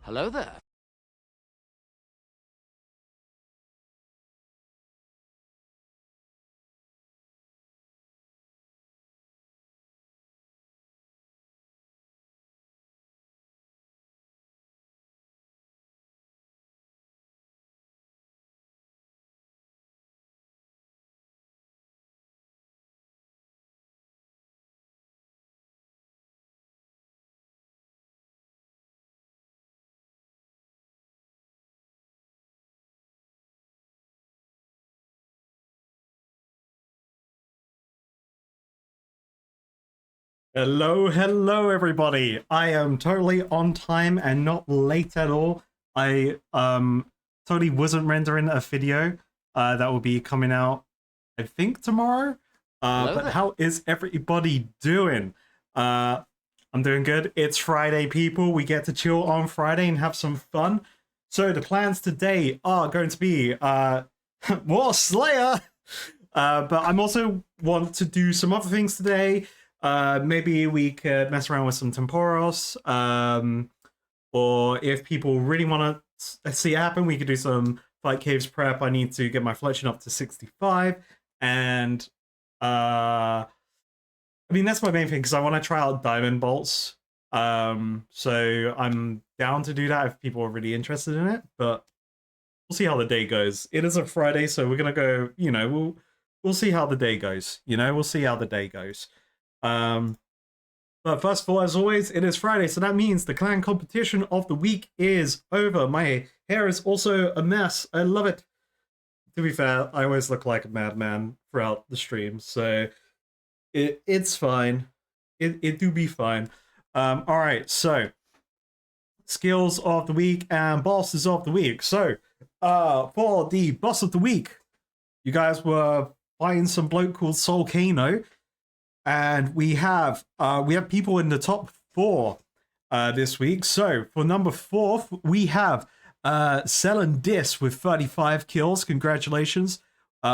Hello there. Hello, everybody. I am totally on time and not late at all. I totally wasn't rendering a video that will be coming out, I think, tomorrow. Hello But there. how is everybody doing? I'm doing good. It's Friday, people. We get to chill on Friday and have some fun. So the plans today are going to be more Slayer. But I'm also want to do some other things today. Maybe we could mess around with some temporos. Or if people really want to see it happen, we could do some Fight Caves prep. I need to get my fletching up to 65. And I mean, that's my main thing because I want to try out diamond bolts. So I'm down to do that if people are really interested in it. But we'll see how the day goes. It is a Friday, so we're gonna go. We'll see how the day goes. We'll see how the day goes. But first of all, as always, it is Friday, so that means the clan competition of the week is over. My hair is also a mess. I love it. To be fair, I always look like a madman throughout the stream, so it's fine. It do be fine. All right, so skills of the week and bosses of the week. So, for the boss of the week, you guys were fighting some bloke called Solcano, and we have people in the top four this week. So for number 4, we have Selen Dis with 35 kills. Congratulations.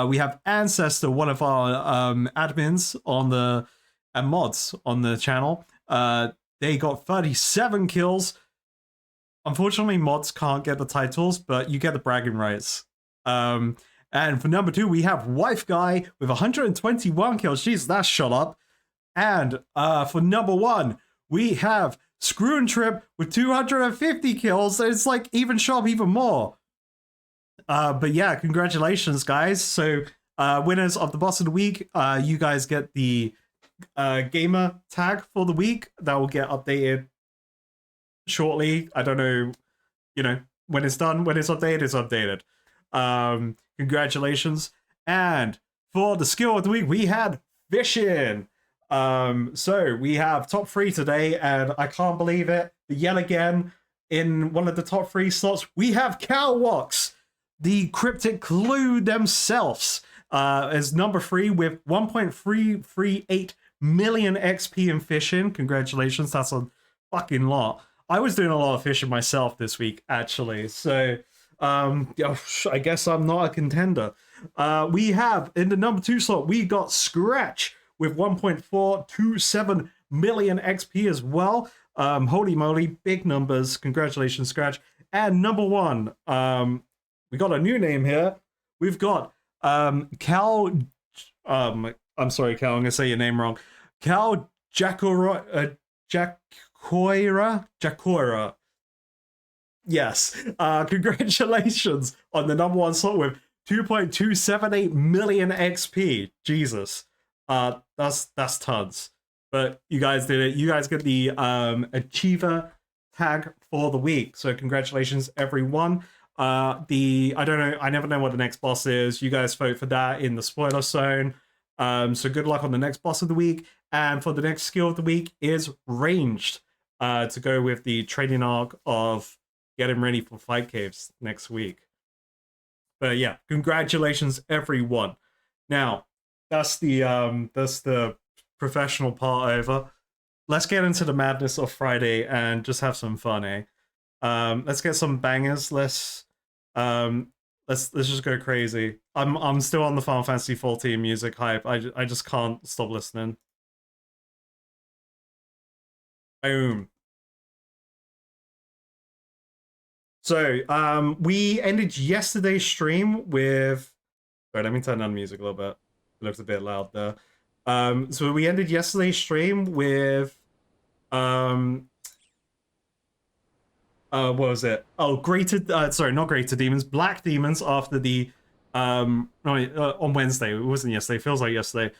We have Ancestor, one of our admins on the and mods on the channel. They got 37 kills. Unfortunately, mods can't get the titles, but you get the bragging rights. And for number 2, we have Wife Guy with 121 kills. Jeez, that's shot up. And for number 1, we have Screw and Trip with 250 kills. It's like even shot up even more. But yeah, congratulations, guys. So winners of the boss of the week, you guys get the gamer tag for the week that will get updated shortly. I don't know, when it's done, when it's updated, it's updated. Congratulations. And for the skill of the week, we had fishing. So we have top 3 today, and I can't believe it. But yet again, in one of the top 3 slots, we have Cowwalks, the cryptic clue themselves, as number 3 with 1.338 million XP in fishing. Congratulations, that's a fucking lot. I was doing a lot of fishing myself this week, actually. So, I guess I'm not a contender. We have, in the number 2 slot, we got Scratch with 1.427 million XP as well. Holy moly, big numbers. Congratulations, Scratch. And number 1, we got a new name here. We've got Cal. I'm sorry, Cal. I'm gonna say your name wrong. Cal Jacora. Jacora. Yes. Congratulations on the number 1 slot with 2.278 million XP. Jesus. That's tons. But you guys did it. You guys get the achiever tag for the week. So congratulations, everyone. I don't know. I never know what the next boss is. You guys vote for that in the spoiler zone. So good luck on the next boss of the week. And for the next skill of the week is ranged. To go with the training arc of getting ready for Fight Caves next week. But yeah, congratulations, everyone. Now, that's the professional part over. Let's get into the madness of Friday and just have some fun, eh? Let's get some bangers. Let's just go crazy. I'm still on the Final Fantasy 14 music hype. I just can't stop listening. Boom. So, we ended yesterday's stream with. Sorry, let me turn down the music a little bit. It looks a bit loud there. So we ended yesterday's stream with um what was it? Oh, greater sorry, not greater demons, black demons after the no, on Wednesday. It wasn't yesterday, it feels like yesterday.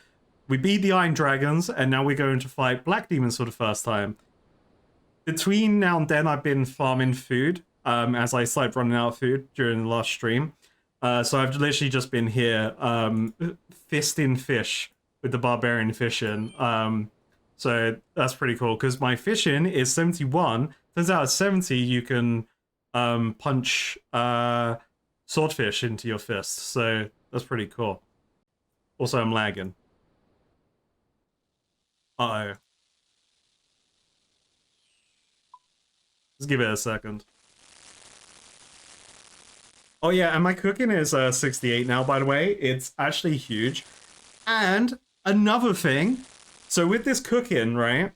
We beat the Iron Dragons, and now we're going to fight black demons for the first time. Between now and then, I've been farming food, as I started running out of food during the last stream. So I've literally just been here, fisting fish with the barbarian fishing. So that's pretty cool because my fishing is 71. Turns out at 70 you can punch swordfish into your fist. So that's pretty cool. Also, I'm lagging. Uh oh. Let's give it a second. Oh yeah, and my cooking is 68 now, by the way. It's actually huge. And another thing, so with this cooking, right?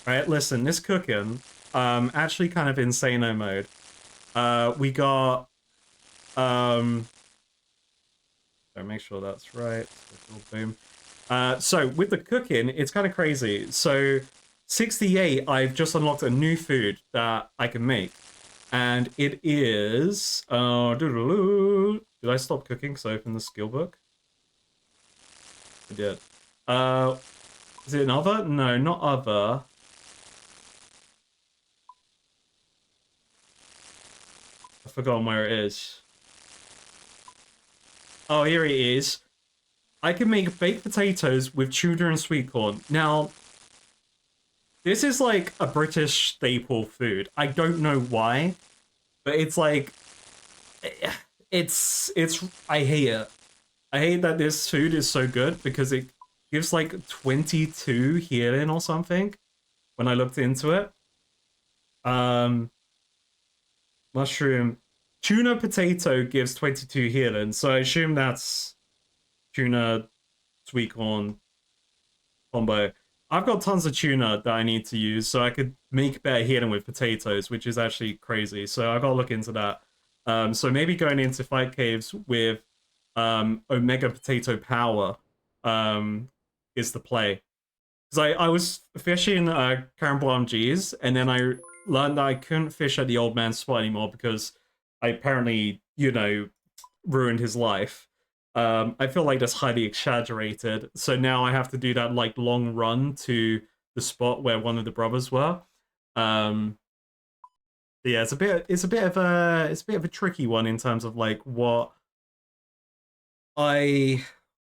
Right, listen, this cooking, actually kind of insano mode. We got, so make sure that's right. Boom. So with the cooking, it's kind of crazy. So 68, I've just unlocked a new food that I can make. And it is, did I stop cooking because I opened the skill book? I did. Uh, is it an other? No, not other. I've forgotten where it is. Oh, here it is. I can make baked potatoes with tuna and sweet corn. Now, this is like a British staple food. I don't know why, but it's like, I hate it. I hate that this food is so good because it gives like 22 healing or something when I looked into it. Um, mushroom. Tuna potato gives 22 healing, so I assume that's tuna sweet corn combo. I've got tons of tuna that I need to use, so I could make better healing with potatoes, which is actually crazy. So I gotta look into that. So maybe going into fight caves with Omega Potato Power is the play. Because I was fishing Carambolam G's, and then I learned that I couldn't fish at the old man's spot anymore because I apparently, ruined his life. I feel like that's highly exaggerated. So now I have to do that like long run to the spot where one of the brothers were. Um, yeah, it's a bit of a tricky one in terms of like what I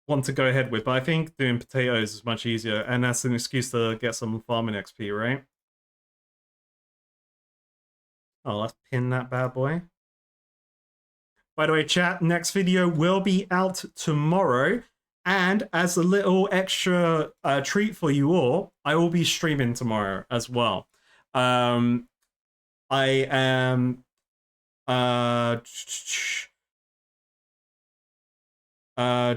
want to go ahead with. But I think doing potatoes is much easier, and that's an excuse to get some farming XP, right? Oh, let's pin that bad boy. By the way, chat, next video will be out tomorrow. And as a little extra treat for you all, I will be streaming tomorrow as well. I am uh uh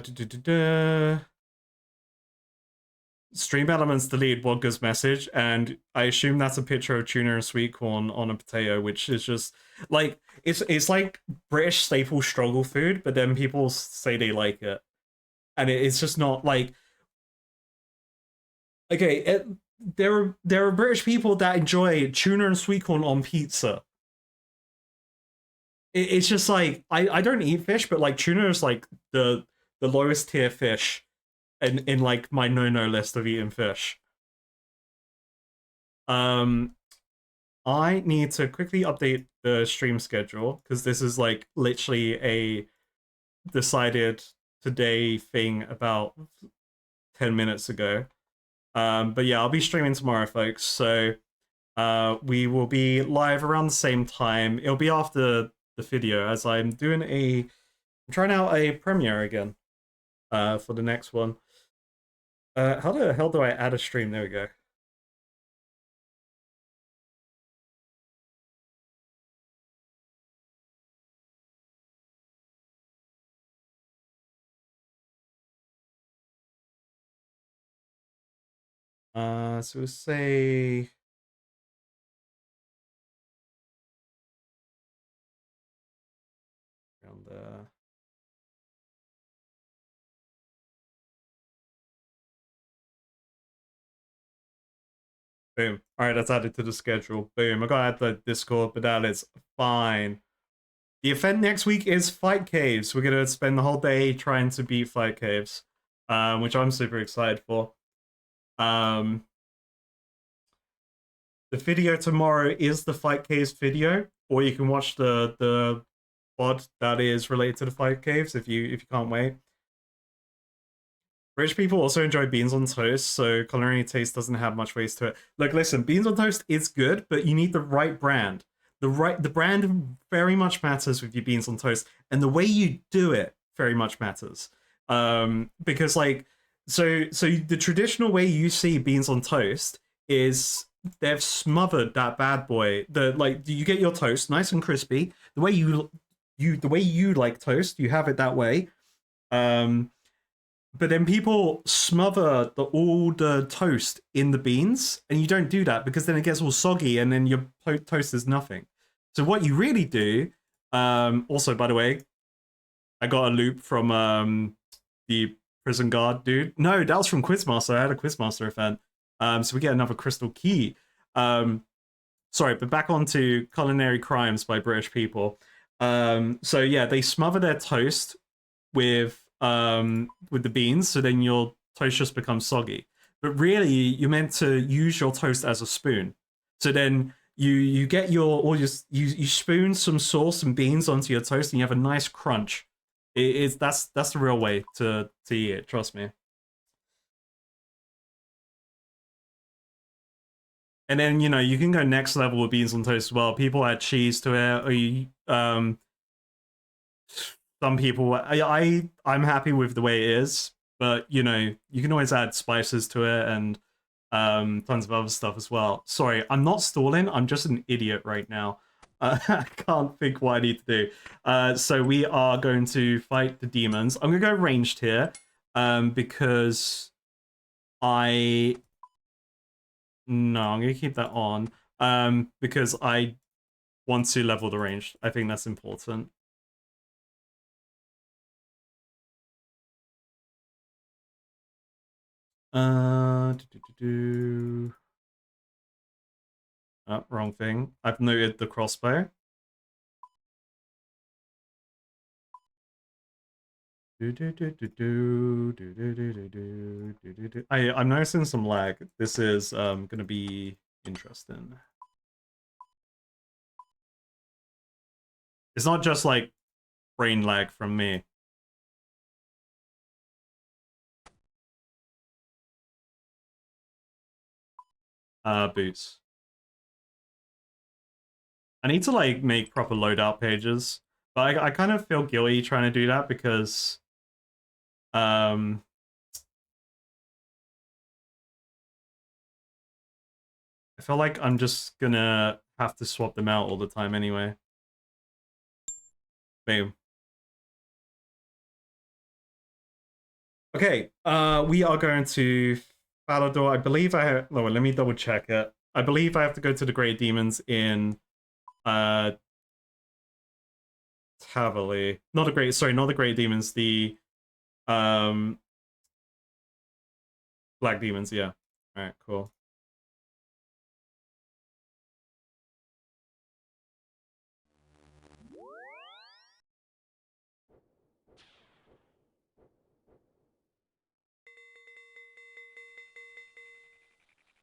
stream elements delete Wodka's message, and I assume that's a picture of tuna and sweet corn on a potato, which is just like it's like British staple struggle food, but then people say they like it, and it's just not like okay. There are British people that enjoy tuna and sweet corn on pizza. It's just like I don't eat fish, but like tuna is like the lowest tier fish in like my no list of eating fish. Um, I need to quickly update the stream schedule because this is like literally a decided today thing about 10 minutes ago. But yeah, I'll be streaming tomorrow, folks. So we will be live around the same time. It'll be after the video as I'm trying out a premiere again for the next one. How the hell do I add a stream? There we go. So we'll say on there. Boom. All right, that's added to the schedule. Boom. I got to add the Discord, but that is fine. The event next week is Fight Caves. We're gonna spend the whole day trying to beat Fight Caves, which I'm super excited for. The video tomorrow is the Fight Caves video, or you can watch the pod that is related to the Fight Caves if you can't wait. Rich people also enjoy beans on toast, so culinary taste doesn't have much waste to it. Look, listen, beans on toast is good, but you need the right brand. The brand very much matters with your beans on toast, and the way you do it very much matters. Because like so the traditional way you see beans on toast is they've smothered that bad boy. The like you get your toast nice and crispy. The way you like toast, you have it that way. But then people smother all the toast in the beans, and you don't do that because then it gets all soggy, and then your toast is nothing. So what you really do, also by the way, I got a loop from the prison guard dude. No, that was from Quizmaster. I had a Quizmaster event, so we get another crystal key. Sorry, but back onto culinary crimes by British people. So yeah, they smother their toast with the beans, so then your toast just becomes soggy. But really, you're meant to use your toast as a spoon. So then you get you spoon some sauce and beans onto your toast, and you have a nice crunch. That's the real way to eat it. Trust me. And then you can go next level with beans on toast as well. People add cheese to it, or some people I'm happy with the way it is, but you can always add spices to it and tons of other stuff as well. Sorry, I'm not stalling, I'm just an idiot right now. I can't think what I need to do. So we are going to fight the demons. I'm gonna go ranged here, because I'm gonna keep that on, because I want to level the range. I think that's important. Oh, wrong thing. I've noted the crossbow. I'm noticing some lag. This is gonna be interesting. It's not just like brain lag from me. Boots. I need to like make proper loadout pages, but I kind of feel guilty trying to do that because I feel like I'm just gonna have to swap them out all the time anyway. Boom. Okay, we are going to Falador. I believe I have... No, let me double check it. I believe I have to go to the Great Demons in Tavali. Not the Great Demons, the Black Demons, yeah. Alright, cool.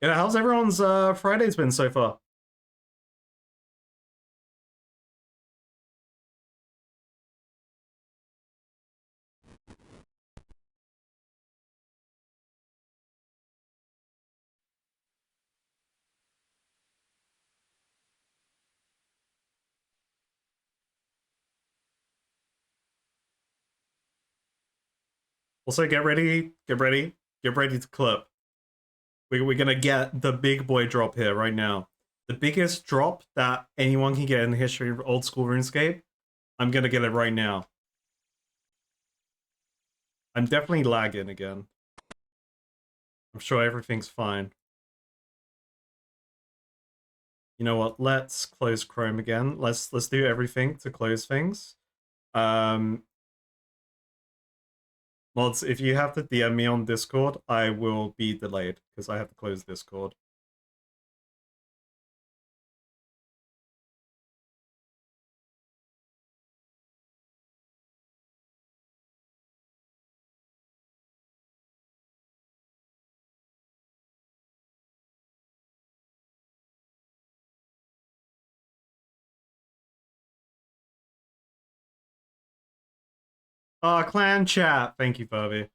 Yeah, how's everyone's Fridays been so far? Also, get ready to clip. We're gonna get the big boy drop here right now. The biggest drop that anyone can get in the history of old school RuneScape. I'm gonna get it right now. I'm definitely lagging again. I'm sure everything's fine. You know what? Let's close Chrome again. Let's do everything to close things. Um, Mods, if you have to DM me on Discord, I will be delayed because I have to close Discord. Clan chat. Thank you, Furby.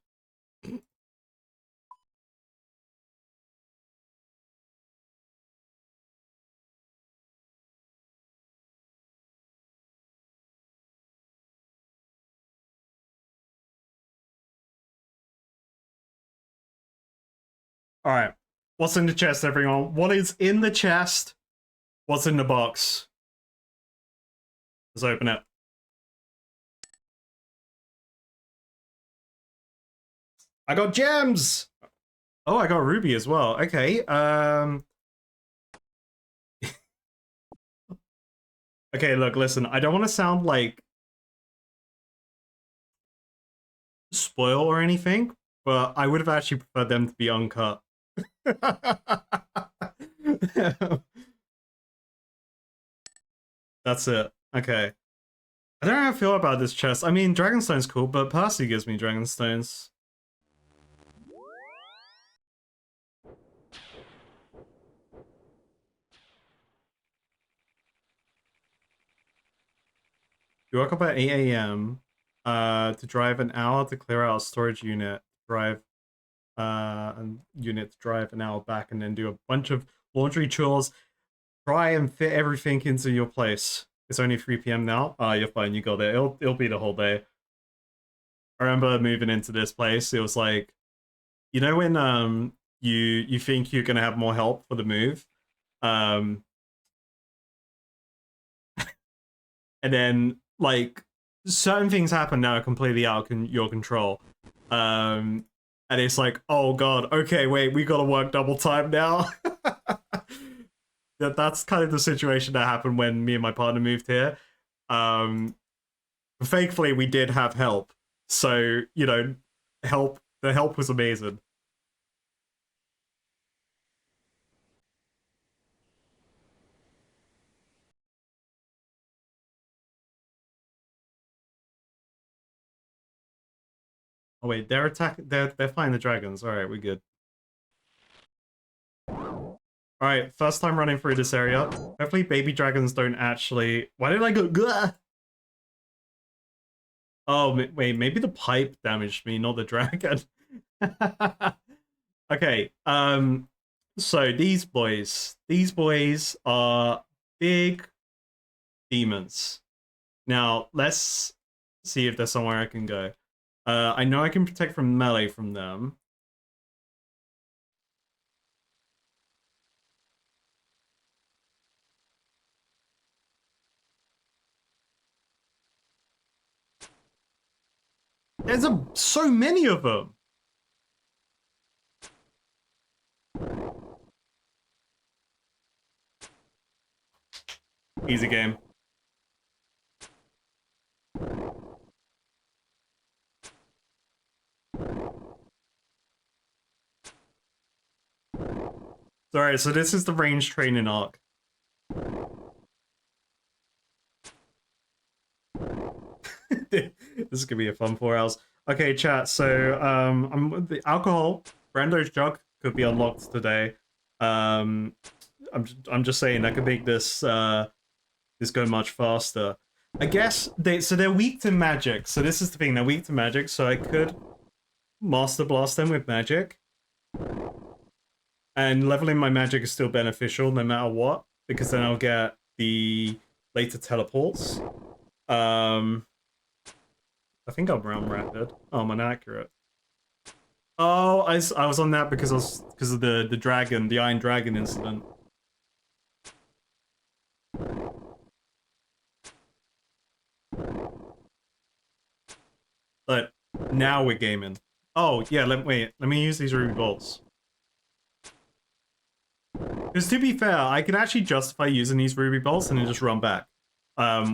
All right. What's in the chest, everyone? What is in the chest? What's in the box? Let's open it. I got gems. Oh, I got ruby as well. Okay. Okay, look, listen. I don't want to sound like spoil or anything, but I would have actually preferred them to be uncut. That's it. Okay. I don't know how I feel about this chest. I mean, Dragonstone's cool, but Percy gives me Dragonstones. You woke up at 8 a.m. To drive an hour to clear out a storage unit, drive a unit to drive an hour back, and then do a bunch of laundry chores. Try and fit everything into your place. It's only 3 p.m. now. You're fine. You got it. It'll be the whole day. I remember moving into this place. It was like, you know when you think you're gonna have more help for the move, um, and then like certain things happen that are completely out of your control. And it's like, oh god, okay, wait, we gotta work double time now. That's kind of the situation that happened when me and my partner moved here. Thankfully, we did have help, so you know, the help was amazing. Oh wait, they're fighting the dragons. All right, we're good. All right, first time running through this area. Hopefully, baby dragons don't actually. Why did I go? Gah! Oh wait, maybe the pipe damaged me, not the dragon. Okay. So these boys are big demons. Now let's see if there's somewhere I can go. I know I can protect from melee from them. There's so many of them. Easy game. Alright, so this is the range training arc. This is gonna be a fun 4 hours. Okay, chat. So I'm the alcohol. Brando's jug could be unlocked today. I'm just saying that could make this this go much faster. I guess they're weak to magic. So this is the thing, they're weak to magic. So I could master blast them with magic, and leveling my magic is still beneficial no matter what, because then I'll get the later teleports. I think I'm round rapid. Oh, I'm inaccurate. Oh, I was on that because of the dragon, the Iron Dragon incident. But now we're gaming. Oh yeah, let me use these ruby bolts. Because to be fair, I can actually justify using these ruby bolts and then just run back.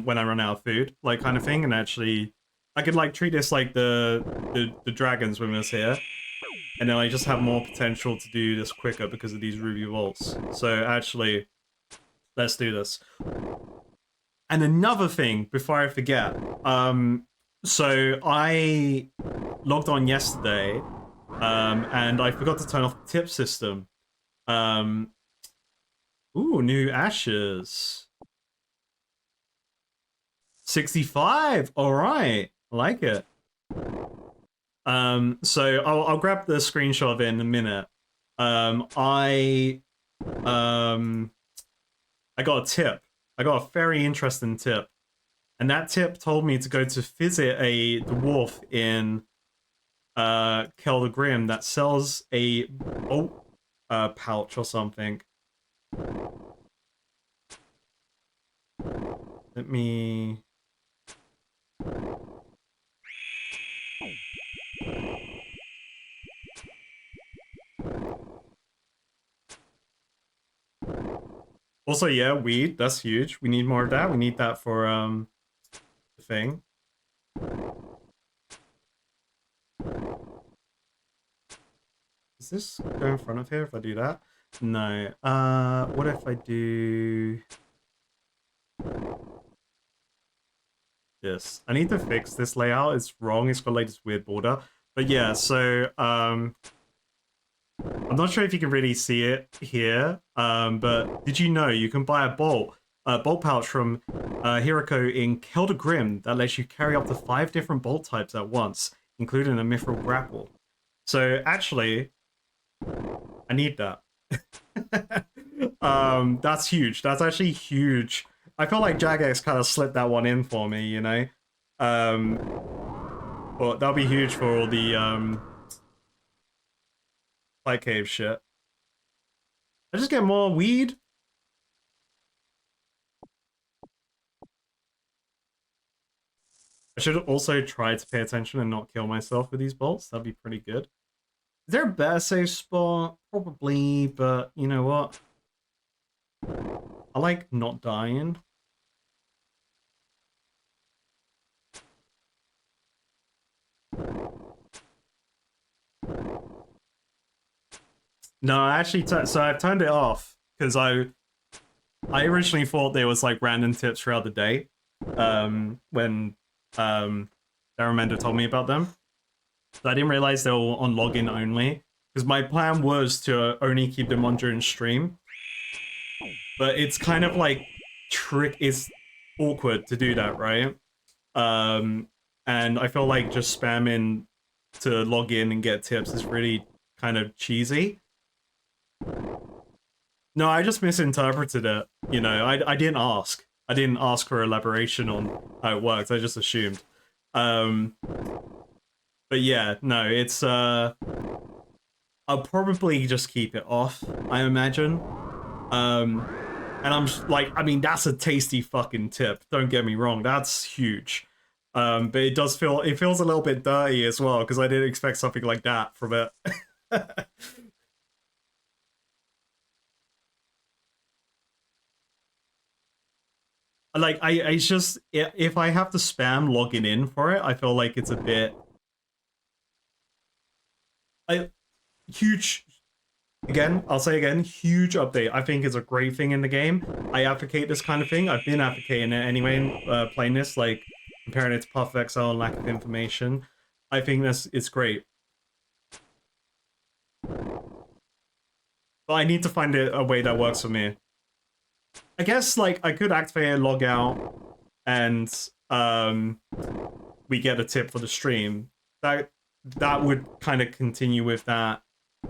when I run out of food, like kind of thing, and actually I could like treat this like the dragons when it's here, and then I just have more potential to do this quicker because of these ruby vaults. So actually, let's do this. And another thing before I forget, so I logged on yesterday, and I forgot to turn off the tip system. Um, ooh, new ashes. 65. All right, I like it. So I'll grab the screenshot of it in a minute. I I got a tip. I got a very interesting tip, and that tip told me to go to visit a dwarf in Kelder Grim that sells a bolt pouch or something. Let me. Also, yeah, weed. That's huge. We need more of that. We need that for the thing. Does this go in front of here if I do that? No. What if I do this? I need to fix this layout. It's wrong. It's got like this weird border. But yeah, so I'm not sure if you can really see it here. But did you know you can buy a bolt pouch from Hiroko in Kelder Grim that lets you carry up to 5 different bolt types at once, including a mithril grapple. So actually, I need that. That's huge. That's actually huge. I feel like Jagex kind of slipped that one in for me, you know. Um, but that'll be huge for all the Fight Cave shit. I just get more weed. I should also try to pay attention and not kill myself with these bolts. That'd be pretty good. Is there a better safe spot? Probably, but you know what? I like not dying. No, I actually so I've turned it off because I originally thought there was like random tips throughout the day. When Daramander told me about them. So I didn't realize they were on login only. Because my plan was to only keep them on during stream. But it's kind of like it's awkward to do that, right? And I feel like just spamming to log in and get tips is really kind of cheesy. No, I just misinterpreted it. You know, I didn't ask. I didn't ask for elaboration on how it works. I just assumed. Um, but yeah, no, it's I'll probably just keep it off, I imagine. And I'm just, like, I mean, that's a tasty fucking tip. Don't get me wrong, that's huge. But it feels a little bit dirty as well because I didn't expect something like that from it. Like I just if I have to spam logging in for it, I feel like it's a bit I huge. Again, I'll say again, huge update. I think it's a great thing in the game. I advocate this kind of thing. I've been advocating it anyway, playing this, like comparing it to Path of Exile and lack of information. I think it's great. But I need to find a way that works for me. I guess like I could activate a log out and we get a tip for the stream. That would kind of continue with that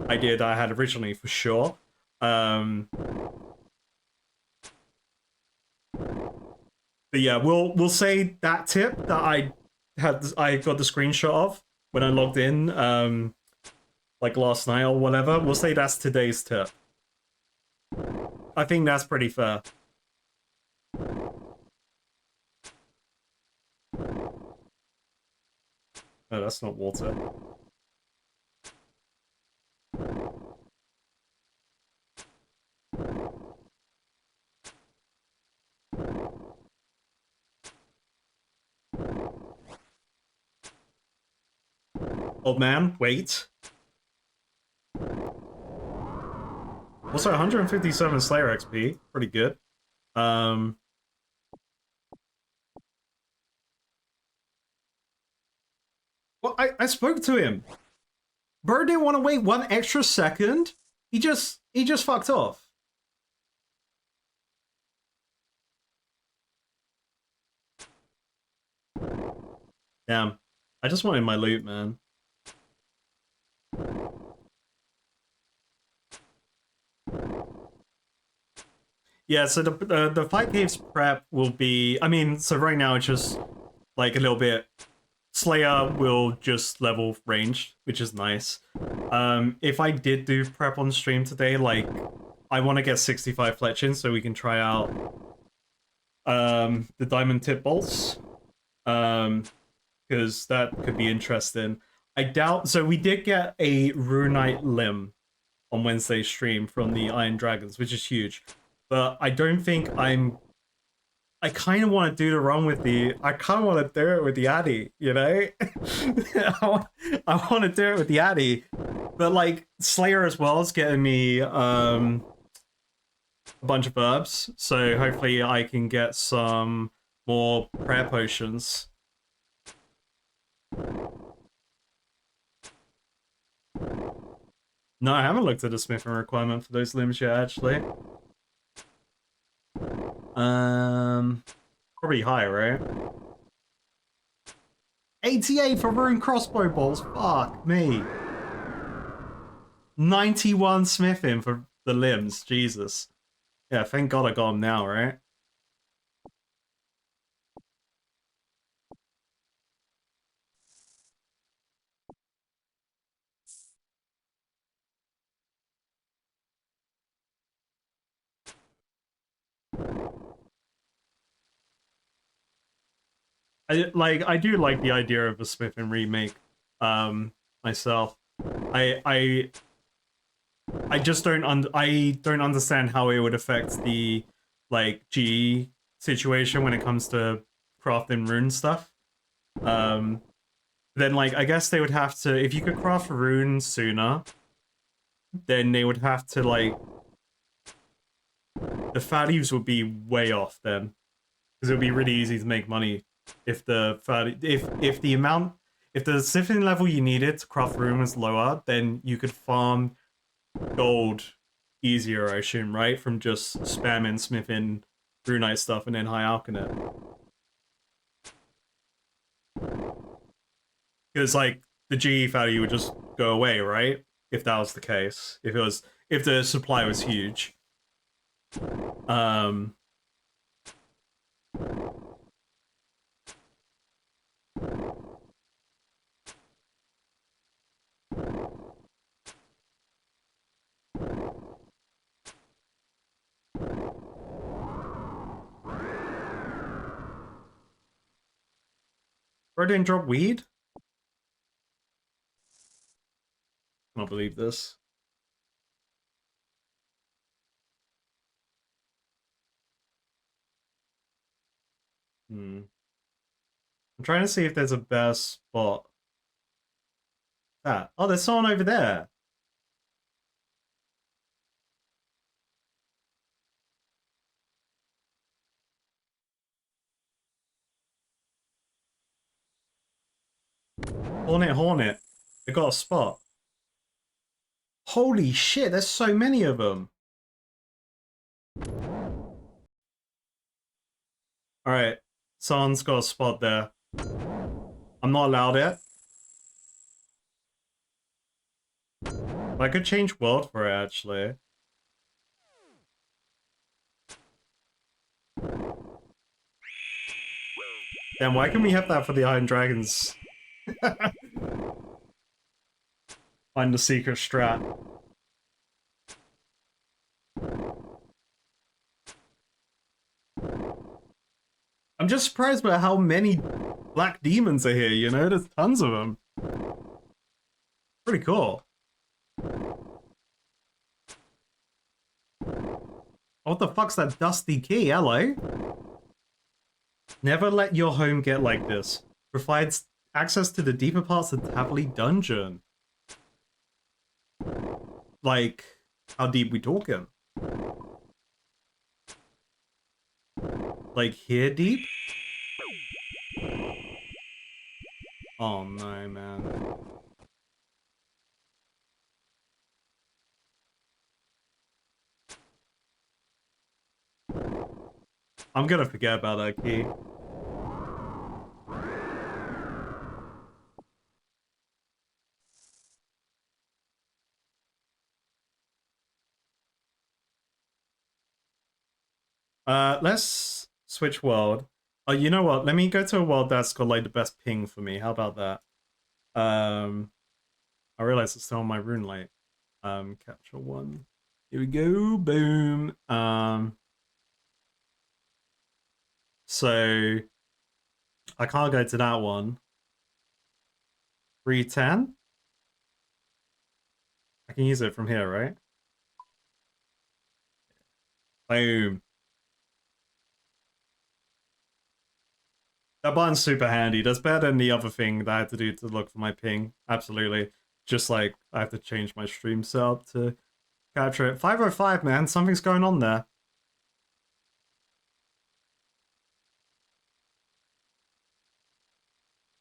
idea that I had originally for sure. But yeah, we'll say that tip that I got the screenshot of when I logged in, like last night or whatever. We'll say that's today's tip. I think that's pretty fair. No, that's not water. Old man, wait. Also, 157 Slayer XP, pretty good. Well, I spoke to him. Bro didn't want to wait one extra second. He just fucked off. Damn. I just wanted my loot, man. Yeah, so the Fight Cave's prep will be... I mean, so right now it's just like a little bit... Slayer will just level ranged, which is nice. If I did do prep on stream today, like, I want to get 65 fletching so we can try out the diamond tip bolts. Because that could be interesting. I doubt... So we did get a Runite limb on Wednesday's stream from the Iron Dragons, which is huge. But I don't think I'm... I kind of want to do the run with the... I kind of want to do it with the Addy, you know? I want to do it with the Addy. But, like, Slayer as well is getting me a bunch of herbs. So hopefully I can get some more prayer potions. No, I haven't looked at the smithing requirement for those limbs yet, actually. Probably high, right? 88 for rune crossbow bolts. Fuck me. 91 smithing for the limbs. Jesus. Yeah, thank God I got them now, right? I do like the idea of a smithing remake myself. I just don't understand how it would affect the like GE situation when it comes to crafting rune stuff. Then like I guess they would have to, if you could craft runes sooner, then they would have to like the values would be way off then. Because it would be really easy to make money if the smithing level you needed to craft rune was lower, then you could farm gold easier, I assume, right? From just spamming smithing runite stuff and then high alchemist. Because like the GE value would just go away, right? If that was the case. If the supply was huge. Bro didn't drop weed? I don't believe this. I'm trying to see if there's a best spot. That. Oh, there's someone over there. Hornet. They got a spot. Holy shit, there's so many of them. Alright, someone's got a spot there. I'm not allowed it. I could change world for it, actually. Damn, why can we have that for the Iron Dragons? Find the secret strat. I'm just surprised by how many black demons are here, you know? There's tons of them. Pretty cool. What the fuck's that dusty key? Hello? Never let your home get like this. Provides access to the deeper parts of Tavily Dungeon. Like, how deep we talking? Like here deep? Oh no, man. I'm gonna forget about that key. Let's switch world. Oh, you know what? Let me go to a world that's got like the best ping for me. How about that? I realize it's still on my rune light. Capture one. Here we go. Boom. So I can't go to that one. 310. I can use it from here, right? Boom. That button's super handy. That's better than the other thing that I had to do to look for my ping. Absolutely. Just like I have to change my stream setup to capture it. 505, man. Something's going on there.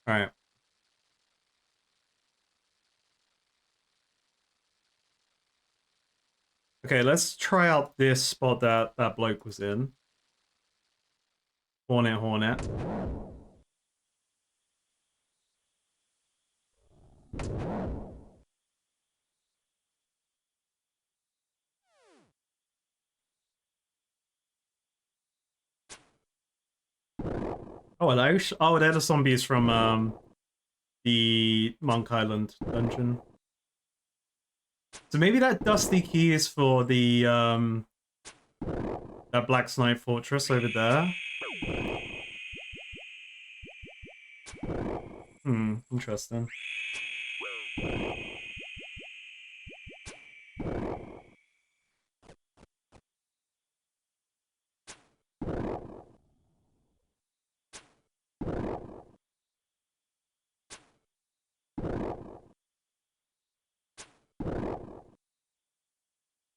Alright. Okay, let's try out this spot that that bloke was in. Hornet, Hornet. Oh, hello. Oh, they're the zombies from the Monk Island dungeon. So maybe that dusty key is for the that Black Snipe Fortress over there. Interesting.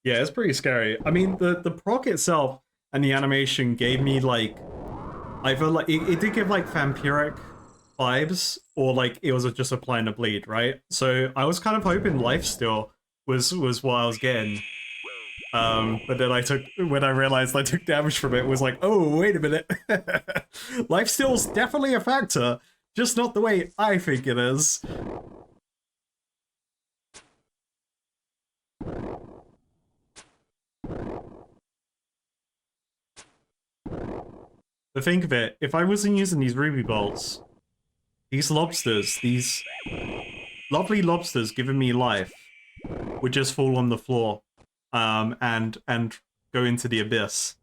Yeah, it's pretty scary. I mean, the proc itself and the animation gave me like either like it did give like vampiric vibes, or like it was just applying a bleed, right? So I was kind of hoping lifesteal was what I was getting. But then when I realized I took damage from it, was like, oh wait a minute, lifesteal's definitely a factor, just not the way I think it is. But think of it, if I wasn't using these ruby bolts, these lobsters, these lovely lobsters giving me life, would just fall on the floor, and go into the abyss.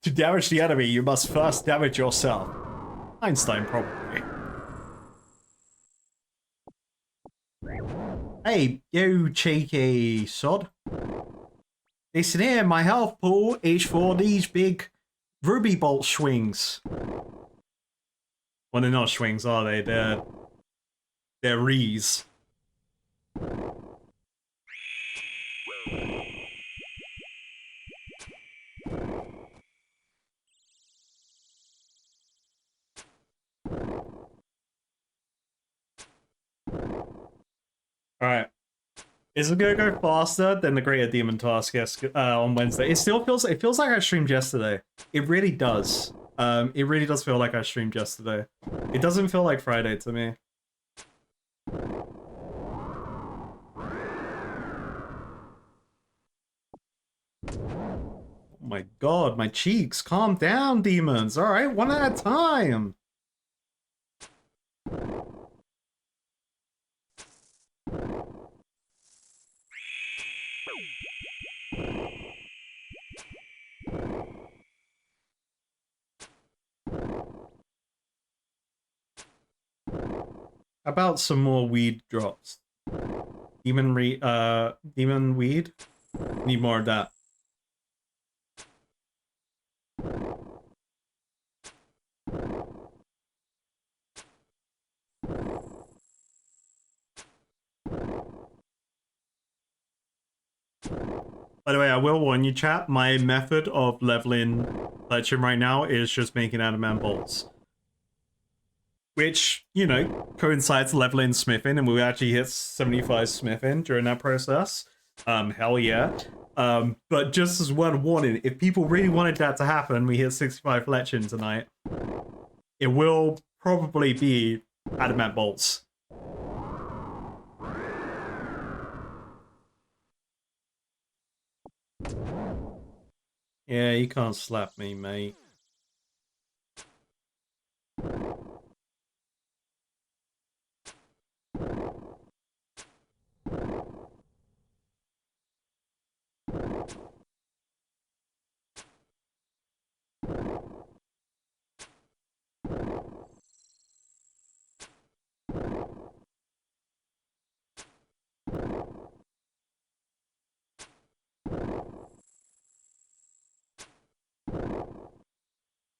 To damage the enemy, you must first damage yourself. Einstein, probably. Hey, you cheeky sod. Listen here, my health pool is for these big ruby bolt swings. Well, they're not swings, are they? They're rees. Alright. Is it gonna go faster than the Greater Demon Task on Wednesday? It feels like I streamed yesterday. It really does. It really does feel like I streamed yesterday. It doesn't feel like Friday to me. Oh my god, my cheeks. Calm down, demons. Alright, one at a time. About some more weed drops. Demon weed? Need more of that. By the way, I will warn you, chat, my method of leveling Lechem right now is just making Ironman bolts. Which, you know, coincides leveling smithing, and we actually hit 75 smithing during that process. Hell yeah. But just as one warning, if people really wanted that to happen, we hit 65 Lechem tonight. It will probably be Adamant bolts. Yeah, you can't slap me, mate.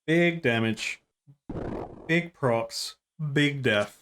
Big damage. Big procs. Big death.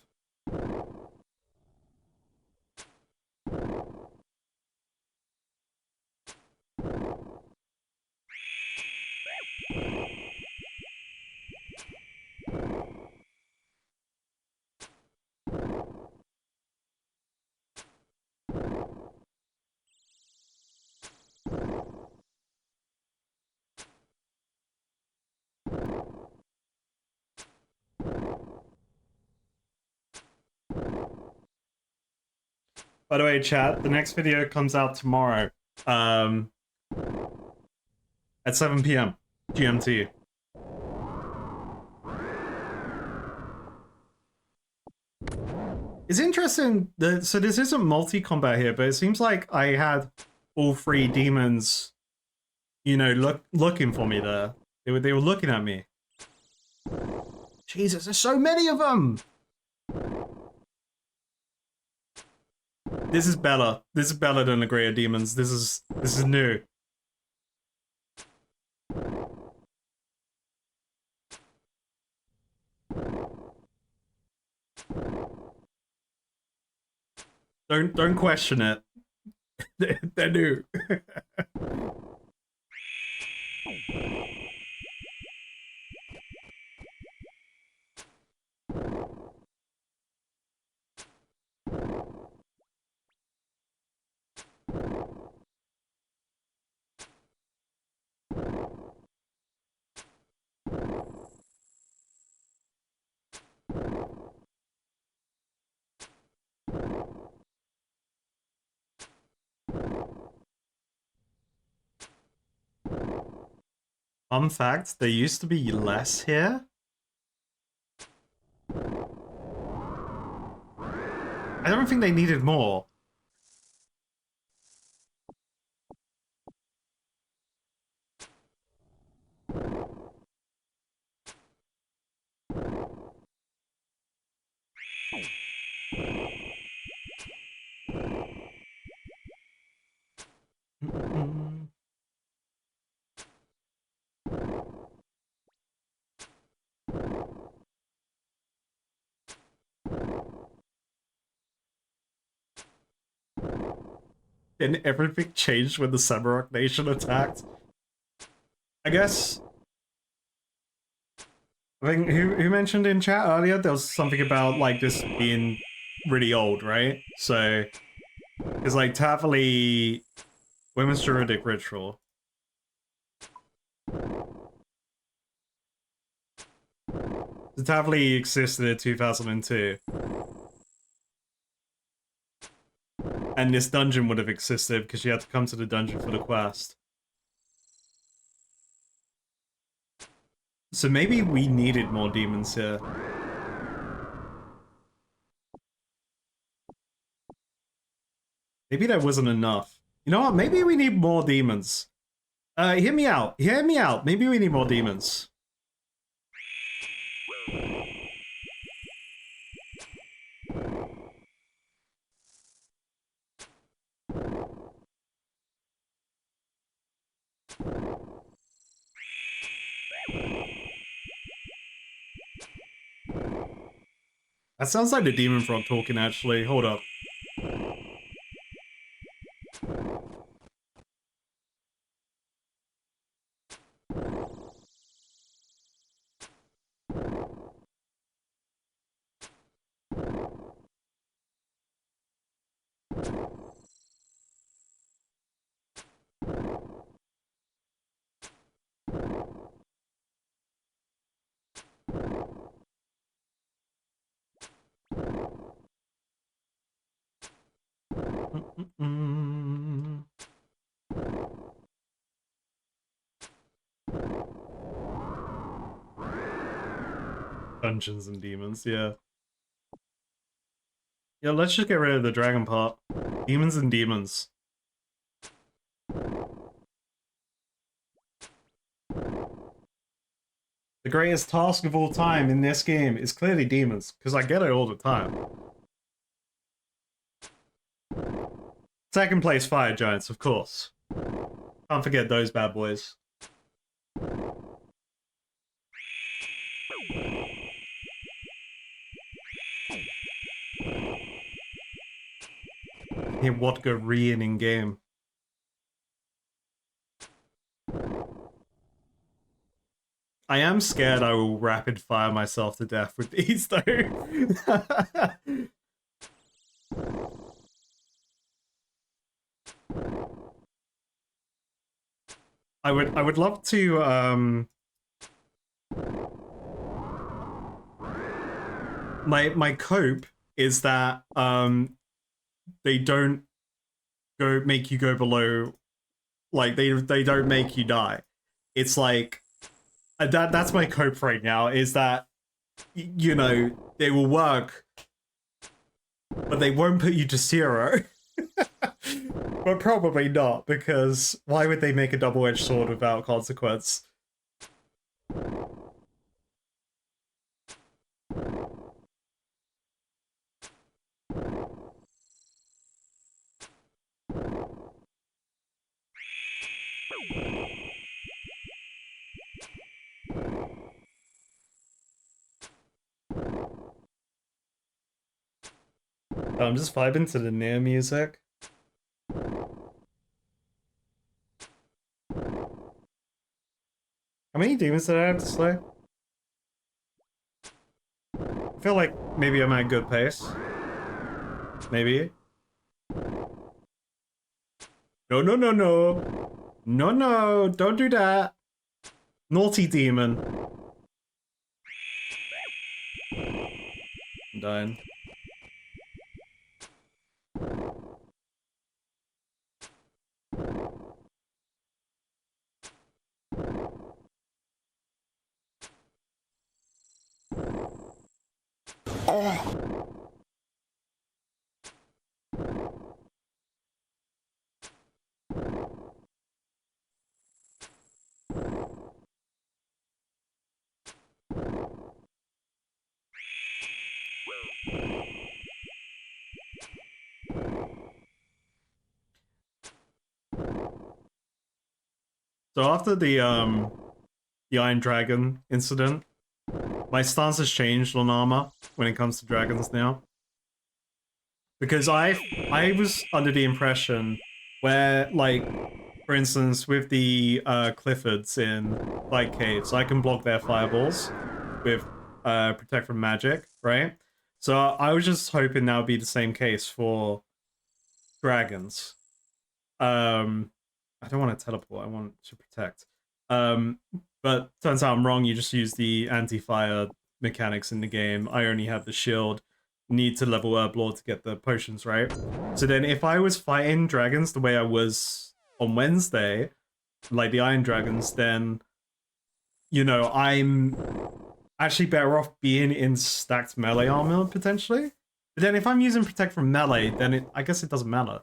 By the way, chat, the next video comes out tomorrow. At 7 p.m. GMT. It's interesting that so this isn't multi-combat here, but it seems like I had all three demons, you know, looking for me there. They were looking at me. Jesus, there's so many of them. This is better. This is better than the Greater Demons. This is new. Don't question it. They're new. Fun fact, there used to be less here. I don't think they needed more. And everything changed when the Samurok Nation attacked. I guess. I think who mentioned in chat earlier there was something about like this being really old, right? So it's like Tavali Women's Druidic Ritual. The Tavali existed in 2002. And this dungeon would have existed because you had to come to the dungeon for the quest. So maybe we needed more demons here. Maybe there wasn't enough. You know what? Maybe we need more demons. Hear me out. Hear me out. Maybe we need more demons. That sounds like the demon frog talking, actually. Hold up. Dungeons and demons, yeah. Yeah, let's just get rid of the dragon part. Demons and demons. The greatest task of all time in this game is clearly demons, because I get it all the time. Second place, fire giants, of course. Can't forget those bad boys. Hear Wodka reeing in game. I am scared I will rapid fire myself to death with these though. I would love to my cope is that they don't make you go below, like they don't make you die. It's like that's my cope right now, is that you know they will work but they won't put you to 0. But probably not, because why would they make a double-edged sword without consequence? I'm just vibing to the near music. How many demons did I have to slay? I feel like maybe I'm at a good pace. Maybe. No, no, no, no. No, no, don't do that. Naughty demon. I'm dying. Oh. So after the Iron Dragon incident, my stance has changed on armor when it comes to dragons now. Because I was under the impression where, like, for instance, with the Cliffords in Fight Cave, so I can block their fireballs with Protect from Magic, right? So I was just hoping that would be the same case for dragons. I don't want to teleport, I want to protect. But turns out I'm wrong, you just use the anti-fire mechanics in the game. I only have the shield. Need to level Herblord to get the potions, right? So then if I was fighting dragons the way I was on Wednesday, like the Iron Dragons, then, you know, I'm actually better off being in stacked melee armor, potentially. But then if I'm using Protect from melee, then I guess it doesn't matter.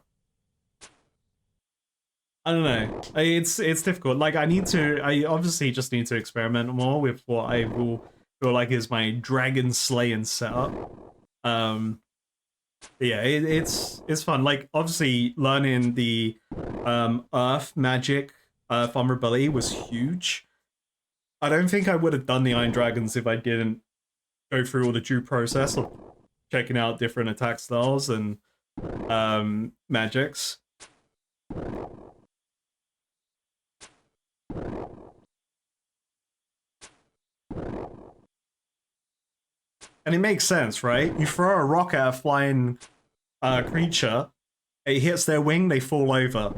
I don't know. It's difficult. Like, I obviously just need to experiment more with what I will feel like is my dragon slaying setup. Yeah, it's fun. Like, obviously learning the earth magic vulnerability was huge. I don't think I would have done the Iron Dragons if I didn't go through all the due process of checking out different attack styles and magics. And it makes sense, right? You throw a rock at a flying creature, it hits their wing, they fall over.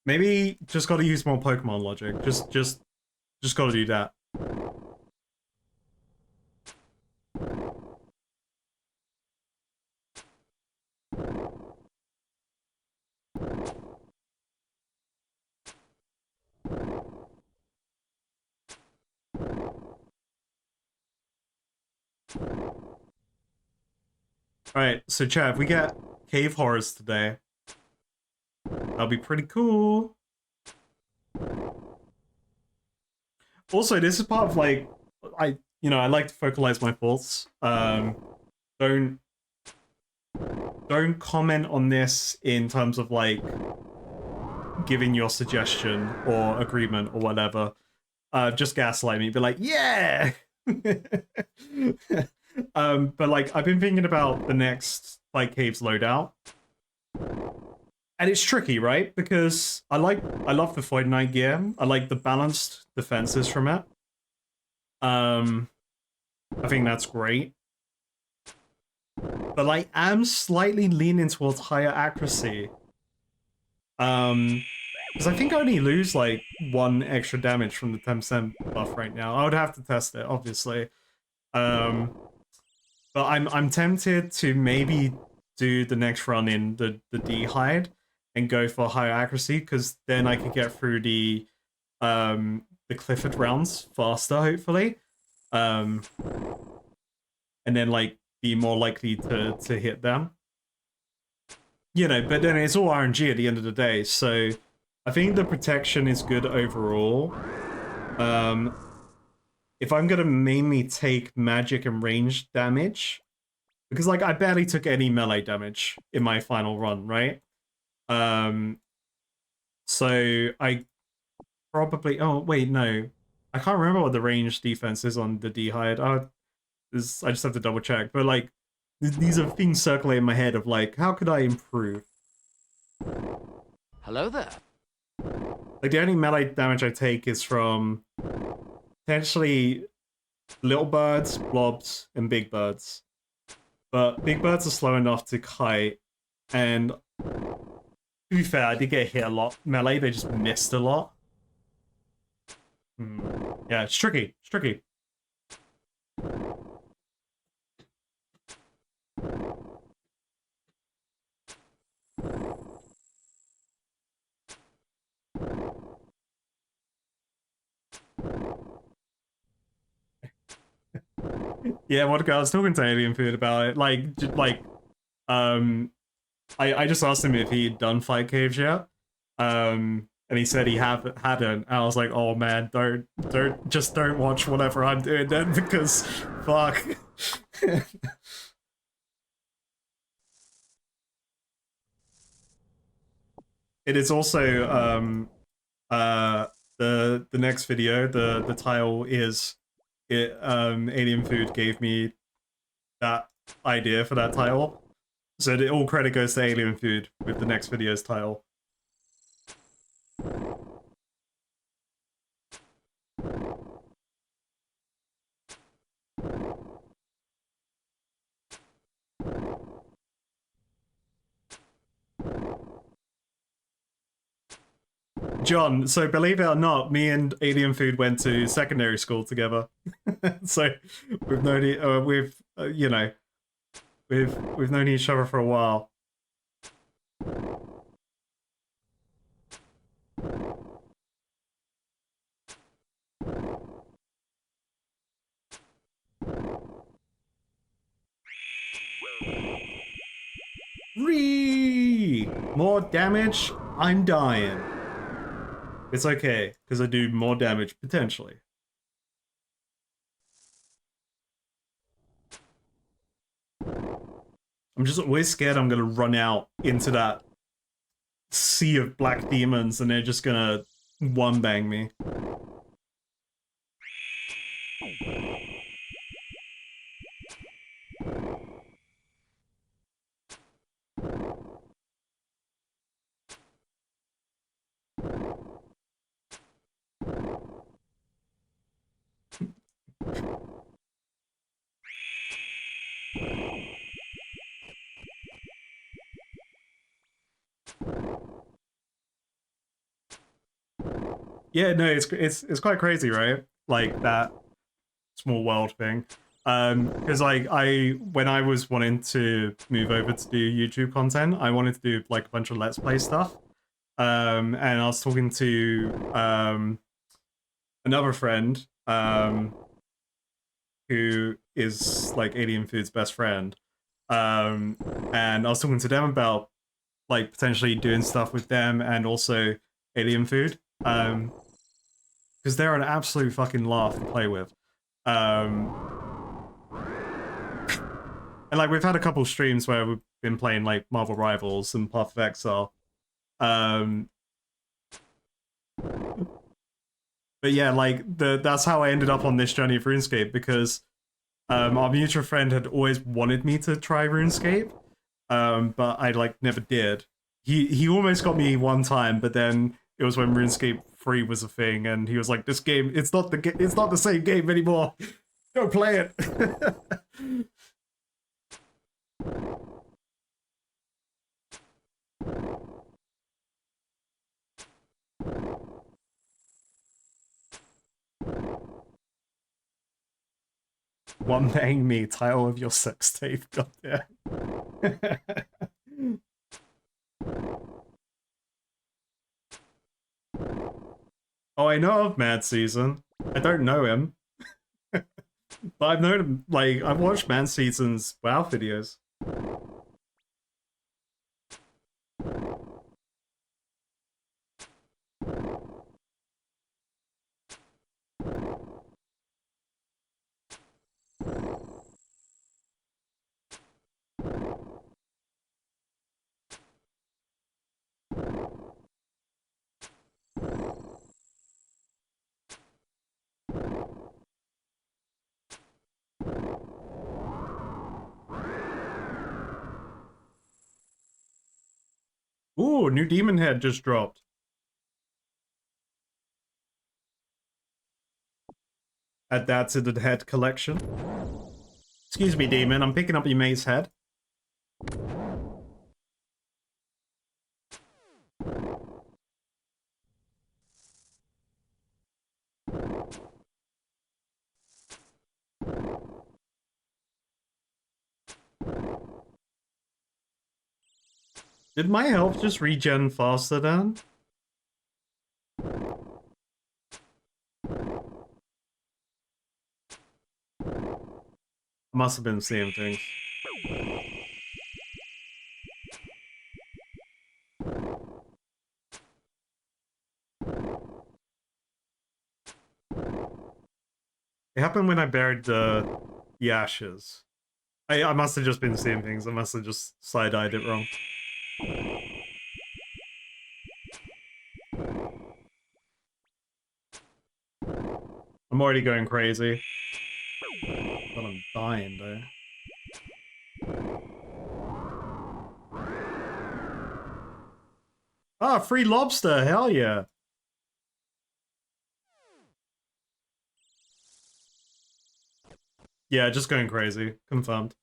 Maybe just got to use more Pokemon logic. Just got to do that. Alright, so chat, if we get cave horrors today, that'll be pretty cool. Also, this is part of like, I like to focalize my thoughts. Don't comment on this in terms of like giving your suggestion or agreement or whatever. Just gaslight me, be like, yeah. But like, I've been thinking about the next Fight Caves loadout, and it's tricky, right? Because I love the Void Knight gear. I like the balanced defenses from it. I think that's great. But like, I'm slightly leaning towards higher accuracy. Because I think I only lose like 1 extra damage from the 10% buff right now. I would have to test it, obviously. But I'm tempted to maybe do the next run in the D-hide and go for higher accuracy, because then I could get through the Clifford rounds faster, hopefully. And then like be more likely to hit them. You know, but then it's all RNG at the end of the day, so I think the protection is good overall. If I'm gonna mainly take magic and range damage, because like I barely took any melee damage in my final run, right? So I probably, oh wait, no, I can't remember what the range defense is on the D-hide. I just have to double check, but like these are things circulating in my head of like, how could I improve? Hello there. Like the only melee damage I take is from potentially little birds, blobs, and big birds. But big birds are slow enough to kite, and to be fair, I did get hit a lot. Melee, they just missed a lot. Yeah, it's tricky. It's tricky. Yeah, what I was talking to Alien Food about it. I just asked him if he'd done Fight Caves yet. And he said he hadn't. And I was like, oh man, don't watch whatever I'm doing then, because fuck. It is also the next video, the title is Alien Food gave me that idea for that title. So all credit goes to Alien Food with the next video's title. John, so believe it or not, me and Alien Food went to secondary school together. So we've known we've known each other for a while. More damage, I'm dying. It's okay, because I do more damage, potentially. I'm just always scared I'm gonna run out into that sea of black demons and they're just gonna one-bang me. Yeah, no, it's quite crazy, right? Like that small world thing. Because like when I was wanting to move over to do YouTube content, I wanted to do like a bunch of Let's Play stuff. And I was talking to another friend, who is like Alien Food's best friend. Um, and I was talking to them about like potentially doing stuff with them and also Alien Food. Because they're an absolute fucking laugh to play with. Um, and like we've had a couple streams where we've been playing like Marvel Rivals and Path of Exile. Um, but yeah, like that's how I ended up on this journey of RuneScape because our mutual friend had always wanted me to try RuneScape, but I like never did. He almost got me one time, but then it was when RuneScape 3 was a thing, and he was like, "This game, it's not the same game anymore. Don't play it." One bang me, title of your sex tape. Goddamn. Oh, I know of Mad Season. I don't know him, but I've known him. Like I've watched Mad Season's WoW videos. Ooh, new Demon Head just dropped. Add that to the head collection. Excuse me, Demon. I'm picking up your mate's head. Did my health just regen faster then? I must have been seeing things. It happened when I buried the ashes. I must have just been seeing things. I must have just side-eyed it wrong. I'm already going crazy. But I'm dying, though. Ah, free lobster! Hell yeah! Yeah, just going crazy. Confirmed.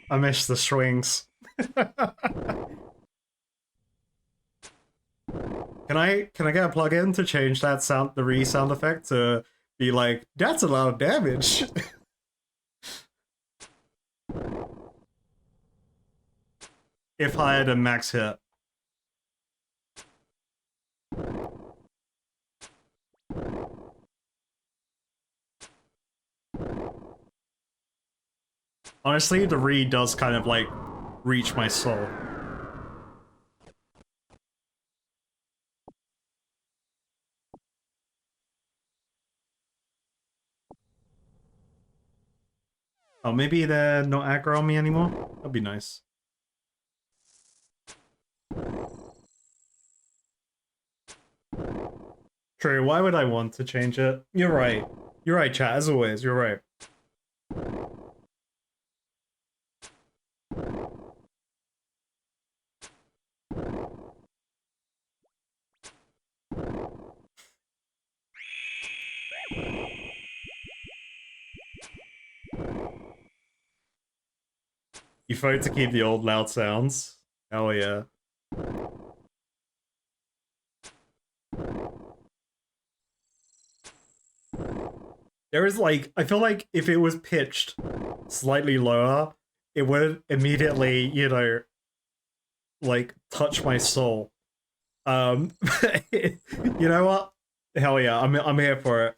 I miss the swings. Can I get a plugin to change that sound, the re-sound effect to be like, that's a lot of damage? If higher than max hit. Honestly, the re does kind of like reach my soul. Oh, maybe they're not aggro on me anymore? That'd be nice. True, why would I want to change it? You're right. You're right, chat, as always, you're right. You vote to keep the old loud sounds. Hell yeah. There is like, I feel like if it was pitched slightly lower, it would immediately, you know, like touch my soul. You know what? Hell yeah, I'm here for it.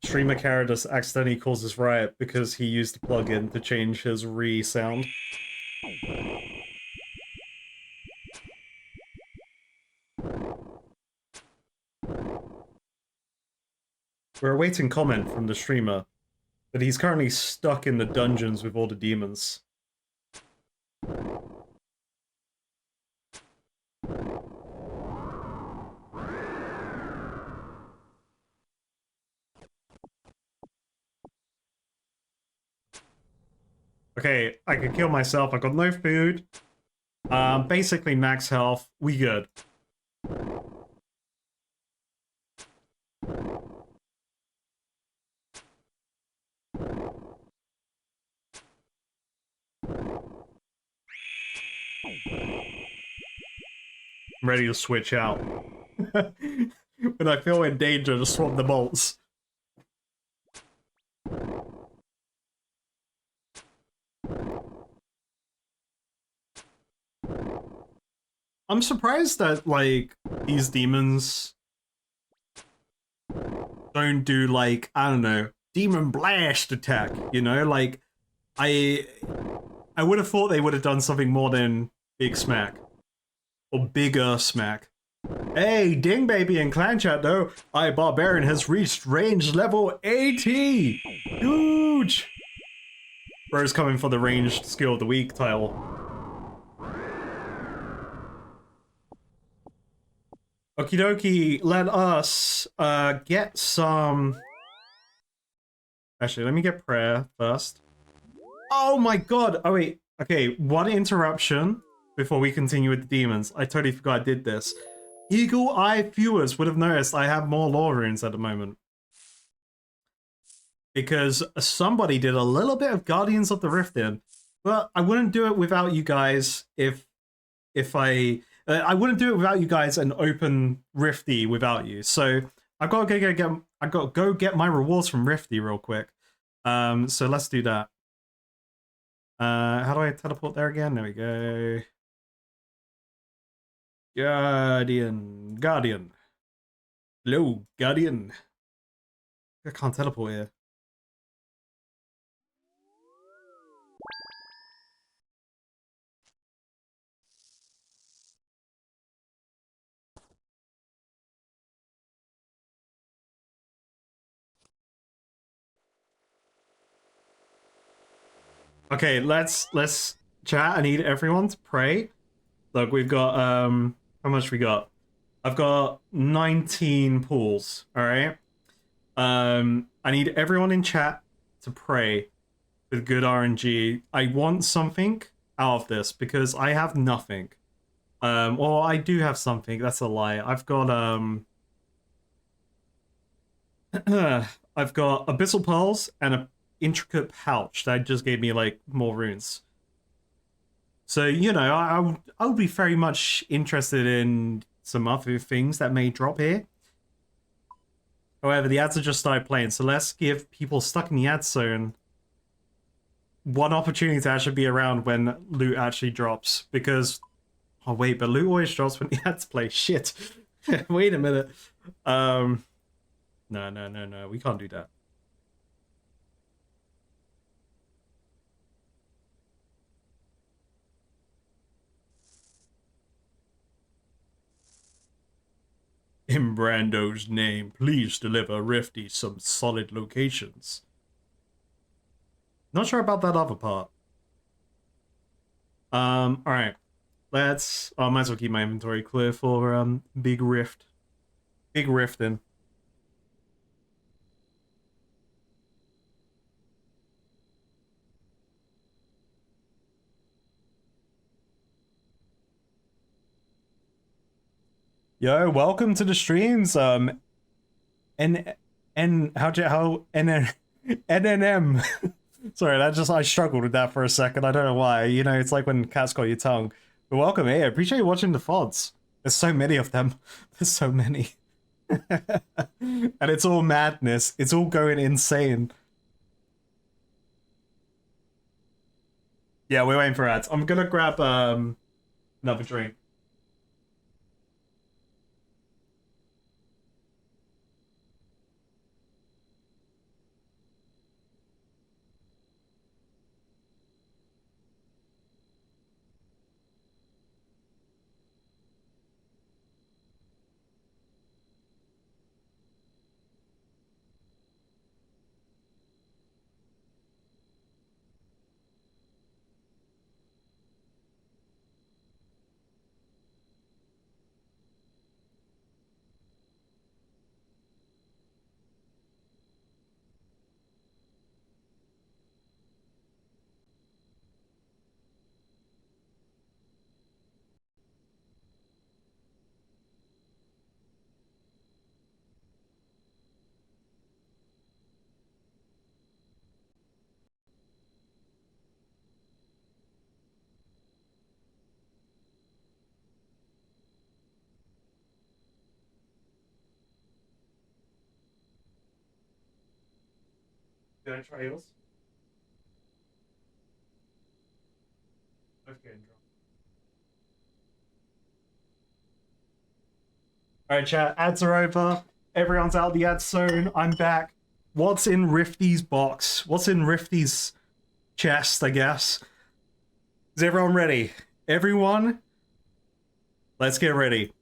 Streamer Caradus accidentally causes riot because he used the plugin to change his re-sound. We're awaiting comment from the streamer, but he's currently stuck in the dungeons with all the demons. Okay, I could kill myself. I got no food. Basically max health. We good. I'm ready to switch out. When I feel in danger, to swap the bolts. I'm surprised that, like, these demons don't do, like, I don't know, demon blast attack, you know? Like, I would have thought they would have done something more than big smack. Or bigger smack. Hey, Ding Baby in clan chat though, Barbarian has reached range level 80! Huge! Bro's coming for the ranged skill of the week title. Okie dokie, let us get some... Actually, let me get prayer first. Oh my god! Oh wait, okay, one interruption before we continue with the demons. I totally forgot I did this. Eagle Eye viewers would have noticed I have more lore runes at the moment. Because somebody did a little bit of Guardians of the Rift in. But I wouldn't do it without you guys if I wouldn't do it without you guys and open Rifty without you. So I've got to go get my rewards from Rifty real quick. So let's do that. How do I teleport there again? There we go. Guardian. Hello, Guardian. I can't teleport here. Okay, let's chat. I need everyone to pray. Look, we've got how much we got? I've got 19 pools, all right? I need everyone in chat to pray with good RNG. I want something out of this because I have nothing. Or I do have something. That's a lie. I've got I've got abyssal pearls and a intricate pouch that just gave me like more runes. So you know, I would be very much interested in some other things that may drop here. However, the ads have just started playing, so let's give people stuck in the ad zone one opportunity to actually be around when loot actually drops. Because, oh wait, but loot always drops when the ads play. Shit. Wait a minute. No, we can't do that. In Brando's name, please deliver Rifty some solid locations. Not sure about that other part. Alright. Let's... I might as well keep my inventory clear for, Big Rift. Big Rifting. Yo, welcome to the streams. N N how NNM. Sorry, that just I struggled with that for a second. I don't know why. You know, it's like when cats got your tongue. But welcome here. Appreciate you watching the VODs. There's so many of them. There's so many. And it's all madness. It's all going insane. Yeah, we're waiting for ads. I'm gonna grab another drink. Can I try yours? Okay. Alright, chat. Ads are over. Everyone's out of the ad zone. I'm back. What's in Rifty's box? What's in Rifty's chest, I guess? Is everyone ready? Everyone, let's get ready.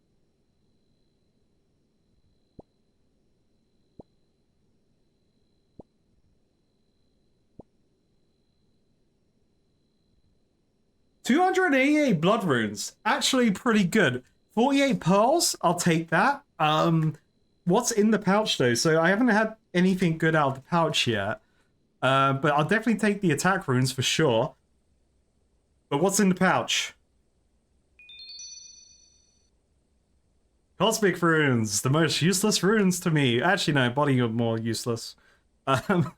$288 blood runes. Actually pretty good. 48 pearls, I'll take that. What's in the pouch though? So I haven't had anything good out of the pouch yet. But I'll definitely take the attack runes for sure. But what's in the pouch? Cosmic runes, the most useless runes to me. Actually, no, body are more useless. Hell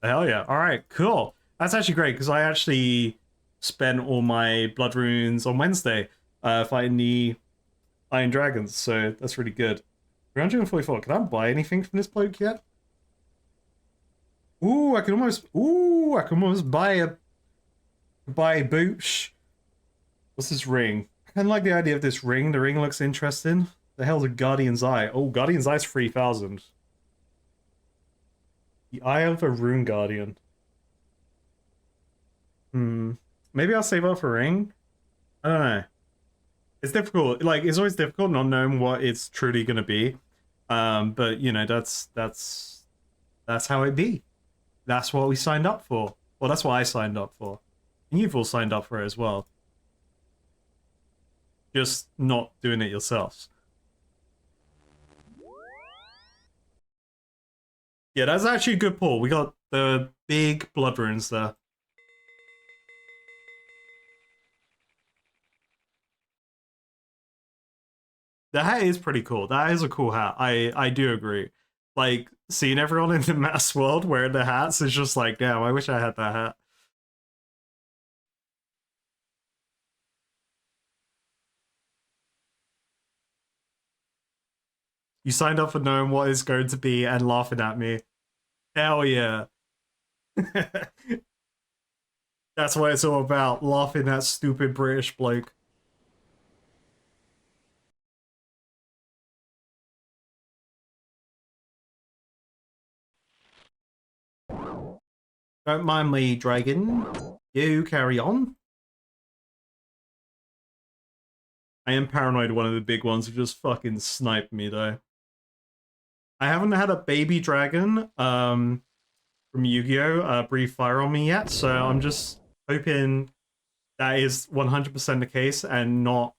yeah. All right, cool. That's actually great because I actually spent all my blood runes on Wednesday fighting the Iron Dragons, so that's really good. 344. Can I buy anything from this bloke yet? Ooh, I can almost buy a booch. What's this ring? I kind of like the idea of this ring. The ring looks interesting. The hell's a Guardian's Eye? Oh, Guardian's Eye's 3,000. The Eye of a Rune Guardian. Maybe I'll save up for a ring. I don't know. It's difficult. Like, it's always difficult not knowing what it's truly gonna be. But you know, that's how it be. That's what we signed up for. Well, that's what I signed up for. And you've all signed up for it as well. Just not doing it yourselves. Yeah, that's actually a good pull. We got the big blood runes there. The hat is pretty cool. That is a cool hat. I do agree. Like seeing everyone in the mass world wearing the hats is just like, damn, I wish I had that hat. You signed up for knowing what it's going to be and laughing at me. Hell yeah. That's what it's all about. Laughing at stupid British bloke. Don't mind me, dragon. You carry on. I am paranoid one of the big ones who just fucking sniped me though. I haven't had a baby dragon from Yu-Gi-Oh! Breathe fire on me yet, so I'm just hoping that is 100% the case and not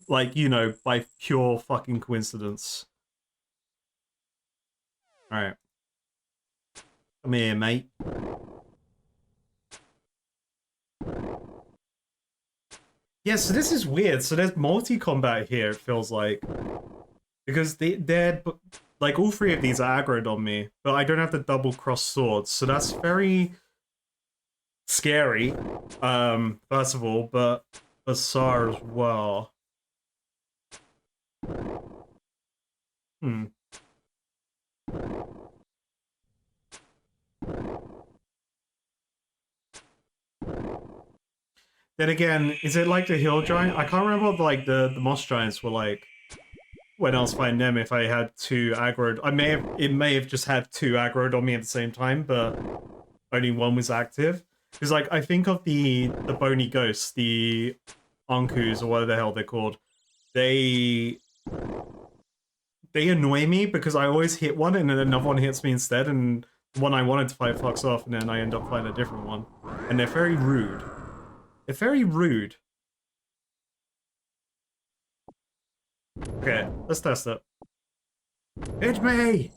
like, you know, by pure fucking coincidence. Alright. Come here, mate. Yeah, so this is weird. So there's multi-combat here, it feels like. Because they're like all three of these are aggroed on me, but I don't have the double cross swords, so that's very scary. First of all, but bizarre as well. Hmm. Then again, is it like the hill giant? I can't remember what the moss giants were like when I was fighting them. If I had two aggroed, it may have just had two aggroed on me at the same time, but only one was active. Because like I think of the bony ghosts, the Ankus or whatever the hell they're called. They annoy me because I always hit one and then another one hits me instead, and the one I wanted to fight fucks off, and then I end up fighting a different one. And they're very rude. They're very rude. Okay, let's test it. Hit me!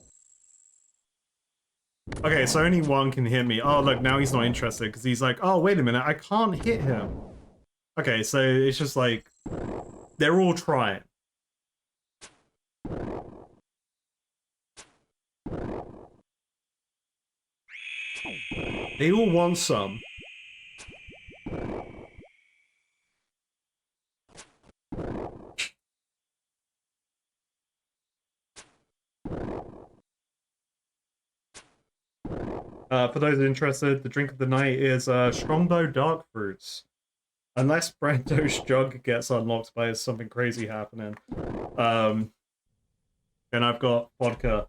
Okay, so only one can hit me. Oh, look, now he's not interested because he's like, oh, wait a minute, I can't hit him. Okay, so it's just like, they're all trying. They all want some. For those interested, the drink of the night is Strongbow Dark Fruits. Unless Brando's jug gets unlocked by something crazy happening. Um, and I've got vodka.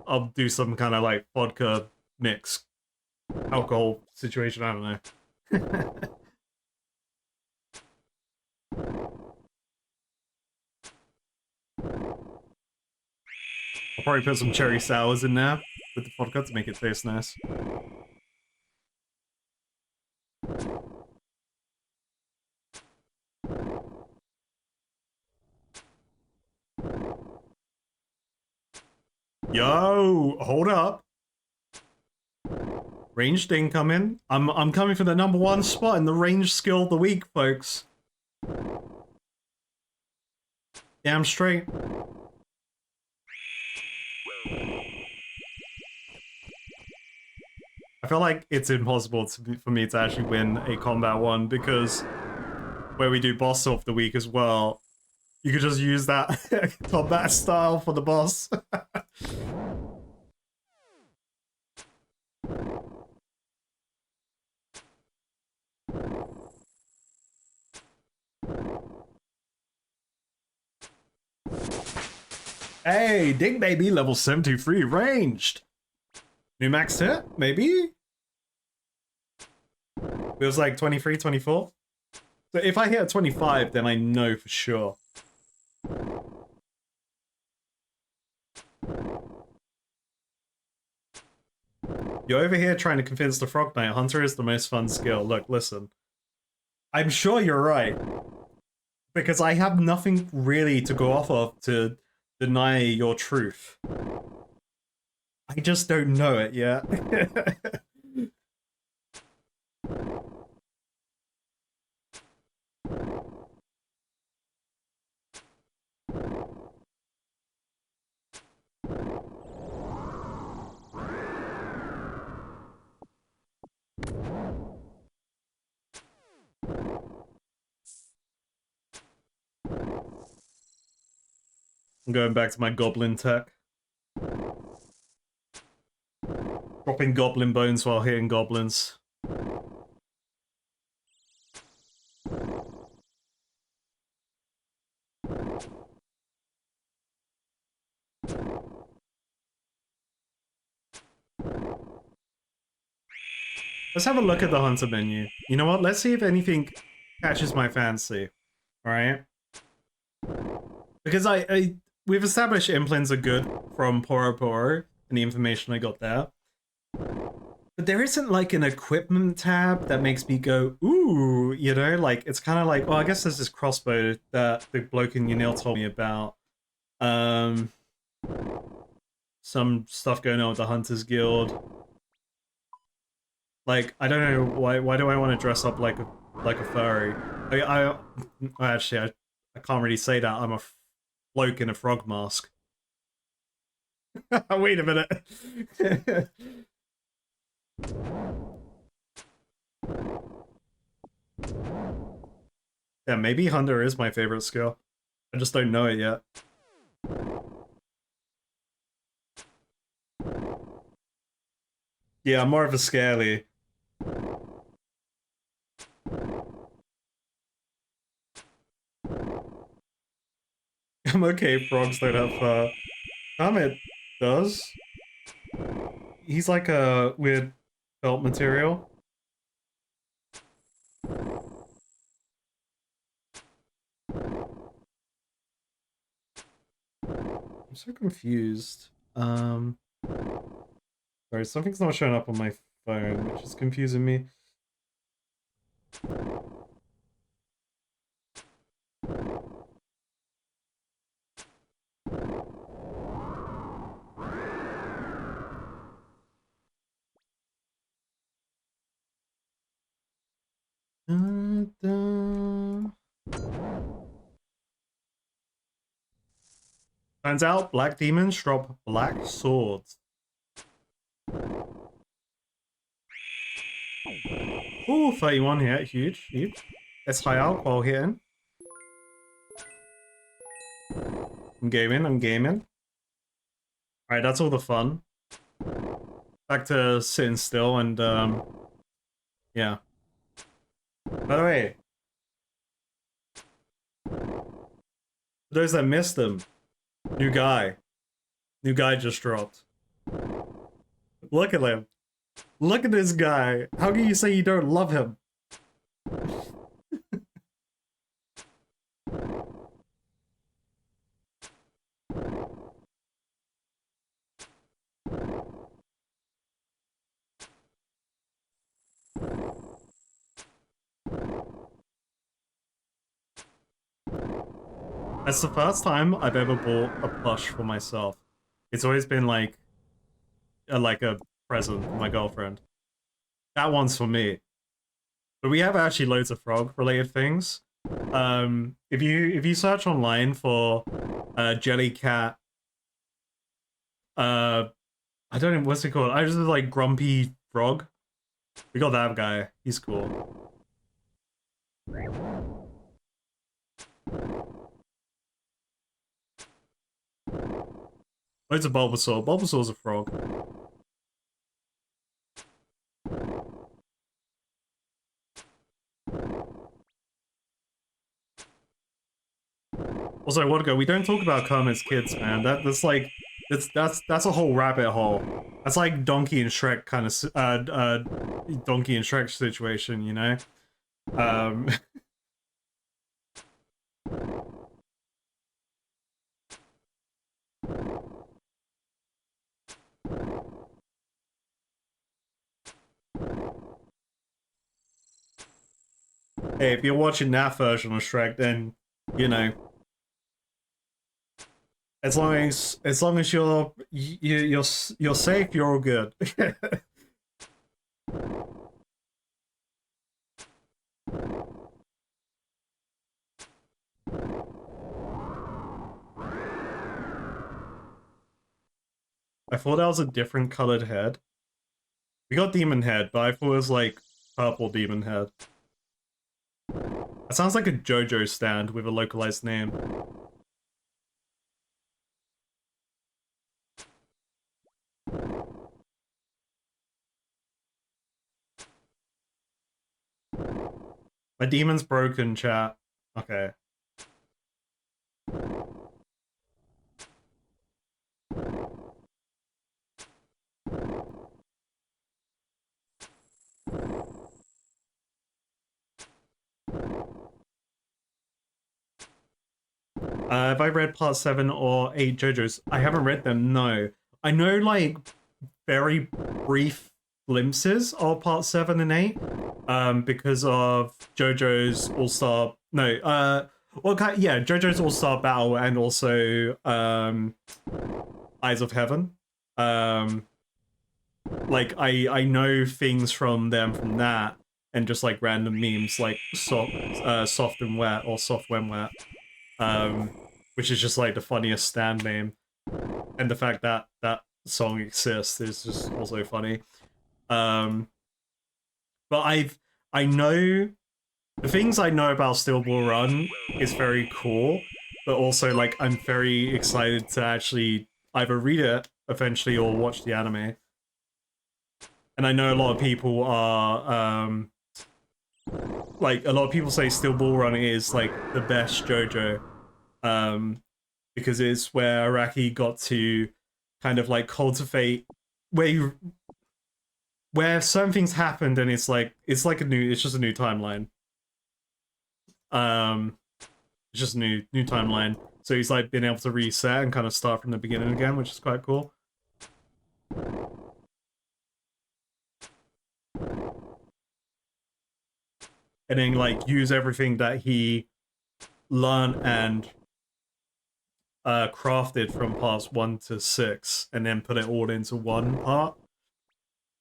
I'll do some kind of like vodka mix alcohol situation. I don't know. I'll probably put some cherry sours in there with the vodka to make it taste nice. Yo, hold up. Ranged incoming. I'm coming for the #1 spot in the range skill of the week, folks. Damn straight. I feel like it's impossible for me to actually win a combat one because where we do boss of the week as well, you could just use that combat style for the boss. Hey, Dig Baby, level 73, ranged. New max hit, maybe? It was like 23, 24. So if I hit a 25, then I know for sure. You're over here trying to convince the Frog Knight Hunter is the most fun skill. Look, listen. I'm sure you're right. Because I have nothing really to go off of to deny your truth. I just don't know it yet. I'm going back to my goblin tech. Dropping goblin bones while hitting goblins. Let's have a look at the hunter menu. You know what? Let's see if anything catches my fancy. Alright? Because we've established implants are good from Poro Poro and the information I got there. But there isn't like an equipment tab that makes me go, ooh, you know, like it's kind of like, oh, I guess there's this crossbow that the bloke in Unil told me about. Some stuff going on with the Hunters Guild. Like, I don't know why do I want to dress up like a furry? Actually I can't really say that. I'm a bloke in a frog mask. Wait a minute. Yeah, maybe Hunter is my favorite skill. I just don't know it yet. Yeah, I'm more of a scaly. I'm okay, frogs don't have fur. Kermit does. He's like a weird felt material. I'm so confused. Sorry, something's not showing up on my phone, which is confusing me. Da, da. Turns out black demons drop black swords. Ooh, 31 here, huge, huge. That's high out while hitting. I'm gaming, I'm gaming. Alright, that's all the fun. Back to sitting still and, yeah. By the way, for those that missed them, new guy. New guy just dropped. Look at him. Look at this guy. How can you say you don't love him? That's the first time I've ever bought a plush for myself. It's always been like a present for my girlfriend. That one's for me. But we have actually loads of frog related things. If you search online for Jellycat, I don't know what's it called. I just like Grumpy Frog. We got that guy. He's cool. Loads of Bulbasaur. Bulbasaur's a frog. Also, Wodka, we don't talk about Kermit's kids, man. That's like that's a whole rabbit hole. That's like Donkey and Shrek kind of Donkey and Shrek situation, you know. Um, hey, if you're watching that version of Shrek, then you know, as long as you're safe, you're all good. I thought that was a different colored head. We got Demon Head, but I thought it was like purple Demon Head. That sounds like a JoJo stand with a localized name. My demon's broken, chat. Okay. Have I read part 7 or 8 JoJo's? I haven't read them, no. I know, like, very brief glimpses of part 7 and 8, because of JoJo's All-Star... No, well, yeah, JoJo's All-Star Battle and also, Eyes of Heaven. like I know things from them from that, and just like random memes like soft and wet or soft when wet, um, which is just like the funniest stand name, and the fact that that song exists is just also funny. Um, but I know the things I know about Steel Ball Run is very cool, but also like I'm very excited to actually either read it eventually or watch the anime. And I know a lot of people are like a lot of people say Steel Ball Run is like the best JoJo, um, because it's where Araki got to kind of like cultivate where you where certain things happened and it's like a new it's just a new timeline. Um, it's just a new timeline. So he's like been able to reset and kind of start from the beginning again, which is quite cool. And then like use everything that he learned and crafted from parts 1 to 6 and then put it all into one part.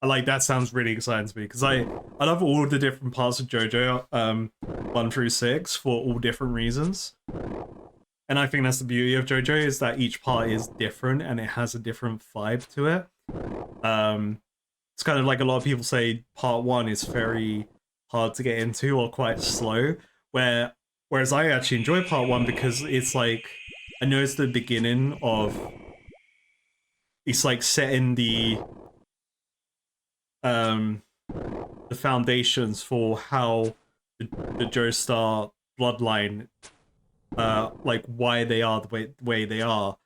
I like that sounds really exciting to me because I love all the different parts of JoJo 1 through 6 for all different reasons. And I think that's the beauty of JoJo is that each part is different and it has a different vibe to it. It's kind of like a lot of people say part 1 is very hard to get into or quite slow, whereas I actually enjoy part 1 because it's like I know it's the beginning of it's like setting um the foundations for how the Joestar bloodline like why they are the way they are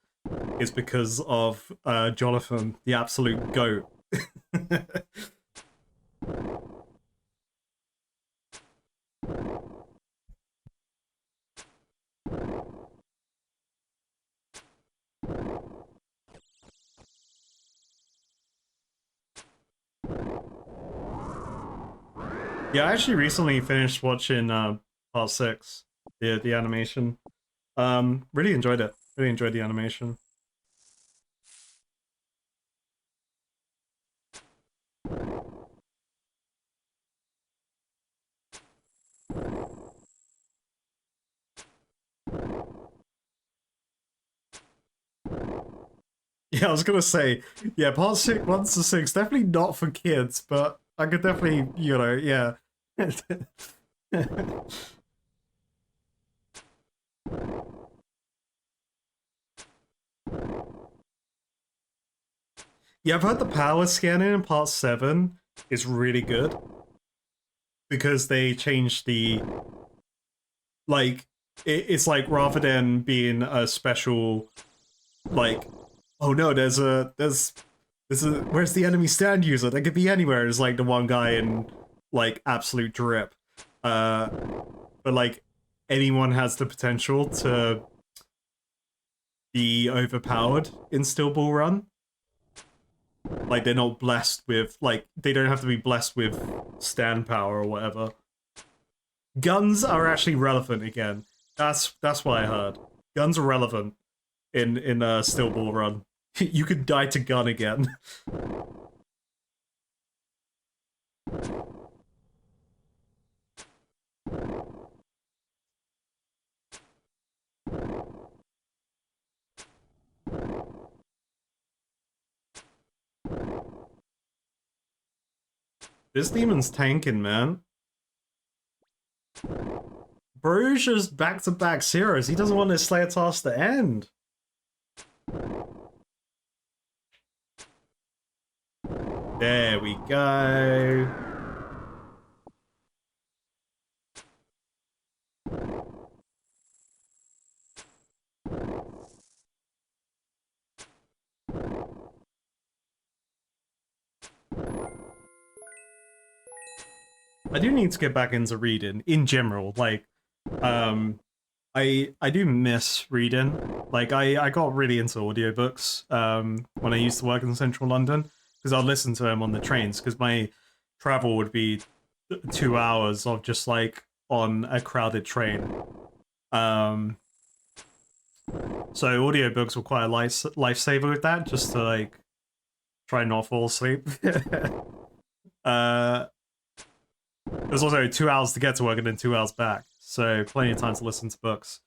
is because of Jonathan, the absolute goat. Yeah, I actually recently finished watching part 6, the animation. Really enjoyed it. Really enjoyed the animation. Yeah, I was gonna say, yeah, part 6, 1 to 6, definitely not for kids, but I could definitely, you know, yeah. Yeah, I've heard the power scanning in part 7 is really good because they changed the like it's like rather than being a special like oh no there's a where's the enemy stand user that could be anywhere is like the one guy in like absolute drip uh but like anyone has the potential to be overpowered in Steel Ball Run. Like they're not blessed with like they don't have to be blessed with stand power or whatever. Guns are actually relevant again. That's what I heard. Guns are relevant in Steel Ball Run. You could die to gun again. This demon's tanking, man. Bro's just back-to-back zeros. He doesn't want his Slayer task to end. There we go. I do need to get back into reading in general. Like, um, I do miss reading. Like, I got really into audiobooks when I used to work in central London because I'd listen to them on the trains because my travel would be 2 hours of just like on a crowded train. Um, so audiobooks were quite a lifesaver with that, just to like try and not fall asleep. uh, There's also 2 hours to get to work and then 2 hours back, so plenty of time to listen to books.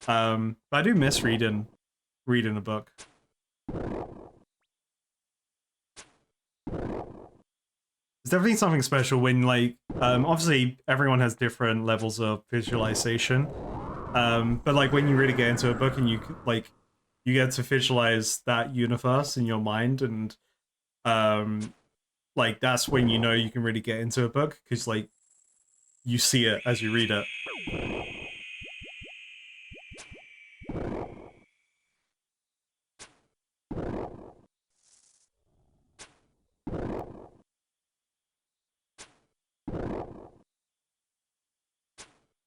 But I do miss reading a book. It's definitely something special when, like, obviously everyone has different levels of visualization. But like when you really get into a book and you get to visualize that universe in your mind, and like that's when you know you can really get into a book, because like you see it as you read it.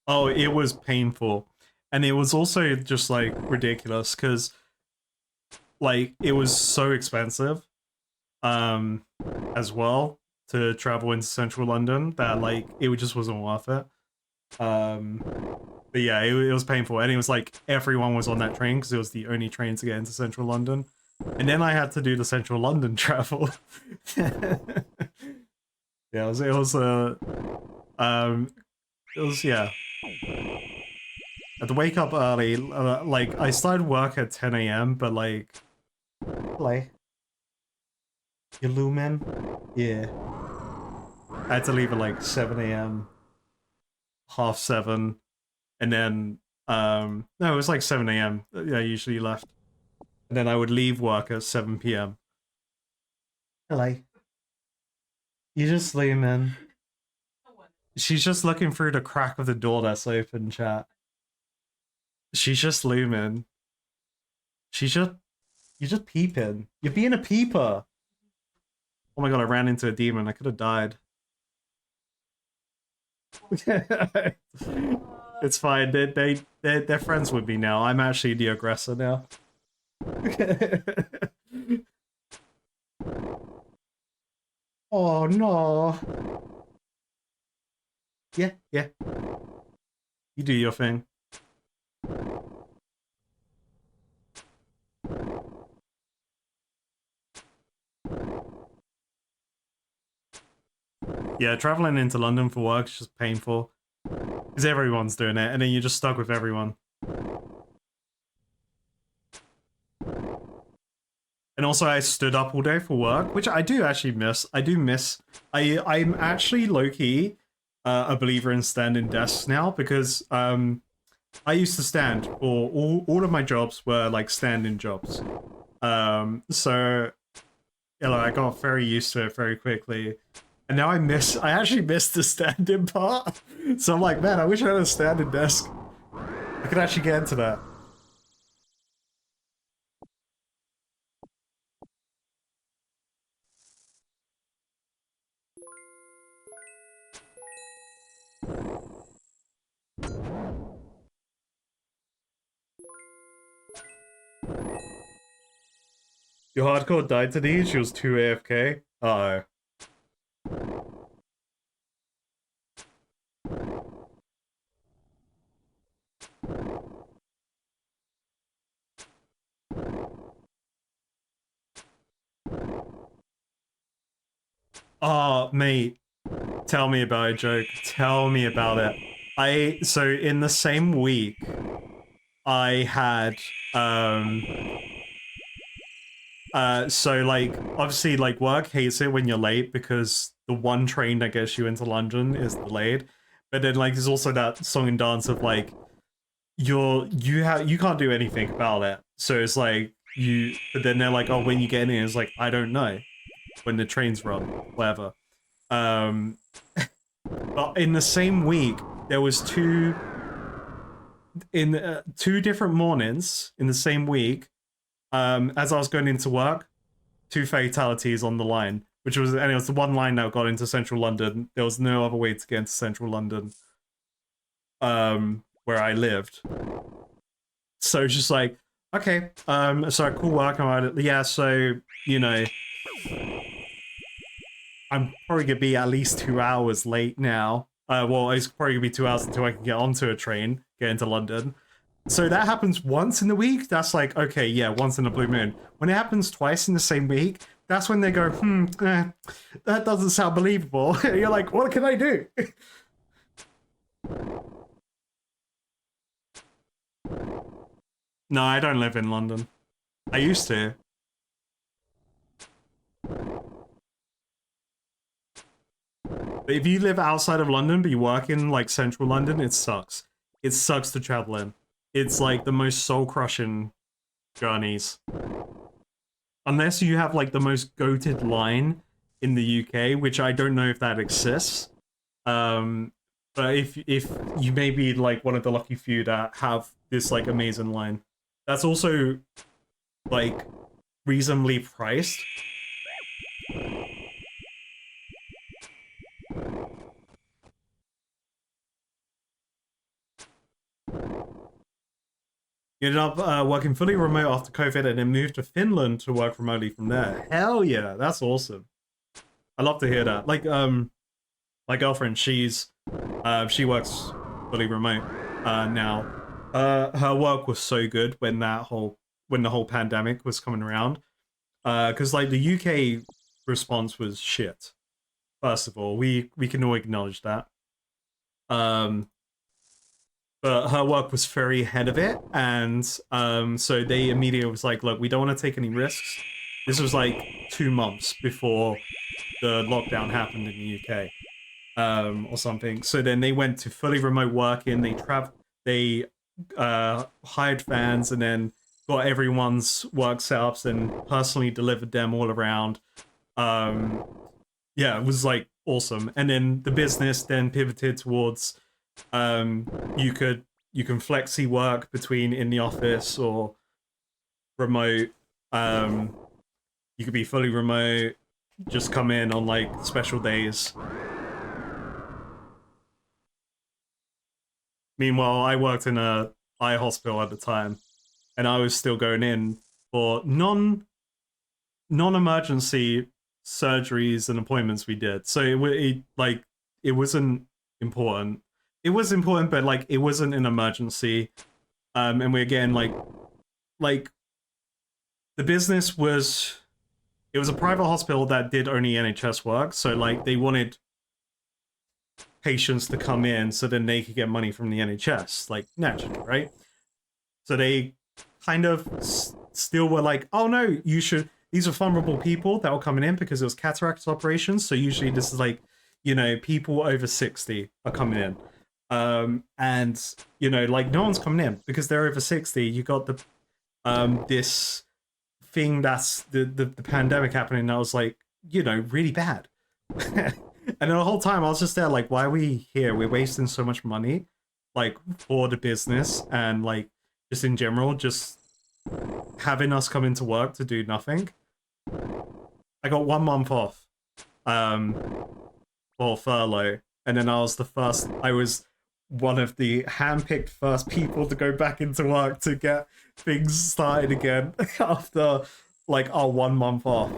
Oh, it was painful. And it was also just like ridiculous because like it was so expensive as well to travel into central London that like it just wasn't worth it. But yeah, it was painful, and it was like everyone was on that train because it was the only train to get into central London. And then I had to do the central London travel. Yeah, it was yeah. I had to wake up early. Like I started work at 10 a.m. but like, hello, you Lumen? Yeah. I had to leave at like 7 a.m., half 7, and then no, it was like 7 a.m. I usually left, and then I would leave work at 7 p.m. Hello. You just Lumen. She's just looking through the crack of the door that's open, chat. She's just looming. You're just peeping. You're being a peeper. Oh my god, I ran into a demon. I could have died. It's fine. They're friends with me now. I'm actually the aggressor now. Oh no. Yeah. You do your thing. Yeah, traveling into London for work is just painful. Because everyone's doing it, and then you're just stuck with everyone. And also I stood up all day for work, which I do actually miss. I'm actually low-key a believer in standing desks now, because I used to stand for all of my jobs were like standing jobs. So you know, I got very used to it very quickly. And now I actually miss the standing part. So I'm like, man, I wish I had a standing desk. I could actually get into that. Your hardcore died today, she was 2 AFK. Uh-oh. Oh, mate. Tell me about it, Joke. Tell me about it. So in the same week, I had so like obviously like work hates it when you're late because the one train that gets you into London is delayed. But then like there's also that song and dance of like you can't do anything about it. So it's like but then they're like, oh, when you get in, it's like, I don't know. When the trains run, whatever. But in the same week, there was two different mornings in the same week. As I was going into work, 2 fatalities on the line, and it was the one line that got into central London. There was no other way to get into central London, where I lived. So it's just like, okay, so cool work. Yeah, so you know, I'm probably gonna be at least 2 hours late now. Well, it's probably gonna be 2 hours until I can get onto a train, get into London. So that happens once in the week. That's like, okay, yeah, once in a blue moon. When it happens twice in the same week, that's when they go, that doesn't sound believable. You're like, what can I do? No, I don't live in London. I used to. But if you live outside of London, but you work in like central London, it sucks. It sucks to travel in. It's like the most soul-crushing journeys. Unless you have like the most goated line in the UK, which I don't know if that exists. Um, but if you may be like one of the lucky few that have this like amazing line, that's also like reasonably priced. You ended up working fully remote after COVID and then moved to Finland to work remotely from there. Hell yeah, that's awesome. I love to hear that. Like, my girlfriend, she works fully remote now. Her work was so good when the whole pandemic was coming around. Because like the UK response was shit. First of all, we can all acknowledge that. Um, but her work was very ahead of it, and so they immediately was like, look, we don't want to take any risks. This was like 2 months before the lockdown happened in the UK, or something. So then they went to fully remote working. They hired fans, and then got everyone's work setups and personally delivered them all around. Um, yeah, it was like awesome. And then the business then pivoted towards um, you can flexi work between in the office or remote. Um, you could be fully remote, just come in on like special days. Meanwhile, I worked in a eye hospital at the time, and I was still going in for non-emergency surgeries and appointments we did. So like it wasn't important. It was important, but like it wasn't an emergency. And we're getting like the business was, it was a private hospital that did only NHS work. So like they wanted patients to come in so then they could get money from the NHS, like naturally, right? So they kind of still were like, oh no, you should. These are vulnerable people that were coming in because it was cataracts operations. So usually this is like, people over 60 are coming in. And like no one's coming in because they're over 60. You got the this thing that's the pandemic happening that was like, really bad. And the whole time I was just there like, why are we here? We're wasting so much money, like for the business and like just in general, just having us come into work to do nothing. I got 1 month off, um, for furlough, and then I was one of the handpicked first people to go back into work to get things started again after like our 1 month off.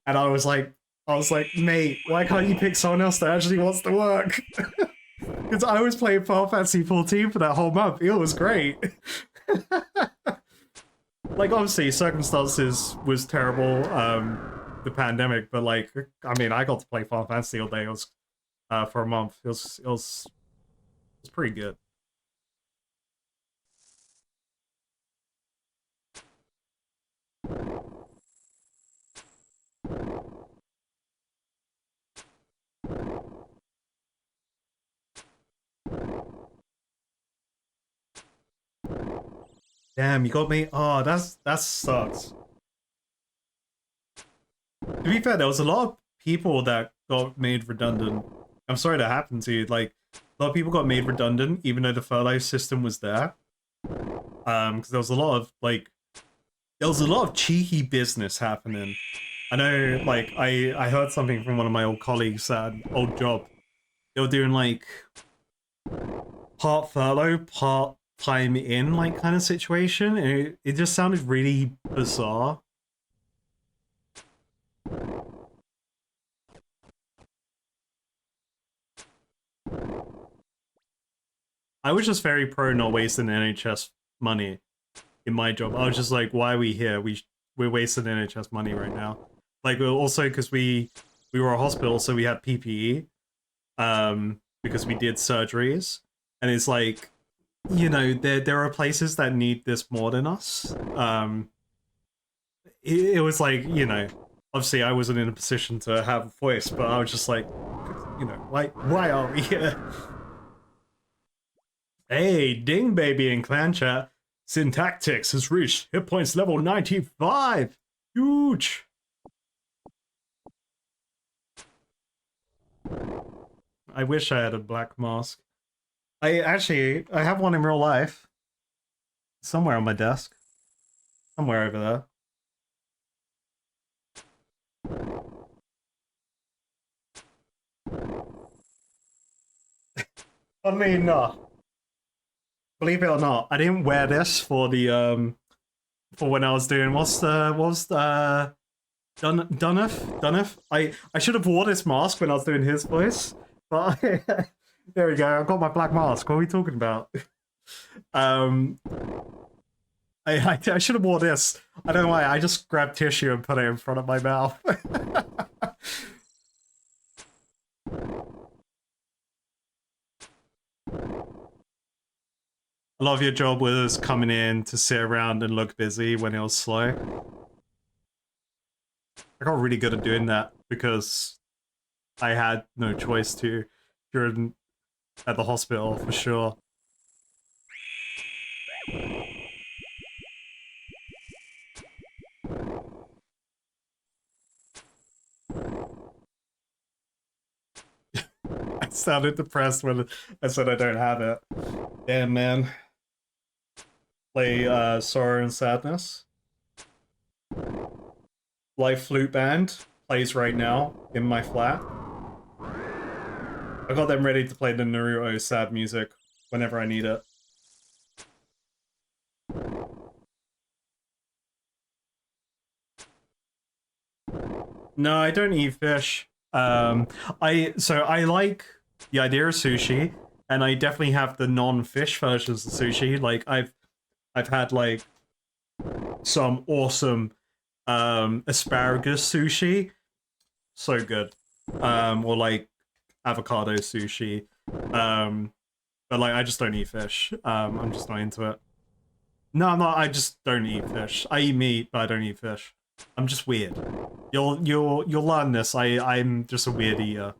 And I was like, mate, why can't you pick someone else that actually wants to work? Because I was playing Final Fantasy 14 for that whole month. It was great. Like obviously circumstances was terrible, the pandemic, but like I mean I got to play Final Fantasy all day. It was for a month. It was pretty good. Damn, you got me. Oh, that sucks. To be fair, there was a lot of people that got made redundant. I'm sorry that happened to you. Like a lot of people got made redundant, even though the furlough system was there. Because there was a lot of cheeky business happening. I know, like I heard something from one of my old colleagues at an old job. They were doing like part furlough, part time in, like kind of situation. And it just sounded really bizarre. I was just very pro not wasting NHS money in my job. I was just like, why are we here? We're wasting NHS money right now. Like also because we were a hospital, so we had PPE. Because we did surgeries, and it's like, you know, there are places that need this more than us. It was like, you know, obviously I wasn't in a position to have a voice, but I was just like, you know, why are we here? Hey, ding baby in clan chat. Syntactics has reached hit points level 95. Huge. I wish I had a black mask. I have one in real life. Somewhere on my desk. Somewhere over there. Funnily enough, believe it or not, I didn't wear this for when I was doing what's the Dunneth? I should have worn this mask when I was doing his voice, but there we go. I've got my black mask. What are we talking about? Um, I should have worn this. I don't know why. I just grabbed tissue and put it in front of my mouth. A lot of your job was coming in to sit around and look busy when it was slow. I got really good at doing that because I had no choice to during at the hospital for sure. I sounded depressed when I said I don't have it. Damn, man. Play Sorrow and Sadness. Live flute band plays right now in my flat. I got them ready to play the Naruto sad music whenever I need it. No, I don't eat fish. I like the idea of sushi, and I definitely have the non-fish versions of sushi. Like I've had like some awesome asparagus sushi, so good. Or like avocado sushi. But like I just don't eat fish. I'm just not into it. No, I'm not. I just don't eat fish. I eat meat, but I don't eat fish. I'm just weird. You'll learn this. I'm just a weird eater.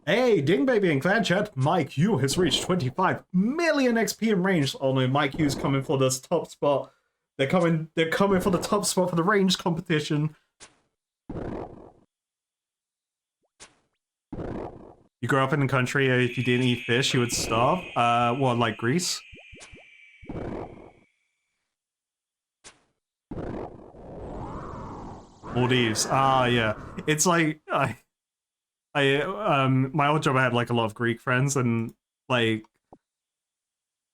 Hey, Ding Baby and Clan Chat, Mike Yu has reached 25 million XP in range. Oh no, Mike Yu's coming for this top spot. They're coming for the top spot for the range competition. You grew up in the country, if you didn't eat fish, you would starve. Well, like Greece? Maldives. Ah, yeah. It's like, my old job, I had like a lot of Greek friends, and like,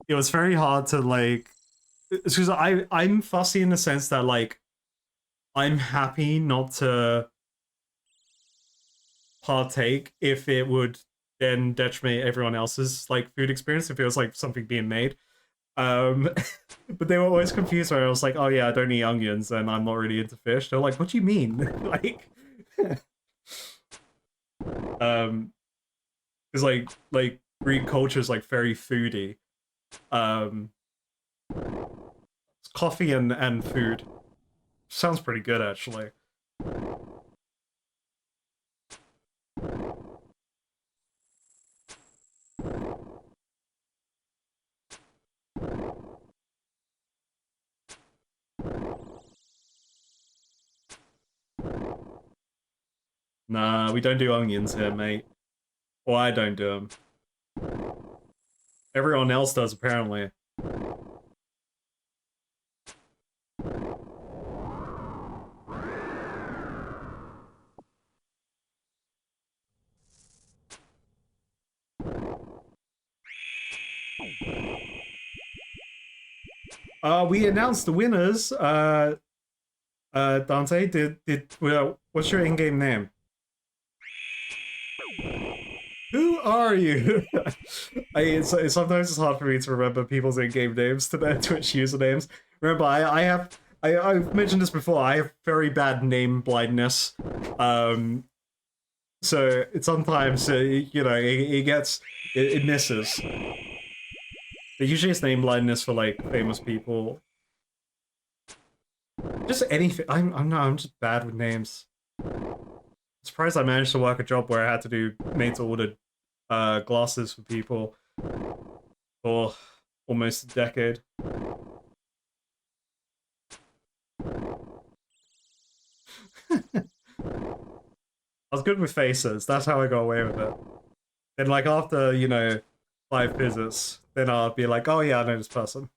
it was very hard to like, because I'm fussy in the sense that like, I'm happy not to partake if it would then detriment everyone else's like food experience if it was like something being made. Um, but they were always confused when I was like, "Oh yeah, I don't eat onions and I'm not really into fish." They're like, "What do you mean?" Like, because like Greek culture is like very foodie. Um, Coffee and food sounds pretty good actually. Nah, we don't do onions here, mate. Well, I don't do them. Everyone else does apparently. We announced the winners. Dante, well, what's your in-game name? Who are you? Sometimes it's hard for me to remember people's in-game names to their Twitch usernames. Remember, I've mentioned this before. I have very bad name blindness. So it sometimes you know it misses. But usually it's name blindness for like famous people. Just anything. I'm just bad with names. I'm surprised I managed to work a job where I had to do made to order glasses for people for almost a decade. I was good with faces. That's how I got away with it. Then, like after you know 5 visits, then I'll be like, "Oh yeah, I know this person."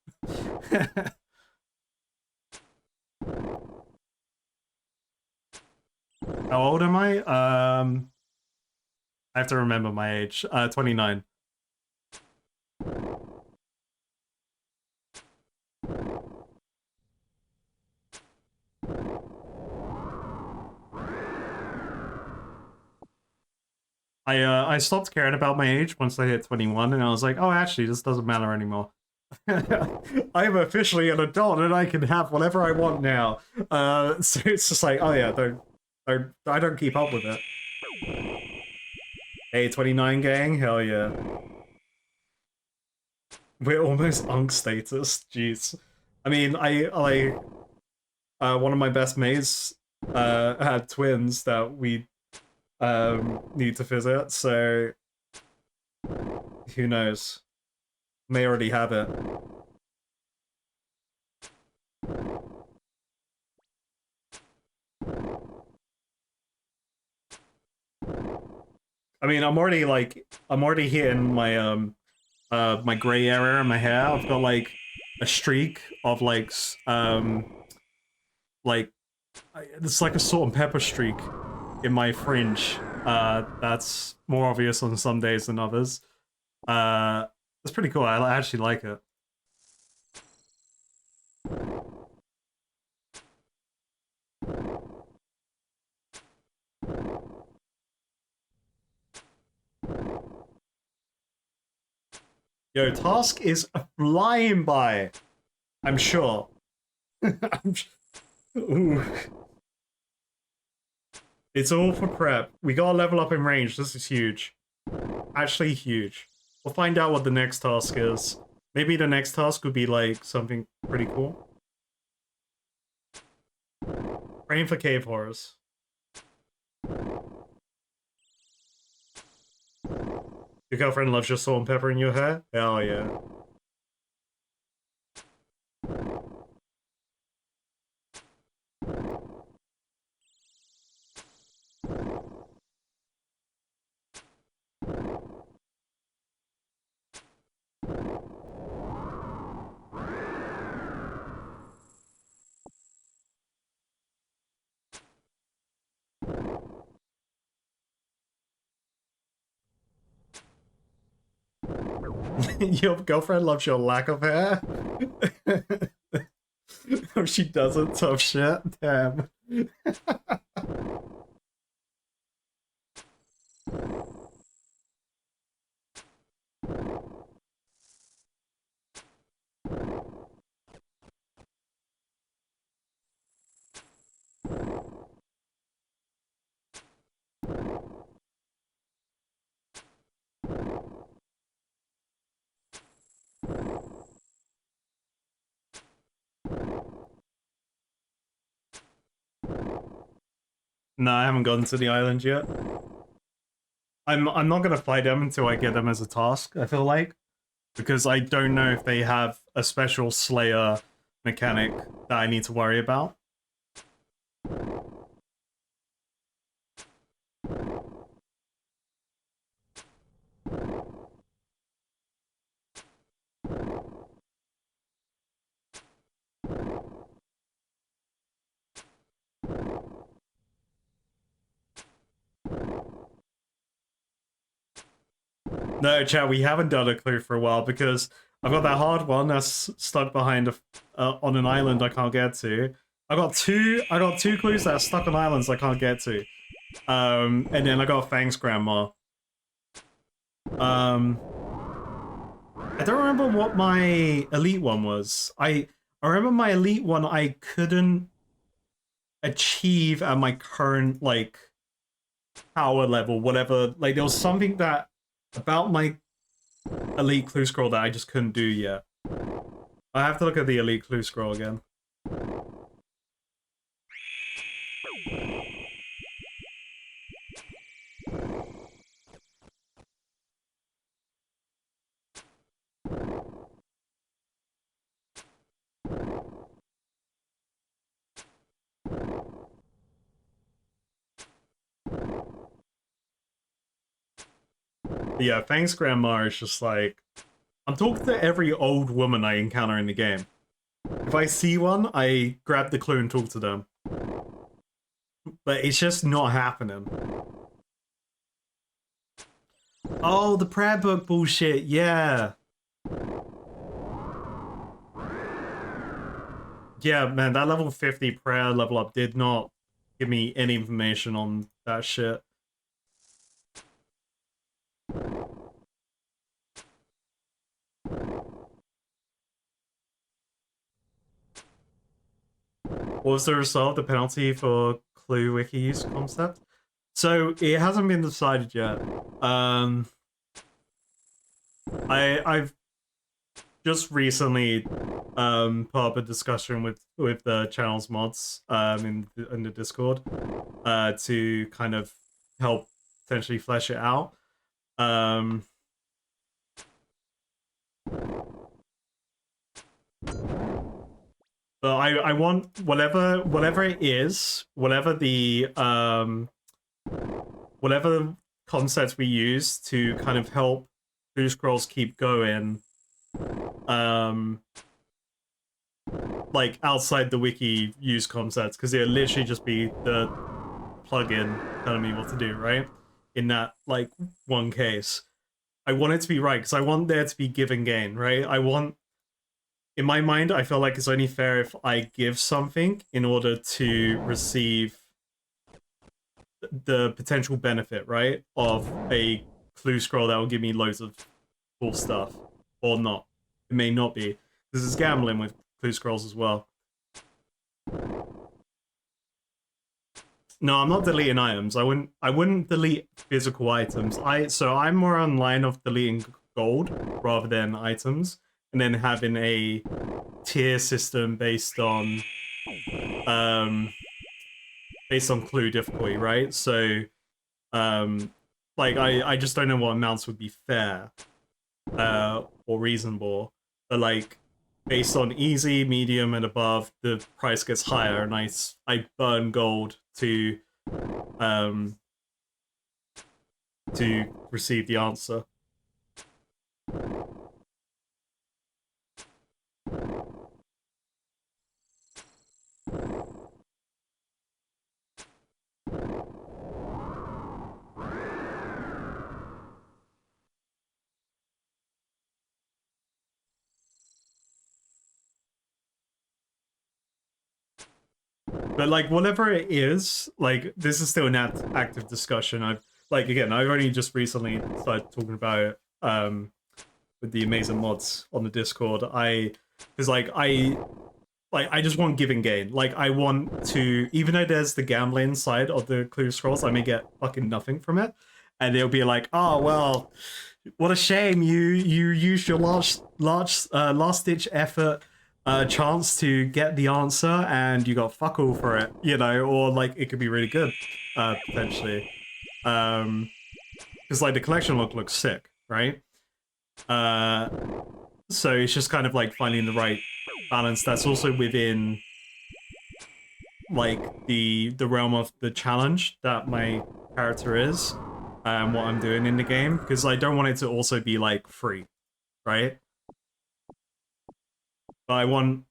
How old am I? I have to remember my age. 29. I stopped caring about my age once I hit 21, and I was like, oh, actually, this doesn't matter anymore. I'm officially an adult, and I can have whatever I want now. So it's just like, oh yeah, I don't keep up with it. Hey, 29 gang, hell yeah. We're almost unk status. Jeez. I mean, one of my best mates had twins that we need to visit, so who knows? May already have it. I mean, I'm already hitting my my gray area in my hair. I've got like a streak of like it's like a salt and pepper streak in my fringe. That's more obvious on some days than others. That's pretty cool. I actually like it. Yo, task is flying by. I'm sure. Ooh. It's all for prep. We gotta level up in range. This is huge. Actually huge. We'll find out what the next task is. Maybe the next task would be like something pretty cool. Praying for cave horrors. Your girlfriend loves your salt and pepper in your hair? Hell yeah. Your girlfriend loves your lack of hair? If she doesn't, tough shit. Damn. No, I haven't gotten to the island yet. I'm not gonna fight them until I get them as a task, I feel like. Because I don't know if they have a special Slayer mechanic that I need to worry about. No, chat, we haven't done a clue for a while because I've got that hard one that's stuck behind on an island I can't get to. I got two clues that are stuck on islands I can't get to. And then I got Fang's grandma. Um, I don't remember what my elite one was. I remember my elite one I couldn't achieve at my current like power level, whatever. Like there was something that about my elite clue scroll that I just couldn't do yet. I have to look at the elite clue scroll again. But yeah, thanks, Grandma. Is just like I'm talking to every old woman I encounter in the game. If I see one, I grab the clue and talk to them. But it's just not happening. Oh, the prayer book bullshit, yeah. Yeah, man, that level 50 prayer level up did not give me any information on that shit. What was the result? The penalty for clue wiki use concept? So it hasn't been decided yet. I've just recently put up a discussion with the channel's mods in the Discord to kind of help potentially flesh it out. Um, but I want whatever it is, whatever concepts we use to kind of help Blue Scrolls keep going, um, like outside the wiki use concepts, because it'll literally just be the plugin telling me what to do, right? In that like one case. I want it to be right, because I want there to be give and gain, right? I want in my mind, I feel like it's only fair if I give something in order to receive the potential benefit, right, of a clue scroll that will give me loads of cool stuff, or not. It may not be. This is gambling with clue scrolls as well. No, I'm not deleting items. I wouldn't delete physical items. I'm more on line of deleting gold rather than items, and then having a tier system um based on clue difficulty, right? So like I just don't know what amounts would be fair or reasonable. But like based on easy, medium, and above, the price gets higher, and I burn gold um to receive the answer. But like whatever it is, like this is still an active discussion. I've only just recently started talking about it with the amazing mods on the Discord. Because I just want give and gain. Like I want to, even though there's the gambling side of the clue scrolls, I may get fucking nothing from it, and they'll be like, oh well, what a shame you used your last ditch effort chance to get the answer and you got fuck all for it, or like it could be really good potentially, because like the collection looks sick, right? uh so it's just kind of like finding the right balance that's also within like the realm of the challenge that my character is, what I'm doing in the game, because I don't want it to also be like free, right? But I want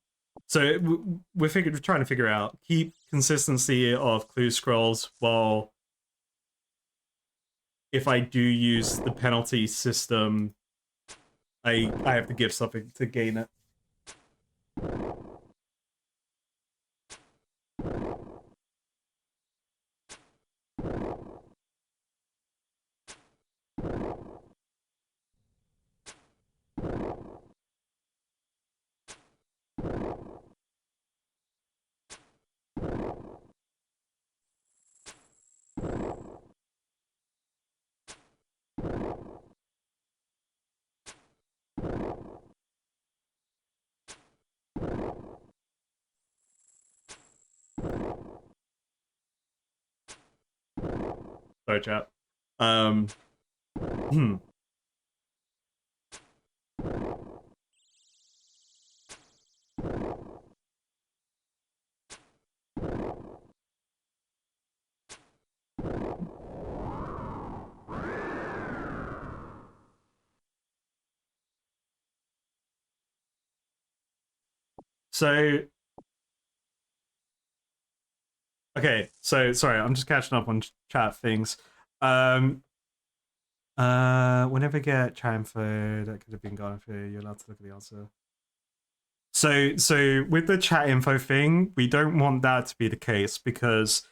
we're trying to figure out keep consistency of clue scrolls while if I do use the penalty system, I have to give something to gain it. Sorry, chat. Hmm. So, okay, so sorry, I'm just catching up on chat things. Um, whenever you get chat info that could have been gone for you're allowed to look at the answer. So with the chat info thing, we don't want that to be the case because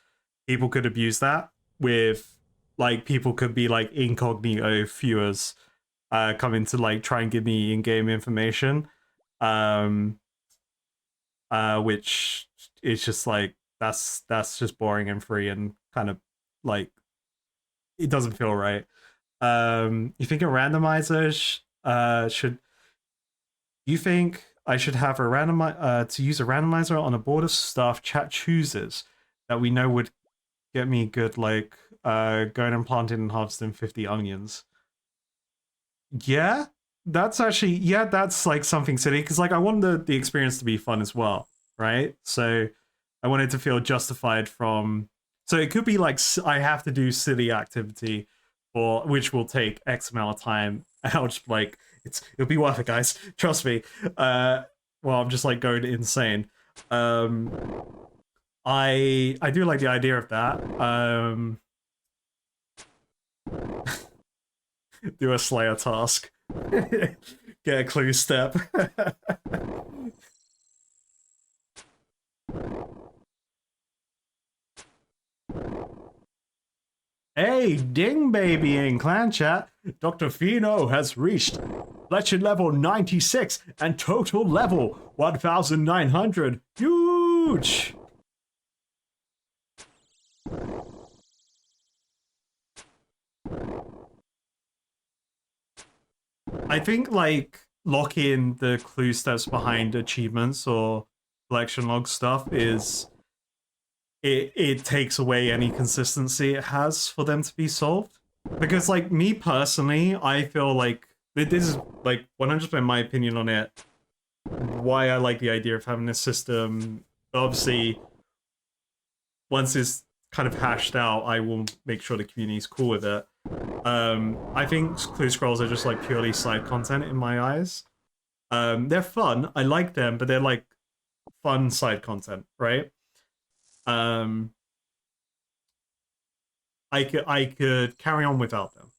people could abuse that with like people could be like incognito viewers coming to like try and give me in-game information. Um which is just like that's just boring and free and kind of like it doesn't feel right. You think a randomizer should you think I should have a to use a randomizer on a board of stuff chat chooses that we know would get me good like going and planting and harvesting 50 onions? Yeah, that's actually yeah, that's like something silly because like I want the experience to be fun as well, right? So I want it to feel justified from. So it could be like I have to do silly activity, or which will take X amount of time, and I'll just like it'll be worth it, guys. Trust me. Well, I'm just like going insane. Um, I do like the idea of that. Do a Slayer task. Get a clue step. Hey, ding baby in clan chat. Dr. Fino has reached legend level 96 and total level 1900. Huge! I think like lock in the clue steps behind achievements or collection log stuff is it takes away any consistency it has for them to be solved. Because like me personally, I feel like this is like 100% my opinion on it. Why I like the idea of having this system. Obviously, once it's kind of hashed out, I will make sure the community's cool with it. I think clue scrolls are just like purely side content in my eyes. They're fun. I like them, but they're like fun side content, right? Um, I could carry on without them.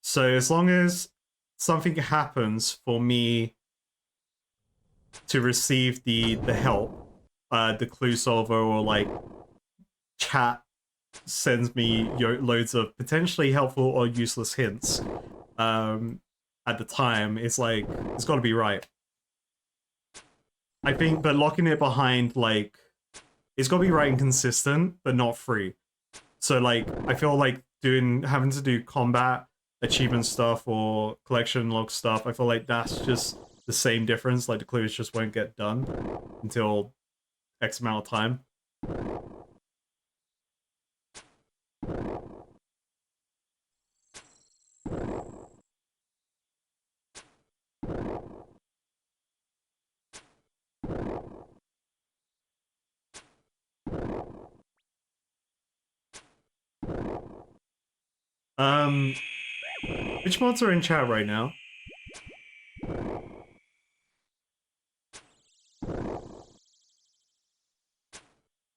So as long as something happens for me to receive the help, the clue solver or like chat sends me loads of potentially helpful or useless hints. At the time, it's like it's got to be right. I think, but locking it behind like it's got to be right and consistent, but not free. So like I feel like having to do combat achievement stuff or collection log stuff, I feel like that's just the same difference. Like the clues just won't get done until X amount of time. Um, which mods are in chat right now?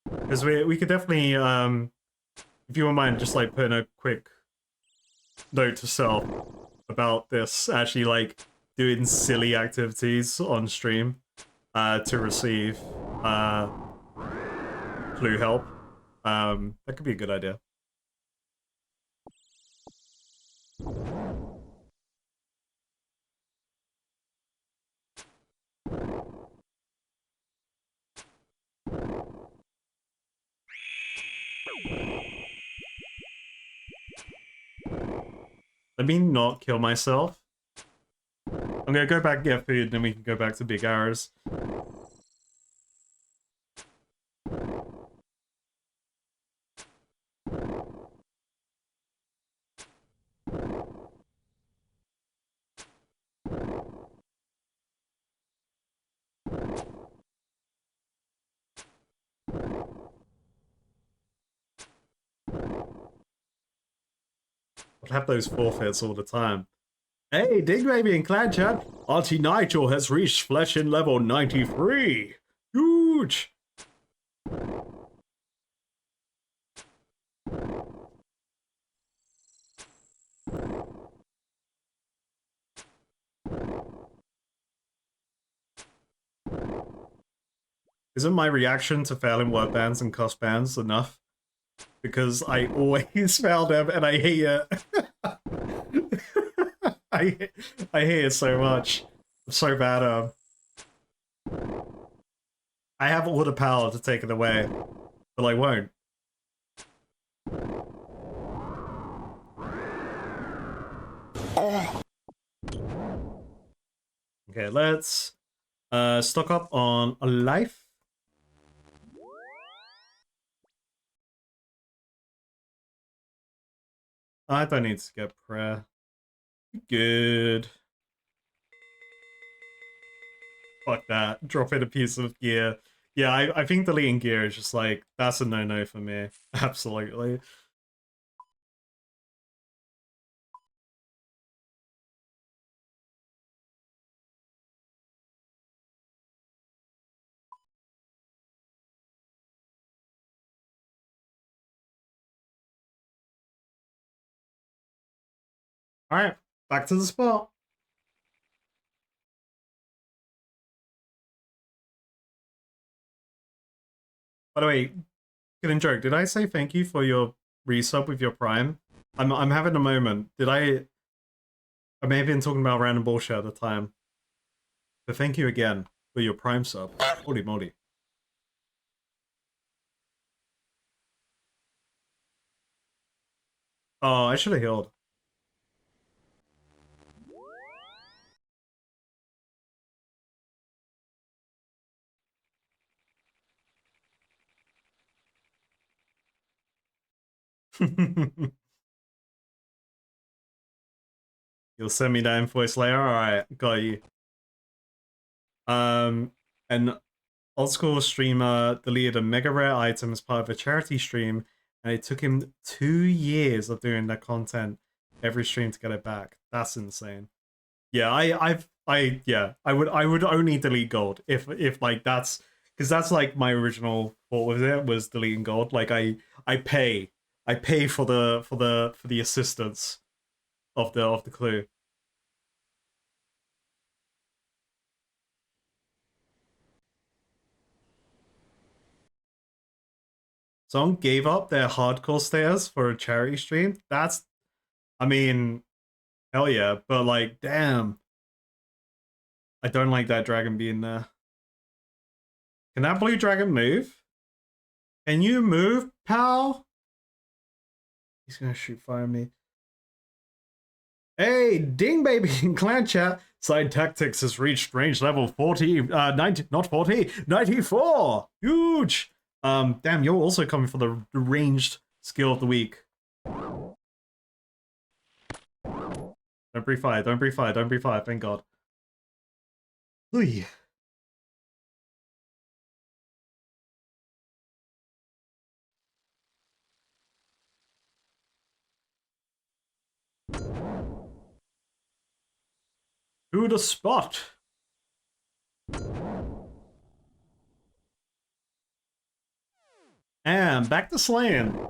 Because we could definitely if you wouldn't mind just like putting a quick note to self about this, actually like doing silly activities on stream to receive clue help. That could be a good idea. Let me not kill myself. I'm gonna go back and get food, and then we can go back to big arrows. I'd have those forfeits all the time. Hey, Dig Baby in Clan Chat, Auntie Nigel has reached flesh in level 93. Huge! Isn't my reaction to failing word bands and cuss bands enough? Because I always fail them and I hate it. I hate it so much. I'm so bad at I have all the power to take it away, but I won't. Okay, let's stock up on a life. I don't need to get prayer. Good. Fuck that. Drop in a piece of gear. Yeah, I think deleting gear is just like, that's a no-no for me. Absolutely. Alright, back to the spot. By the way, kidding joke, did I say thank you for your resub with your Prime? I'm having a moment. I may have been talking about random bullshit at the time. But thank you again for your Prime sub. Holy moly. Oh, I should have healed. You'll send me that invoice later? Alright, got you. An old school streamer deleted a mega rare item as part of a charity stream, and it took him 2 years of doing that content every stream to get it back. That's insane. Yeah, I would only delete gold if like that's because that's like my original thought with it was deleting gold. Like I pay for the assistance of the clue. Someone gave up their hardcore status for a charity stream. That's, I mean, hell yeah. But like, damn, I don't like that dragon being there. Can that blue dragon move? Can you move, pal? He's gonna shoot fire me. Hey, Ding Baby in Clan Chat. Side Tactics has reached range level 40, 90, not 40, 94. Huge. Damn, you're also coming for the ranged skill of the week. Don't breathe fire, don't breathe fire, don't breathe fire, thank God. Ui. To the spot. And back to slaying.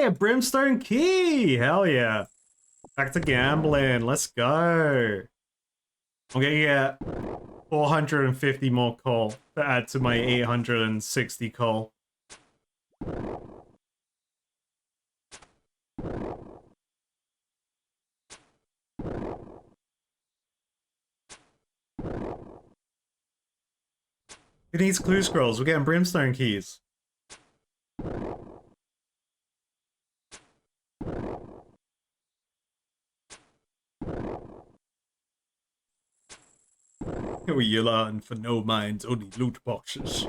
Hey, a brimstone key! Hell yeah. Back to gambling. Let's go. I'm gonna get 450 more coal to add to my 860 coal. Who needs clue scrolls? We're getting brimstone keys. Here we learn for no minds, only loot boxes.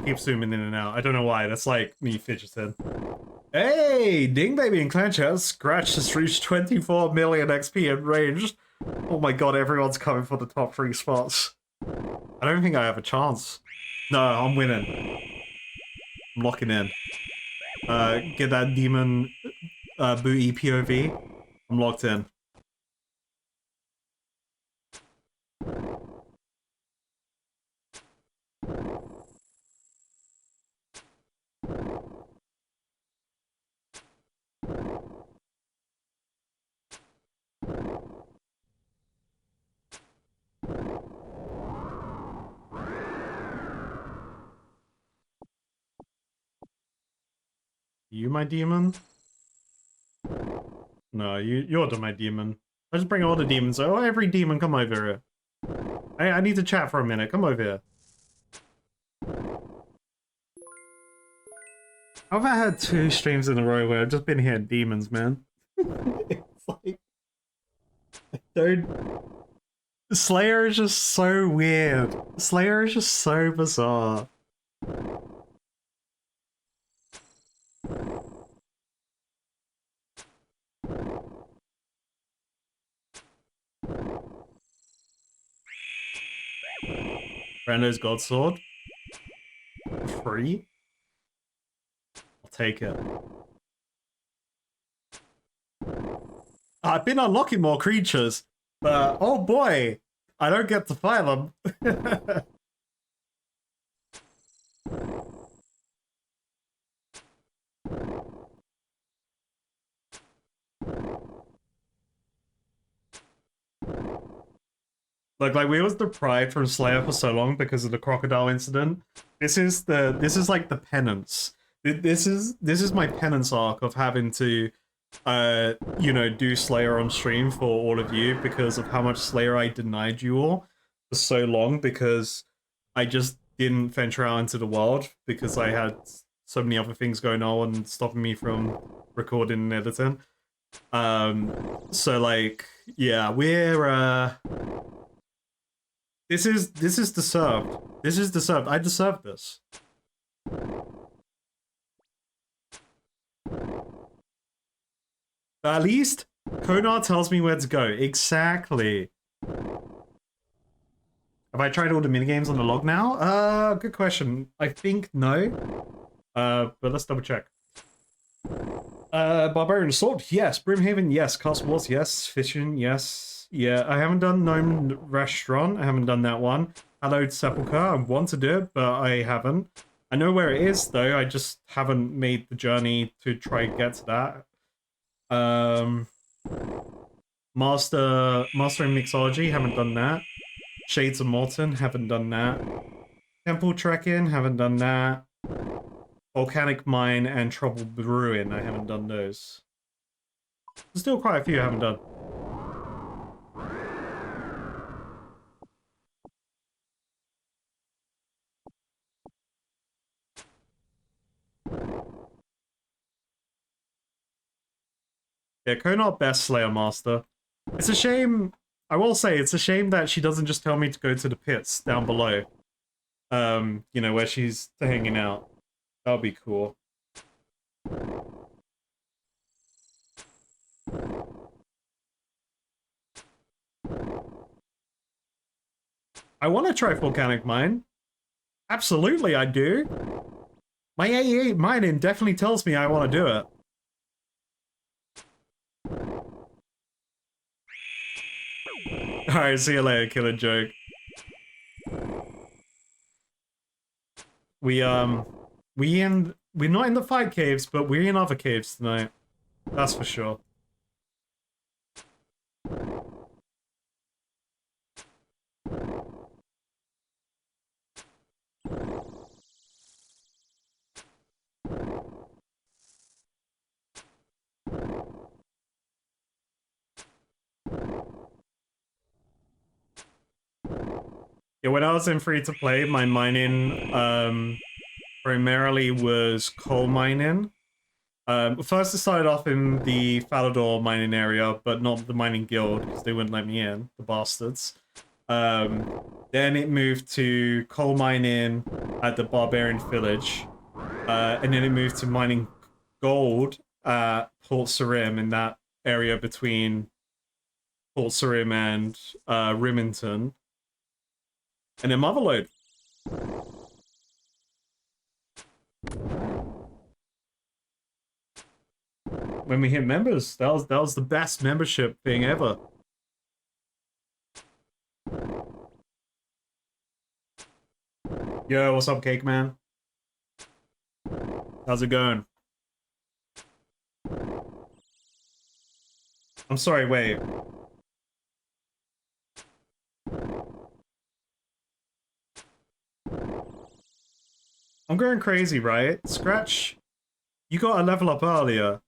Keep zooming in and out. I don't know why. That's like me fidgeting. Hey, Ding Baby and Clan Chat. Scratch has reached 24 million XP in range. Oh my god, everyone's coming for the top 3 spots. I don't think I have a chance. No, I'm winning. I'm locking in. Get that demon booty POV. I'm locked in. You my demon? No, you're my demon. I just bring all the demons. Oh, every demon, come over here. I need to chat for a minute. Come over here. I've had 2 streams in a row where I've just been hearing demons, man. It's like... Dude... Slayer is just so weird. Slayer is just so bizarre. Brando's Godsword. Free? I'll take it. I've been unlocking more creatures, but oh boy, I don't get to fight them. Look, like we was deprived from Slayer for so long because of the crocodile incident. This is like the penance. This is my penance arc of having to you know, do Slayer on stream for all of you because of how much Slayer I denied you all for so long because I just didn't venture out into the world because I had so many other things going on and stopping me from recording and editing. So like, yeah, we're this is deserved. This is deserved. I deserve this. But at least Konar tells me where to go. Exactly. Have I tried all the minigames on the log now? Good question. I think no. But let's double check. Barbarian Assault, yes. Brimhaven, yes. Castle Wars, yes. Fishing, yes. Yeah, I haven't done Gnome Restaurant. I haven't done that one. Hallowed Sepulchre, I want to do it, but I haven't. I know where it is, though. I just haven't made the journey to try and get to that. Mastering Mixology, haven't done that. Shades of Morton, haven't done that. Temple Trekking, haven't done that. Volcanic Mine and Trouble Brewing, I haven't done those. There's still quite a few I haven't done. Yeah, Konar best Slayer Master. It's a shame, I will say, it's a shame that she doesn't just tell me to go to the pits down below. You know, where she's hanging out. That would be cool. I want to try Volcanic Mine. Absolutely, I do. My AE mining definitely tells me I want to do it. Alright, see you later, Killer Joke. We we're not in the fight caves, but we're in other caves tonight. That's for sure. Yeah, when I was in free to play, my mining primarily was coal mining. First I started off in the Falador mining area, but not the mining guild because they wouldn't let me in, the bastards. Then it moved to coal mining at the Barbarian Village, and then it moved to mining gold at Port Sarim in that area between Port Sarim and Rimington. And then Motherlode. When we hit members, that was the best membership thing ever. Yo, what's up, Cake Man? How's it going? I'm sorry, wait. I'm going crazy, right? Scratch, you got a level up earlier.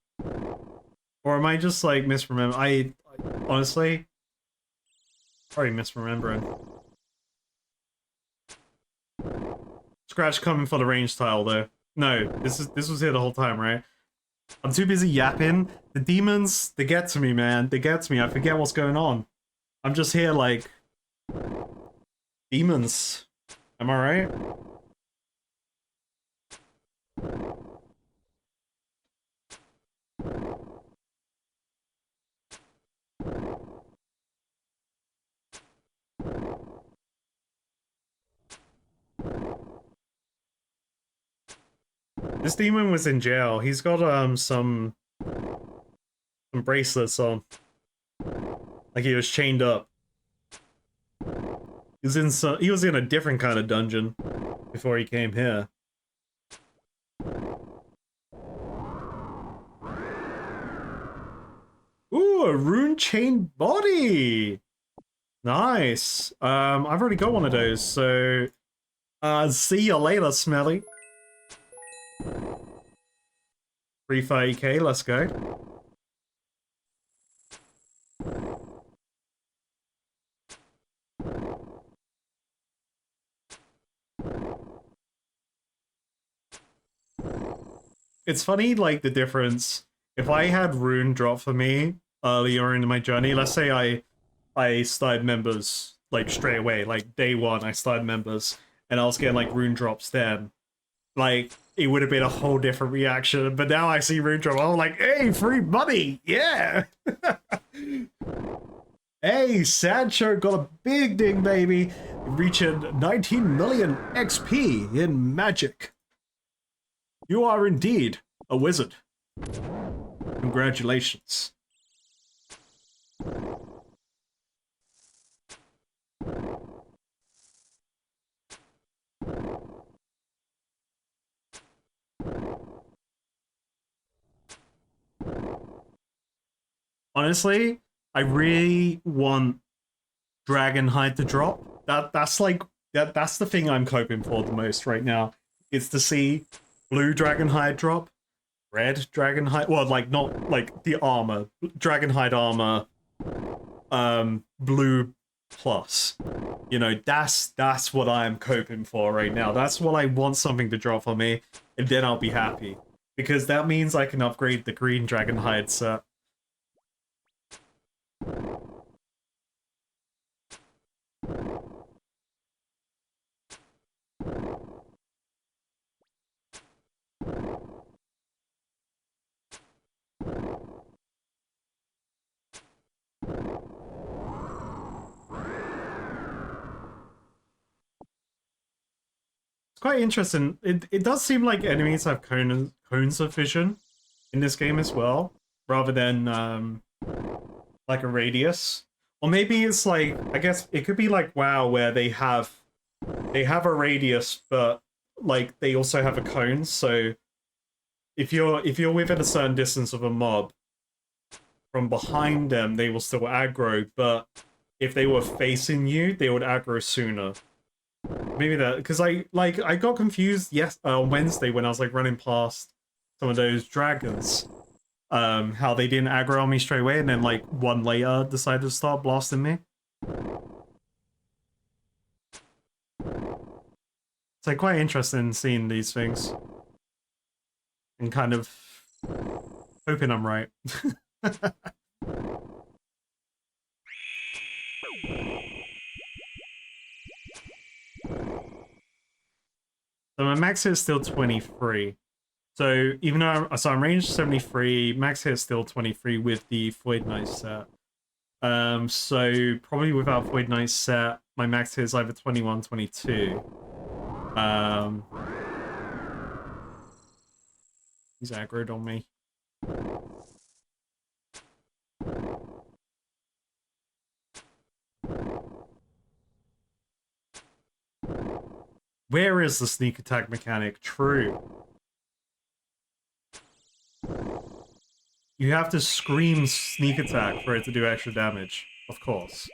Or am I just like misremembering? I honestly probably misremembering. Scratch coming for the range tile though. No, this was here the whole time, right? I'm too busy yapping. The demons, they get to me, man. They get to me. I forget what's going on. I'm just here like demons. Am I right? This demon was in jail. He's got some bracelets on. Like he was chained up. He was in a different kind of dungeon before he came here. Ooh, a rune chain body. Nice. I've already got one of those, so see you later, Smelly. 330k, let's go. It's funny, like, the difference. If I had rune drop for me earlier in my journey, let's say I started members, like, straight away, like, day one, I started members, and I was getting, like, rune drops then, like, it would have been a whole different reaction, but now I see rune drop, I'm like, hey, free money, yeah! Hey, Sancho got a big ding, baby, reaching 19 million XP in Magic. You are indeed a wizard. Congratulations. Honestly, I really want Dragonhide to drop. That's like that's the thing I'm hoping for the most right now. Is to see blue Dragonhide drop, red Dragonhide. Well, like not like the armor, Dragonhide armor, blue plus. You know, that's what I'm hoping for right now. That's what I want something to drop for me, and then I'll be happy because that means I can upgrade the green Dragonhide set. It's quite interesting. It does seem like enemies have cones of vision in this game as well, rather than like a radius. Or maybe it's like, I guess it could be like WoW where they have a radius, but like they also have a cone, so if you're within a certain distance of a mob, from behind them they will still aggro, but if they were facing you, they would aggro sooner. Maybe that because I got confused on Wednesday when I was like running past some of those dragons. How they didn't aggro on me straight away, and then like one later decided to start blasting me. It's like quite interesting seeing these things and kind of hoping I'm right. So my max hit is still 23. So even though I'm range 73, max hit is still 23 with the Void Knight set. So probably without Void Knight set, my max hit is either 21, 22. He's aggroed on me. Where is the sneak attack mechanic? True. You have to scream sneak attack for it to do extra damage. Of course.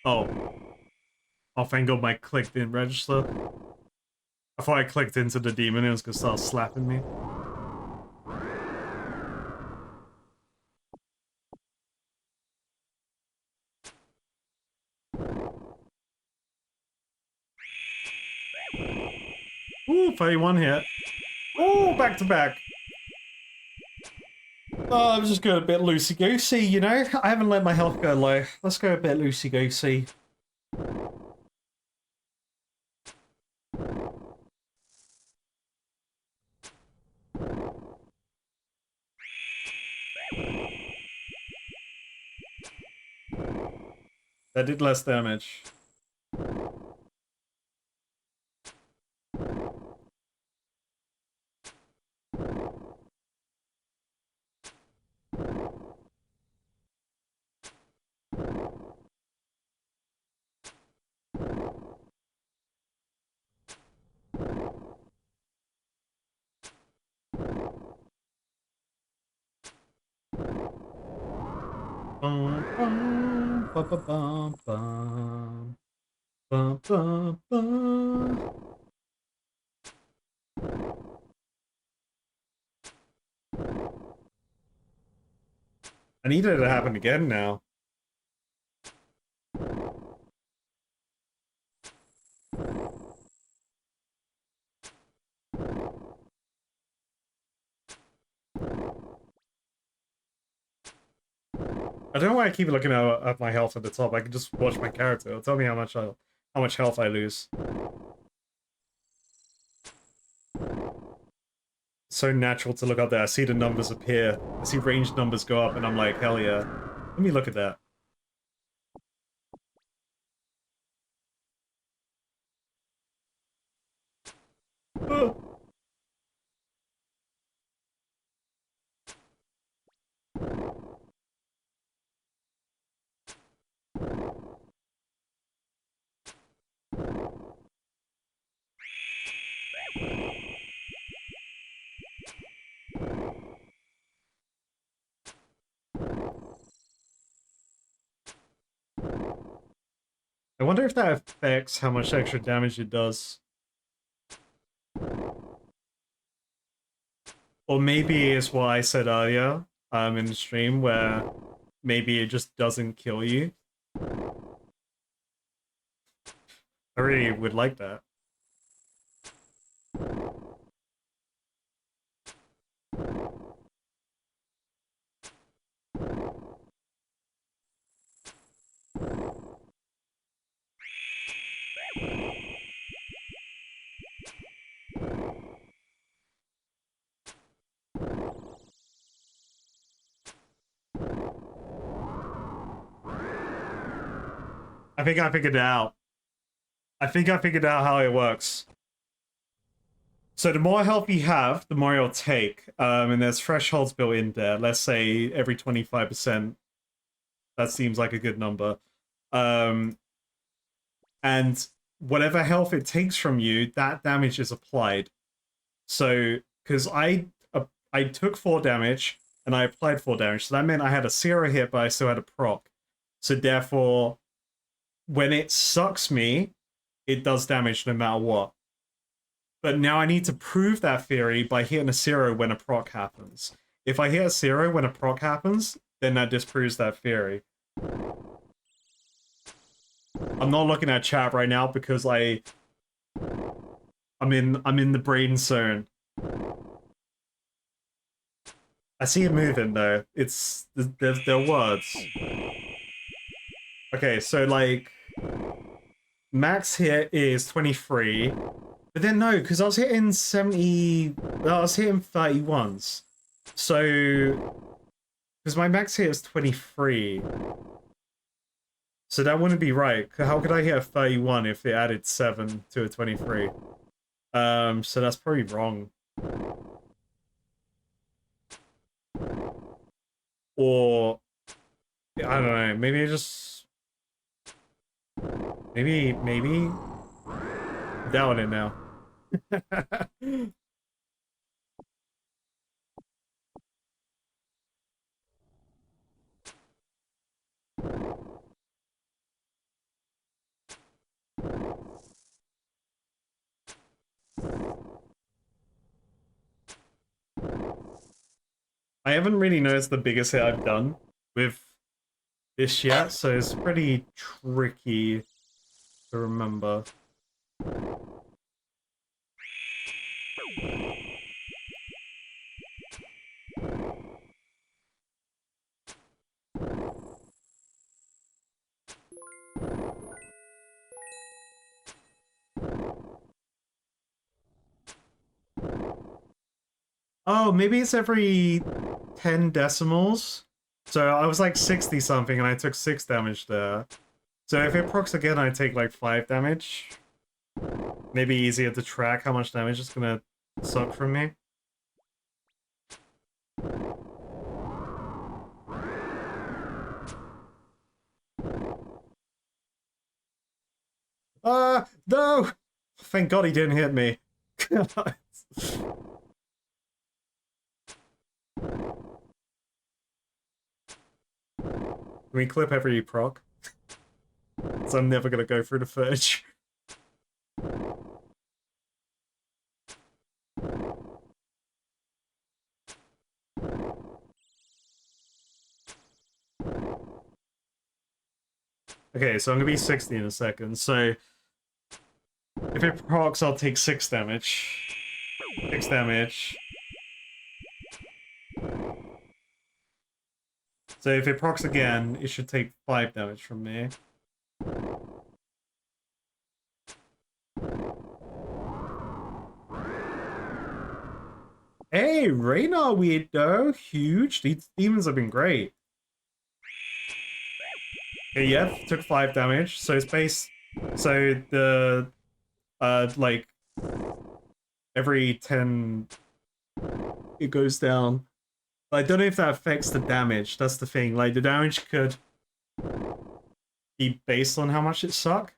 Oh. Oh, thank God my click didn't register. I thought I clicked into the demon and it was gonna start slapping me. Ooh, 31 hit. Ooh, back to back. Oh, I'm just going a bit loosey-goosey, you know? I haven't let my health go low. Let's go a bit loosey-goosey. That did less damage. Bum, bum, ba, ba, bum, bum. Bum, bum, bum. I need it to happen again now. I don't know why I keep looking at my health at the top. I can just watch my character. It'll tell me how much health I lose. It's so natural to look up there. I see the numbers appear. I see range numbers go up, and I'm like, hell yeah. Let me look at that. Oh. I wonder if that affects how much extra damage it does. Or maybe it's what I said earlier in the stream, where maybe it just doesn't kill you. I really would like that. think I figured it out. I think I figured out how it works. So the more health you have, the more you'll take. And there's thresholds built in there. Let's say every 25%. That seems like a good number. And whatever health it takes from you, that damage is applied. So, because I took 4 damage and I applied 4 damage, so that meant I had a 0 hit, but I still had a proc. So therefore, when it sucks me, it does damage no matter what. But now I need to prove that theory by hitting a 0 when a proc happens. If I hit a 0 when a proc happens, then that disproves that theory. I'm not looking at chat right now because I'm in the brain zone. I see it moving though. They're words. Okay, so like max hit is 23. But then no, because I was hitting 70. I was hitting 31s. So because my max hit is 23. So that wouldn't be right. How could I hit a 31 if they added 7 to a 23? So that's probably wrong. Or I don't know, maybe I just maybe down it now. I haven't really noticed the biggest hit I've done with this yet, so it's pretty tricky to remember. Oh, maybe it's every 10 decimals. So I was like 60 something and I took 6 damage there. So if it procs again, I take like 5 damage. Maybe easier to track how much damage it's gonna suck from me. No! Thank God he didn't hit me. Can we clip every proc? So I'm never gonna go through the footage. Okay, so I'm gonna be 60 in a second, so if it procs, I'll take 6 damage. 6 damage. So if it procs again, it should take 5 damage from me. Hey, Reyna weirdo! Huge! These demons have been great. Okay, yeah, took 5 damage, so it's based... So the... like... Every 10... It goes down. I don't know if that affects the damage, that's the thing. Like, the damage could... be based on how much it suck.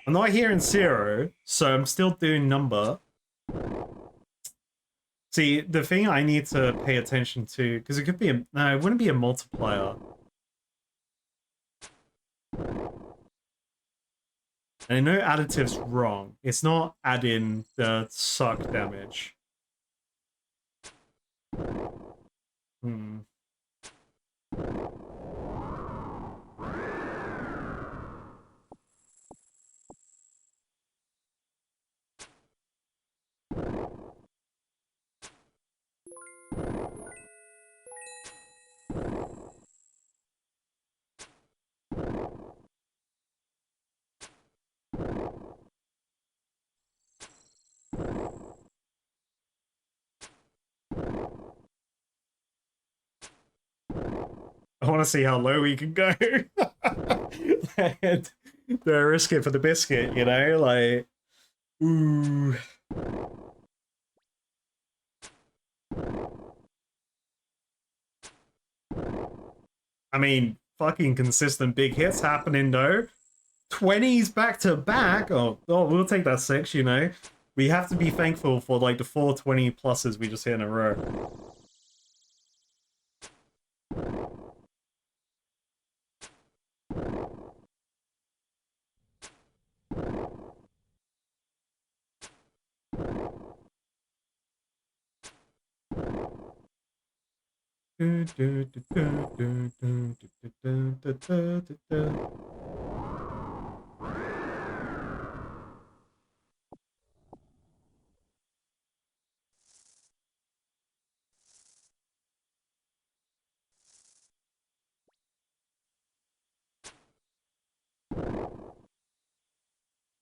I'm not hearing 0, so I'm still doing number. See, the thing I need to pay attention to, because it could be a... No, it wouldn't be a multiplier. And I know additive's wrong. It's not adding the suck damage. Hmm. I want to see how low we can go. And they're risk it for the biscuit, you know? Like, ooh. I mean, fucking consistent big hits happening though. 20s back to back. Oh, we'll take that 6, you know? We have to be thankful for like the 420 pluses we just hit in a row.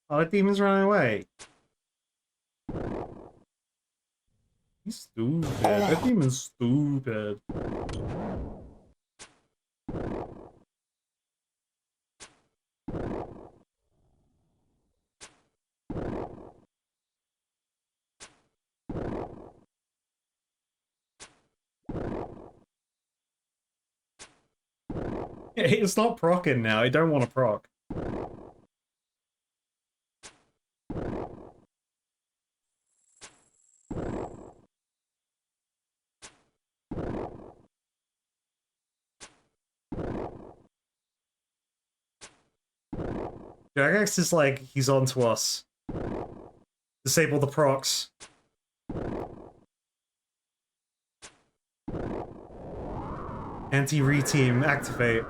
Oh, the demon's running away. He's stupid. That demon's stupid. It's not procking now. I don't want to proc. Jagex is like, he's onto us. Disable the procs. Anti-reteam, activate.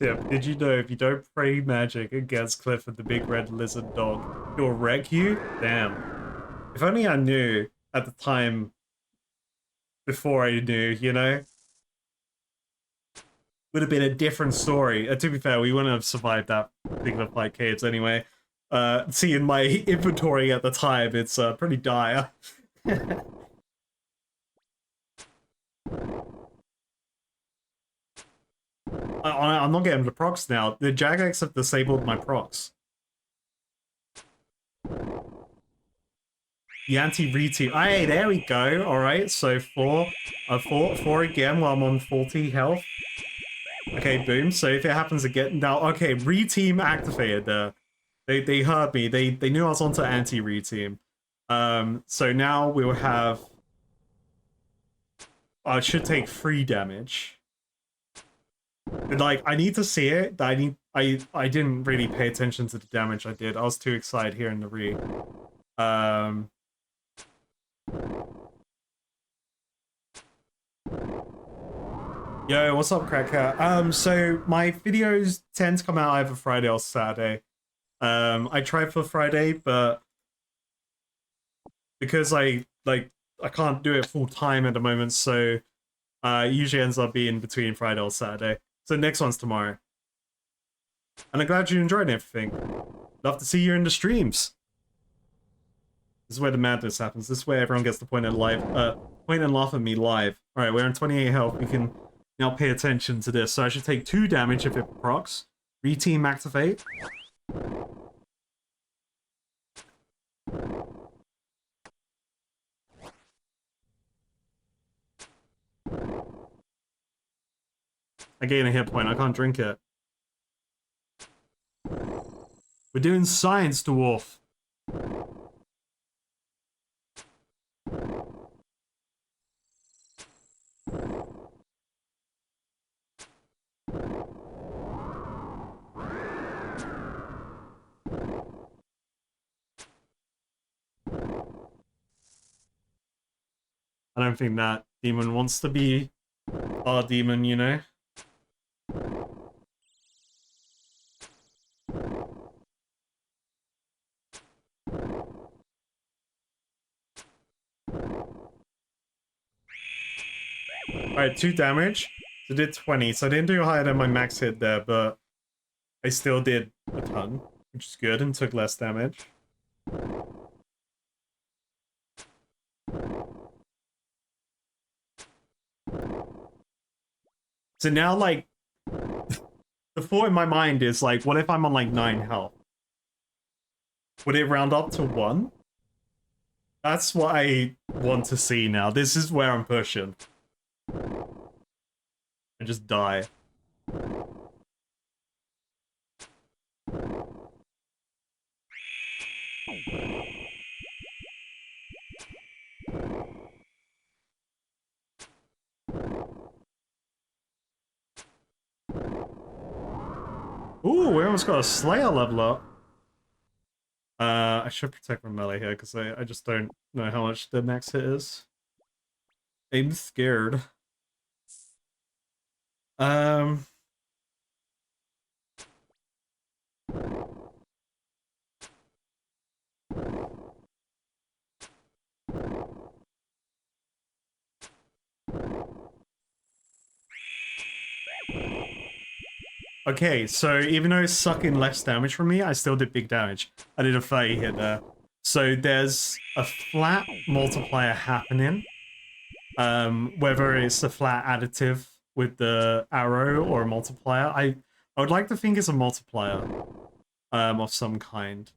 Yeah, did you know if you don't pray magic against Clifford the big red lizard dog, he'll wreck you? Damn. If only I knew at the time before I knew, you know? Would have been a different story. To be fair, we wouldn't have survived that particular fight caves anyway. Seeing my inventory at the time, it's pretty dire. I'm not getting the procs now. The Jagex have disabled my procs. The anti-reteam. Hey, there we go. Alright, so four again while I'm on 40 health. Okay, boom. So if it happens again now, okay, reteam activated there. They heard me. They knew I was onto anti-reteam. So now we'll have it should take 3 damage. But like I need to see it. I didn't really pay attention to the damage I did. I was too excited here in the re. Yo, what's up, Cracker? So my videos tend to come out either Friday or Saturday. I tried for Friday, but because I can't do it full time at the moment, so it usually ends up being between Friday or Saturday. So next one's tomorrow. And I'm glad you enjoyed everything. Love to see you in the streams. This is where the madness happens. This is where everyone gets to point and laugh at me live. Alright, we're on 28 health. We can now pay attention to this. So I should take 2 damage if it procs. Reteam activate. I gain a hit point. I can't drink it. We're doing science, dwarf. I don't think that demon wants to be our demon, you know? Alright, 2 damage. So I did 20. So I didn't do higher than my max hit there, but I still did a ton, which is good, and took less damage. So now, like, the thought in my mind is, like, what if I'm on, like, 9 health? Would it round up to 1? That's what I want to see now. This is where I'm pushing. And just die. Ooh, we almost got a Slayer level up. I should protect my melee here, because I just don't know how much the max hit is. I'm scared. Okay, so even though it's sucking less damage from me, I still did big damage. I did a 30 hit there. So there's a flat multiplier happening. Whether it's a flat additive with the arrow or a multiplier. I would like to think it's a multiplier of some kind.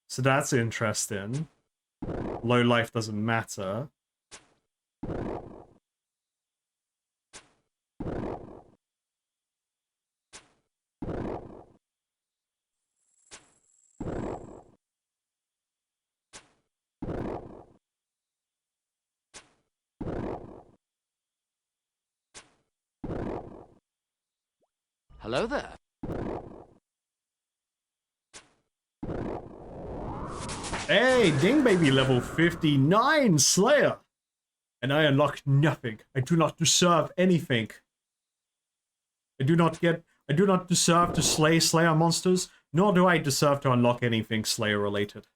So that's interesting. Low life doesn't matter. Hello there. Hey, Ding Baby level 59 Slayer! And I unlocked nothing. I do not deserve anything. I do not deserve to slay Slayer monsters, nor do I deserve to unlock anything Slayer related.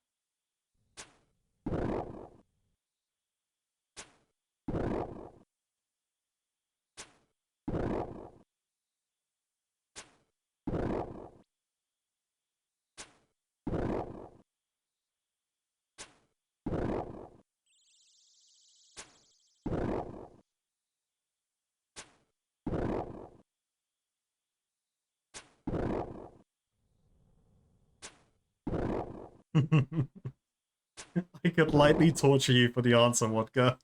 I could lightly torture you for the answer, Wodka.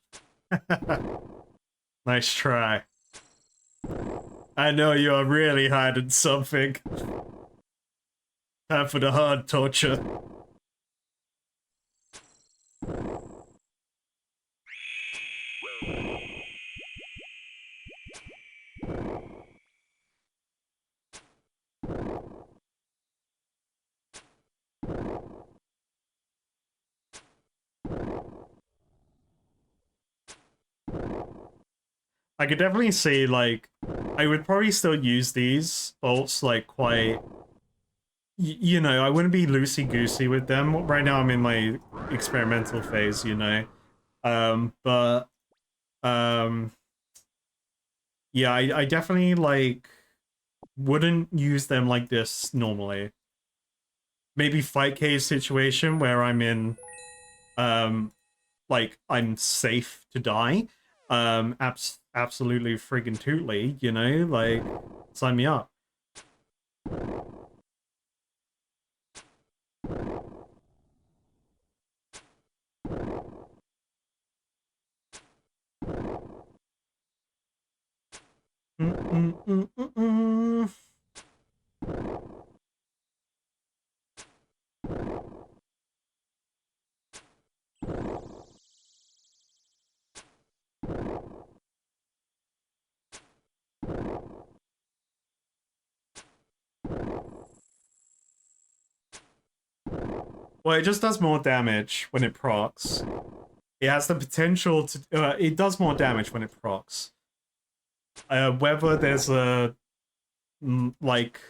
Nice try. I know you are really hiding something. Time for the hard torture. I could definitely see, like, I would probably still use these bolts, like, quite... You know, I wouldn't be loosey-goosey with them. Right now I'm in my experimental phase, you know. But... Yeah, I definitely, like, wouldn't use them like this normally. Maybe Fight Cave situation where I'm in, like, I'm safe to die. Absolutely friggin' tootly, you know? Like, sign me up. Well, it just does more damage when it procs. It has the potential to... it does more damage when it procs. Whether there's a... like...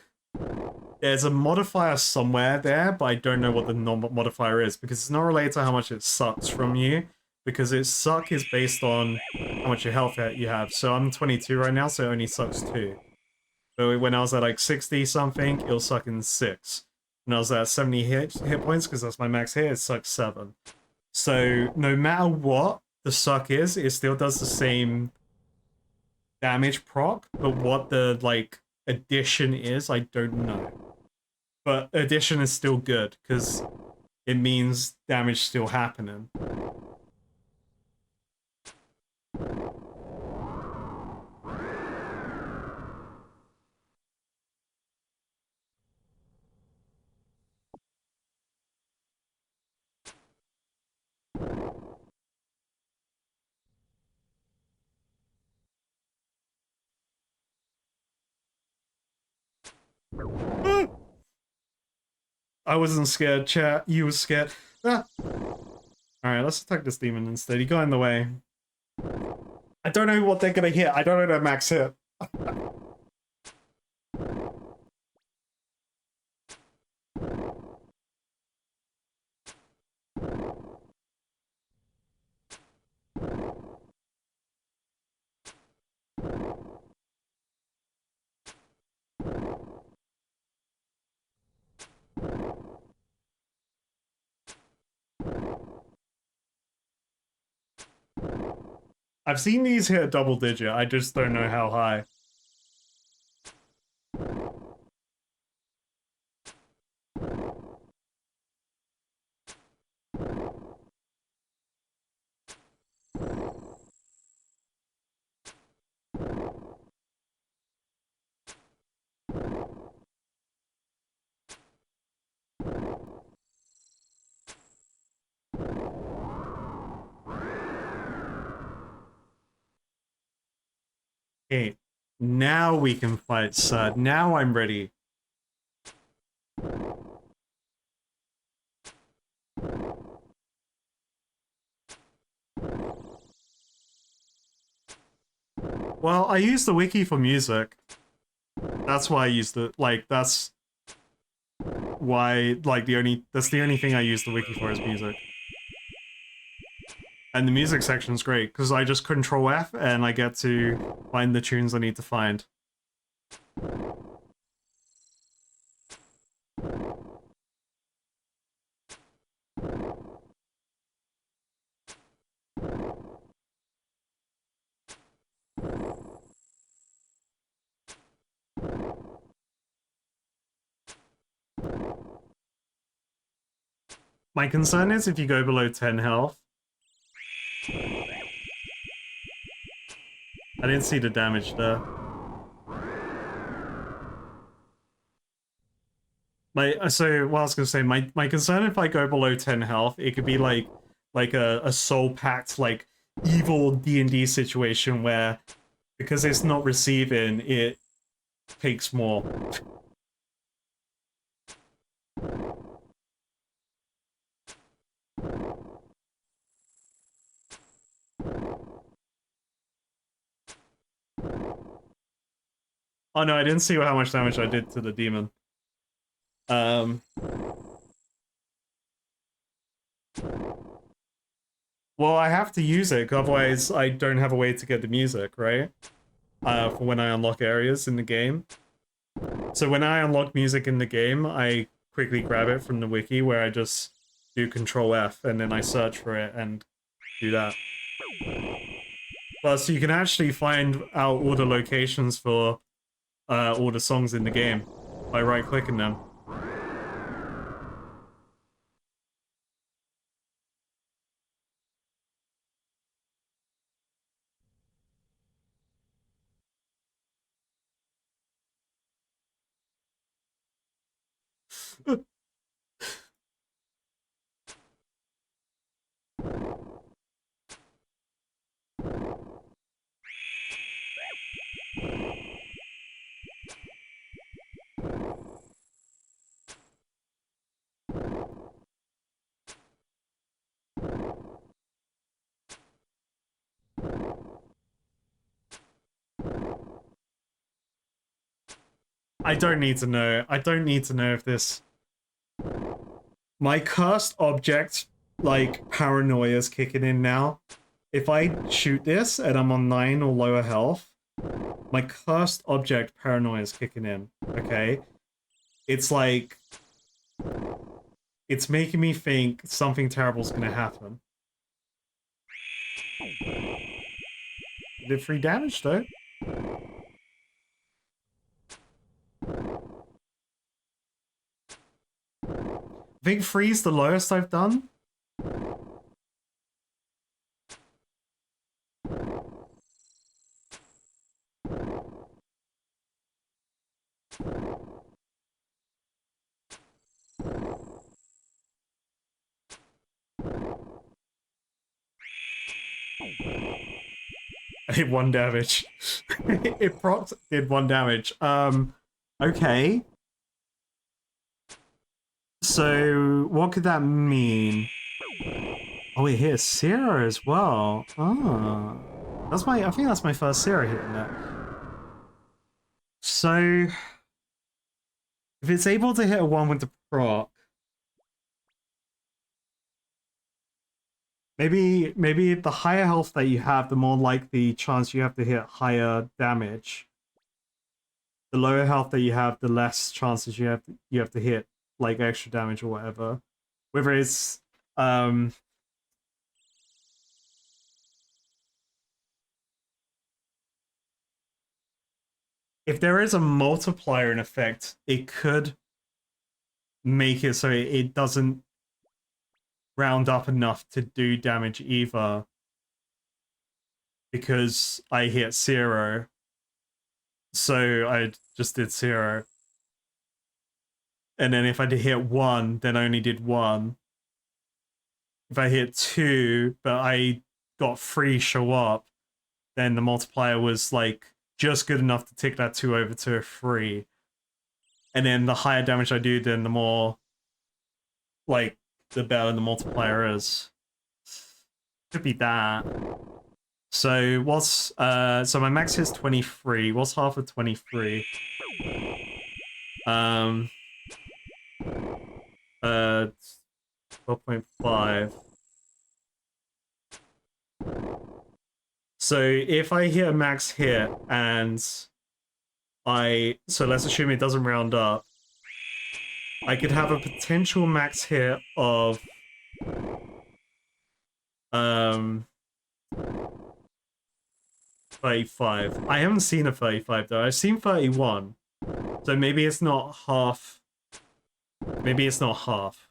There's a modifier somewhere there, but I don't know what the modifier is because it's not related to how much it sucks from you. Because its suck is based on how much your health you have. So I'm 22 right now, so it only sucks 2. But when I was at like 60 something, it'll suck in 6. When I was at 70 hit points, because that's my max hit, it sucks 7. So no matter what the suck is, it still does the same damage proc, but what the like addition is, I don't know. But addition is still good, because it means damage still happening. I wasn't scared, chat. You was scared. Ah. Alright, let's attack this demon instead. He got in the way. I don't know what they're gonna hit. I don't know their max hit. I've seen these hit double digit. I just don't know how high. Okay, now we can fight Sud. Now I'm ready. Well, I used the wiki for music. That's why I used it. Like, that's why, like, that's the only thing I use the wiki for is music. And the music section's great, because I just control F and I get to find the tunes I need to find. My concern is if you go below 10 health. I didn't see the damage there. So what I was gonna say, my concern if I go below 10 health, it could be like a soul packed like evil D&D situation where because it's not receiving, it takes more. Oh no, I didn't see how much damage I did to the demon. Well, I have to use it, otherwise I don't have a way to get the music, right? For when I unlock areas in the game. So when I unlock music in the game, I quickly grab it from the wiki where I just do Control F and then I search for it and do that. Plus, you can actually find out all the locations for all the songs in the game by right-clicking them. I don't need to know. I don't need to know if this... My cursed object, like, paranoia is kicking in now. If I shoot this and I'm on 9 or lower health, my cursed object paranoia is kicking in, okay? It's like... It's making me think something terrible's gonna happen. Did 3 damage, though? I think 3 is the lowest I've done. I did 1 damage. It proc did 1 damage. Okay. So, what could that mean? Oh, it hit Sierra as well. Ah. That's I think that's my first Sierra hit in that. So, if it's able to hit a 1 with the proc, maybe the higher health that you have, the more likely chance you have to hit higher damage. The lower health that you have, the less chances you have to hit like extra damage or whatever. Whether it's if there is a multiplier in effect, it could make it so it doesn't round up enough to do damage either. Because I hit 0. So I just did 0. And then if I did hit 1, then I only did 1. If I hit 2, but I got 3 show up, then the multiplier was like just good enough to tick that 2 over to a 3. And then the higher damage I do, then the more, like, the better the multiplier is. Could be that. So what's so my max is 23. What's half of 23? 12.5. So if I hit a max hit and so let's assume it doesn't round up, I could have a potential max hit of 35. I haven't seen a 35 though. I've seen 31. So maybe it's not half. Maybe it's not half.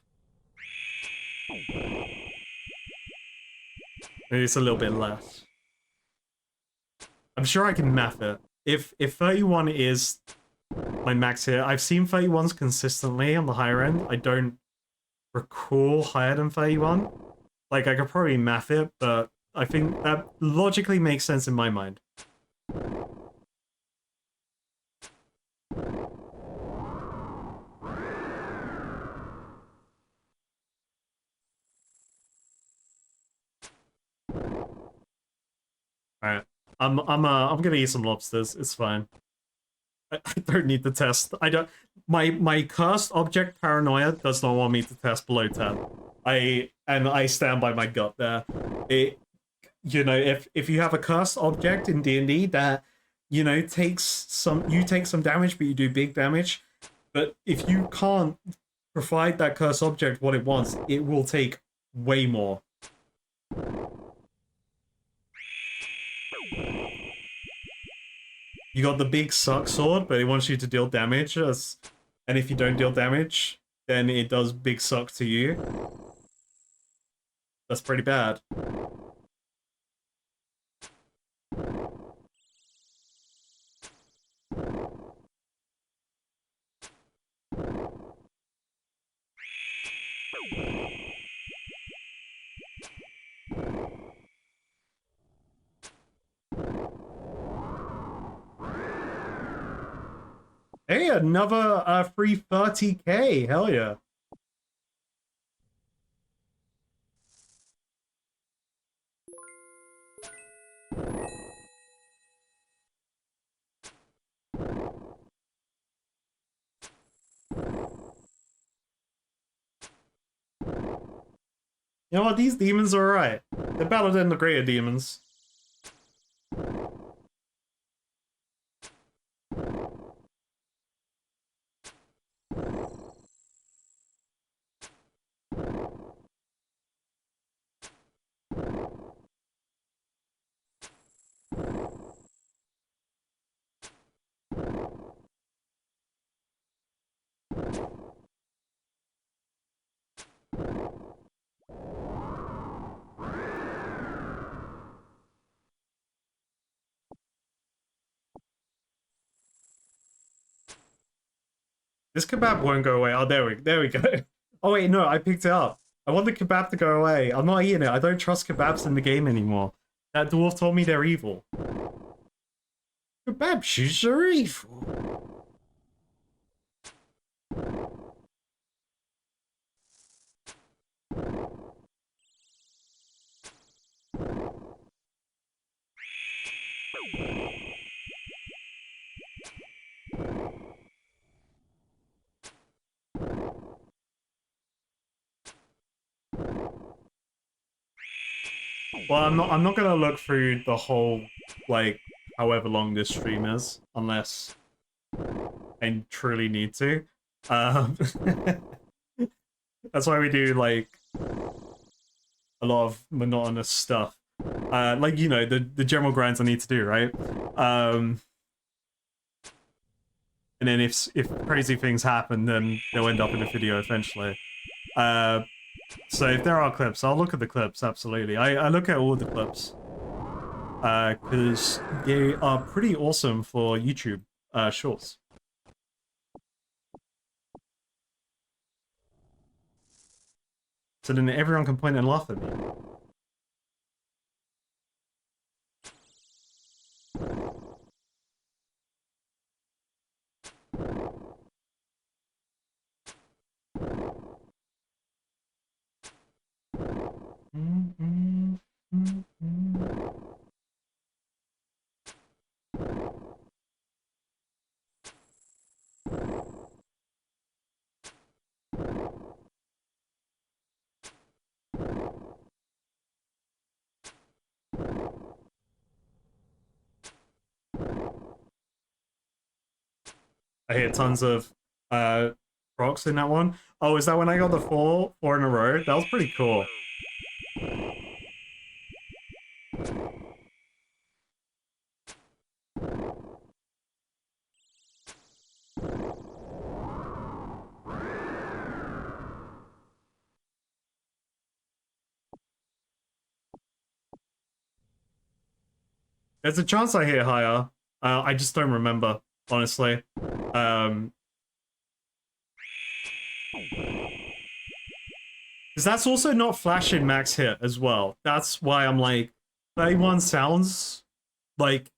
Maybe it's a little bit less. I'm sure I can math it. If 31 is my max hit, I've seen 31s consistently on the higher end. I don't recall higher than 31. Like, I could probably math it, but I think that logically makes sense in my mind. Alright. I'm gonna eat some lobsters. It's fine. I don't need to test. I don't. My cursed object paranoia does not want me to test below 10. I stand by my gut there. You know, if you have a cursed object in D&D that, you know, take some damage, but you do big damage. But if you can't provide that cursed object what it wants, it will take way more. You got the big suck sword, but it wants you to deal damage. And if you don't deal damage, then it does big suck to you. That's pretty bad. Hey, another free 30k. Hell yeah. You know what? These demons are alright. They're better than the greater demons. This kebab won't go away. Oh, there we go. Oh wait, no, I picked it up. I want the kebab to go away. I'm not eating it. I don't trust kebabs in the game anymore. That dwarf told me they're evil. Kebab shoes are evil. Well, I'm not gonna look through the whole, like, however long this stream is, unless I truly need to. Um, that's why we do, like, a lot of monotonous stuff. Like, you know, the general grinds I need to do, right? And then if crazy things happen, then they'll end up in a video eventually. So if there are clips, I'll look at the clips, absolutely. I look at all the clips. Because they are pretty awesome for YouTube shorts. So then everyone can point and laugh at me. I hear tons of rocks in that one. Oh, is that when I got the four in a row? That was pretty cool. There's a chance I hit higher. I just don't remember, honestly. Because that's also not flashing max hit as well. That's why I'm like, 31 sounds like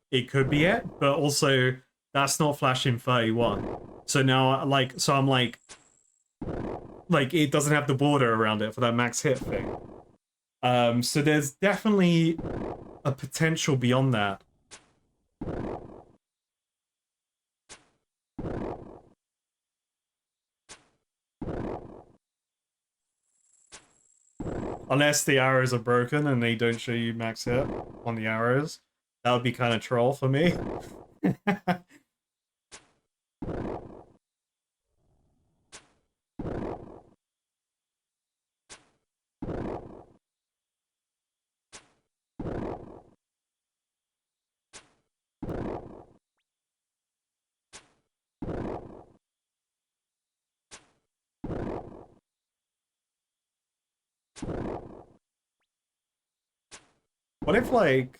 it could be it, but also that's not flashing 31. So now, so I'm like it doesn't have the border around it for that max hit thing. So there's definitely a potential beyond that. Unless the arrows are broken and they don't show you max hit on the arrows. That would be kind of troll for me. What if, like...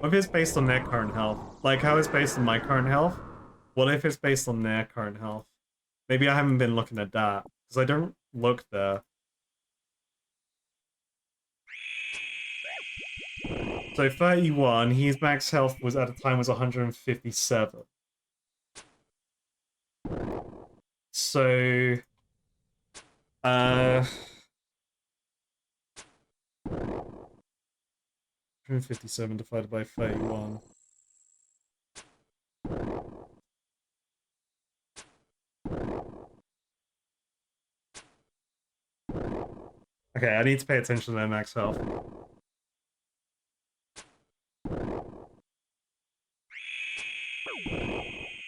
What if it's based on their current health? Like how it's based on my current health? What if it's based on their current health? Maybe I haven't been looking at that, because I don't look there. So 31, his max health was at the time was 157. So 157 divided by 31. Okay, I need to pay attention to their max health.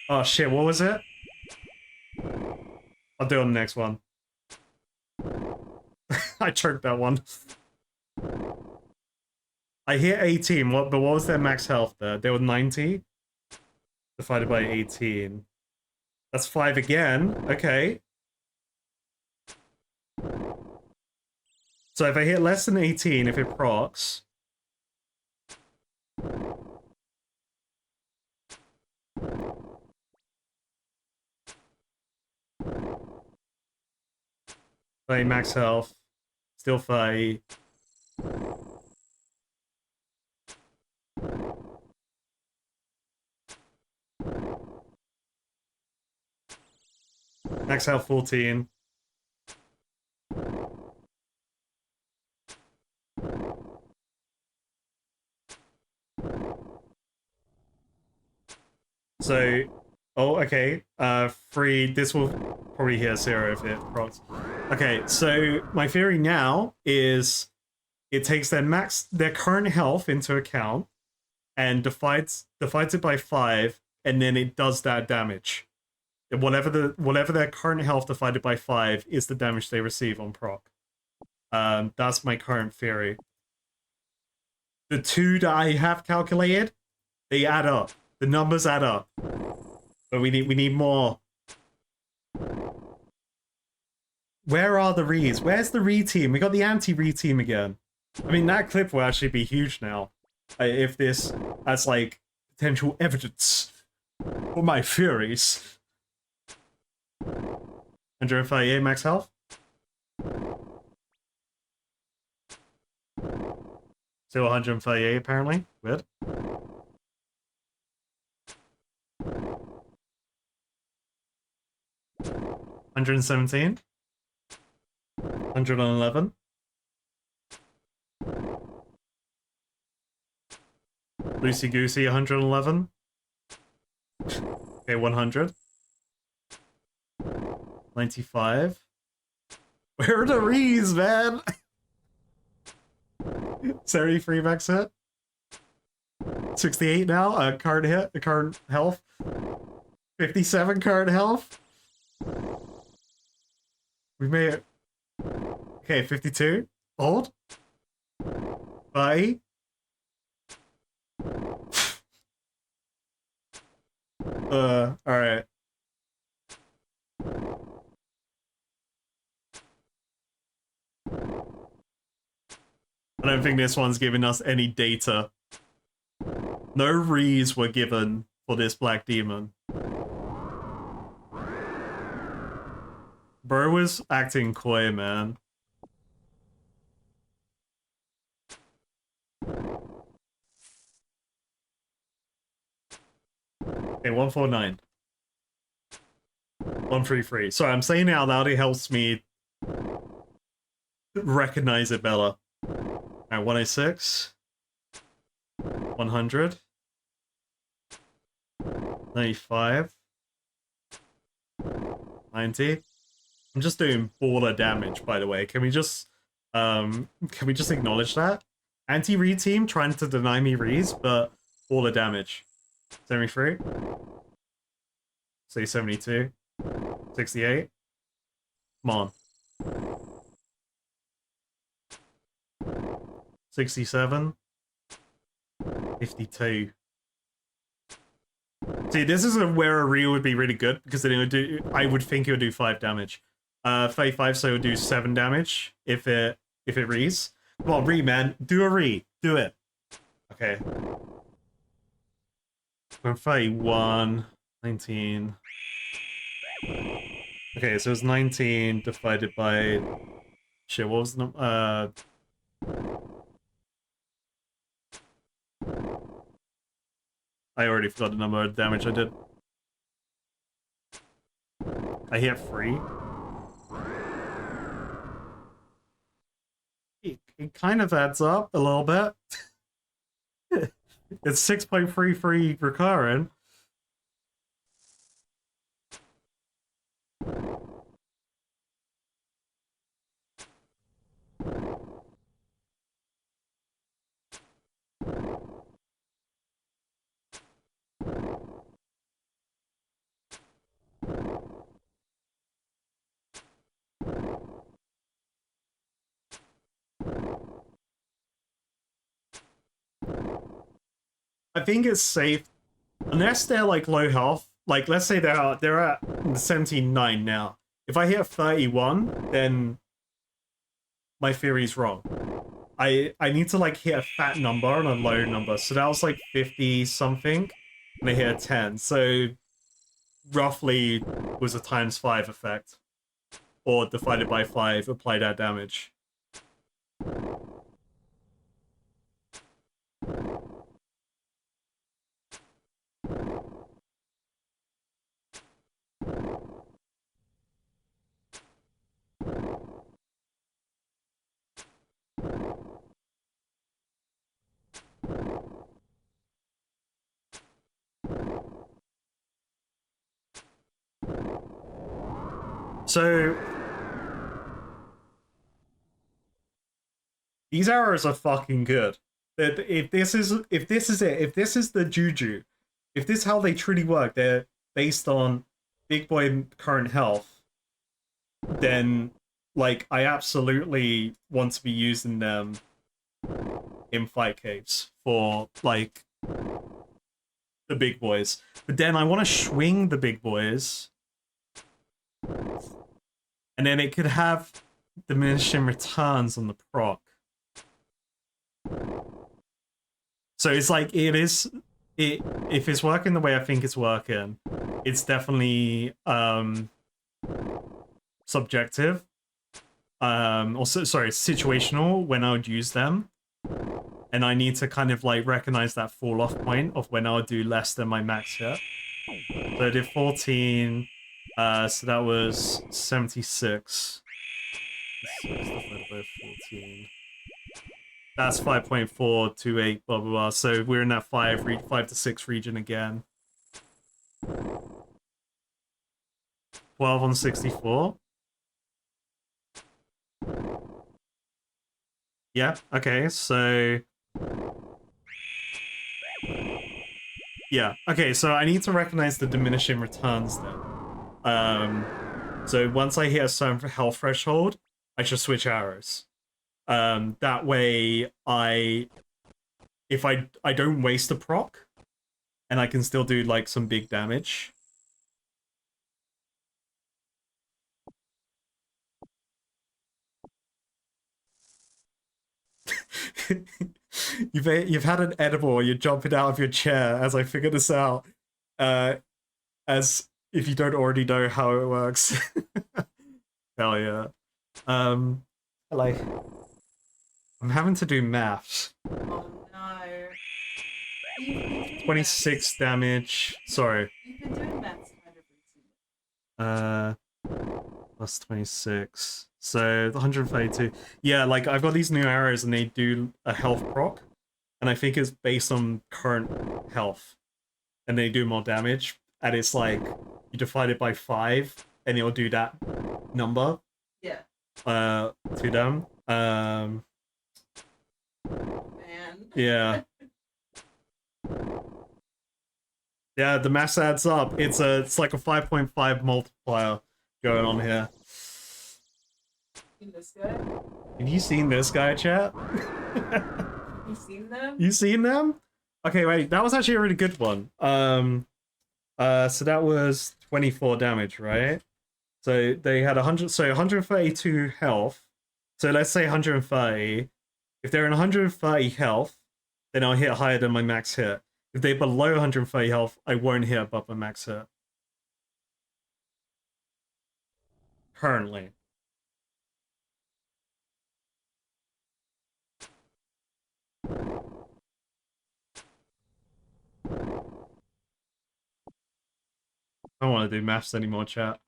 Oh shit, what was it? I'll do it on the next one. I choked that one. I hit 18, but what was their max health there? They were 90? Divided by 18. That's 5 again. Okay. So if I hit less than 18, if it procs... By max health. Still 5. Max health 14. So, oh, okay. 3. This will probably hit 0 if it procs. Okay, so my theory now is it takes their current health into account and divides it by 5, and then it does that damage. Whatever their current health divided by 5 is the damage they receive on proc. That's my current theory. The 2 that I have calculated, they add up. The numbers add up. But we need more. Where are the Rees? Where's the Re team? We got the anti-Re team again. I mean, that clip will actually be huge now. If this has, like, potential evidence for my theories. 138 max health? Still 138 apparently. Weird. $117. 111. Loosey Goosey, 111. Okay, 100. 95. Where are the Rees, man? 73 max hit. 68 now. Current hit. Current health. 57 current health. We made it. Okay, 52. Hold. Bye. Alright. I don't think this one's giving us any data. No Rees were given for this Black Demon. Bro was acting coy, man. Okay, 149. 133. Sorry, I'm saying it out loud, it helps me recognize it better. Alright, 106. 100. 95. 90. I'm just doing baller damage, by the way. Can we just acknowledge that? Anti-Re team trying to deny me Rees, but baller damage. 73. Say 72. 68. Come on. 67. 52. See, this is where a Re would be really good, because then it would do, I would think it would do 5 damage. 35, so it would do 7 damage if it Rees. Come on, Re, man. Do a Re. Do it. Okay. 31. 19. Okay, so it's 19 divided by... Shit, what was the number? I already forgot the number of damage I did. I hit 3. It kind of adds up a little bit. It's 6.33 recurring. I think it's safe unless they're like low health. Like let's say they're at 79 now. If I hit 31, then my theory's wrong. I need to like hit a fat number and a low number. So that was like 50 something, and I hit a 10. So roughly was a times 5 effect, or divided by 5, apply that damage. So these arrows are fucking good. If this is it, if this is the juju, if this is how they truly work, they're based on Big Boy current health, then like I absolutely want to be using them in fight caves for like the big boys. But then I want to swing the big boys, and then it could have diminishing returns on the proc. So it's like if it's working the way I think it's working, it's definitely subjective. Also, sorry, situational when I would use them. And I need to kind of like recognize that fall off point of when I would do less than my max hit. So I did 14, so that was 76. divided by 14. That's 5.428, blah blah blah. So we're in that 5 to 6 region again. 12 on 64. Yeah, okay, so yeah, okay, so I need to recognize the diminishing returns then. So once I hit a certain health threshold, I should switch arrows. That way if I don't waste a proc, and I can still do like some big damage. You've had an edible, you're jumping out of your chair as I figure this out. As if you don't already know how it works. Hell yeah. Like I'm having to do maths. Oh no. 26 damage. Sorry. You've been doing maths kind of recently. Plus 26. So 132. Yeah, like I've got these new arrows and they do a health proc. And I think it's based on current health. And they do more damage. And it's like you divide it by 5 and it'll do that number. Yeah. To them. Man. Yeah. Yeah, the mass adds up. It's like a 5.5 multiplier going on here. This guy? Have you seen this guy, chat? You seen them? You seen them? Okay, wait, that was actually a really good one. So that was 24 damage, right? So they had 132 health. So let's say 130. If they're in 130 health, then I'll hit higher than my max hit. If they're below 130 health, I won't hit above my max hit. Currently. I don't want to do maths anymore, chat.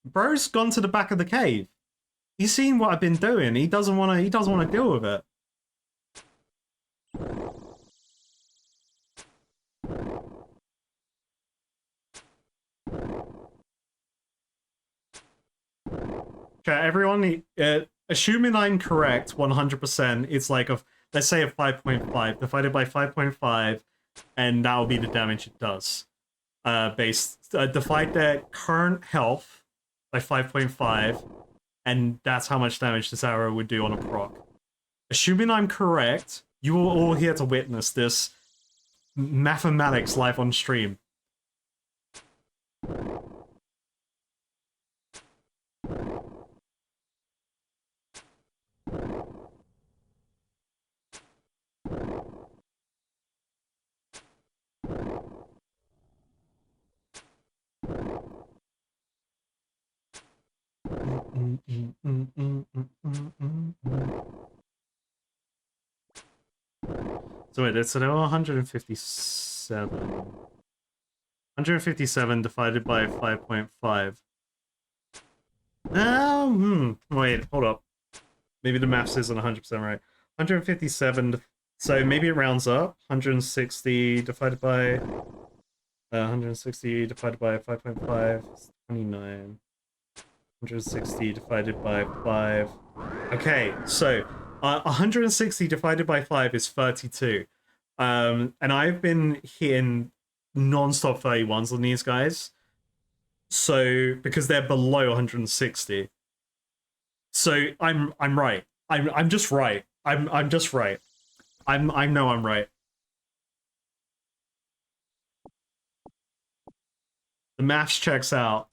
Bro's gone to the back of the cave. He's seen what I've been doing. He doesn't want to deal with it. Okay, everyone, assuming I'm correct 100%, it's like let's say a 5.5 divided by 5.5, and that'll be the damage it does. Divide their current health by 5.5, and that's how much damage this arrow would do on a proc. Assuming I'm correct, you are all here to witness this mathematics live on stream. So wait, it's 157. 157 divided by 5.5. Wait, hold up. Maybe the maths isn't 100% right. 157, so maybe it rounds up. 160 divided by 160 divided by 5.5 is 29. 160 divided by 5. Okay, so 160 divided by 5 is 32. And I've been hitting non-stop 31s on these guys. So because they're below 160. So I'm right. I'm just right. I'm just right. I know I'm right. The maths checks out.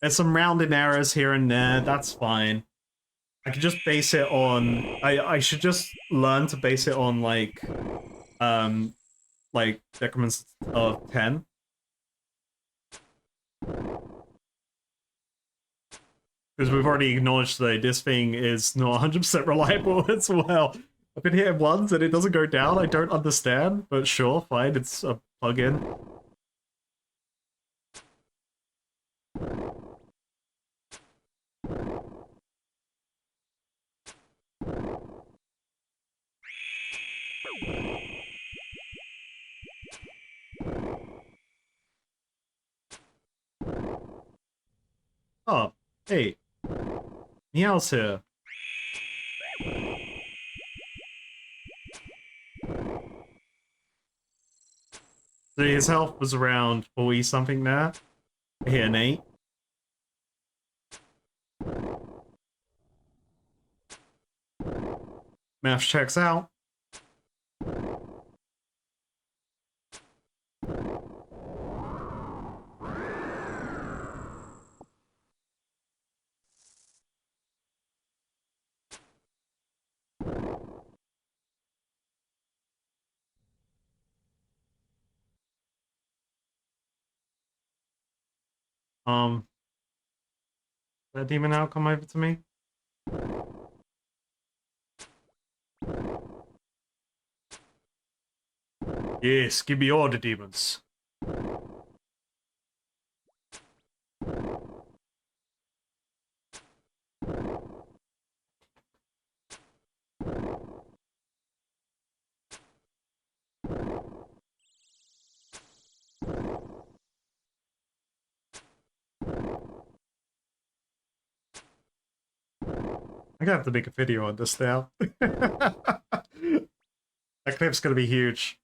There's some rounding errors here and there, that's fine. I could just base it on... I should just learn to base it on, like decrements of 10. Because we've already acknowledged that this thing is not 100% reliable as well. I've been hitting ones and it doesn't go down, I don't understand, but sure, fine, it's a plug-in. Oh, hey. Meow's here. So his health was around 40 something there. I hit an 8. Math checks out. That demon now come over to me? Yes, give me all the demons. I'm gonna have to make a video on this now. That clip's gonna be huge.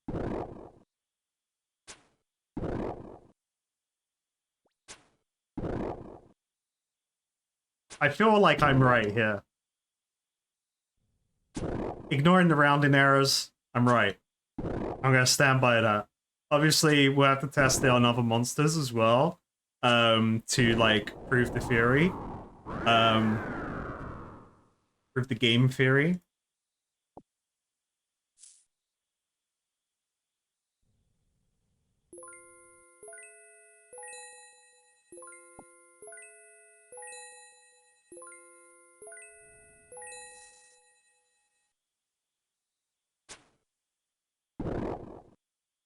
I feel like I'm right here. Ignoring the rounding errors, I'm right. I'm gonna stand by that. Obviously, we'll have to test it on other monsters as well, to, like, prove the theory. Prove the game theory.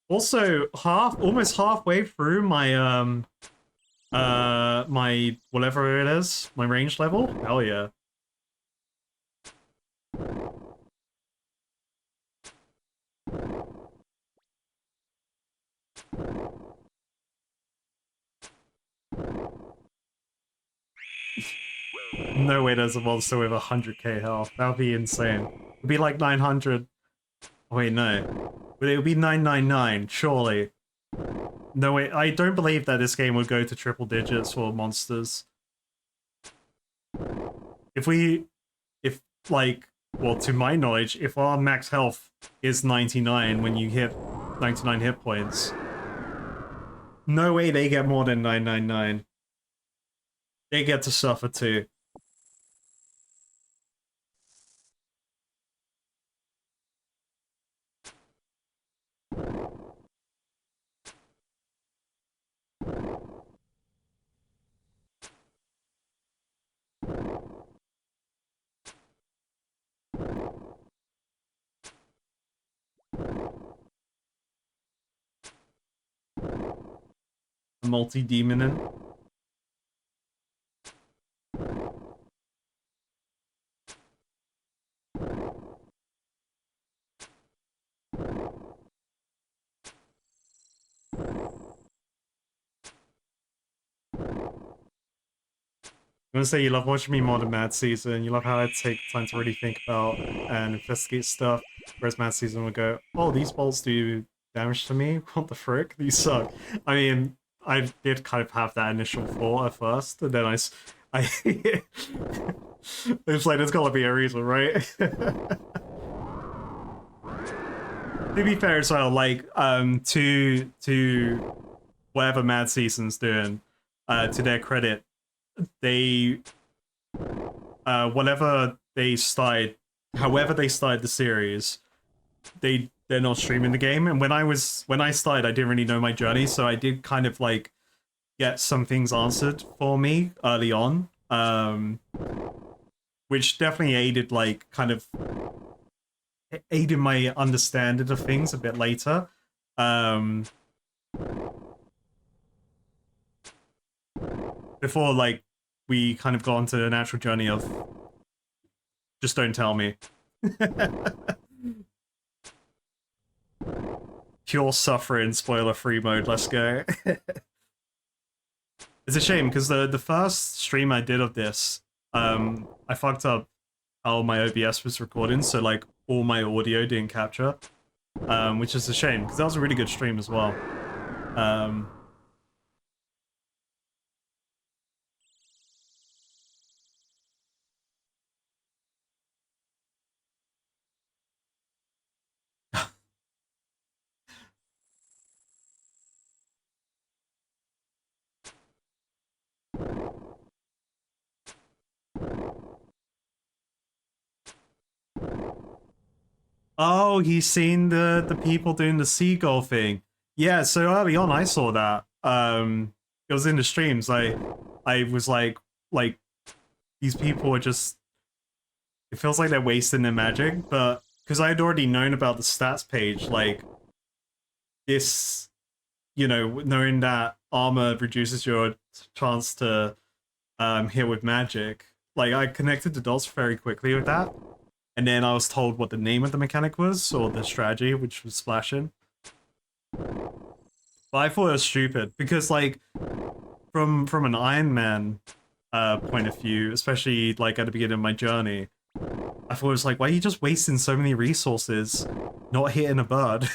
Also, almost halfway through my my whatever it is, my range level. Hell yeah. No way there's a monster with 100k health. That would be insane. It'd be like 900. Wait, no. But it would be 999, surely. No way. I don't believe that this game would go to triple digits for monsters. If like, well, to my knowledge, if our max health is 99 when you hit 99 hit points, no way they get more than 999. They get to suffer too. Multi-demonin. I'm gonna say you love watching me mod in Mad Season. You love how I take time to really think about and investigate stuff. Whereas Mad Season would go, oh, these bolts do damage to me? What the frick? These suck. I mean, I did kind of have that initial thought at first, and then I it's like, there's gotta be a reason, right? To be fair as well, like, to whatever Mad Season's doing, to their credit, they whatever they started, however they started the series, they're not streaming the game. And when I started, I didn't really know my journey, so I did kind of like get some things answered for me early on, which definitely aided, like, kind of aided my understanding of things a bit later. Before, like, we kind of got onto the natural journey of just don't tell me. Pure suffering, spoiler-free mode, let's go. It's a shame, because the first stream I did of this, I fucked up how my OBS was recording, so, like, all my audio didn't capture, which is a shame, because that was a really good stream as well. Oh, he's seen the people doing the seagull thing. Yeah, so early on I saw that. It was in the streams. I was like these people are just, it feels like they're wasting their magic, but because I had already known about the stats page, like this, you know, knowing that armor reduces your chance to hit with magic, like I connected the dots very quickly with that. And then I was told what the name of the mechanic was, or the strategy, which was splashing. But I thought it was stupid, because, like, from an Ironman point of view, especially, like, at the beginning of my journey, I thought it was like, why are you just wasting so many resources not hitting a bird?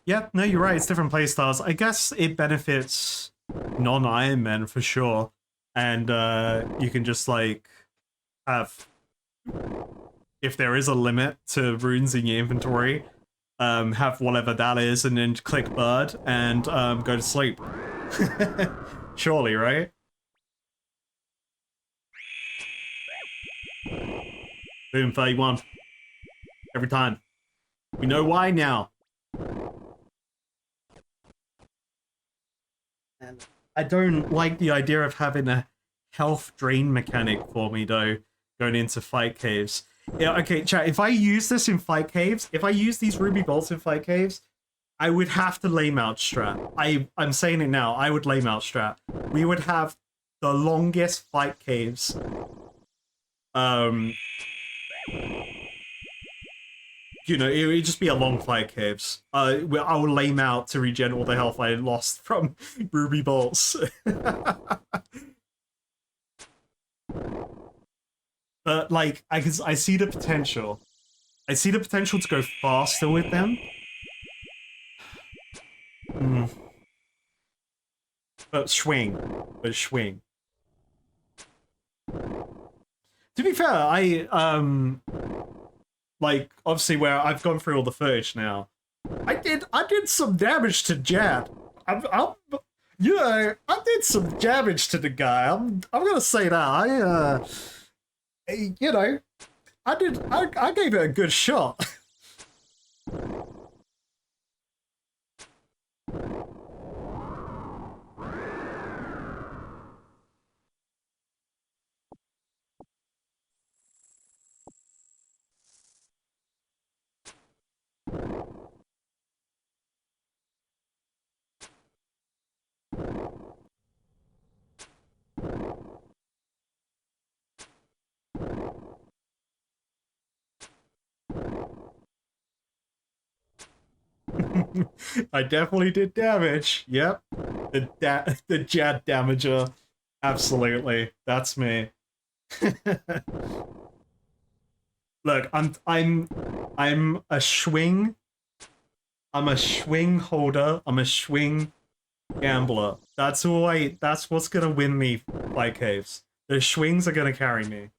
Yeah, no, you're right. It's different playstyles. I guess it benefits non-Iron Men for sure. And you can just, like, have, if there is a limit to runes in your inventory, have whatever that is, and then click bird and go to sleep. Surely, right? Boom, 31. Every time. We know why now. And I don't like the idea of having a health drain mechanic for me, though, going into fight caves. Yeah, okay, chat, if I use this in fight caves, if I use these ruby bolts in fight caves, I would have to lame out strat. I'm saying it now, I would lame out strat. We would have the longest fight caves Um, you know, it would just be a long fight caves. I will lame out to regen all the health I lost from Ruby Bolts. But like, I see the potential. I see the potential to go faster with them. But swing. But swing. To be fair, like, obviously where I've gone through all the footage now, I did some damage to Jad. You know, I did some damage to the guy. I'm gonna say that. You know, I gave it a good shot. I definitely did damage. Yep. The Jad damager. Absolutely. That's me. Look, I'm a swing. I'm a swing holder. I'm a swing gambler. That's what's gonna win me fight caves. The swings are gonna carry me.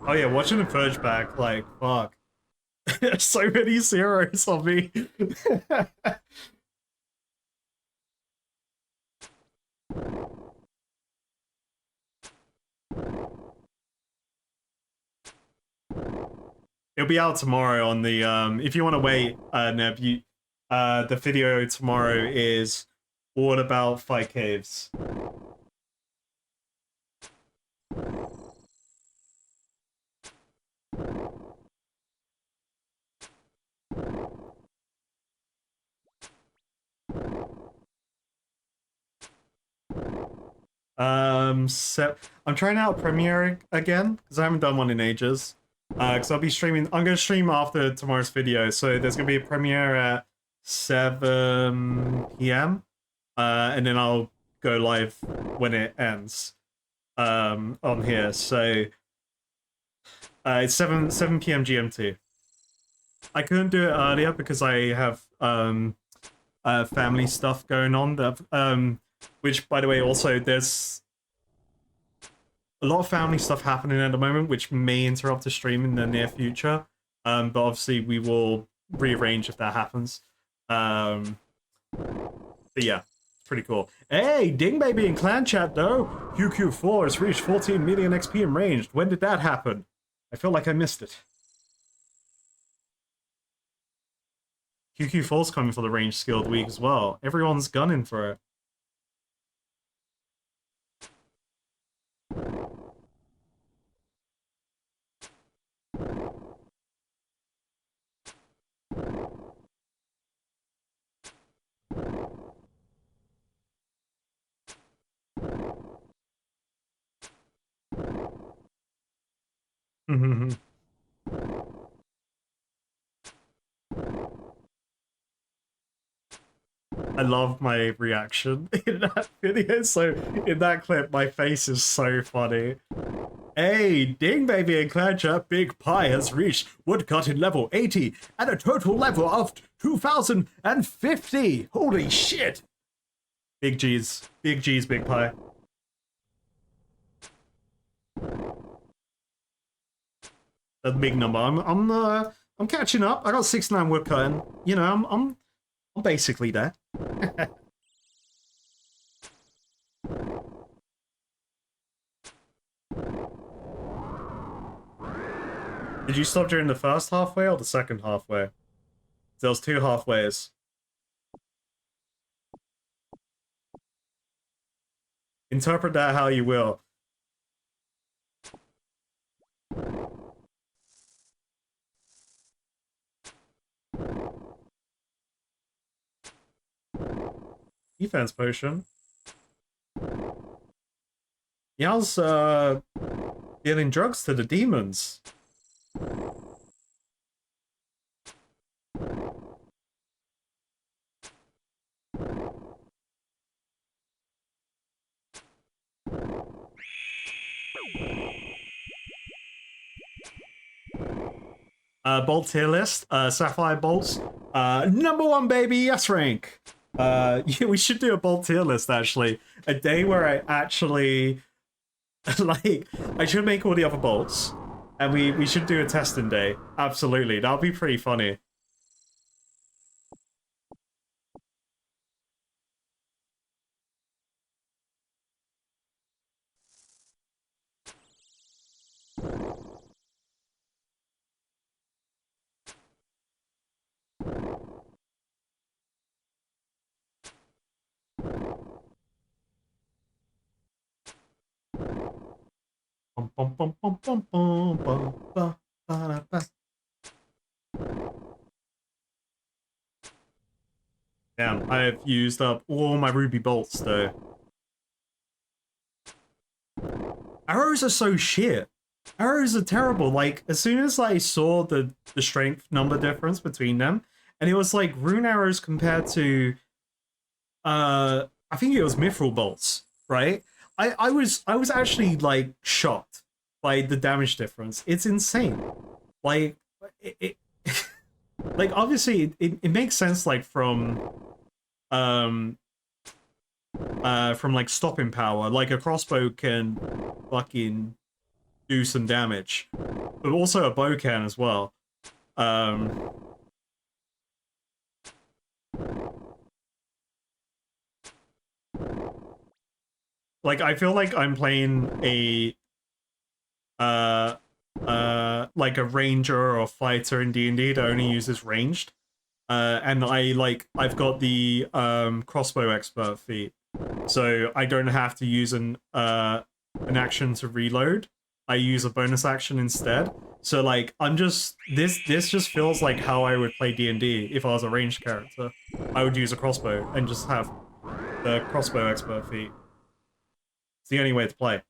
Oh yeah, watching the purge back, like, fuck. So many zeros on me. It'll be out tomorrow on the if you want to wait, Neb, the video tomorrow is all about fight caves. So I'm trying out Premiere again because I haven't done one in ages. Because I'll be streaming. I'm gonna stream after tomorrow's video, so there's gonna be a premiere at 7 p.m. And then I'll go live when it ends. On here, so it's 7 p.m. GMT. I couldn't do it earlier because I have family stuff going on. That which, by the way, also there's a lot of family stuff happening at the moment, which may interrupt the stream in the near future. But obviously we will rearrange if that happens. But yeah, it's pretty cool. Hey, Ding Baby in clan chat though. QQ4 has reached 14 million XP in ranged. When did that happen? I feel like I missed it. QQ4's coming for the range skill of the week as well. Everyone's gunning for it. I love my reaction in that video. So in that clip, my face is so funny. Hey, Ding Baby and Clan Chat, Big Pie has reached woodcutting level 80 and a total level of 2050. Holy shit! Big G's, Big Pie. That's a big number. I'm catching up. I got 69 woodcutting. You know, I'm basically there. Did you stop during the first halfway or the second halfway? There's two halfways. Interpret that how you will. Defense potion. Yow's dealing drugs to the demons. Bolt tier list. Sapphire bolts. Number 1, baby. Yes, rank. Yeah, we should do a bolt tier list actually. A day where I actually like I should make all the other bolts, and we should do a testing day. Absolutely, that'll be pretty funny. Damn, I've used up all my ruby bolts though. Arrows are so shit. Arrows are terrible. Like, as soon as I saw the strength number difference between them, and it was like rune arrows compared to I think it was mithril bolts, right? I was actually like shocked by the damage difference. It's insane. Like it like obviously it makes sense like from like stopping power. Like a crossbow can fucking do some damage, but also a bow can as well. Like I feel like I'm playing a like a ranger or fighter in D&D that only uses ranged. And I've got the crossbow expert feat, so I don't have to use an action to reload. I use a bonus action instead. So like I'm just this just feels like how I would play D&D if I was a ranged character. I would use a crossbow and just have the crossbow expert feat. It's the only way to play.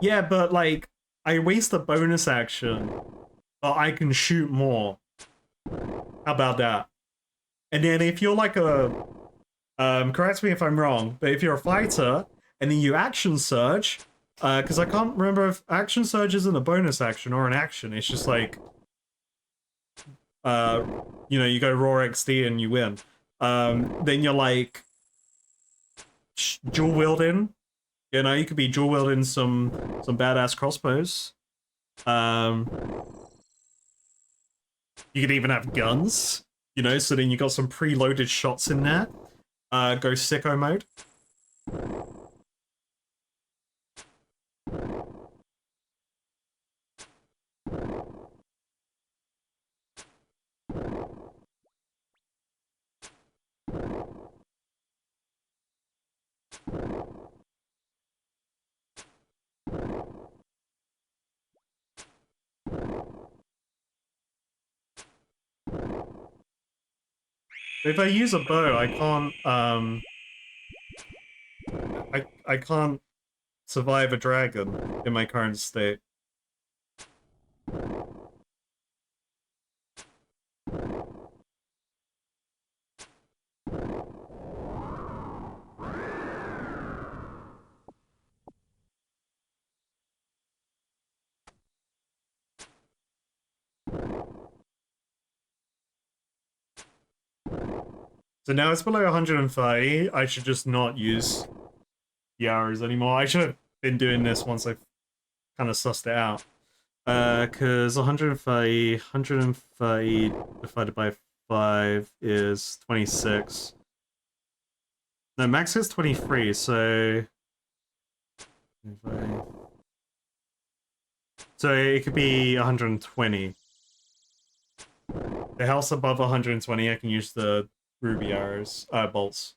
Yeah, but like I waste a bonus action, but I can shoot more. How about that? And then if you're like a correct me if I'm wrong, but if you're a fighter and then you action surge, because I can't remember if action surge isn't a bonus action or an action. It's just like you know, you go raw XD and you win. Then you're like dual wielding. You know, you could be dual wielding some badass crossbows. You could even have guns. You know, so then you got some preloaded shots in there. Go sicko mode. If I use a bow, I can't I can't survive a dragon in my current state. So now it's below 130. I should just not use the arrows anymore. I should have been doing this once I've kind of sussed it out. Because 130 divided by 5 is 26. No, max is 23, so... So it could be 120. The house above 120, I can use the ruby arrows, bolts.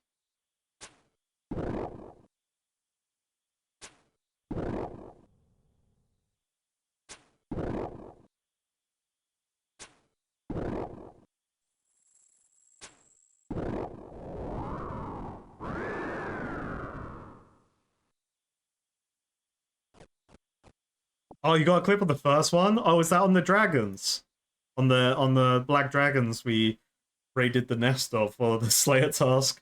Oh, you got a clip of the first one? Oh, is that on the dragons? On the black dragons we raided the nest of for the Slayer task.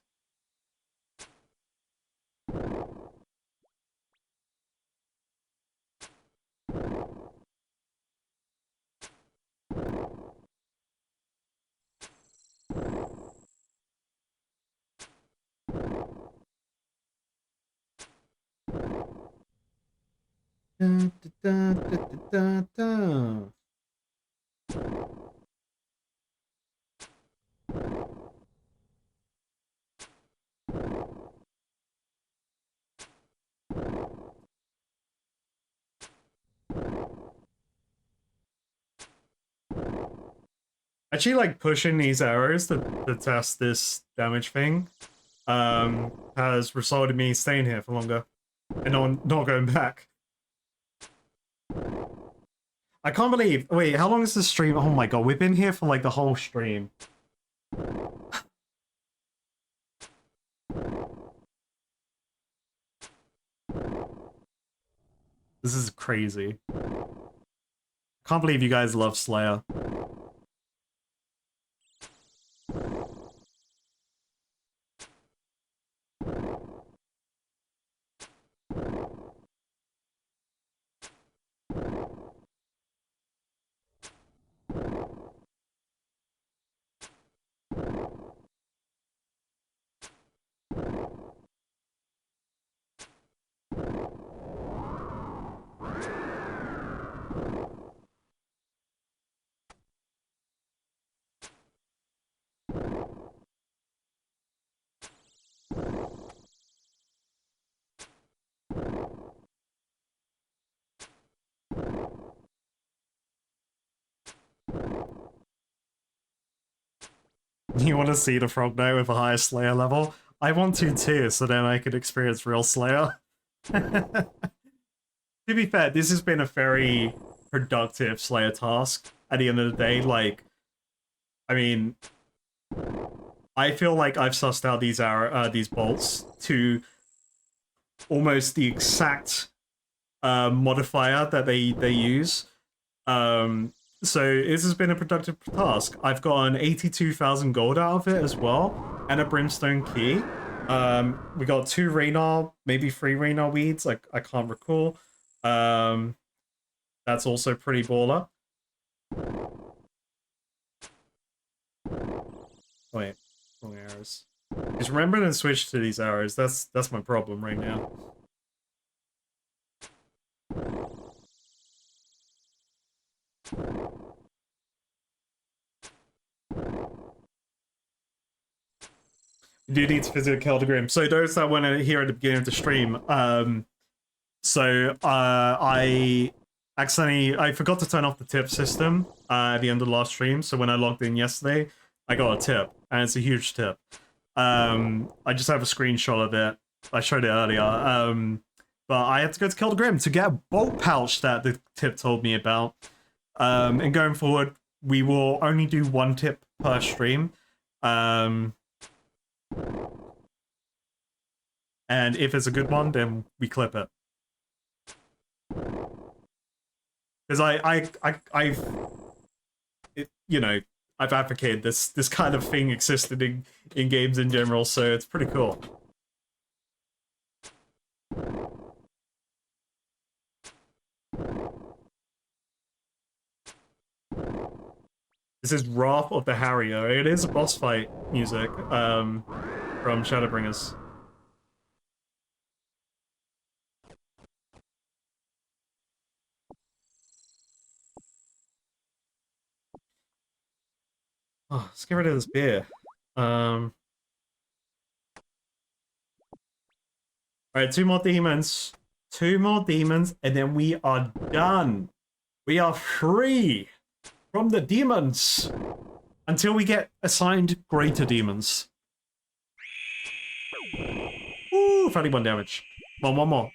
Da, da, da, da, da, da. Actually, like pushing these arrows to test this damage thing, has resulted in me staying here for longer and not going back. I can't believe. Wait, how long is the stream? Oh my god, we've been here for like the whole stream. This is crazy. Can't believe you guys love Slayer. You want to see the Frog Knight with a higher Slayer level? I want to too, so then I could experience real Slayer. To be fair, this has been a very productive Slayer task. At the end of the day, like, I mean, I feel like I've sussed out these bolts to almost the exact modifier that they use. So this has been a productive task. I've gotten 82,000 gold out of it as well, and a brimstone key. We got 2 Raynar, maybe 3 Raynar weeds. Like I can't recall. That's also pretty baller. Wait, wrong arrows. Just remember to switch to these arrows. That's my problem right now. You do need to visit Keldegrim. So those that want to hear at the beginning of the stream, I forgot to turn off the tip system at the end of the last stream. So when I logged in yesterday, I got a tip, and it's a huge tip. I just have a screenshot of it. I showed it earlier. But I had to go to Keldegrim to get a bolt pouch that the tip told me about. And going forward, we will only do 1 tip per stream. And if it's a good one, then we clip it. Because I've advocated this kind of thing existed in games in general, so it's pretty cool. This is Wrath of the Harrier. It is a boss fight music from Shadowbringers. Oh, let's get rid of this beer. Alright, 2 more demons. 2 more demons, and then we are done. We are free from the demons until we get assigned greater demons. Ooh, 31 damage. One more.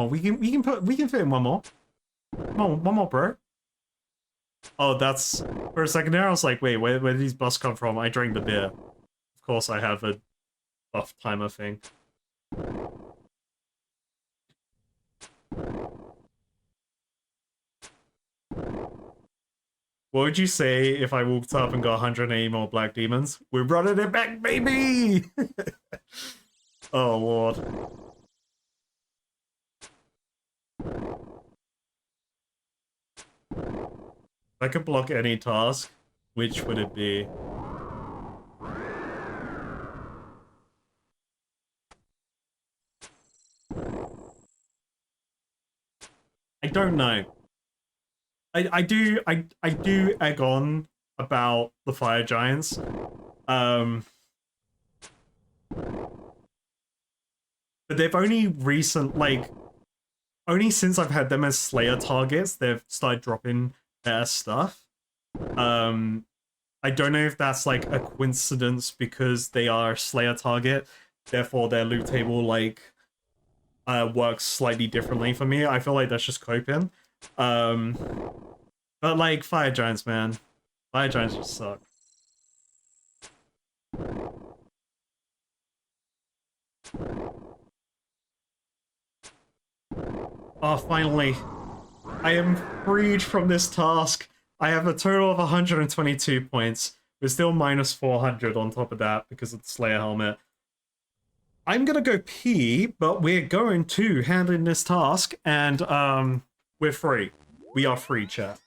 We can fit in one more. Come on, one more, bro. Oh, that's for a second there. I was like, wait, where did these buffs come from? I drank the beer. Of course, I have a buff timer thing. What would you say if I walked up and got 180 more black demons? We're running it back, baby! Oh, Lord. If I could block any task, which would it be? I don't know. I do egg on about the fire giants. But they've only only since I've had them as Slayer targets, they've started dropping their stuff. I don't know if that's like a coincidence because they are a Slayer target, therefore their loot table works slightly differently for me. I feel like that's just coping. But like fire giants, man. Fire giants just suck. Oh, finally. I am freed from this task. I have a total of 122 points. We're still minus 400 on top of that because of the Slayer helmet. I'm gonna go pee, but we're going to hand in this task, and we're free. We are free, chat.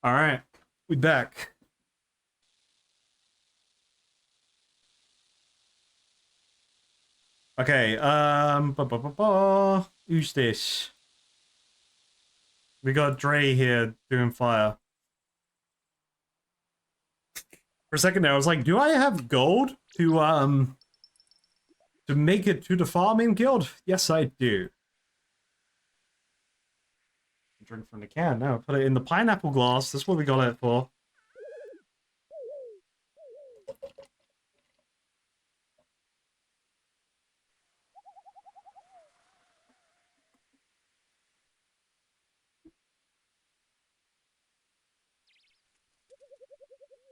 All right, we back. Okay, who's this? We got Dre here doing fire. For a second there, I was like, do I have gold to make it to the farming guild? Yes, I do. Drink from the can. No, put it in the pineapple glass. That's what we got it for.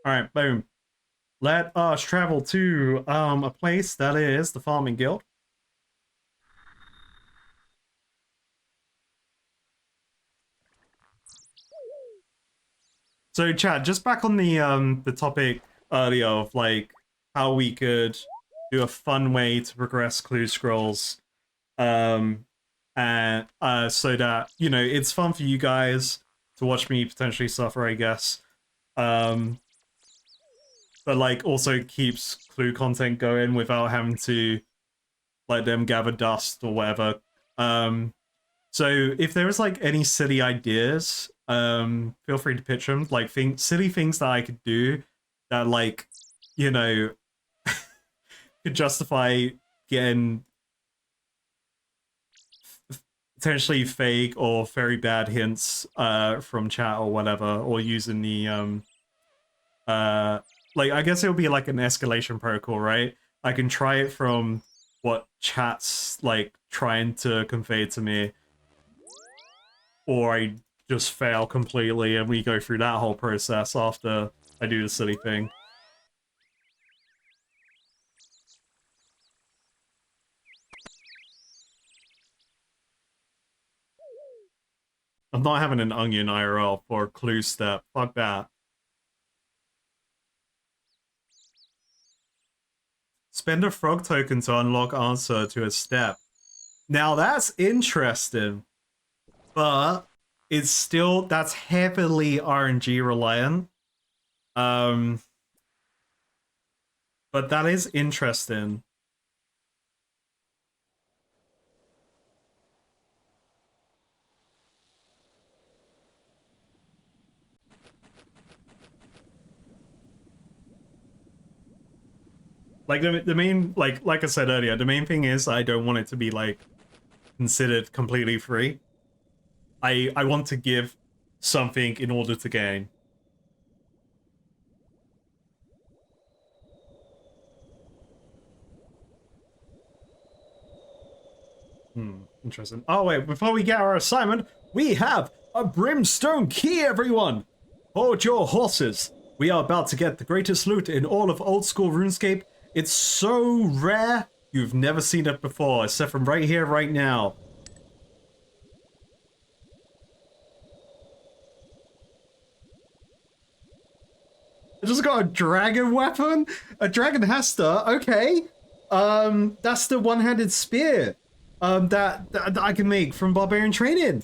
Alright, boom. Let us travel to a place that is the farming guild. So chat, just back on the topic earlier of like how we could do a fun way to progress clue scrolls. and so that, you know, it's fun for you guys to watch me potentially suffer, I guess. But like also keeps clue content going without having to let them gather dust or whatever. So if there is like any silly ideas, feel free to pitch them. Like silly things that I could do that, like, you know, could justify getting potentially fake or very bad hints from chat or whatever, or using the like, I guess it would be like an escalation protocol, right? I can try it from what chat's like trying to convey to me, or I just fail completely and we go through that whole process after I do the silly thing. I'm not having an onion IRL for a clue step. Fuck that. Spend a frog token to unlock answer to a step. Now that's interesting, but it's still, that's heavily RNG reliant. But that is interesting. Like the main, like I said earlier, the main thing is I don't want it to be like considered completely free. I want to give something in order to gain. Interesting. Oh wait, before we get our assignment, we have a brimstone key, everyone! Hold your horses. We are about to get the greatest loot in all of old school RuneScape. It's so rare, you've never seen it before, except from right here, right now. I just got a dragon weapon? A dragon Hester, okay. That's the one-handed spear. That I can make from barbarian training.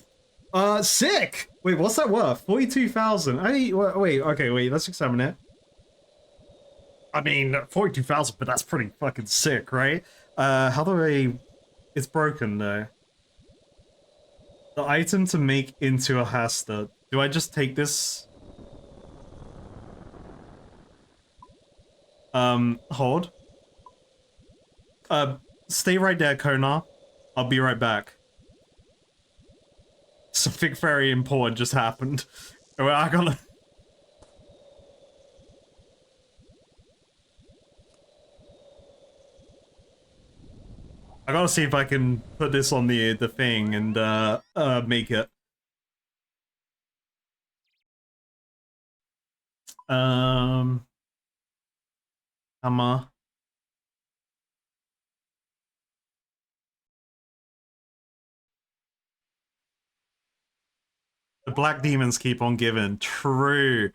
Sick! Wait, what's that worth? 42,000. Wait, okay, wait, let's examine it. I mean, 42,000, but that's pretty fucking sick, right? How do I... It's broken, though. The item to make into a Hasta. Do I just take this? Hold. Stay right there, Kona. I'll be right back. Something very important just happened. I gotta... I gotta see if I can put this on the thing and make it. Hammer. The black demons keep on giving. True.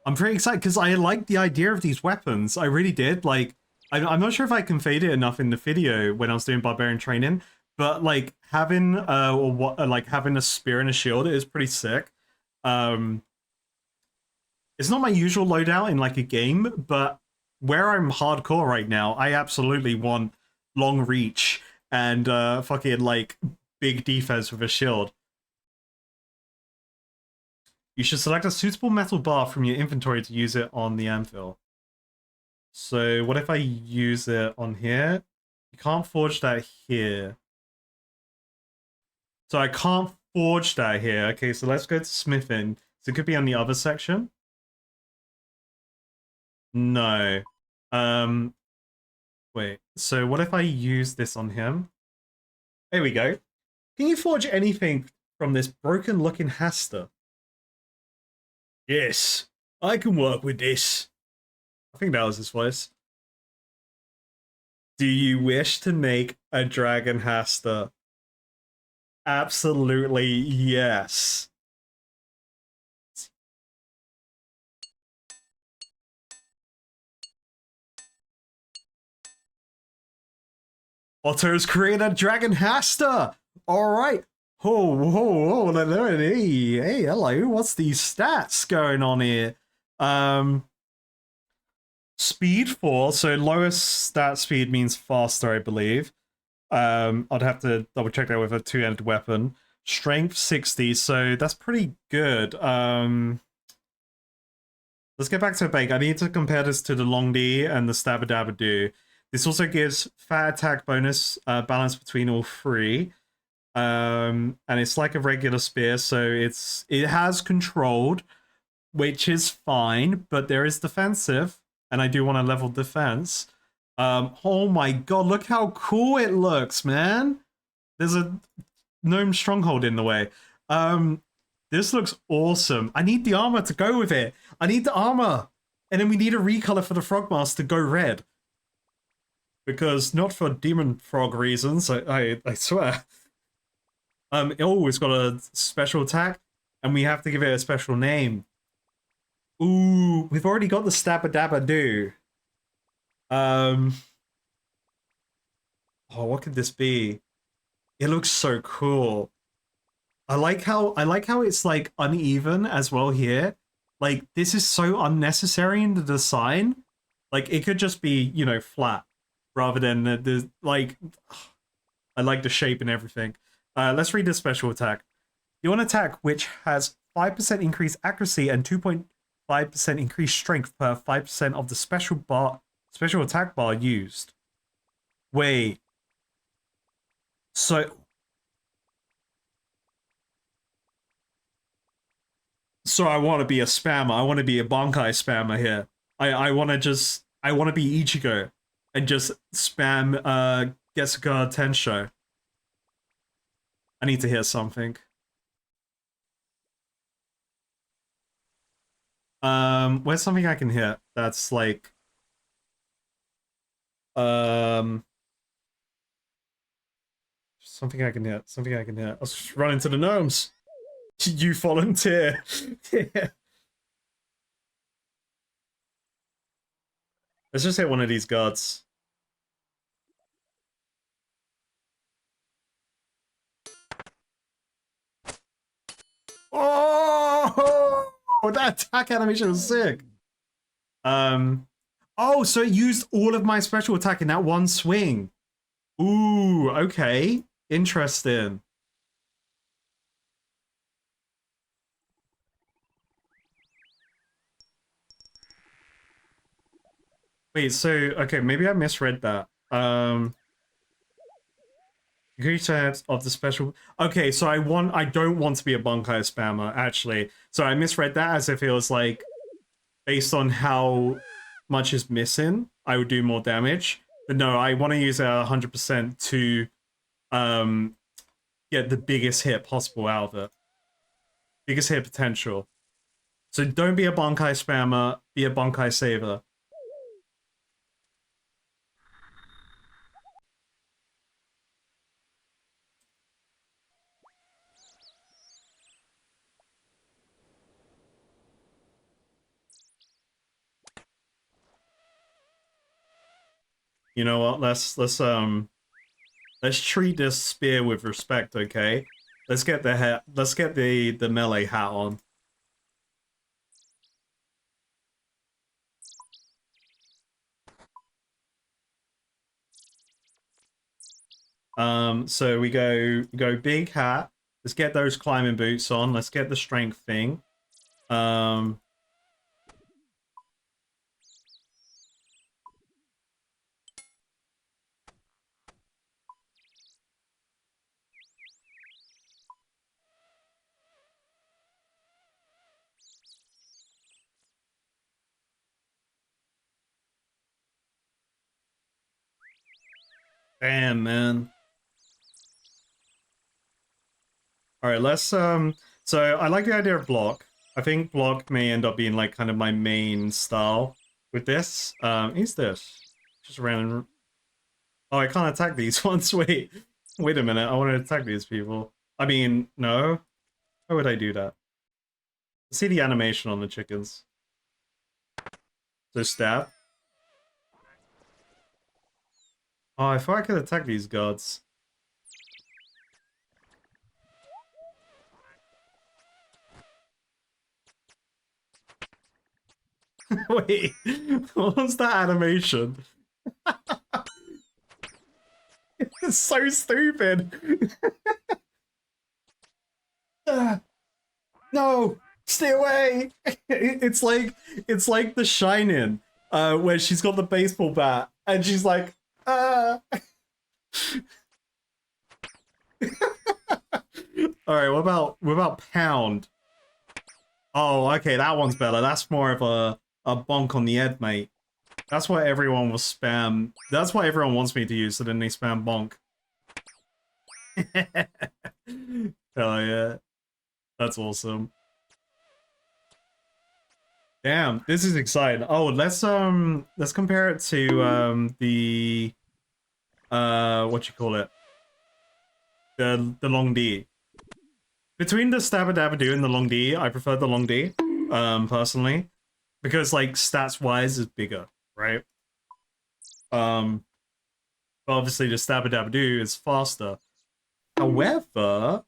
I'm very excited because I like the idea of these weapons. I really did. Like, I'm not sure if I conveyed it enough in the video when I was doing barbarian training, but like having like having a spear and a shield is pretty sick. It's not my usual loadout in like a game, but where I'm hardcore right now, I absolutely want long reach and fucking like big defense with a shield. You should select a suitable metal bar from your inventory to use it on the anvil. So what if I use it on here? You can't forge that here. So I can't forge that here. Okay, so let's go to smithing. So it could be on the other section. No. Wait. So what if I use this on him? There we go. Can you forge anything from this broken looking Hasta? Yes, I can work with this. I think that was his voice. Do you wish to make a dragon Hasta? Absolutely yes. Otto's created a Dragon Hasta. All right. Oh, hey, hello. What's these stats going on here? Speed 4, so lowest stat speed means faster, I believe. I'd have to double check that with a two-handed weapon. Strength 60, so that's pretty good. Let's get back to a bake. I need to compare this to the Long D and the Stabadabadoo. This also gives fat attack bonus balance between all three. And it's like a regular spear, so it has controlled, which is fine, but there is defensive, and I do want to level defense. Oh my god, look how cool it looks, man. There's a gnome stronghold in the way. This looks awesome. I need the armor to go with it. I need the armor. And then we need a recolor for the frog mask to go red. Because not for demon frog reasons, I swear. It's got a special attack, and we have to give it a special name. Ooh, we've already got the Stabadabadoo. Oh, what could this be? It looks so cool. I like how it's like uneven as well here. Like, this is so unnecessary in the design. Like, it could just be, you know, flat rather than the like. I like the shape and everything. Let's read the special attack. You want an attack which has 5% increased accuracy and 2.5% increased strength per 5% of the special attack bar used. Wait. So I want to be a spammer. I want to be a Bankai spammer here. I want to be Ichigo and just spam Gesuga Tensho. I need to hear something. Where's something I can hear that's like something I can hear. Something I can hear. I'll just run into the gnomes. You volunteer. Let's just hit one of these guards. Oh, that attack animation was sick. Oh, so it used all of my special attack in that one swing. Ooh, okay. Interesting. Wait, so okay, maybe I misread that. Greetings of the special. Okay, so I don't want to be a Bankai spammer, actually. So I misread that as if it was like based on how much is missing, I would do more damage. But no, I want to use it 100% to get the biggest hit possible out of it. Biggest hit potential. So don't be a Bankai spammer, be a Bankai saver. You know what? Let's treat this spear with respect, okay? Let's get the hat. Let's get the melee hat on. So we go big hat. Let's get those climbing boots on. Let's get the strength thing. Damn, man. All right, let's so I like the idea of block. I think block may end up being like kind of my main style with this. Is this just random? Oh, I can't attack these ones. Wait a minute. I want to attack these people. I mean, no. Why would I do that? See the animation on the chickens. So stab. Oh, I thought I could attack these guards. Wait, what was that animation? It's so stupid. No, stay away. It's like The Shining, where she's got the baseball bat and she's like, All right, what about pound? Oh, okay, that one's better. That's more of a bonk on the head, mate. That's what everyone will spam. That's what everyone wants me to use, so then they spam bonk. Hell yeah. That's awesome. Damn, this is exciting. Oh, let's compare it to the what you call it? The long D. Between the Stabadabadoo and the long D, I prefer the long D, personally. Because like stats wise is bigger, right? But obviously the Stabadabadoo is faster. However,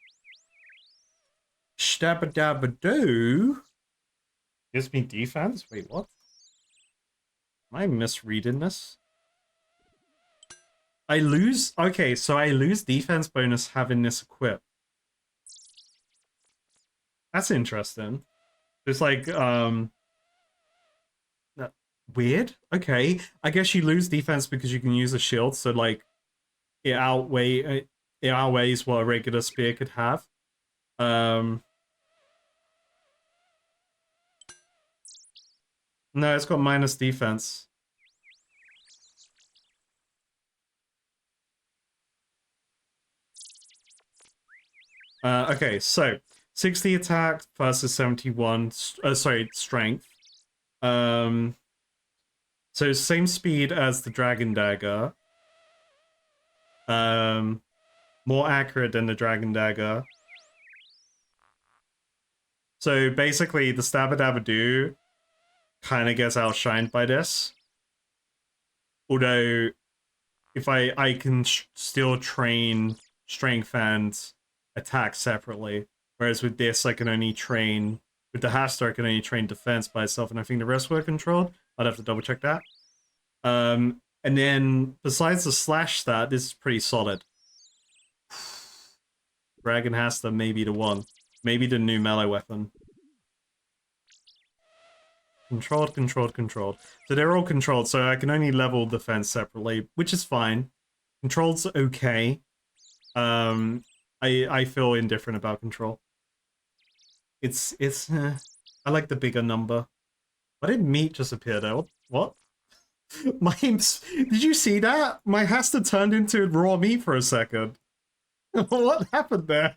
Stabadabadoo gives me defense? Wait, what? Am I misreading this? I lose? Okay, so I lose defense bonus having this equipped. That's interesting. It's like, weird? Okay. I guess you lose defense because you can use a shield, so like, it outweighs what a regular spear could have. No, it's got minus defense. Okay, so 60 attack versus 71, sorry, strength. So same speed as the Dragon Dagger. More accurate than the Dragon Dagger. So basically, the Stabadabadoo kind of gets outshined by this. Although, if I can still train strength and attack separately. Whereas with this, I can only train... With the Haster, I can only train defense by itself, and I think the rest were controlled. I'd have to double check that. And then, besides the slash stat, this is pretty solid. Dragon Haster may be the one. Maybe the new melee weapon. Controlled, controlled, controlled. So they're all controlled, so I can only level defense separately, which is fine. Controlled's okay. I feel indifferent about control. It's I like the bigger number. Why did meat just appear there? What? Did you see that? My Hasta turned into raw meat for a second. What happened there?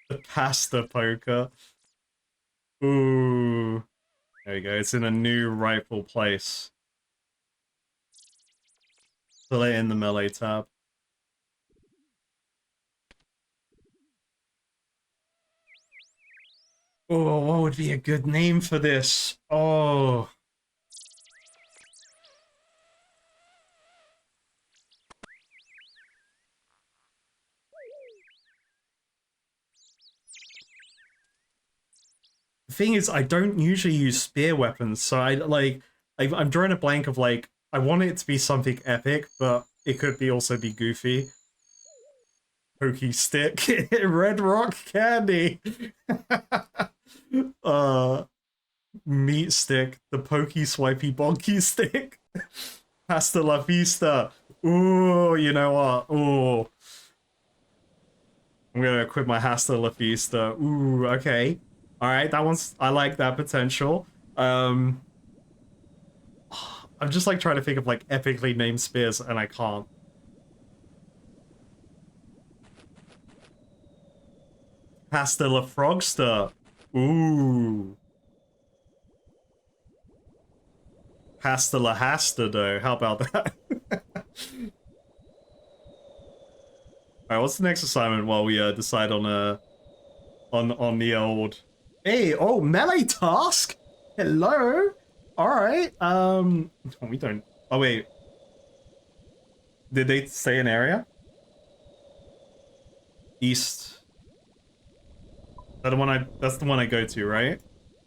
The pasta poker. Ooh. There you go. It's in a new rightful place. Put it in the melee tab. Oh, what would be a good name for this? Oh. The thing is, I don't usually use spear weapons, so I'm drawing a blank of like, I want it to be something epic, but it could also be goofy. Pokey stick, red rock candy. Meat stick, the pokey swipey bonky stick. Hasta la vista. Ooh, you know what? Ooh. I'm gonna equip my Hasta la vista. Ooh, okay. Alright, I like that potential. I'm just like trying to think of like epically named spears and I can't. Hasta la frogster. Ooh. Hasta la hasta though. How about that? Alright, what's the next assignment while we decide on the old... Hey, oh, melee task? Hello? All right. We don't. Oh wait. Did they say an area? East. That the one I. That's the one I go to, right?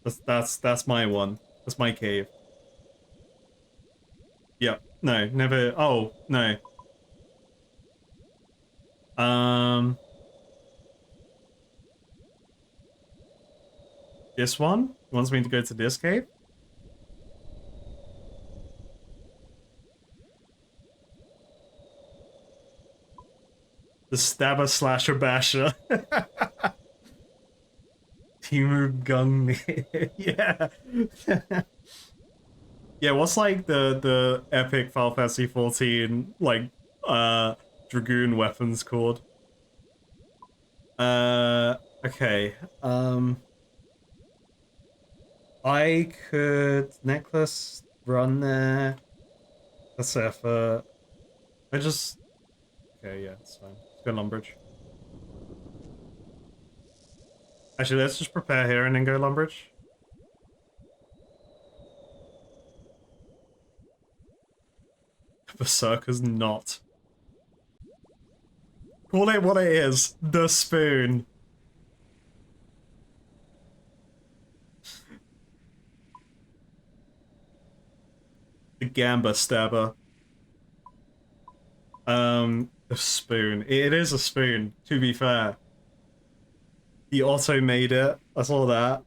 That's my one. That's my cave. Yep. No. Never. Oh no. This one? He wants me to go to this cave? The Stabber Slasher Basher. Timu Gung. Yeah. Yeah, what's like the epic Final Fantasy 14 like Dragoon weapons called? Okay. I could necklace run there. That's effort. I just okay, yeah, it's fine. Let's go Lumbridge. Actually, let's just prepare here and then go Lumbridge. Berserker's not. Call it what it is. The spoon. The Gamba Stabber. The spoon. It is a spoon, to be fair. He auto made it. I saw that.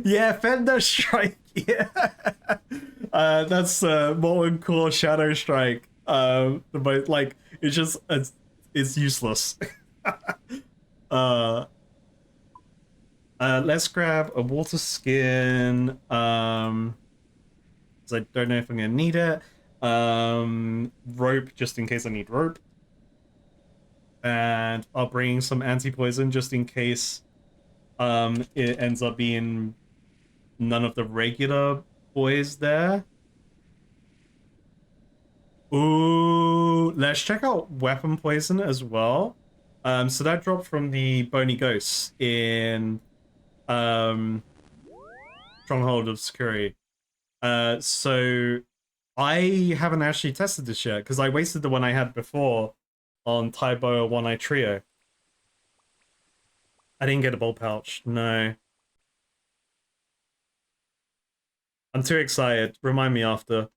Yeah, Fender Strike. Yeah. That's Molten Core Shadow Strike. Like it's just it's useless. Let's grab a water skin. 'Cause I don't know if I'm gonna need it. Rope just in case I need rope. And I'll bring some anti-poison just in case it ends up being none of the regular boys there. Ooh, let's check out weapon poison as well. So that dropped from the Bony Ghosts in Stronghold of Sakuri. So I haven't actually tested this yet because I wasted the one I had before on Taibo One Eye Trio. I didn't get a bolt pouch, no. I'm too excited. Remind me after.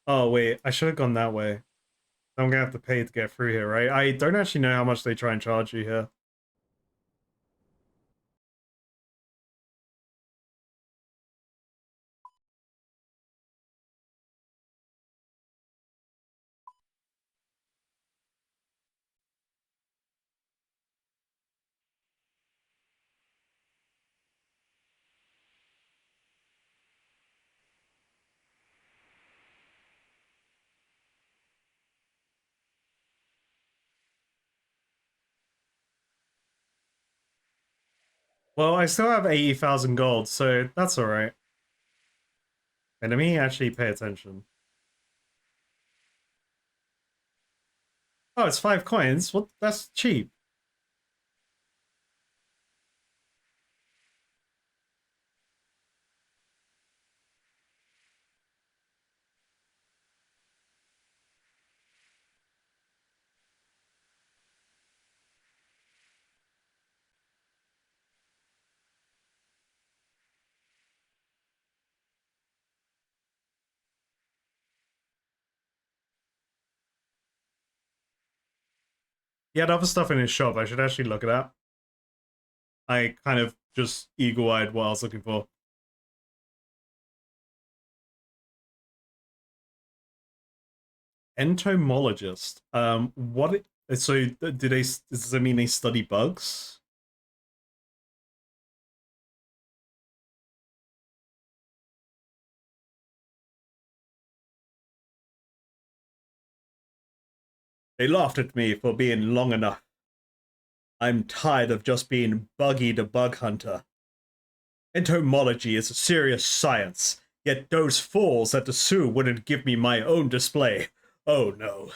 Oh wait, I should have gone that way. I'm gonna have to pay to get through here, right? I don't actually know how much they try and charge you here. Well, I still have 80,000 gold, so that's alright. And let me actually pay attention. Oh, it's 5 coins? Well, that's cheap. He had other stuff in his shop. I should actually look at that. I kind of just eagle-eyed what I was looking for. Entomologist. What? So do they? Does that mean they study bugs? They laughed at me for being long enough. I'm tired of just being Buggy the Bug Hunter. Entomology is a serious science, yet those fools at the zoo wouldn't give me my own display. Oh no.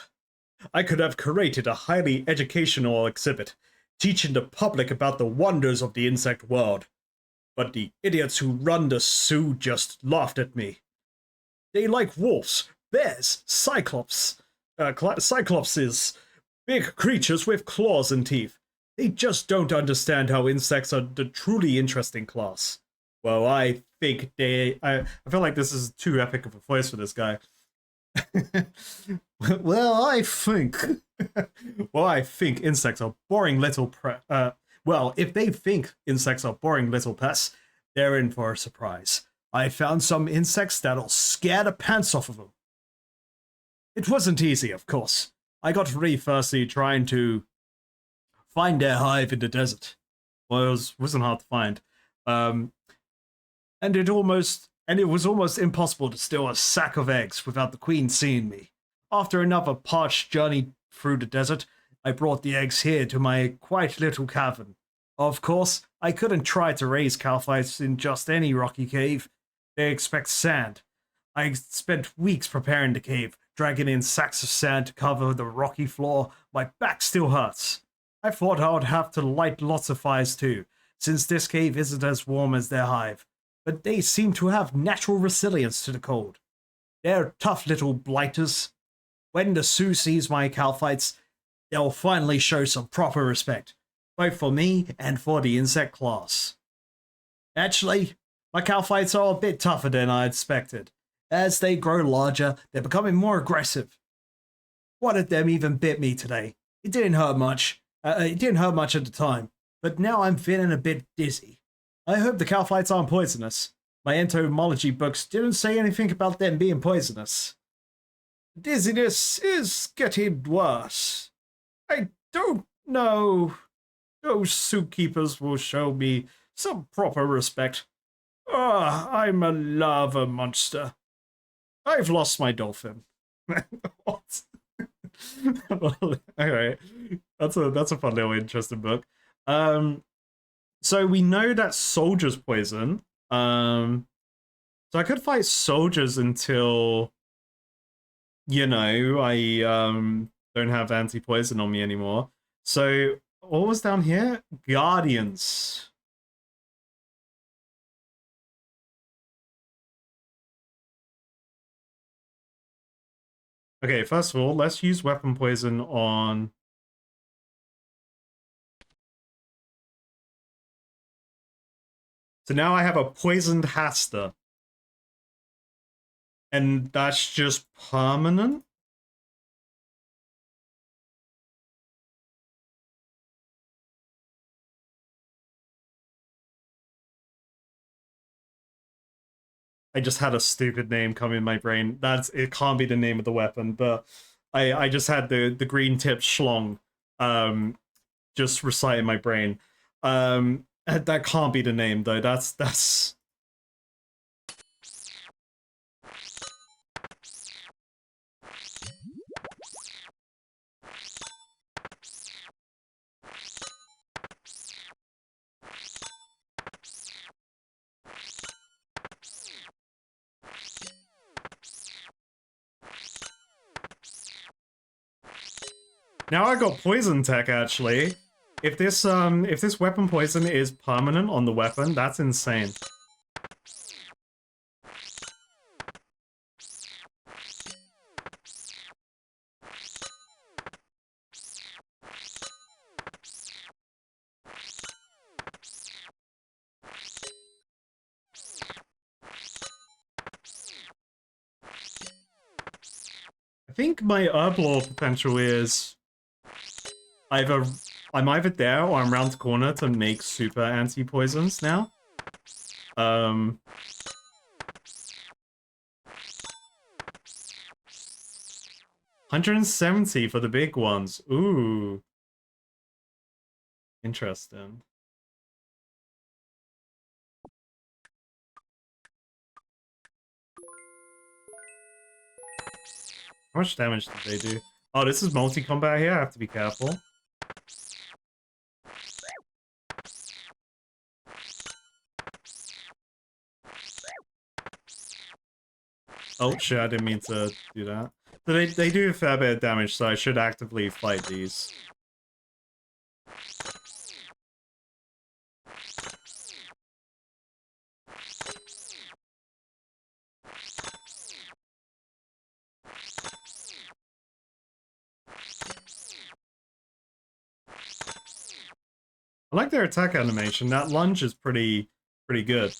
I could have created a highly educational exhibit, teaching the public about the wonders of the insect world. But the idiots who run the zoo just laughed at me. They like wolves, bears, cyclopses, big creatures with claws and teeth. They just don't understand how insects are the truly interesting class. Well, I think I feel like this is too epic of a voice for this guy. Well, I think... well, I think insects are boring little well, if they think insects are boring little pests, they're in for a surprise. I found some insects that'll scare the pants off of them. It wasn't easy, of course. I got really thirsty trying to find their hive in the desert. Well, it wasn't hard to find. And it was almost impossible to steal a sack of eggs without the queen seeing me. After another parched journey through the desert, I brought the eggs here to my quiet little cavern. Of course, I couldn't try to raise calphites in just any rocky cave. They expect sand. I spent weeks preparing the cave, dragging in sacks of sand to cover the rocky floor. My back still hurts. I thought I would have to light lots of fires too, since this cave isn't as warm as their hive. But they seem to have natural resilience to the cold. They're tough little blighters. When the Sioux sees my calphites, they'll finally show some proper respect, both for me and for the insect class. Actually, my calphites are a bit tougher than I expected. As they grow larger, they're becoming more aggressive. One of them even bit me today. It didn't hurt much. It didn't hurt much at the time, but now I'm feeling a bit dizzy. I hope the calphites aren't poisonous. My entomology books didn't say anything about them being poisonous. Dizziness is getting worse. I don't know. Those zookeepers will show me some proper respect. I'm a lava monster. I've lost my dolphin. What? Alright. That's a fun little interesting book. So we know that soldiers poison. So I could fight soldiers until, I don't have anti-poison on me anymore. So what was down here? Guardians. Okay, first of all, let's use weapon poison on... So now I have a poisoned Haster. And that's just permanent? I just had a stupid name come in my brain. It can't be the name of the weapon, but I just had the green tip schlong just recite in my brain. That can't be the name though. That's now I got poison tech actually. If this weapon poison is permanent on the weapon, that's insane. I think my herblore potential is I'm either there or I'm around the corner to make super anti-poisons now. 170 for the big ones. Ooh. Interesting. How much damage did they do? Oh, this is multi-combat here. I have to be careful. Oh shit, I didn't mean to do that. So they do a fair bit of damage, so I should actively fight these. I like their attack animation. That lunge is pretty good.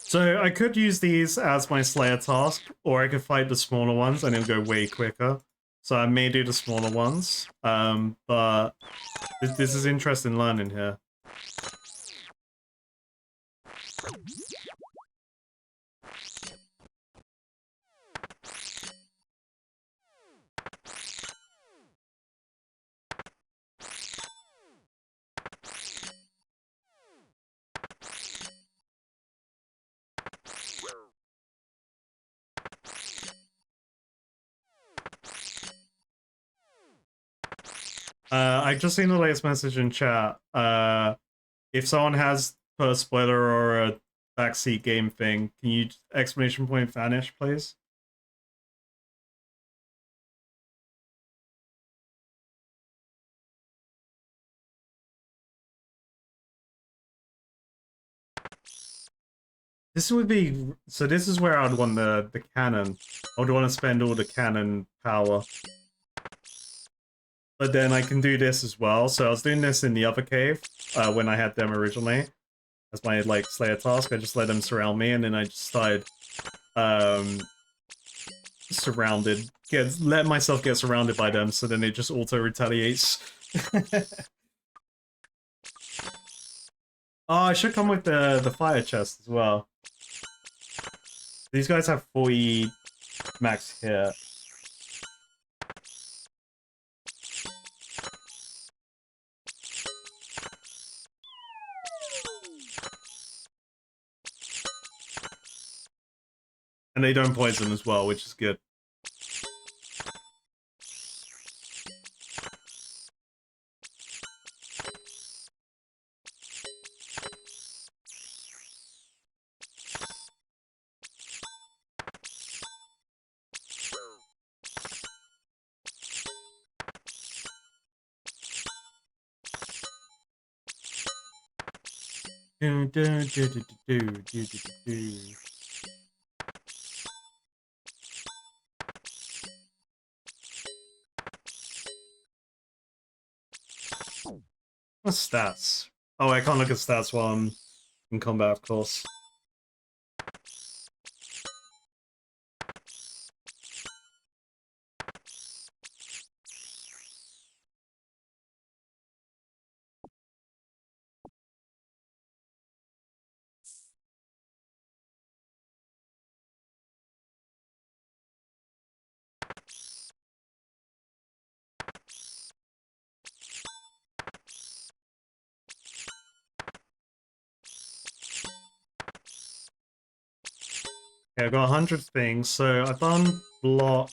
So I could use these as my Slayer task, or I could fight the smaller ones and it'll go way quicker. So I may do the smaller ones, but this is interesting learning here. I just seen the latest message in chat. If someone has put a spoiler or a backseat game thing, can you exclamation point vanish, please? This would be so. This is where I'd want the cannon. I would want to spend all the cannon power. But then I can do this as well. So I was doing this in the other cave when I had them originally as my like Slayer task. I just let them surround me, and then I just started surrounded. Let myself get surrounded by them, so then it just auto retaliates. Oh, I should come with the fire chest as well. These guys have 40 max hit. And they don't poison as well, which is good. What's stats? Oh, I can't look at stats while I'm in combat, of course. Okay, I've got 100 things, so I've done block.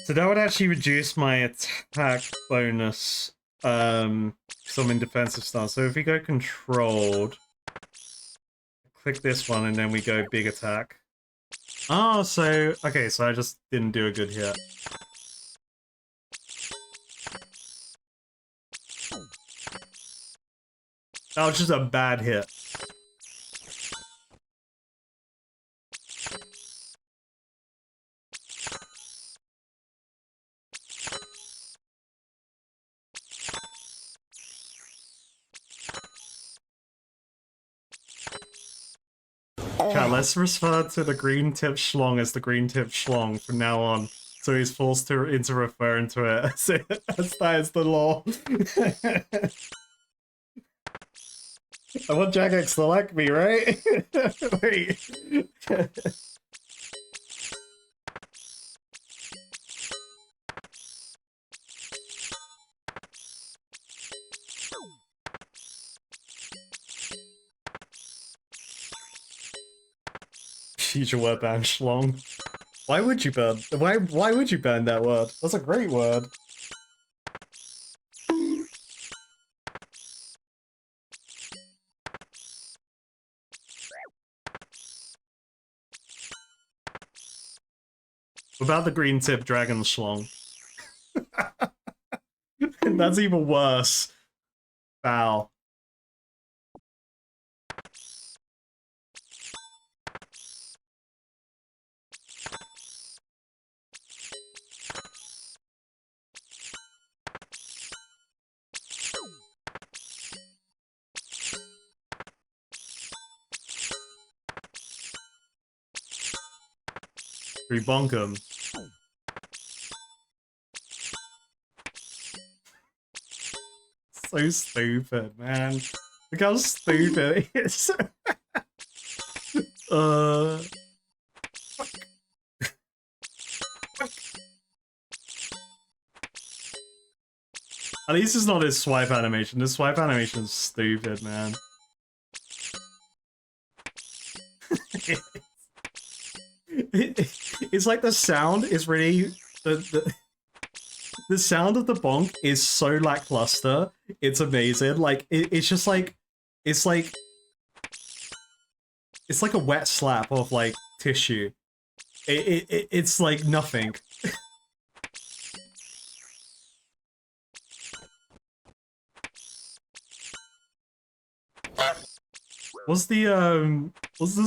So that would actually reduce my attack bonus, some in defensive stance. So if we go controlled, click this one, and then we go big attack. Oh, so, okay, so I just didn't do a good hit. That was just a bad hit. Chat, let's refer to the green tip schlong as the green tip schlong from now on. So he's forced into referring to it as that is the law. I want Jagex to like me, right? Wait. Future word ban schlong. Why would you burn? Why would you burn that word? That's a great word. What about the green tip dragon schlong? That's even worse. Foul. We bonk him. So stupid, man. Look how stupid it is. At least it's not his swipe animation. This swipe animation is stupid, man. It's like the sound is really the sound of the bonk is so lackluster. It's amazing. Like it's just like it's like a wet slap of like tissue. It's like nothing. What's the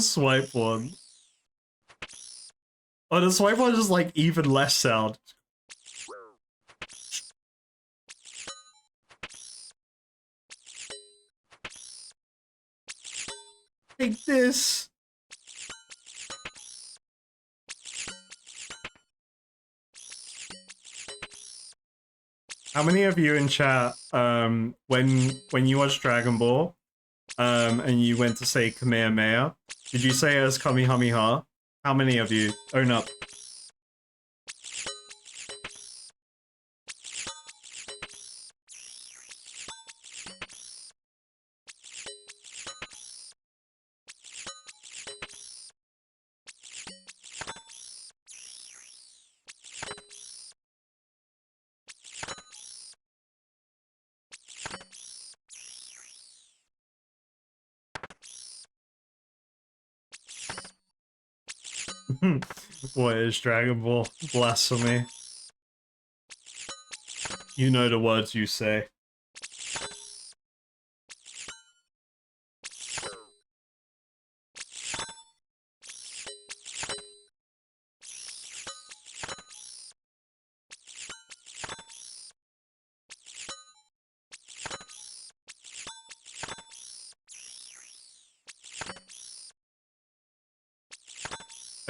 swipe one? Oh, the swipe one is just like even less sound. Take this. How many of you in chat, when you watched Dragon Ball, and you went to say Kamehameha, did you say it as Kamehameha? How many of you? Own up. What is Dragon Ball? Blasphemy. You know the words you say.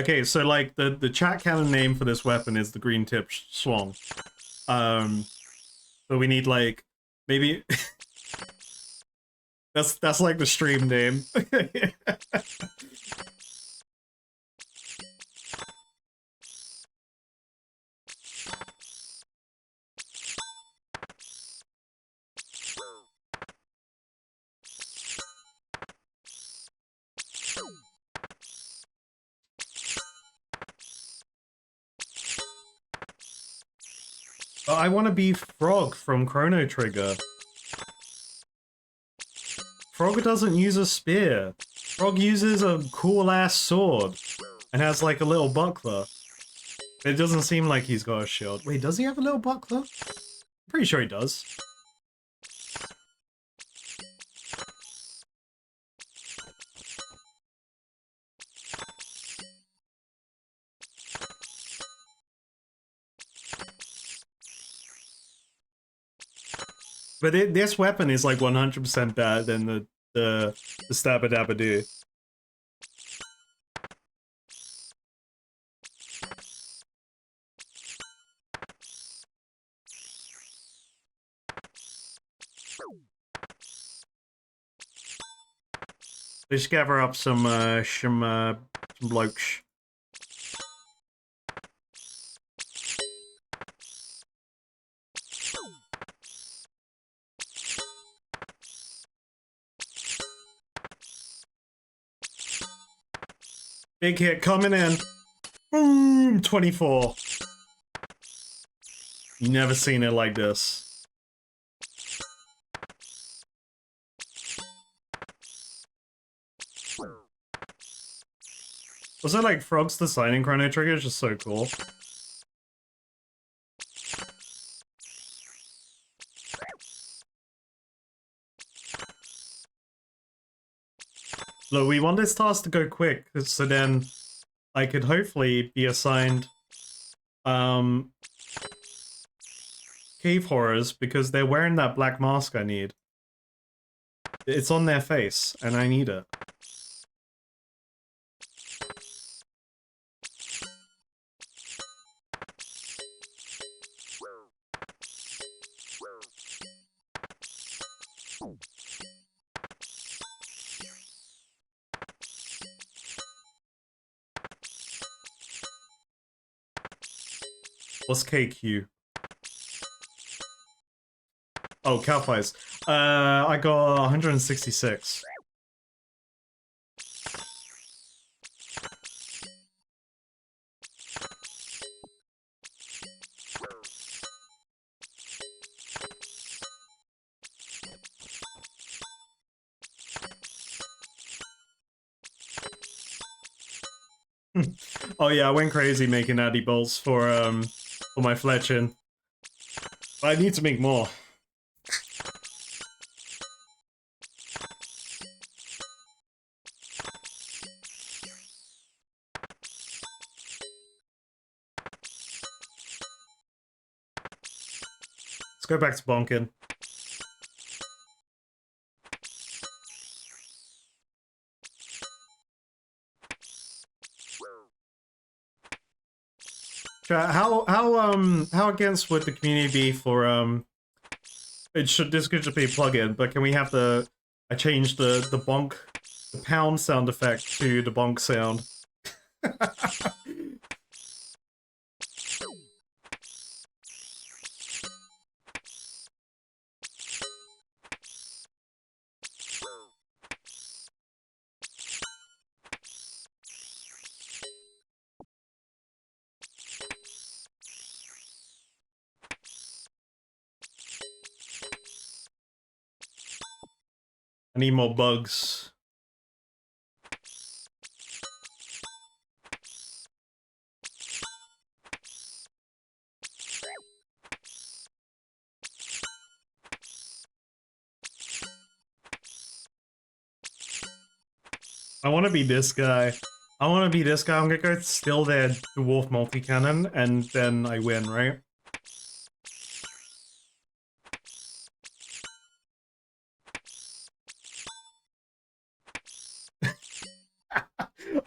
Okay, so like the chat canon name for this weapon is the green tip swung. But we need like maybe that's like the stream name. Oh, I want to be Frog from Chrono Trigger. Frog doesn't use a spear. Frog uses a cool-ass sword and has like a little buckler. It doesn't seem like he's got a shield. Wait, does he have a little buckler? I'm pretty sure he does. But this weapon is like 100% better than the Stabba Dabba Doo. Let's gather up some blokes. Big hit coming in. Boom! 24. You never seen it like this. Was that like Frogs the Signing Chrono Trigger? It's just so cool. Look, we want this task to go quick, so then I could hopefully be assigned cave horrors because they're wearing that black mask I need. It's on their face, and I need it. What's KQ? Oh, Cowpies. I got 166. Oh yeah, I went crazy making Addy bolts for my fletching. I need to make more. Let's go back to bonking. How against would the community be for this could just be a plugin, but can we have I changed the bonk, the pound sound effect to the bonk sound. I need more bugs. I want to be this guy. I want to be this guy. I'm gonna go steal their dwarf multi-cannon, and then I win, right?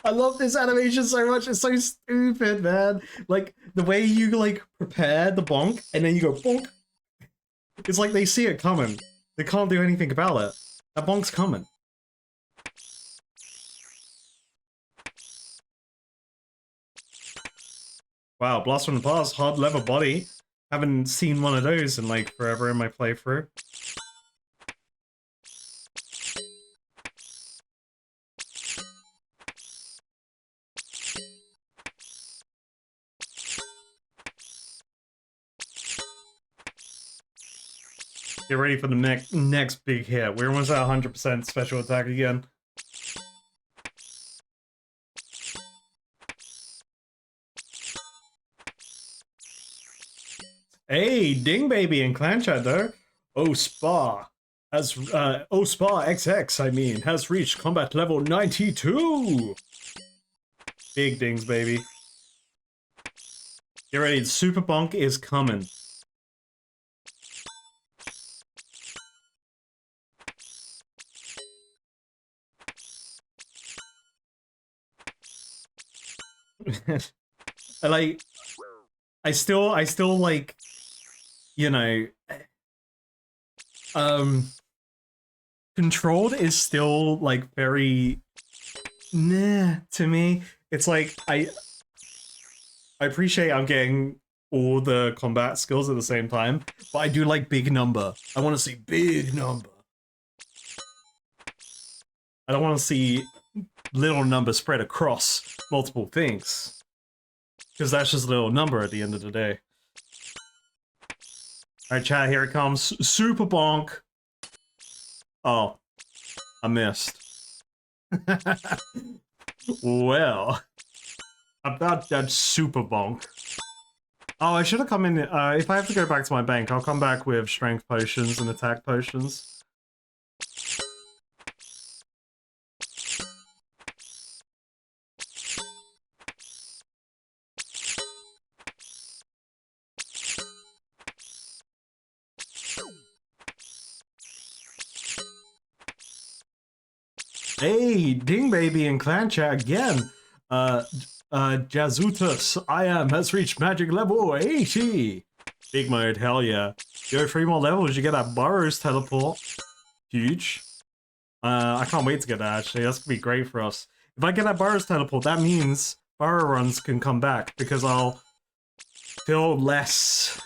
I love this animation so much. It's so stupid, man. Like, the way you, like, prepare the bonk, and then you go bonk. It's like they see it coming. They can't do anything about it. That bonk's coming. Wow, Blast from the Past, hard leather body. Haven't seen one of those in, like, forever in my playthrough. Get ready for the next big hit. We're almost at 100% special attack again. Hey, Ding Baby and Clan Chat though. Oh Spa XX, I mean, has reached combat level 92. Big dings, baby. Get ready, the Super Bonk is coming. I still like, you know, controlled is still like very nah to me. It's like I appreciate I'm getting all the combat skills at the same time, but I do like big number. I want to see big number. I don't want to see little number spread across multiple things, because that's just a little number at the end of the day. Alright, chat, here it comes. Super bonk. Oh, I missed. Well, about that super bonk. Oh, I should have come in. If I have to go back to my bank, I'll come back with strength potions and attack potions. Hey, Ding Baby in clan chat again. Jazutus, I am has reached magic level 80. Big mode, hell yeah. Go 3 more levels, you get that Burrows teleport. Huge. I can't wait to get that actually, that's gonna be great for us. If I get that Burrows teleport, that means Burrow runs can come back, because I'll feel less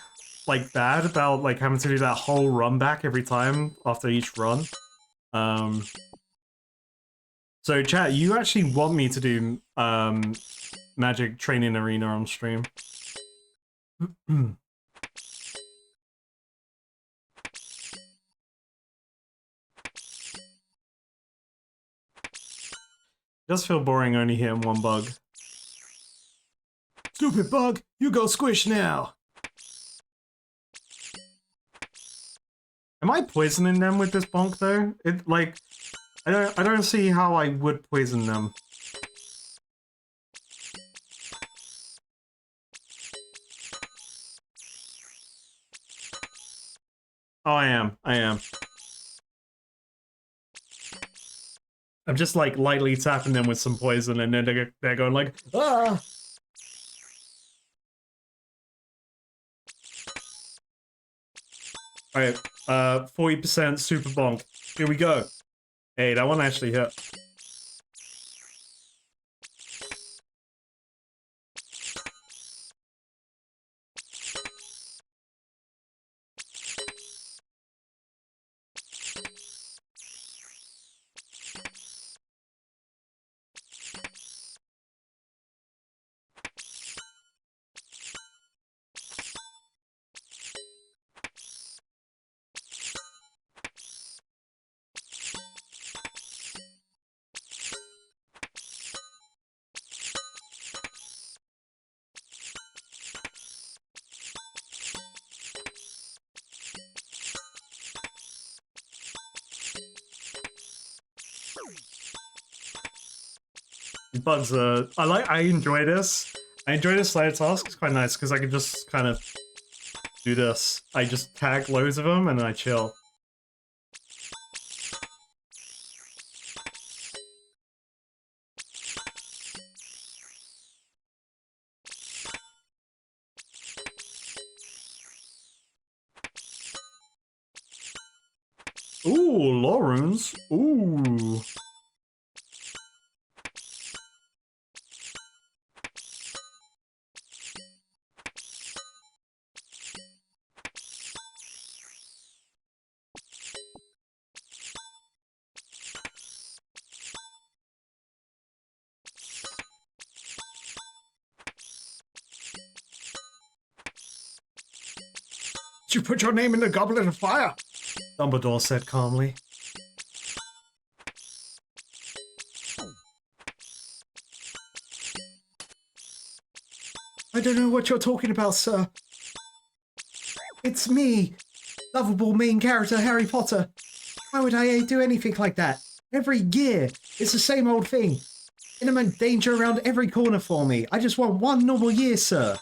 like bad about like having to do that whole run back every time after each run. So chat, you actually want me to do Magic Training Arena on stream? Does feel boring only hitting one bug. Stupid bug, you go squish now. Am I poisoning them with this bonk though? It like I don't see how I would poison them. Oh, I am. I'm just like lightly tapping them with some poison, and then they're going like, ah! Alright, 40% super bonk. Here we go. Hey, that one actually hit. Bugs, I enjoy this. I enjoy this side task. It's quite nice because I can just kind of do this. I just tag loads of them and then I chill. Ooh, law runes. Ooh. Did you put your name in the goblet of fire? Dumbledore said calmly. I don't know what you're talking about, sir. It's me, lovable main character Harry Potter. Why would I do anything like that? Every year, it's the same old thing. Imminent danger around every corner for me. I just want one normal year, sir.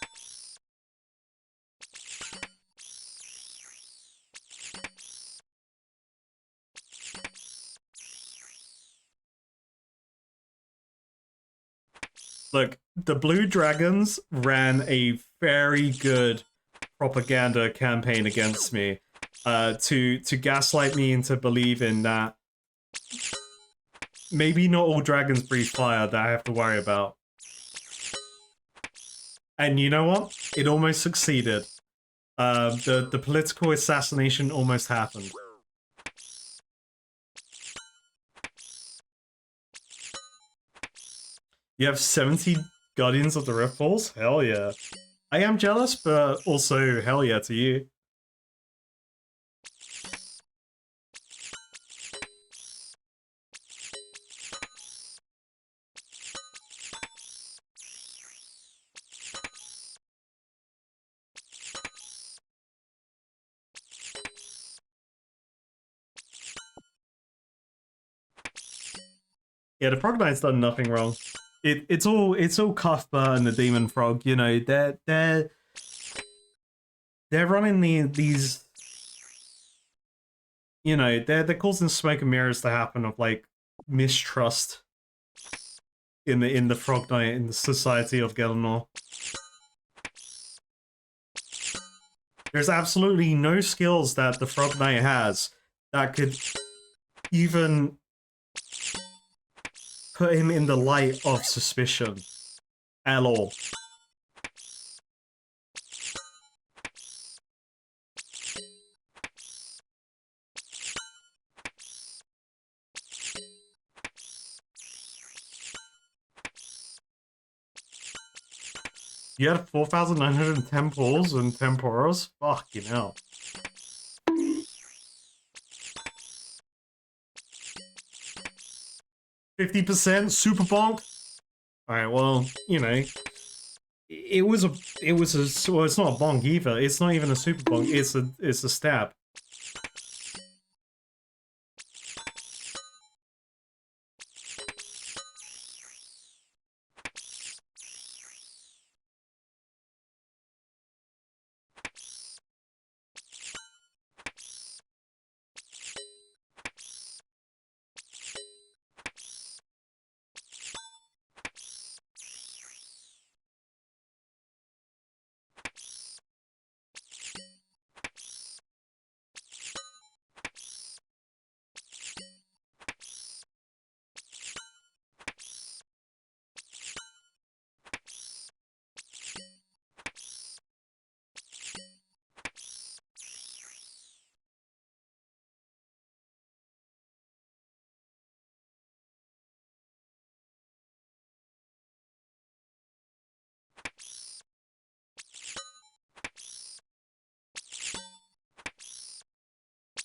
Look, the Blue Dragons ran a very good propaganda campaign against me, to gaslight me into believing that maybe not all dragons breathe fire that I have to worry about. And you know what? It almost succeeded. The political assassination almost happened. You have 70 Guardians of the Rift Balls? Hell yeah. I am jealous, but also hell yeah to you. Yeah, the Frog Knight's done nothing wrong. It's all Cuthbert and the Demon Frog. You know, they're running these. You know, they're causing smoke and mirrors to happen of like mistrust in the Frog Knight in the society of Gelinor. There's absolutely no skills that the Frog Knight has that could even put him in the light of suspicion at all. You had 4,910 pulls and 10 poros? Fucking hell. %, super bonk. Alright, well, you know. Well, it's not a bonk either. It's not even a super bonk, it's a stab.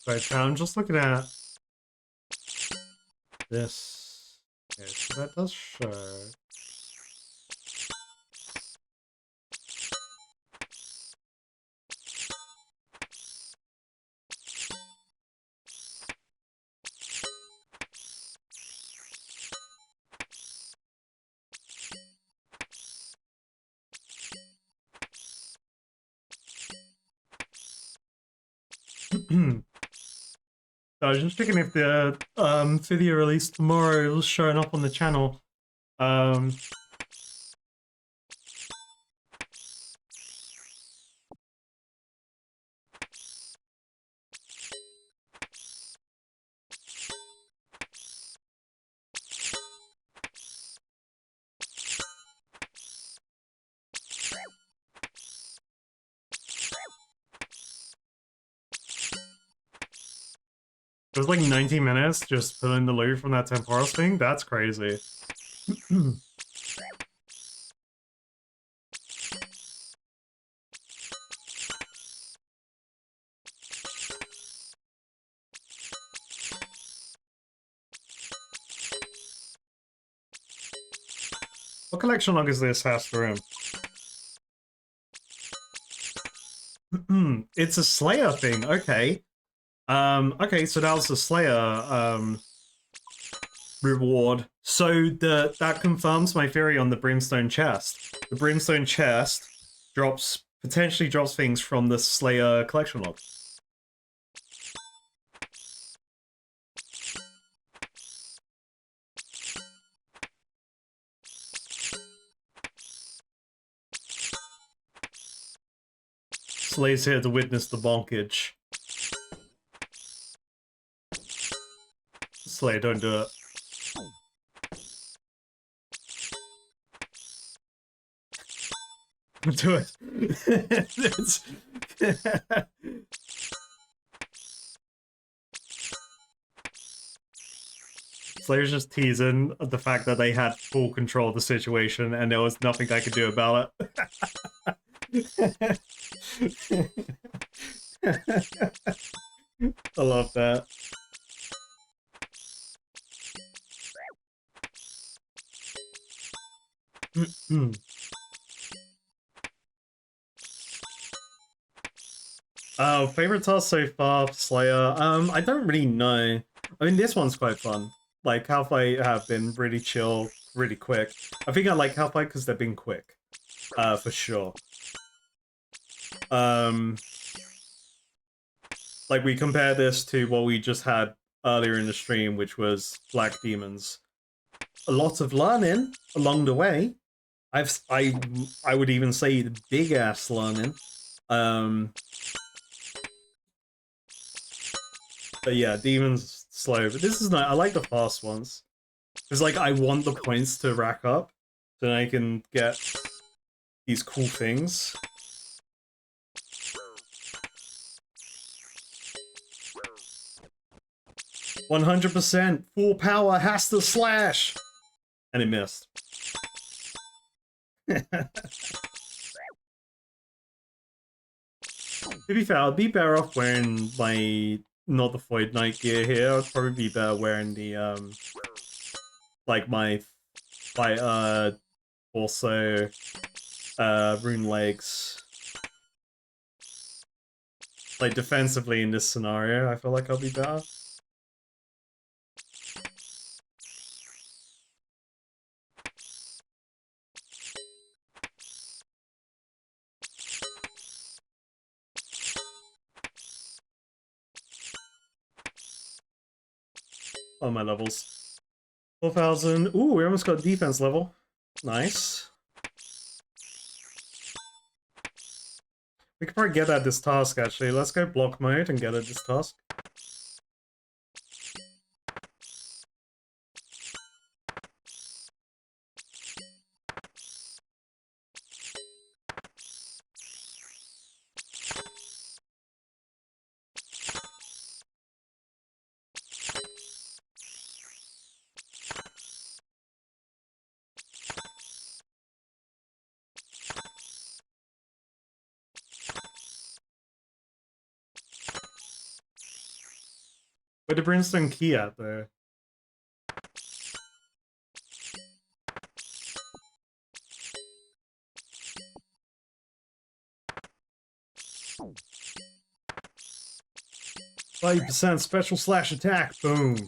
Right, now I'm just looking at this. Okay, so that does show. I was just checking if the video release tomorrow was showing up on the channel. It was like 90 minutes just pulling the loot from that Temporis thing? That's crazy. What collection log is this, Hasterim? It's a Slayer thing, okay. Okay, so that was the Slayer, reward. So that confirms my theory on the Brimstone chest. The Brimstone chest potentially drops things from the Slayer collection log. Slayer's here to witness the bonkage. Slay, don't do it. Do it. Slayer's just teasing the fact that they had full control of the situation and there was nothing I could do about it. I love that. Oh, favorite task so far, Slayer? I don't really know. I mean, this one's quite fun. Like, Half-Life have been really chill, really quick. I think I like Half-Life because they've been quick. For sure. Like, we compare this to what we just had earlier in the stream, which was Black Demons. A lot of learning along the way. I would even say the big-ass learning. But yeah, Demon's slow. But this is not. I like the fast ones. Because, like, I want the points to rack up. So then I can get these cool things. "100% full power has to slash!" And it missed. To be fair, I'd be better off wearing my not the Void Knight gear here. I'd probably be better wearing the like my fight also rune legs. Like defensively in this scenario, I feel like I'll be better. On my levels. 4,000. Ooh, we almost got defense level. Nice. We could probably get at this task, actually. Let's go block mode and get at this task. Where'd the Brimstone key at, though? %, special slash attack. Boom.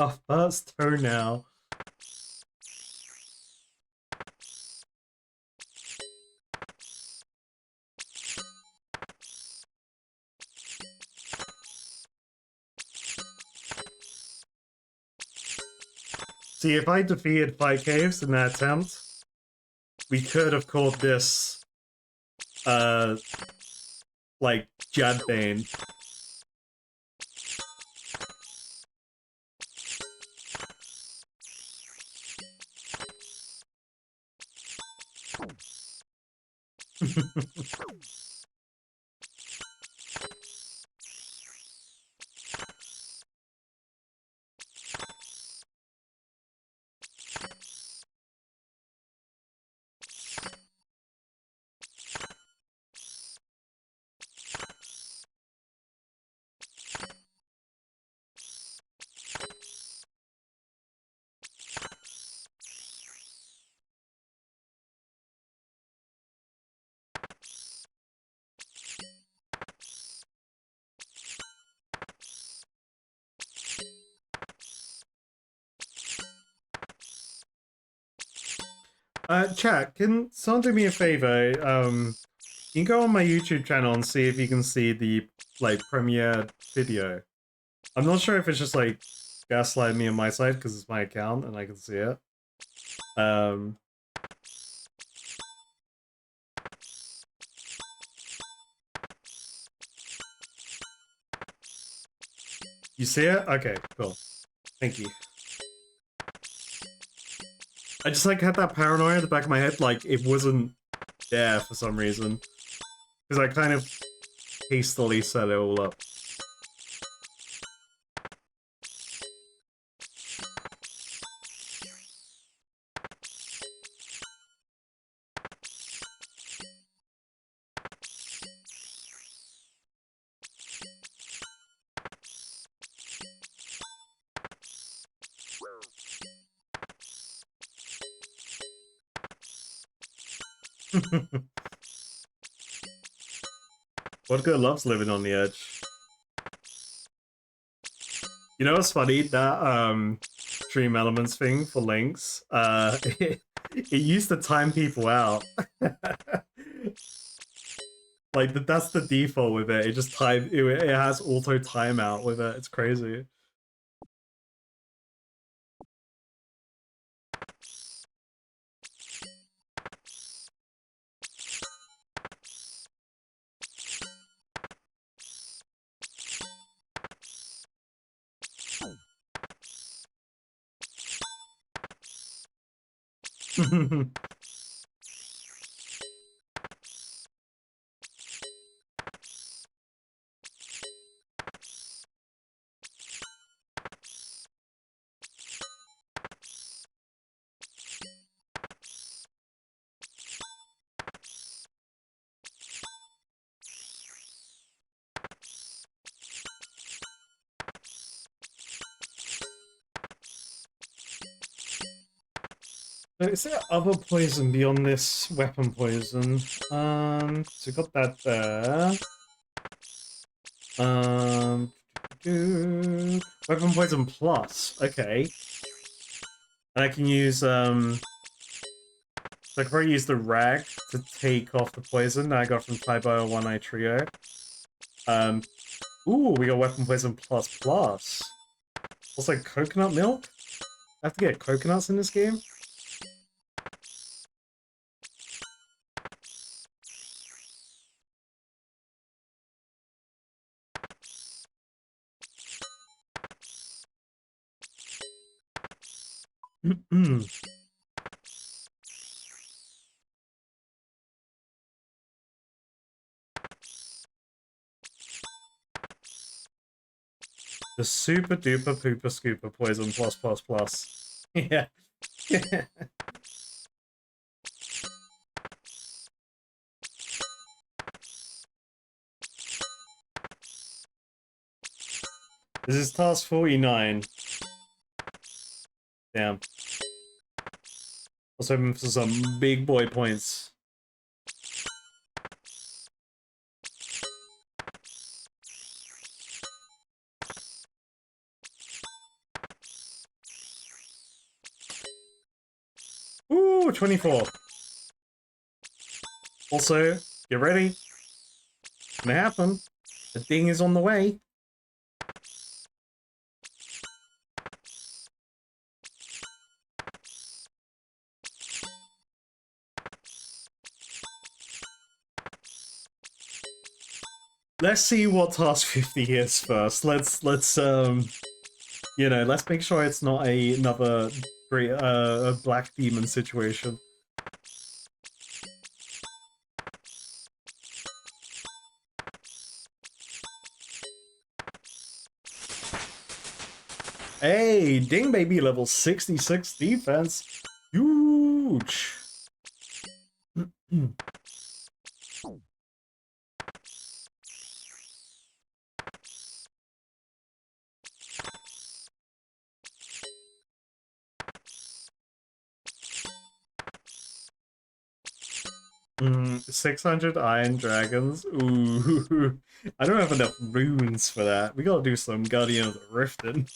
Oh, first turn now. See, if I defeated Fight Caves in that attempt, we could have called this, like, Jadbane. Chat, can someone do me a favor? You can go on my YouTube channel and see if you can see the, like, premiere video. I'm not sure if it's just, like, gaslighting me on my side, because it's my account and I can see it. You see it? Okay, cool. Thank you. I just, like, had that paranoia in the back of my head, like, it wasn't there for some reason. Because I kind of hastily set it all up. What girl loves living on the edge? You know what's funny? That Stream Elements thing for links, it used to time people out. Like that's the default with it. It just it has auto timeout with it. It's crazy. Is there other poison beyond this weapon poison? So we got that there. Weapon poison plus. Okay. And I can use so I can probably use the rag to take off the poison that I got from Taibo One Eye Trio. Ooh, we got weapon poison plus plus. Also coconut milk? I have to get coconuts in this game? The super duper pooper scooper poison plus plus plus. Yeah. This is task 49. Damn. I was hoping for some big boy points. Ooh, 24. Also, get ready. It's gonna happen. The ding is on the way. Let's see what task 50 is first. Let's you know, let's make sure it's not another great a black demon situation. Hey, ding baby, level 66 defense. Huge. 600 Iron Dragons. Ooh, I don't have enough runes for that. We gotta do some Guardian of the Riften.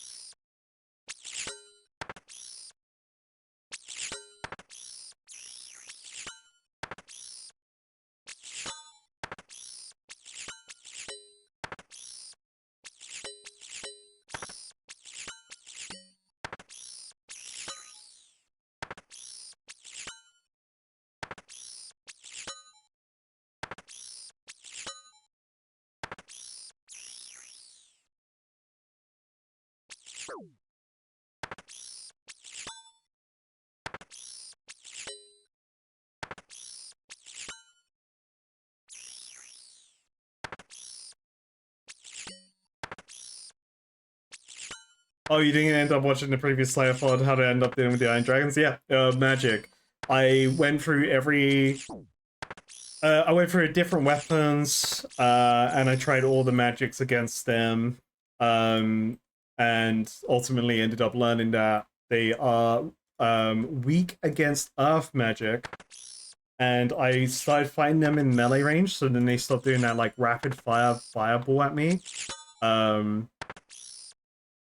Oh, you didn't end up watching the previous Slayer Pod, how to end up dealing with the Iron Dragons? Yeah, magic. I went through I went through different weapons, and I tried all the magics against them, and ultimately ended up learning that they are weak against earth magic, and I started fighting them in melee range, so then they stopped doing that like rapid fire fireball at me,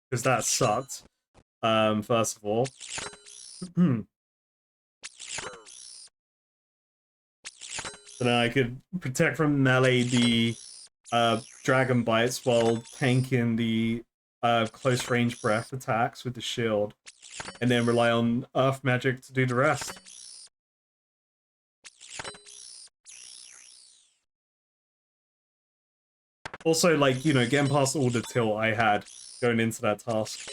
because that sucked, first of all. So then I could protect from melee the dragon bites while tanking the close range breath attacks with the shield, and then rely on earth magic to do the rest. Also, like, you know, getting past all the tilt I had going into that task.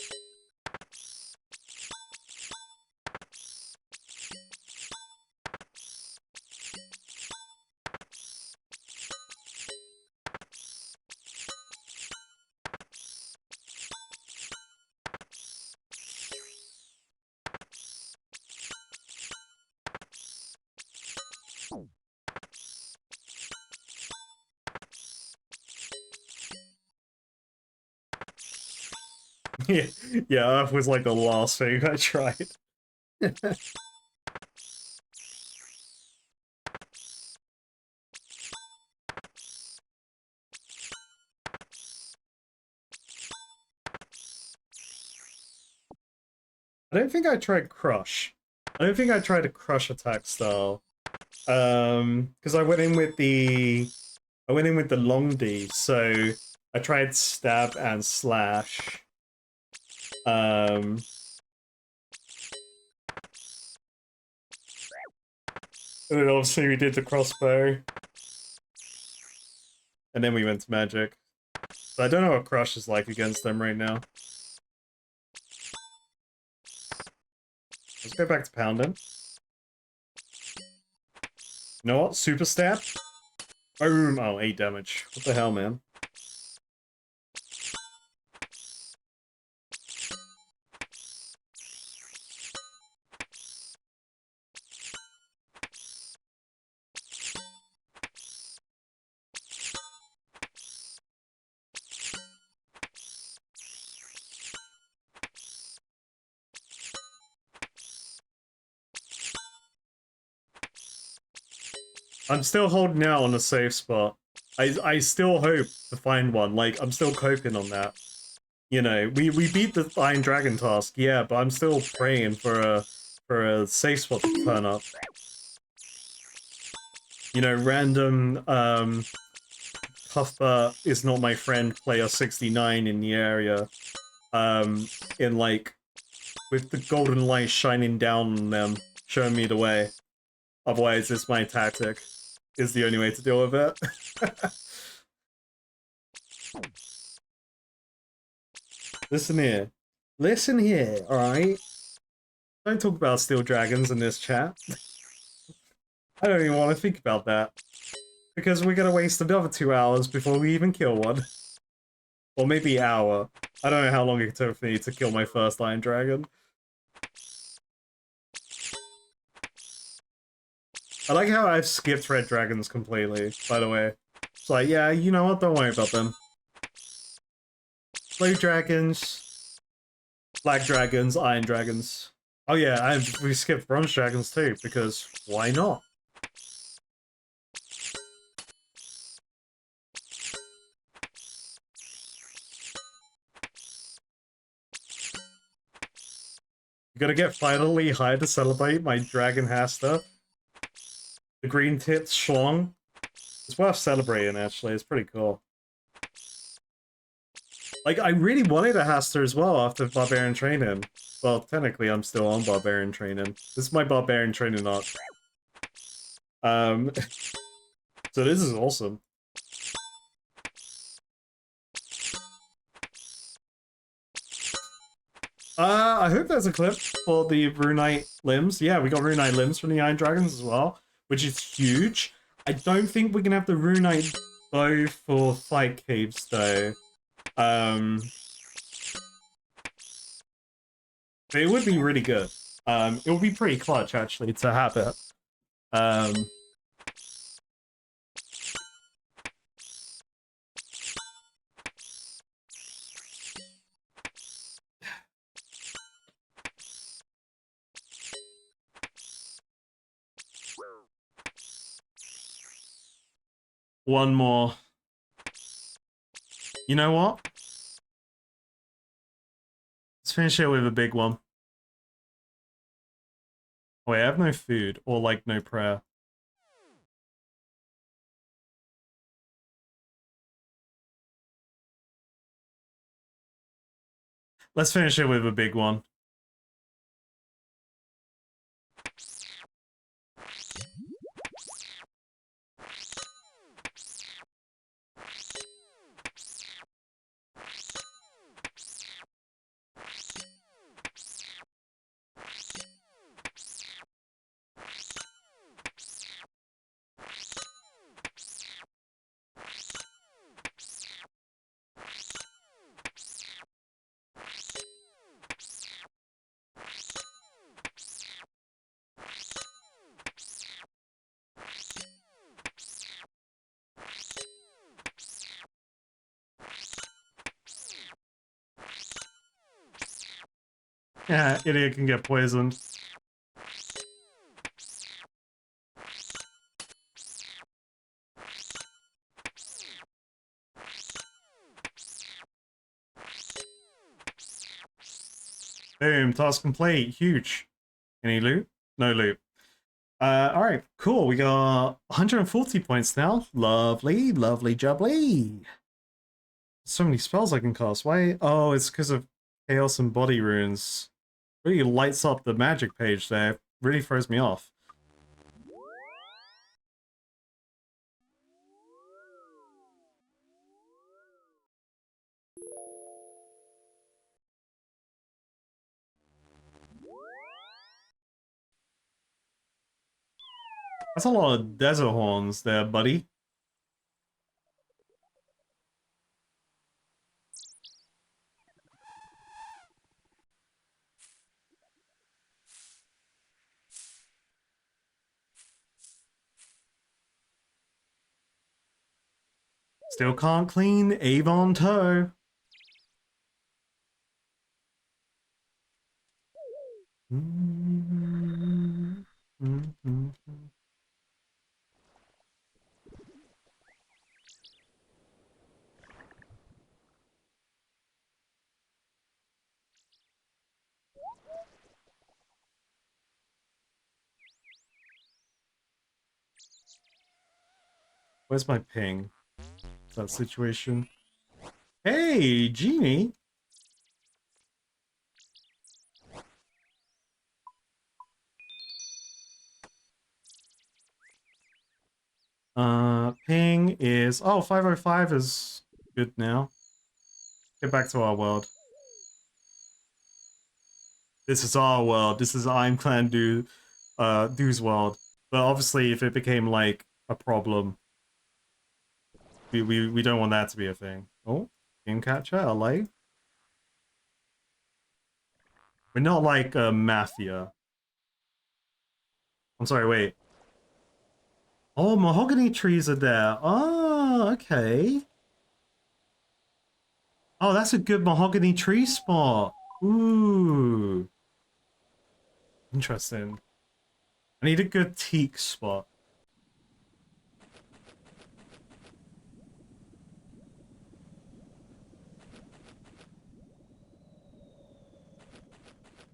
Yeah, Earth was like the last thing I tried. I don't think I tried Crush. I don't think I tried a Crush attack style. Because I went in with the long D, so I tried Stab and Slash. And then obviously we did the crossbow. And then we went to magic. So I don't know what Crush is like against them right now. Let's go back to pounding. You know what? Super stab? Boom! Oh, 8 damage. What the hell, man? I'm still holding out on a safe spot. I still hope to find one. Like, I'm still coping on that. You know, we beat the Iron Dragon task, yeah, but I'm still praying for a safe spot to turn up. You know, random Cuthbert is not my friend player 69 in the area. In like with the golden light shining down on them, showing me the way. Otherwise, it's my tactic. Is the only way to deal with it. Listen here. Listen here, alright? Don't talk about steel dragons in this chat. I don't even want to think about that. Because we're gonna waste another 2 hours before we even kill one. Or maybe an hour. I don't know how long it took for me to kill my first Iron Dragon. I like how I've skipped red dragons completely, by the way. It's like, yeah, you know what, don't worry about them. Blue dragons, black dragons, iron dragons. Oh yeah, we skipped bronze dragons too, because why not? You gotta get finally high to celebrate my Dragon Hasta. The green tipped schlong. It's worth celebrating, actually. It's pretty cool. Like, I really wanted a Hasta as well after Barbarian Training. Well, technically, I'm still on Barbarian Training. This is my Barbarian Training arc. So this is awesome. I hope there's a clip for the Runite limbs. Yeah, we got Runite limbs from the Iron Dragons as well, which is huge. I don't think we're gonna have the Runite bow for Fight Caves though. But it would be really good. It would be pretty clutch actually to have it. One more. You know what? Let's finish it with a big one. Wait, I have no food or like no prayer. Let's finish it with a big one. Yeah, idiot can get poisoned. Boom, task complete. Huge. Any loot? No loot. Alright, cool. We got 140 points now. Lovely, lovely jubbly. So many spells I can cast. Why? Oh, it's because of Chaos and Body Runes. Really lights up the magic page there. Really throws me off. That's a lot of desert horns there, buddy. Still can't clean Avon Toe. Where's my ping? That situation. Hey, Genie. Ping is 505 is good now. Get back to our world. This is our world. This is I'm Clan Du's world. But obviously, if it became like a problem, we don't want that to be a thing. Oh, game catcher, LA. We're not like a mafia. I'm sorry, wait. Oh, mahogany trees are there. Oh, okay. Oh, that's a good mahogany tree spot. Ooh. Interesting. I need a good teak spot.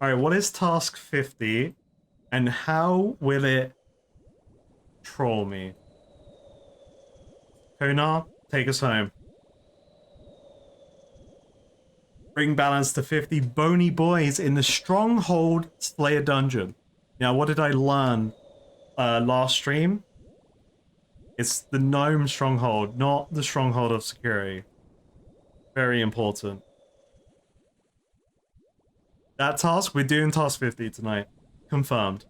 Alright, what is task 50? And how will it troll me? Konar, take us home. Bring balance to 50 bony boys in the Stronghold Slayer Dungeon. Now, what did I learn last stream? It's the Gnome Stronghold, not the Stronghold of Security. Very important. That task, we're doing task 50 tonight. Confirmed.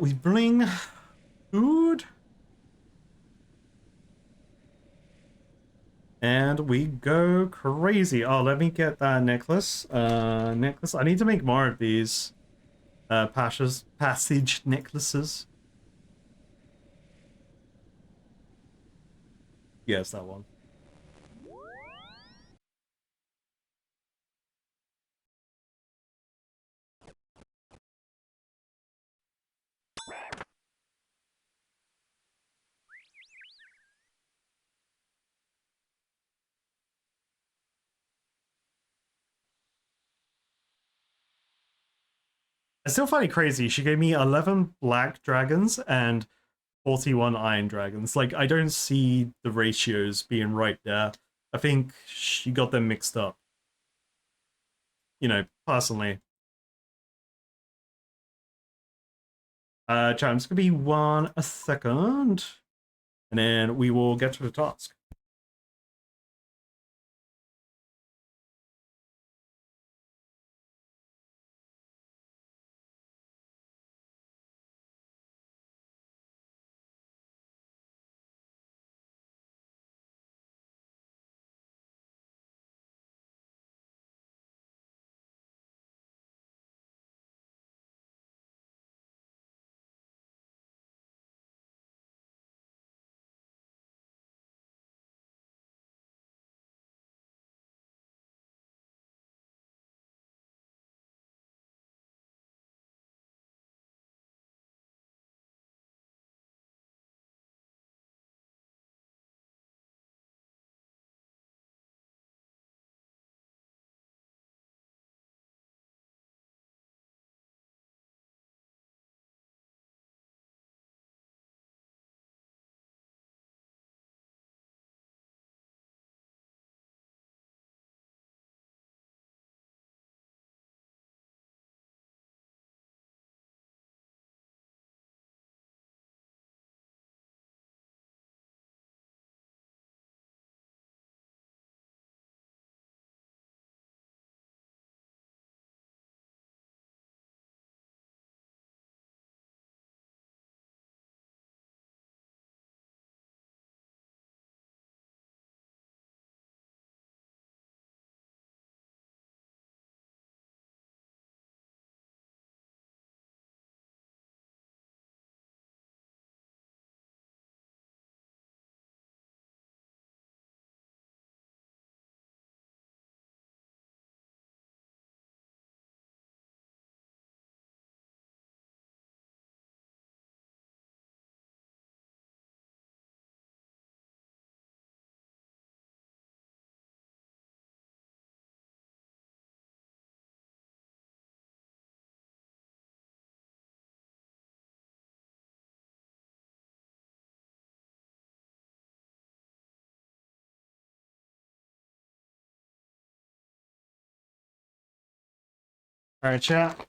We bring food. And we go crazy. Oh, let me get that necklace. Necklace. I need to make more of these passage necklaces. Yes, that one. I still find it crazy. She gave me 11 black dragons and 41 iron dragons. Like, I don't see the ratios being right there. I think she got them mixed up. You know, personally. Chat, I'm just gonna be a second. And then we will get to the task. Alright, chat.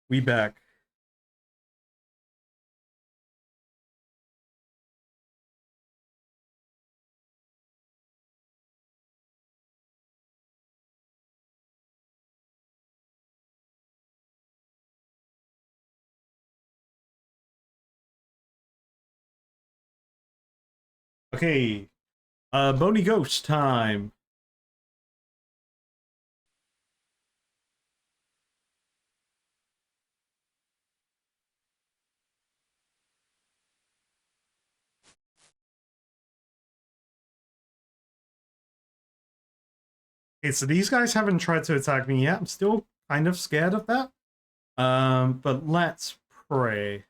We back. Okay. Bony Ghost time. Okay, so these guys haven't tried to attack me yet. I'm still kind of scared of that. But let's pray.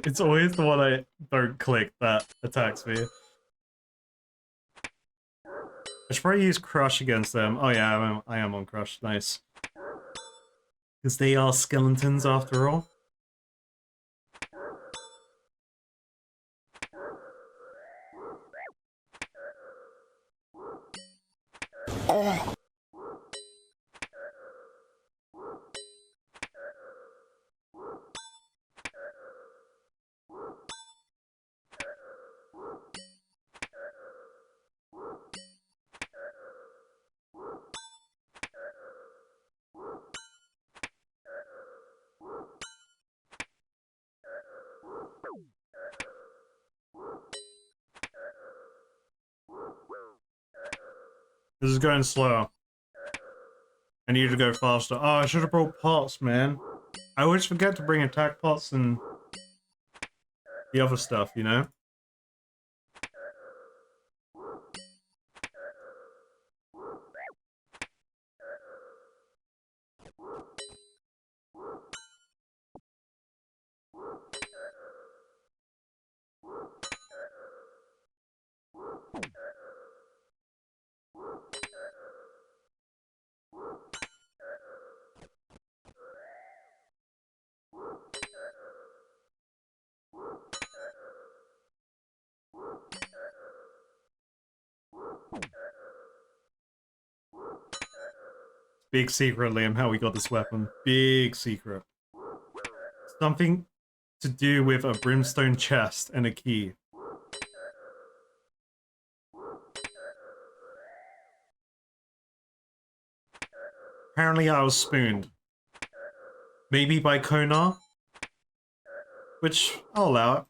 It's always the one I don't click that attacks me. I should probably use Crush against them. Oh yeah, I am on Crush. Nice. Because they are skeletons after all. Oh. This is going slow. I need to go faster. Oh, I should have brought pots, man. I always forget to bring attack pots and the other stuff, you know? Big secret, Liam, how we got this weapon. Big secret. Something to do with a brimstone chest and a key. Apparently I was spooned. Maybe by Konar? Which, I'll allow it.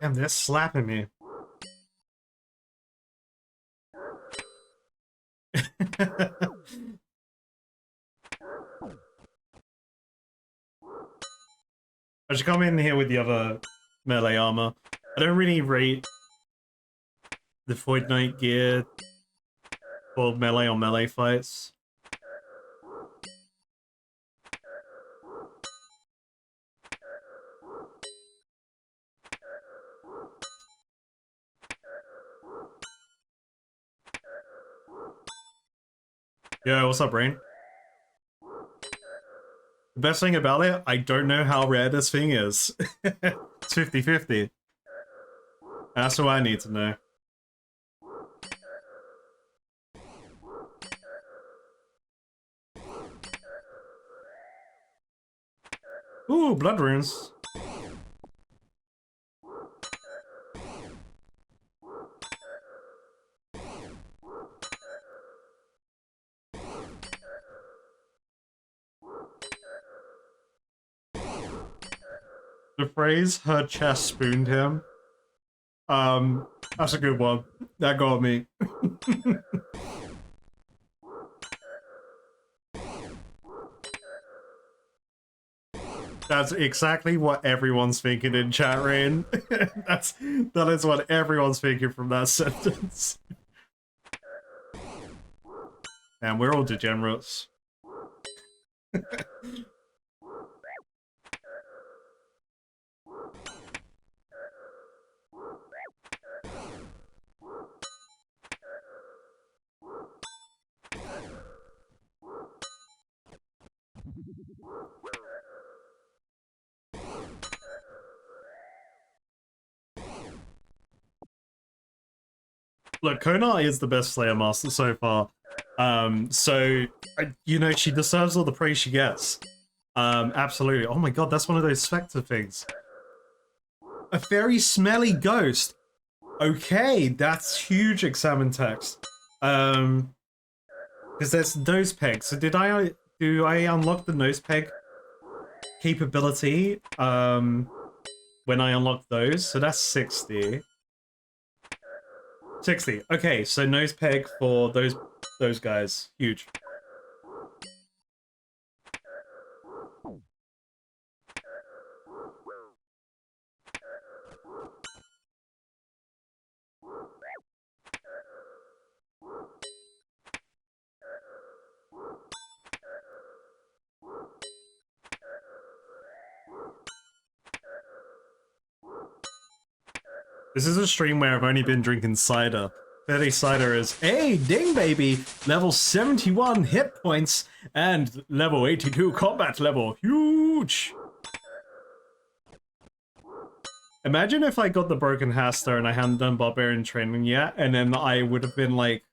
Damn, they're slapping me. I should come in here with the other melee armor. I don't really rate the Void Knight gear for melee on melee fights. Yo, what's up, Brain? The best thing about it, I don't know how rare this thing is. It's 50-50. That's what I need to know. Ooh, blood runes. The phrase, her chest spooned him. That's a good one. That got me. That's exactly what everyone's thinking in chat, Rain. That is what everyone's thinking from that sentence. And we're all degenerates. Look, Konar is the best Slayer Master so far. You know, she deserves all the praise she gets. Absolutely. Oh my god, that's one of those Spectre things. A very smelly ghost. Okay, that's huge examine text. Because there's nose peg. So do I unlock the nose peg capability when I unlock those? So that's 60. 60. Okay, so nose peg for those guys. Huge. This is a stream where I've only been drinking cider. 30 cider is, hey, ding baby, level 71 hit points and level 82 combat level. Huge! Imagine if I got the broken Hasta and I hadn't done barbarian training yet, and then I would have been like,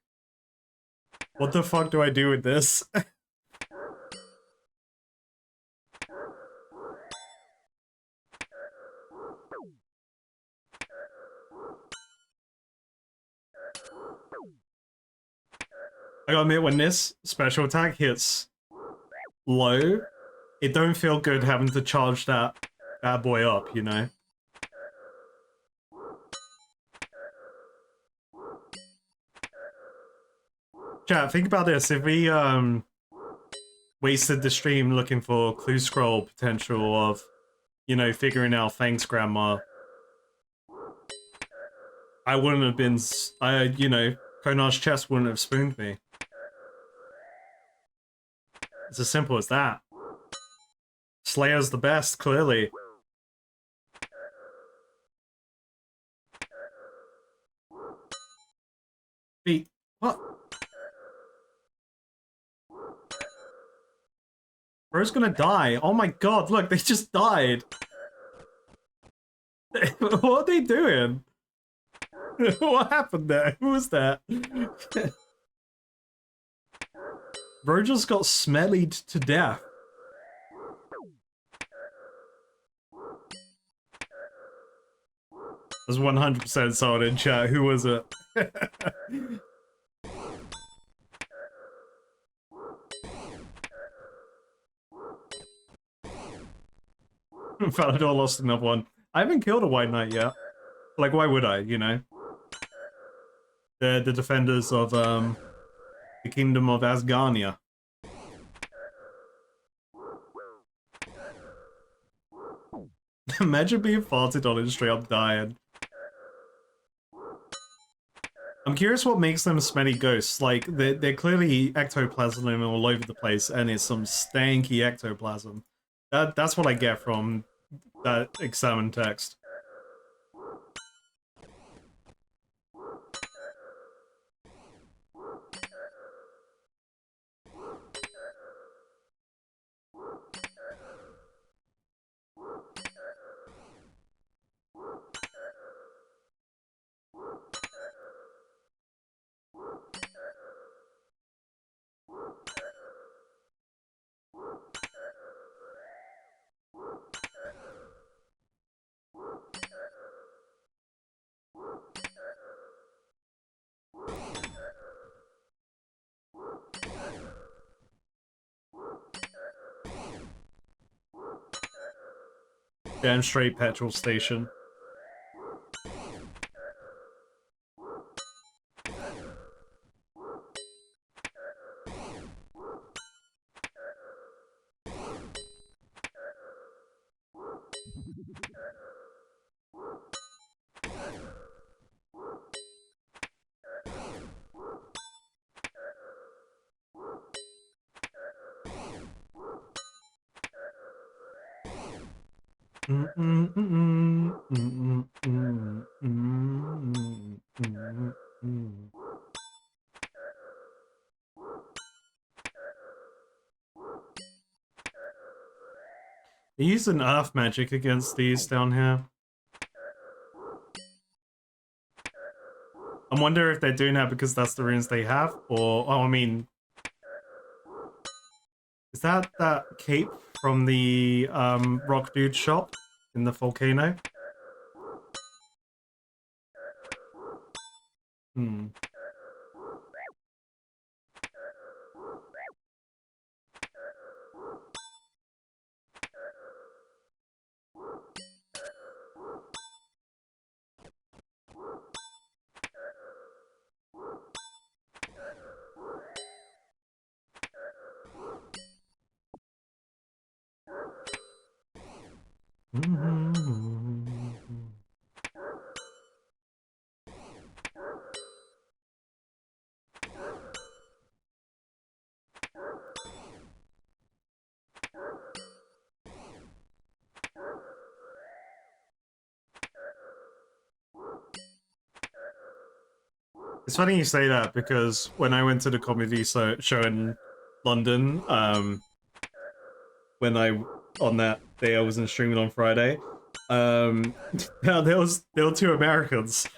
what the fuck do I do with this? I gotta admit, when this special attack hits low, it don't feel good having to charge that bad boy up, you know? Chat, think about this. If we wasted the stream looking for clue scroll potential of, you know, figuring out Fang's grandma, I wouldn't have been, you know, Konar's chest wouldn't have spooned me. It's as simple as that. Slayer's the best, clearly. What? Bro's gonna die. Oh my god, look, they just died. What are they doing? What happened there? Who was that? Bro just got smellied to death. There's 100% someone in chat. Who was it? Falador lost another one. I haven't killed a White Knight yet. Like, why would I, you know? They're the defenders of, the Kingdom of Asgarnia. Imagine being farted on and straight up dying. I'm curious what makes them smelly ghosts. Like, they're clearly ectoplasm all over the place, and it's some stanky ectoplasm. That's what I get from that examine text. Damn straight petrol station. They use an earth magic against these down here. I wonder if they're doing that because that's the runes they have, or, oh, I mean, is that cape from the rock dude shop in the volcano? Hmm. It's funny you say that because when I went to the comedy show in London, when I on that day I wasn't streaming on Friday, yeah, there were two Americans.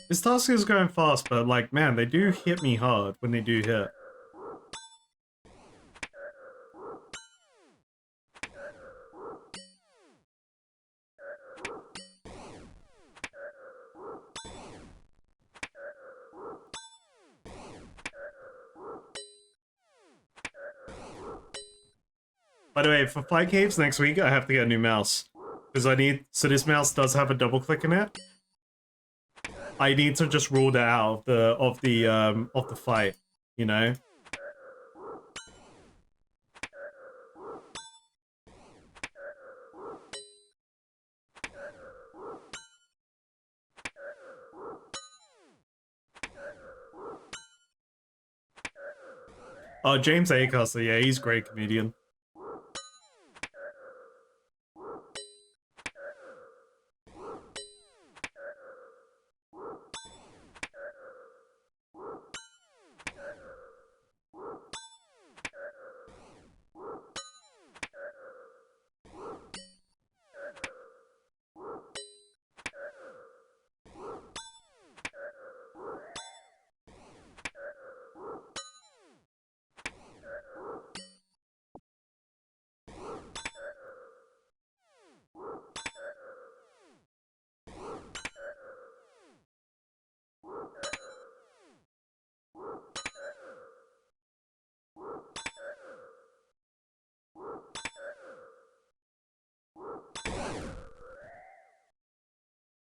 This task is going fast, but like, man, they do hit me hard when they do hit. By the way, for Fight Caves next week, I have to get a new mouse. Because I need... So this mouse does have a double click in it. I need to just rule that out of the fight, you know? Oh, James Acaster, yeah, he's a great comedian.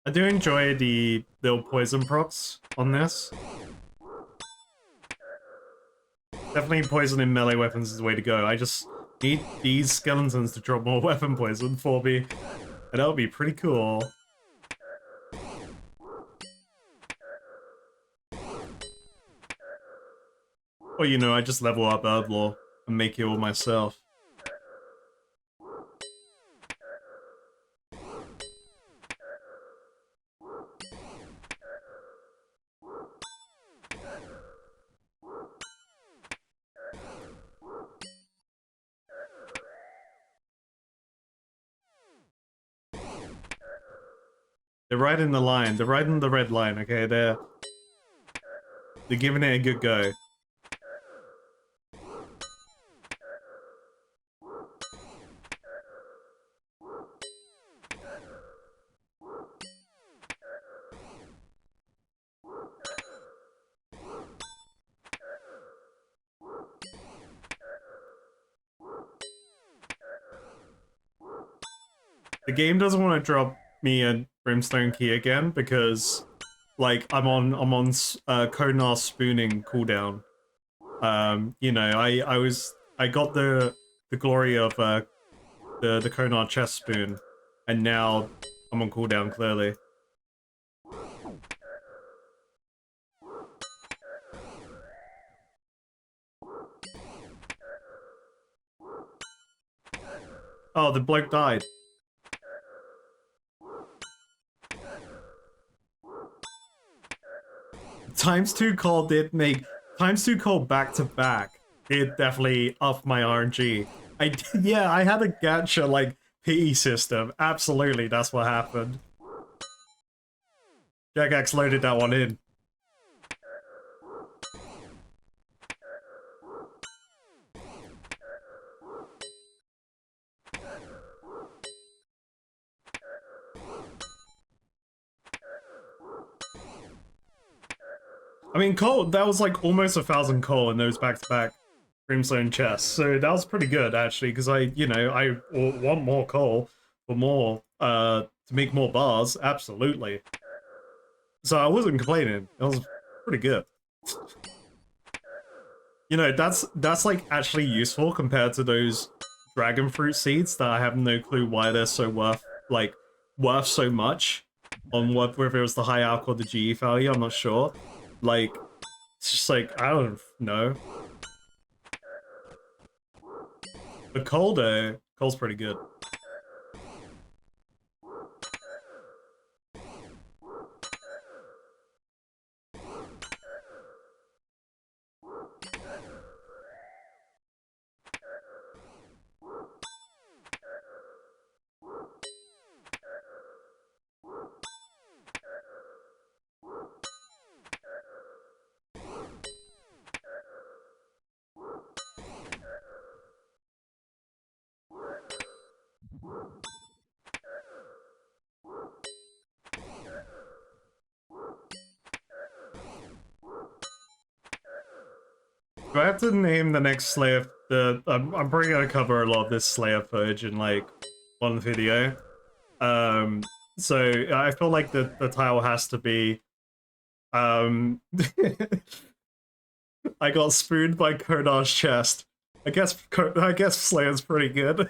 I do enjoy the little poison procs on this. Definitely poison in melee weapons is the way to go. I just need these skeletons to drop more weapon poison for me. And that would be pretty cool. Or, you know, I just level up Herblore and make it all myself. They're right in the line. They're right in the red line, okay? They're giving it a good go. The game doesn't want to drop me a Brimstone key again because, like, I'm on Konar spooning cooldown. You know, I got the glory of the Konar chest spoon And now I'm on cooldown, clearly. Oh, the bloke died. ×2 call did make ×2 call back to back. It definitely upped my RNG. Yeah, I had a gacha like PE system. Absolutely, that's what happened. Jagex loaded that one in. I mean, coal, that was like almost 1,000 coal in those back-to-back Brimstone chests. So that was pretty good, actually, because I want more coal for more, to make more bars, absolutely. So I wasn't complaining. It was pretty good. You know, that's like actually useful compared to those dragon fruit seeds that I have no clue why they're so worth so much on whether it was the high alc or the GE value, I'm not sure. Like, it's just like, I don't know. But coal though, coal's pretty good. Do I have to name the next Slayer? I'm probably gonna cover a lot of this Slayer footage in like one video. So I feel like the title has to be I got spooned by Kodar's chest. I guess Slayer's pretty good.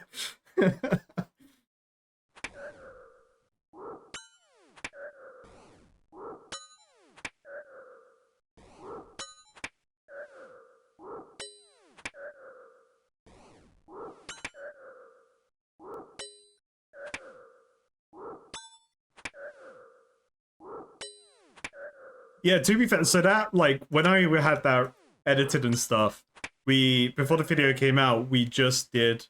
Yeah, to be fair, so that, like, when I had that edited and stuff, before the video came out, we just did,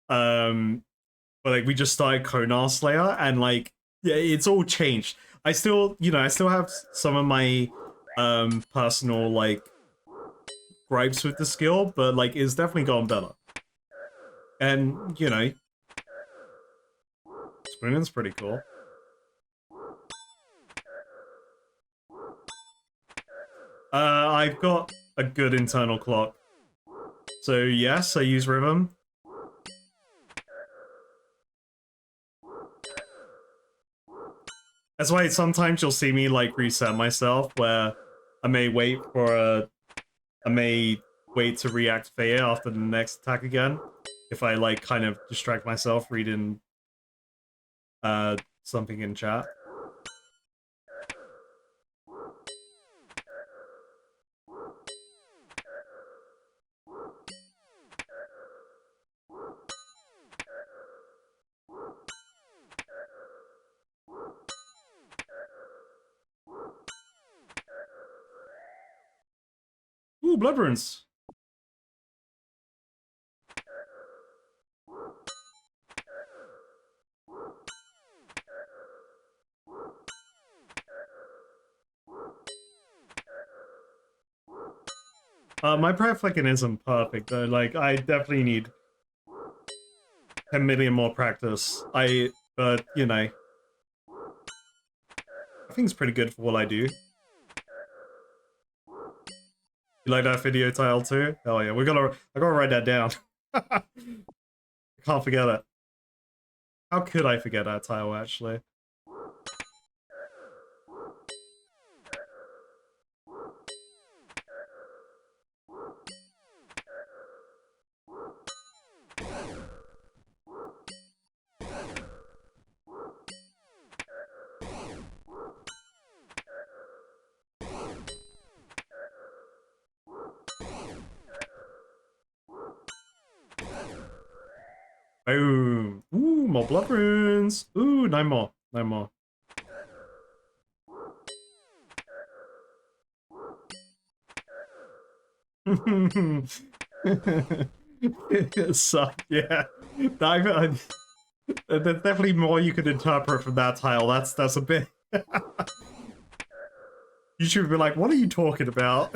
we just started Konar Slayer, and, like, yeah, it's all changed. I still have some of my, personal, like, gripes with the skill, but, like, it's definitely gotten better. And, you know, Spooning's pretty cool. I've got a good internal clock. So yes, I use rhythm. That's why sometimes you'll see me like reset myself, where I may wait to reactivate it after the next attack again. If I like kind of distract myself reading something in chat. Ooh, blood runes. My prayer flicking isn't perfect though. Like, I definitely need 10 million more practice. But you know, I think it's pretty good for what I do. You like that video title too? Oh yeah, I gotta write that down. I can't forget it. How could I forget that title, actually? Boom. Ooh, more blood runes. Ooh, no more. No more. So, yeah. There's definitely more you could interpret from that tile. That's a bit. You should be like, what are you talking about?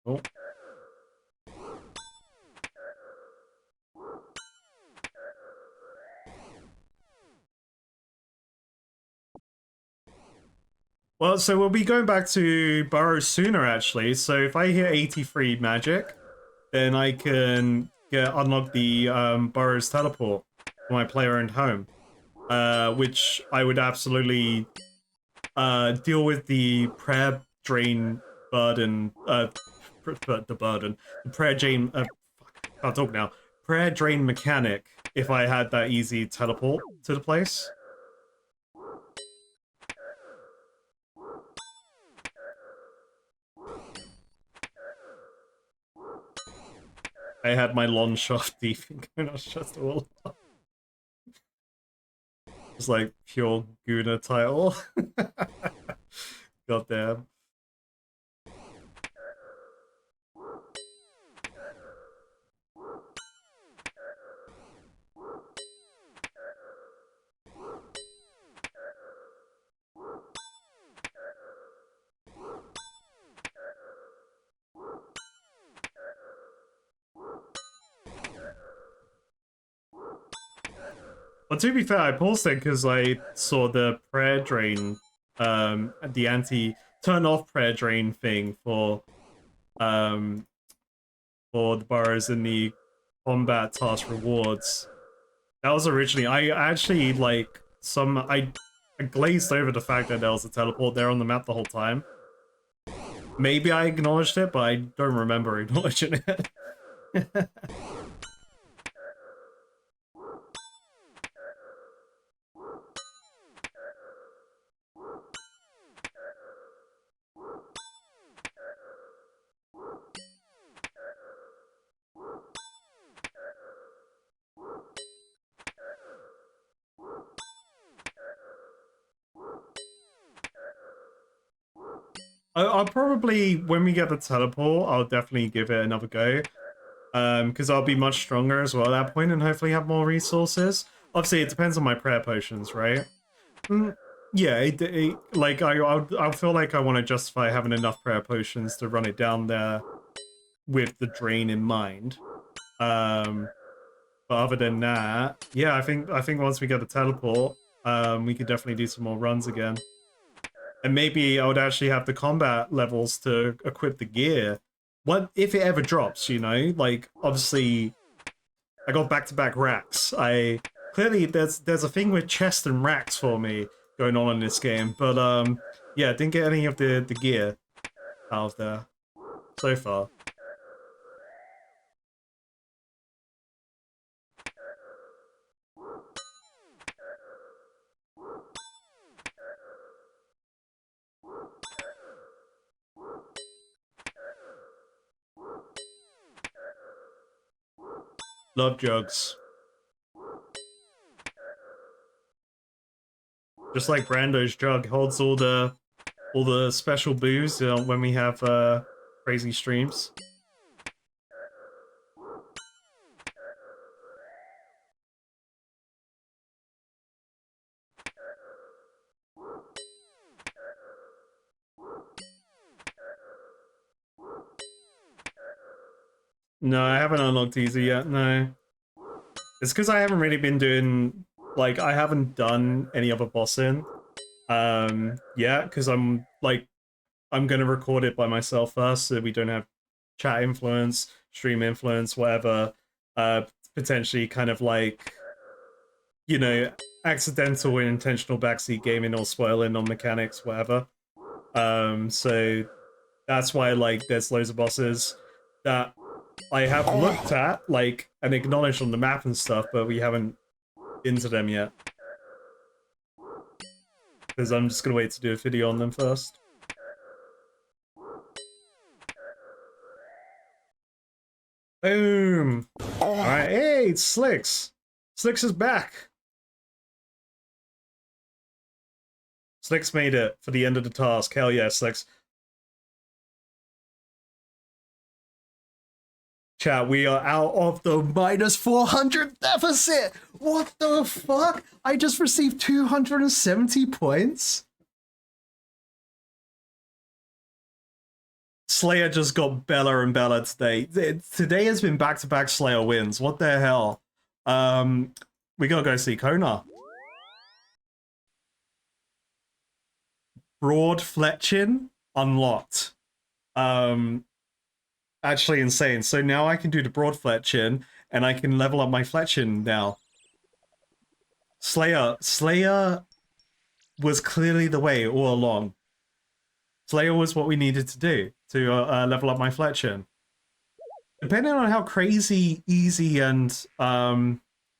Oh. Well, so we'll be going back to Burrow sooner, actually. So if I hit 83 magic, then I can unlock the Burrow's teleport for my player-owned home. Which I would absolutely deal with the prayer drain burden, the prayer drain, fuck, can't talk now. Prayer drain mechanic if I had that easy teleport to the place. I had my long shaft deep in Gona's chest all. It's like pure Guna title. Goddamn. Well, to be fair, I paused it because I saw the prayer drain, the anti turn off prayer drain thing for the burrows in the combat task rewards. That was originally I actually like I glazed over the fact that there was a teleport there on the map the whole time. Maybe I acknowledged it, but I don't remember acknowledging it. I'll probably, when we get the teleport, I'll definitely give it another go. Because I'll be much stronger as well at that point and hopefully have more resources. Obviously, it depends on my prayer potions, right? Yeah, like I'll feel like I want to justify having enough prayer potions to run it down there with the drain in mind. But other than that, yeah, I think once we get the teleport, we could definitely do some more runs again. And maybe I would actually have the combat levels to equip the gear. What if it ever drops, you know? Like, obviously, I got back-to-back racks. Clearly there's a thing with chest and racks for me going on in this game, but yeah, didn't get any of the gear out of there so far. Love jugs. Just like Brando's jug holds all the special booze when we have crazy streams. No, I haven't unlocked easy yet, no. It's because I haven't really been doing, like, I haven't done any other bossing, yeah, because I'm gonna record it by myself first, so we don't have chat influence, stream influence, whatever, potentially kind of like, you know, accidental and intentional backseat gaming or spoiling on mechanics, whatever. So that's why, like, there's loads of bosses that I have looked at, like, and acknowledged on the map and stuff, but we haven't into them yet. Because I'm just gonna wait to do a video on them first. Boom. All right. Hey, it's Slicks. Slicks is back. Slicks made it for the end of the task. Hell yeah, Slicks. Chat, we are out of the minus 400 deficit. What the fuck? I just received 270 points. Slayer just got better and better today. Today has been back-to-back Slayer wins. What the hell? We gotta go see Kona. Broad Fletching unlocked. Actually insane. So now I can do the broad Fletching, and I can level up my Fletching now. Slayer was clearly the way all along. Slayer was what we needed to do to level up my Fletching. Depending on how crazy, easy, and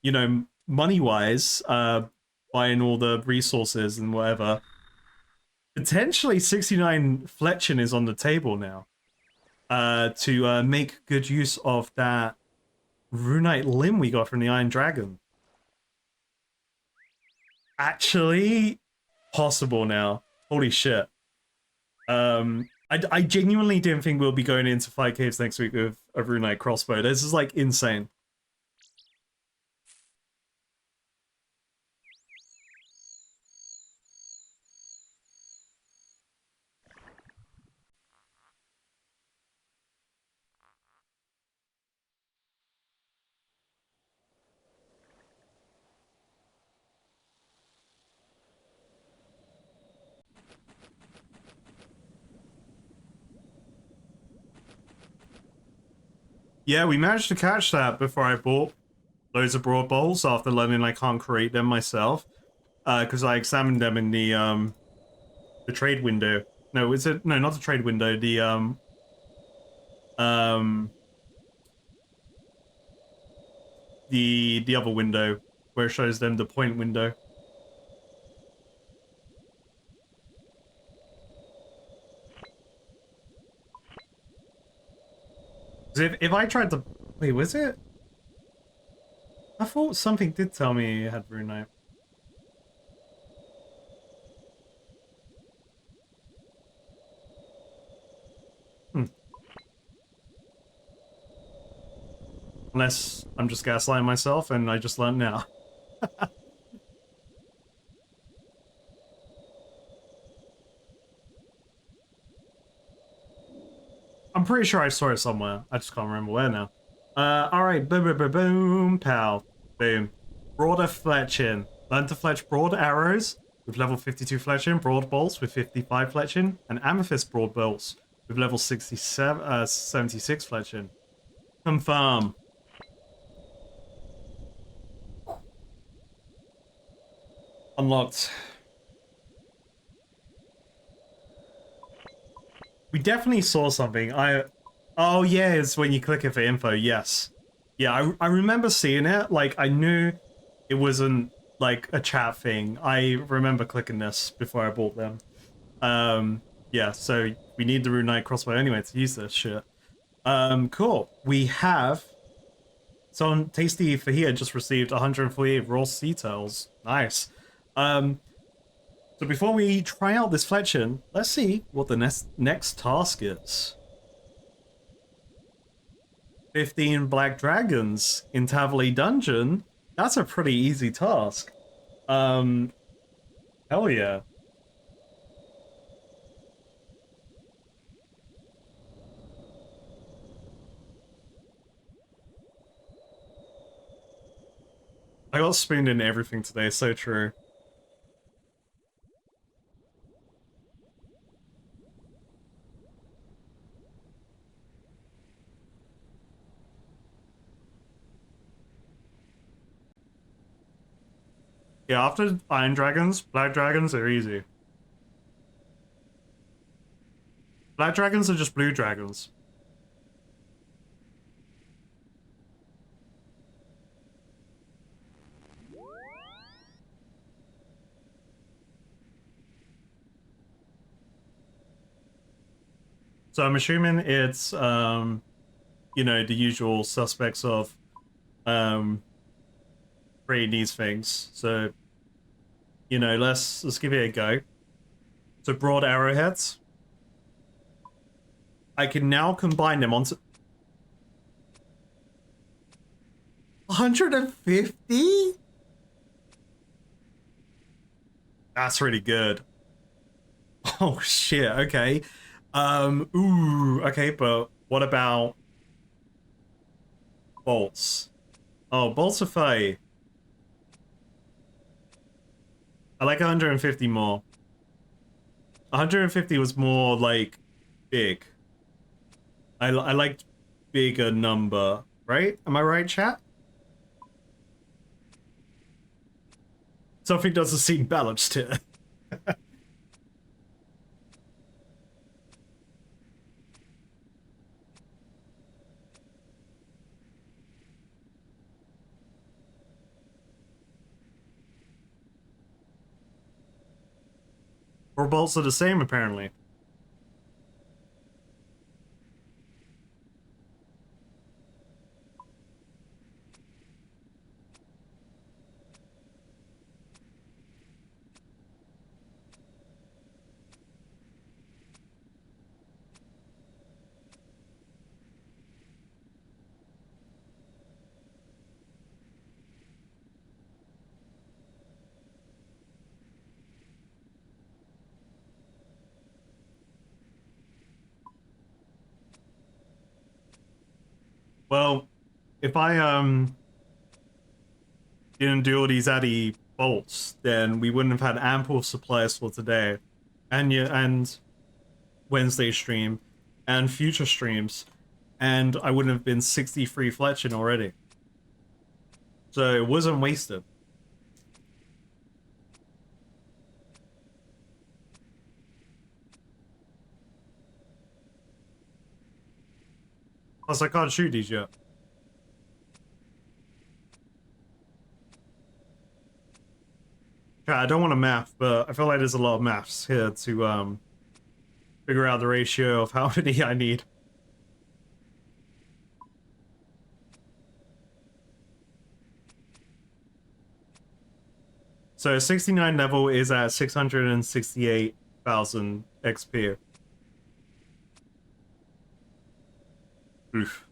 you know, money-wise, buying all the resources and whatever, potentially 69 Fletching is on the table now. To make good use of that runite limb we got from the Iron Dragon. Actually, possible now. Holy shit. I genuinely didn't think we'll be going into Fight Caves next week with a runite crossbow. This is like insane. Yeah, we managed to catch that before I bought loads of broad bowls after learning I can't create them myself. Because I examined them in the trade window. No, is it? No, not the trade window. The other window where it shows them the point window. If I tried to wait, was it? I thought something did tell me it had runite. Unless I'm just gaslighting myself and I just learned now. I'm pretty sure I saw it somewhere. I just can't remember where now. Alright, boom, boom, boom, boom, pow. Boom. Broader Fletching. Learn to fletch broad arrows with level 52 Fletching, broad bolts with 55 Fletching, and amethyst broad bolts with level 76 Fletching. Confirm. Unlocked. We definitely saw something. Oh yeah, it's when you click it for info. Yes. Yeah, I remember seeing it. Like, I knew it wasn't like a chat thing. I remember clicking this before I bought them. Yeah, so we need the runite crossbow anyway to use this shit. Cool. We have some tasty fajita just received 148 raw sea tails. Nice. So before we try out this Fletching, let's see what the next task is. 15 black dragons in Tavoli Dungeon. That's a pretty easy task. Hell yeah. I got spooned in everything today, so true. Yeah, after Iron Dragons, Black Dragons are easy. Black Dragons are just blue dragons. So I'm assuming it's, you know, the usual suspects of creating these things. So, you know, let's give it a go. So broad arrowheads. I can now combine them onto 150? That's really good. Oh shit, okay. Ooh, okay, but what about bolts? Oh, bolts are fine. I like 150 more. 150 was more like big. I liked bigger number, right? Am I right, chat? Something doesn't seem balanced here. Or bolts are the same, apparently. Well, if I didn't do all these addy bolts, then we wouldn't have had ample supplies for today, and yeah, and Wednesday stream, and future streams, and I wouldn't have been 63 fletching already. So it wasn't wasted. Plus, I can't shoot these yet. I don't want to math, but I feel like there's a lot of maths here to figure out the ratio of how many I need. So 69 level is at 668,000 XP. Oof.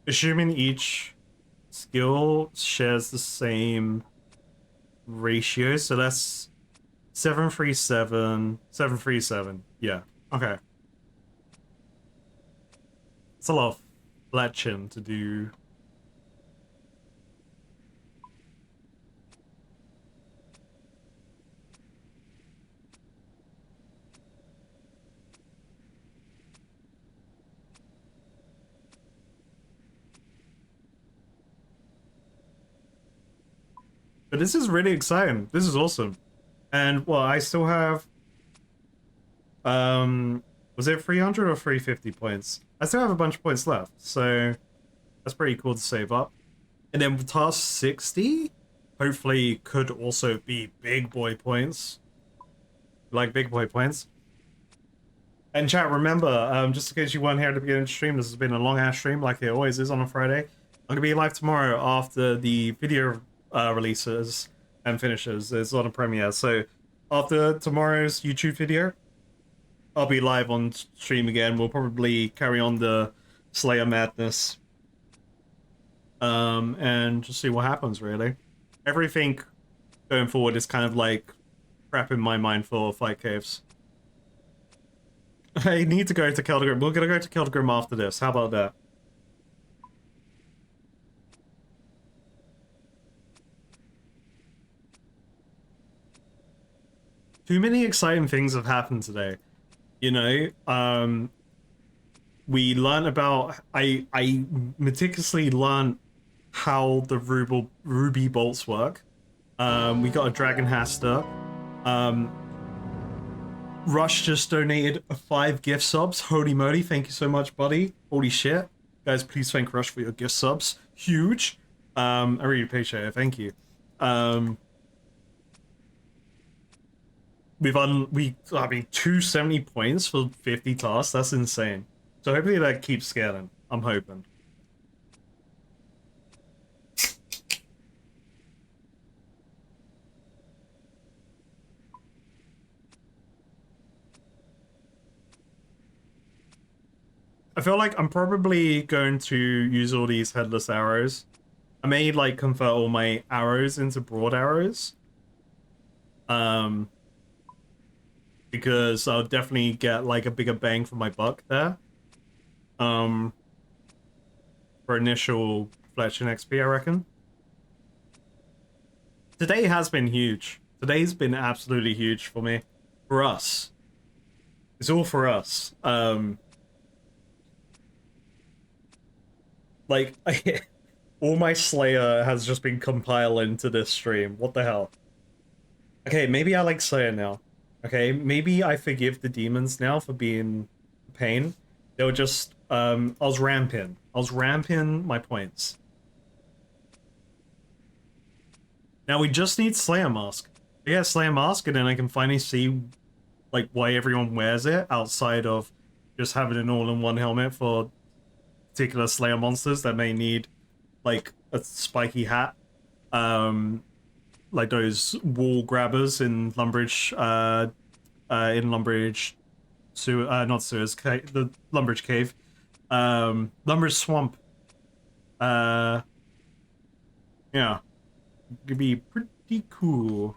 Assuming each skill shares the same ratio, so that's 737, 737. Yeah, okay. It's a lot of fletching to do. But this is really exciting. This is awesome. And well, I still have was it 300 or 350 points? I still have a bunch of points left, so that's pretty cool to save up. And then task 60 hopefully could also be big boy points. Like big boy points. And chat, remember, just in case you weren't here at the beginning of the stream, this has been a long ass stream like it always is on a Friday. I'm gonna be live tomorrow after the video releases and finishes. It's on a premiere, so after tomorrow's YouTube video, I'll be live on stream again. We'll probably carry on the Slayer madness, and just see what happens. Really, everything going forward is kind of like crap in my mind for Fight Caves. I need to go to Keldgrim. We're gonna go to Keldgrim after this. How about that? Too many exciting things have happened today. You know, we learned about I meticulously learned how the ruby bolts work. We got a dragon haster. Rush just donated 5 gift subs. Holy moly, thank you so much, buddy. Holy shit. Guys, please thank Rush for your gift subs. Huge. I really appreciate it. Thank you. I mean, 270 points for 50 tasks. That's insane. So hopefully that keeps scaling. I'm hoping. I feel like I'm probably going to use all these headless arrows. I may like convert all my arrows into broad arrows. Um, because I'll definitely get like a bigger bang for my buck there. Um, for initial Fletch and XP, I reckon. Today has been huge. Today's been absolutely huge for me. For us. It's all for us. Like, all my Slayer has just been compiling to this stream. What the hell? Okay, maybe I like Slayer now. Okay, maybe I forgive the demons now for being a pain. They were just, I was ramping. I was ramping my points. Now we just need Slayer Mask. Yeah, Slayer Mask, and then I can finally see, like, why everyone wears it outside of just having an all-in-one helmet for particular Slayer monsters that may need, like, a spiky hat. Like those wall grabbers in Lumbridge, not sewers, the Lumbridge Cave. Lumbridge Swamp. Uh, yeah. Could be pretty cool.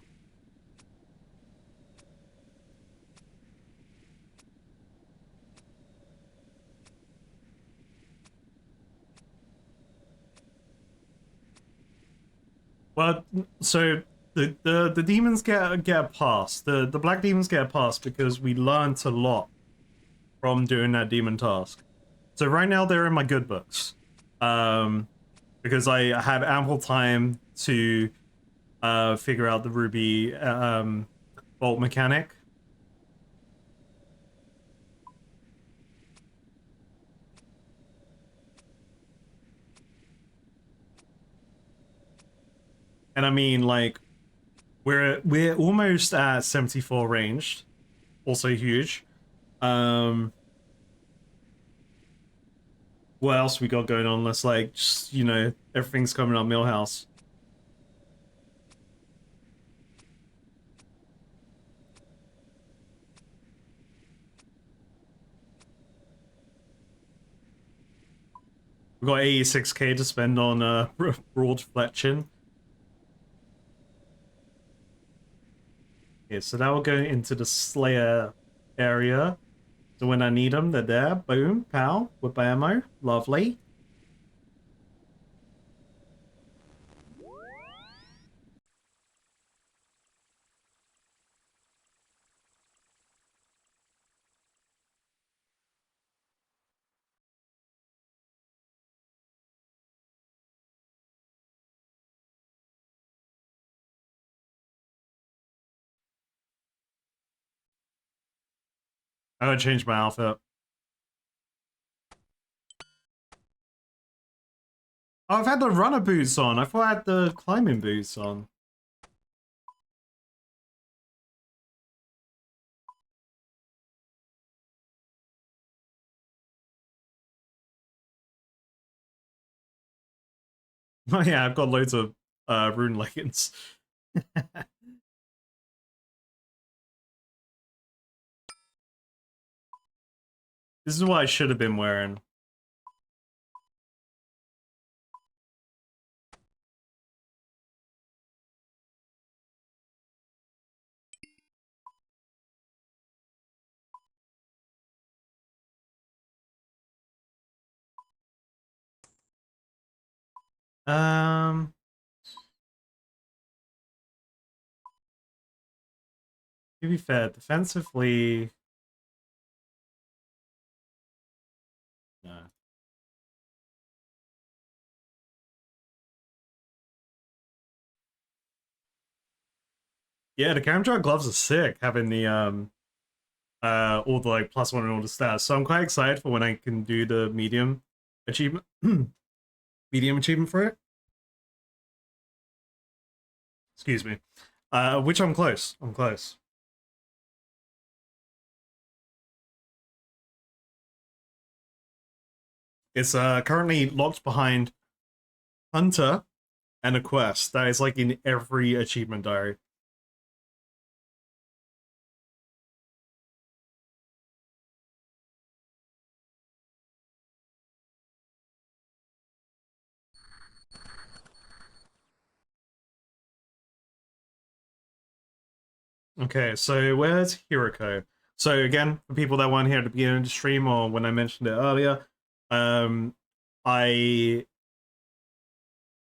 Well, so the demons get a pass. The black demons get a pass because we learned a lot from doing that demon task. So right now they're in my good books. Because I had ample time to figure out the ruby bolt mechanic. And I mean, like, we're almost at 74 ranged, also huge. What else we got going on? Let's like, just, you know, everything's coming up Millhouse. We got 86k to spend on broad fletching. Okay, so that will go into the Slayer area. So when I need them, they're there. Boom, pow, with ammo. Lovely. I'm gonna change my outfit. Oh, I've had the runner boots on. I thought I had the climbing boots on. Oh yeah, I've got loads of rune leggings. This is what I should have been wearing. Um, to be fair, defensively, no. Yeah, the Camjar gloves are sick, having the all the like +1 and all the stats. So I'm quite excited for when I can do the medium achievement, medium achievement for it. Excuse me. Which I'm close. I'm close. It's currently locked behind Hunter and a quest that is like in every achievement diary. Okay, so where's Hiroko? So again, for people that weren't here at the beginning of the stream or when I mentioned it earlier, um, I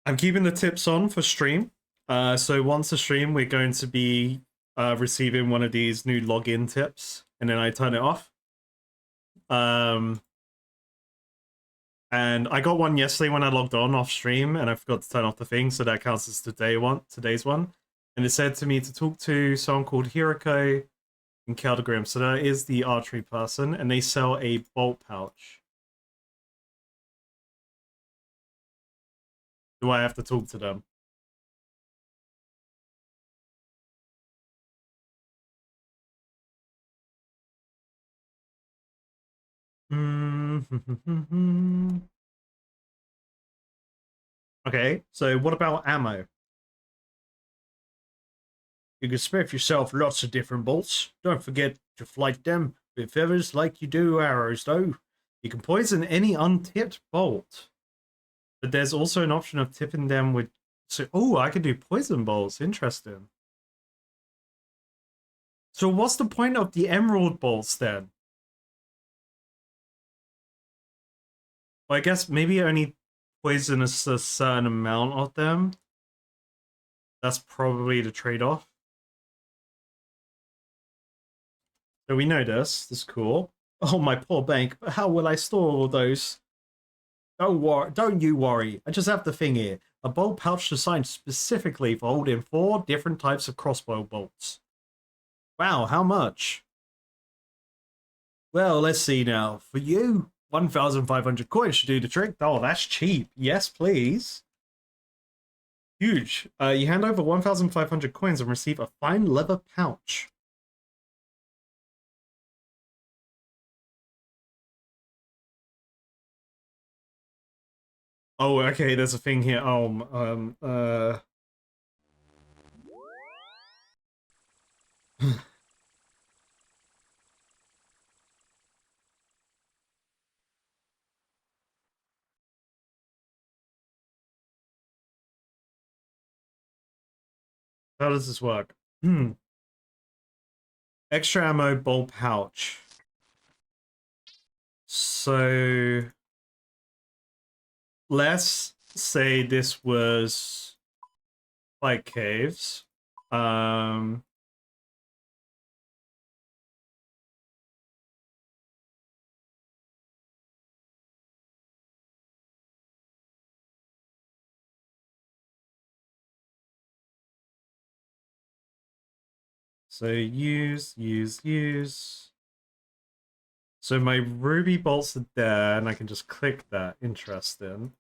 I'm keeping the tips on for stream. So once a stream, we're going to be receiving one of these new login tips, and then I turn it off. And I got one yesterday when I logged on off stream, and I forgot to turn off the thing, so that counts as today's one. And it said to me to talk to someone called Hiroko in Keldegrim. So that is the archery person, and they sell a bolt pouch. Do I have to talk to them? Okay, so what about ammo? You can spare yourself lots of different bolts. Don't forget to flight them with feathers like you do arrows, though. You can poison any untipped bolt. But there's also an option of tipping them with... So, oh, I can do poison bolts. Interesting. So what's the point of the emerald bolts, then? Well, I guess maybe only poisonous a certain amount of them. That's probably the trade-off. So we know this. This is cool. Oh, my poor bank. But how will I store all those? Don't you worry. I just have the thing here. A bolt pouch designed specifically for holding 4 different types of crossbow bolts. Wow, how much? Well, let's see now. For you, 1,500 coins should do the trick. Oh, that's cheap. Yes, please. Huge. You hand over 1,500 coins and receive a fine leather pouch. Oh, okay, there's a thing here. How does this work? Extra ammo bolt pouch. So let's say this was Fight Caves. So use. So my ruby bolts are there, and I can just click that. Interesting.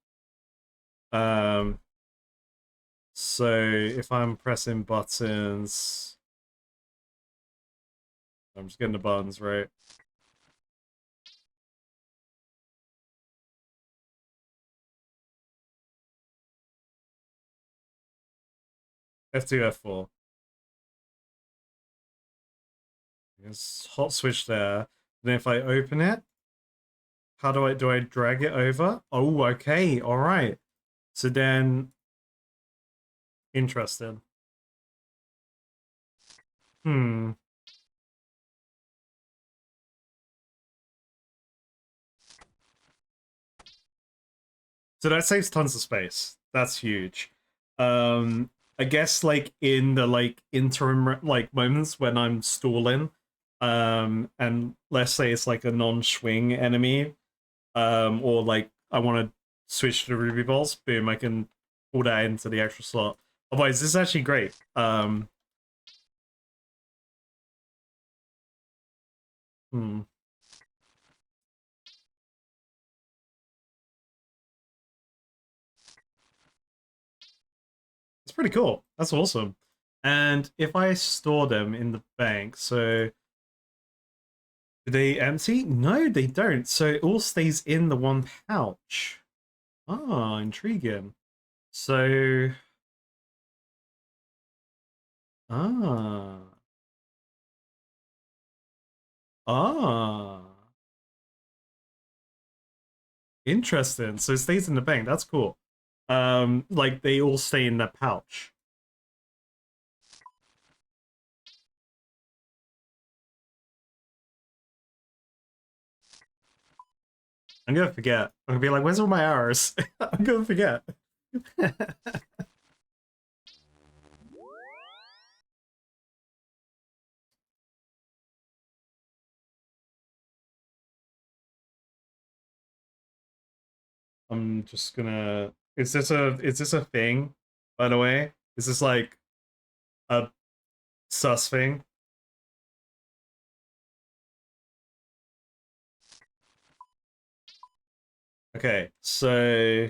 So if I'm pressing buttons, I'm just getting the buttons right. F2, F4. There's hot switch there. Then if I open it, how do I drag it over? Oh, okay, all right. So then, interesting. Hmm. So that saves tons of space. That's huge. I guess like in the like interim like moments when I'm stalling, and let's say it's like a non-swing enemy, or like I want to switch to the ruby balls, boom, I can pull that into the extra slot. Otherwise, this is actually great. Hmm. It's pretty cool. That's awesome. And if I store them in the bank, so Do they empty? No, they don't. So it all stays in the one pouch. Ah, intriguing. So, ah, ah, interesting. So it stays in the bank. That's cool. Like they all stay in that pouch. I'm gonna forget. I'm gonna be like, where's all my arrows? I'm gonna forget. I'm just gonna. Is this a thing? By the way, is this like a sus thing? Okay, so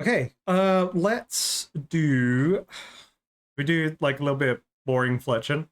okay, let's do. We do like a little bit boring fletching.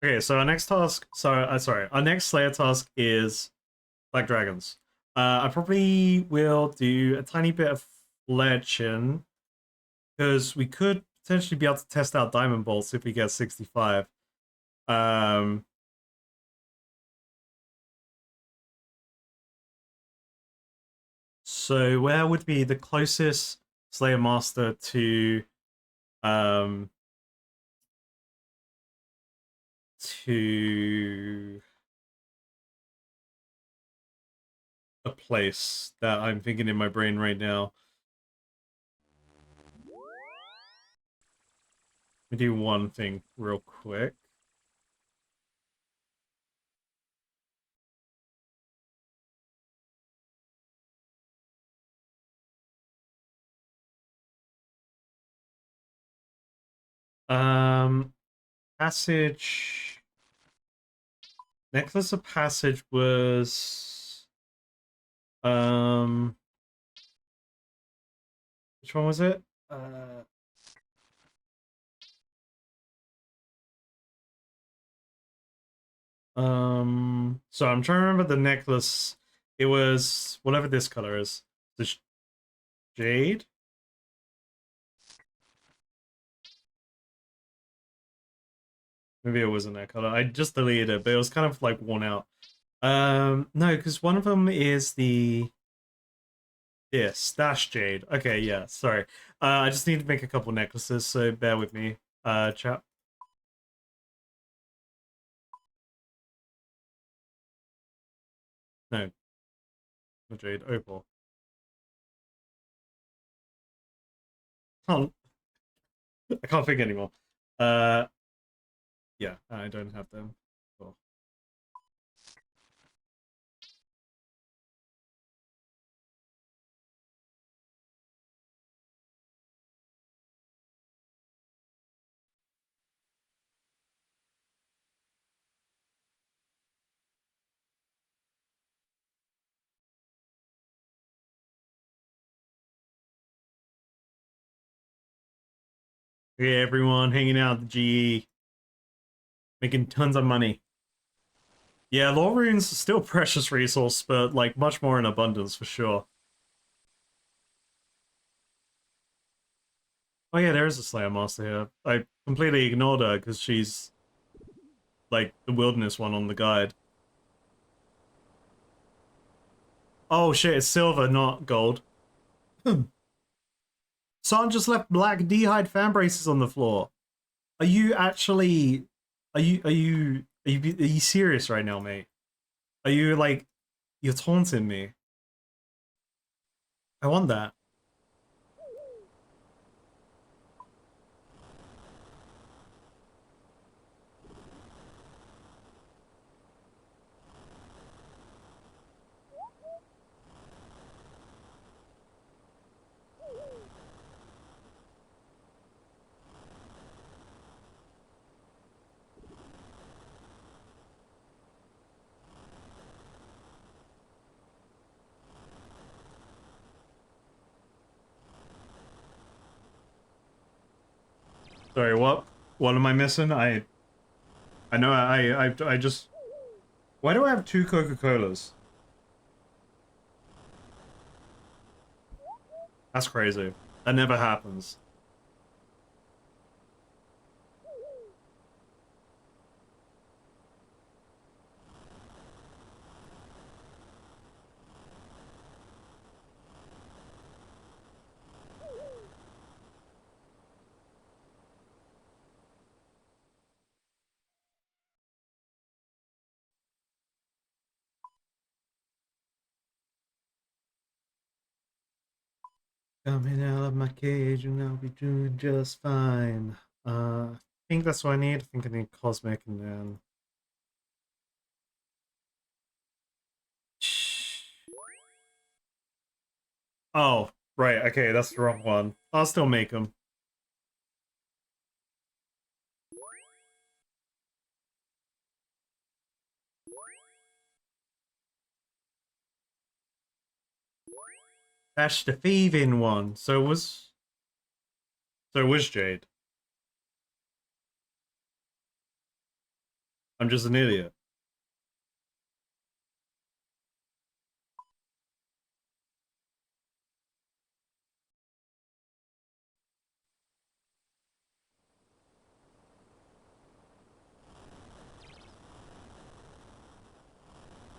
Okay, so our next task. Sorry, our next Slayer task is Black Dragons. I probably will do a tiny bit of fletching because we could potentially be able to test out Diamond Bolts if we get 65. Um, so where would be the closest Slayer Master um to a place that I'm thinking in my brain right now? Let me do one thing real quick. Um, Passage. Necklace of Passage was um which one was it? So I'm trying to remember the necklace. It was whatever this color is. The jade? Maybe it wasn't that color. I just deleted it, but it was kind of like worn out. No, because one of them is the this dash jade. Okay, yeah, sorry. I just need to make a couple necklaces, so bear with me, chat. No, not jade, opal. Can't, I can't think anymore. Uh, yeah, I don't have them. Cool. Okay, everyone hanging out at the GE, making tons of money. Yeah, law runes still a precious resource, but like much more in abundance for sure. Oh yeah, there is a Slayer Master here. I completely ignored her because she's like the wilderness one on the guide. Oh shit, it's silver, not gold. Someone just left black D-hide fan braces on the floor. Are you actually? Are you serious right now, mate? Are you like you're taunting me? I want that. Sorry, what? What am I missing? I know I just. Why do I have two Coca-Colas? That's crazy. That never happens. Coming out of my cage and I'll be doing just fine. I think that's what I need. I think I need cosmic and then. Oh, right. Okay, that's the wrong one. I'll still make them. That's the thieving one. So was Jade. I'm just an idiot.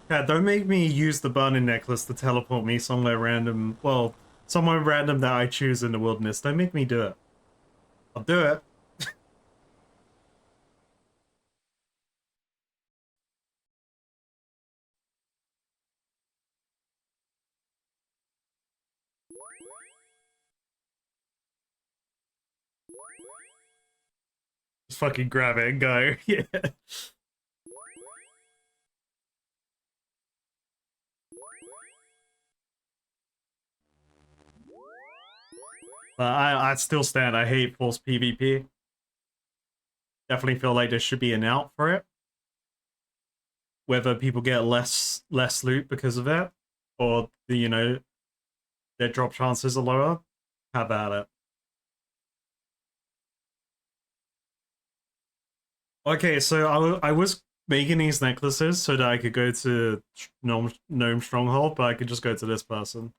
Yeah, don't make me use the burning necklace to teleport me somewhere random. Well, somewhere random that I choose in the wilderness. Don't make me do it. I'll do it. Just fucking grab it and go. Yeah. But I still stand. I hate forced PvP. Definitely feel like there should be an out for it. Whether people get less loot because of it, or their drop chances are lower. How about it? Okay, so I was making these necklaces so that I could go to Gnome Stronghold, but I could just go to this person.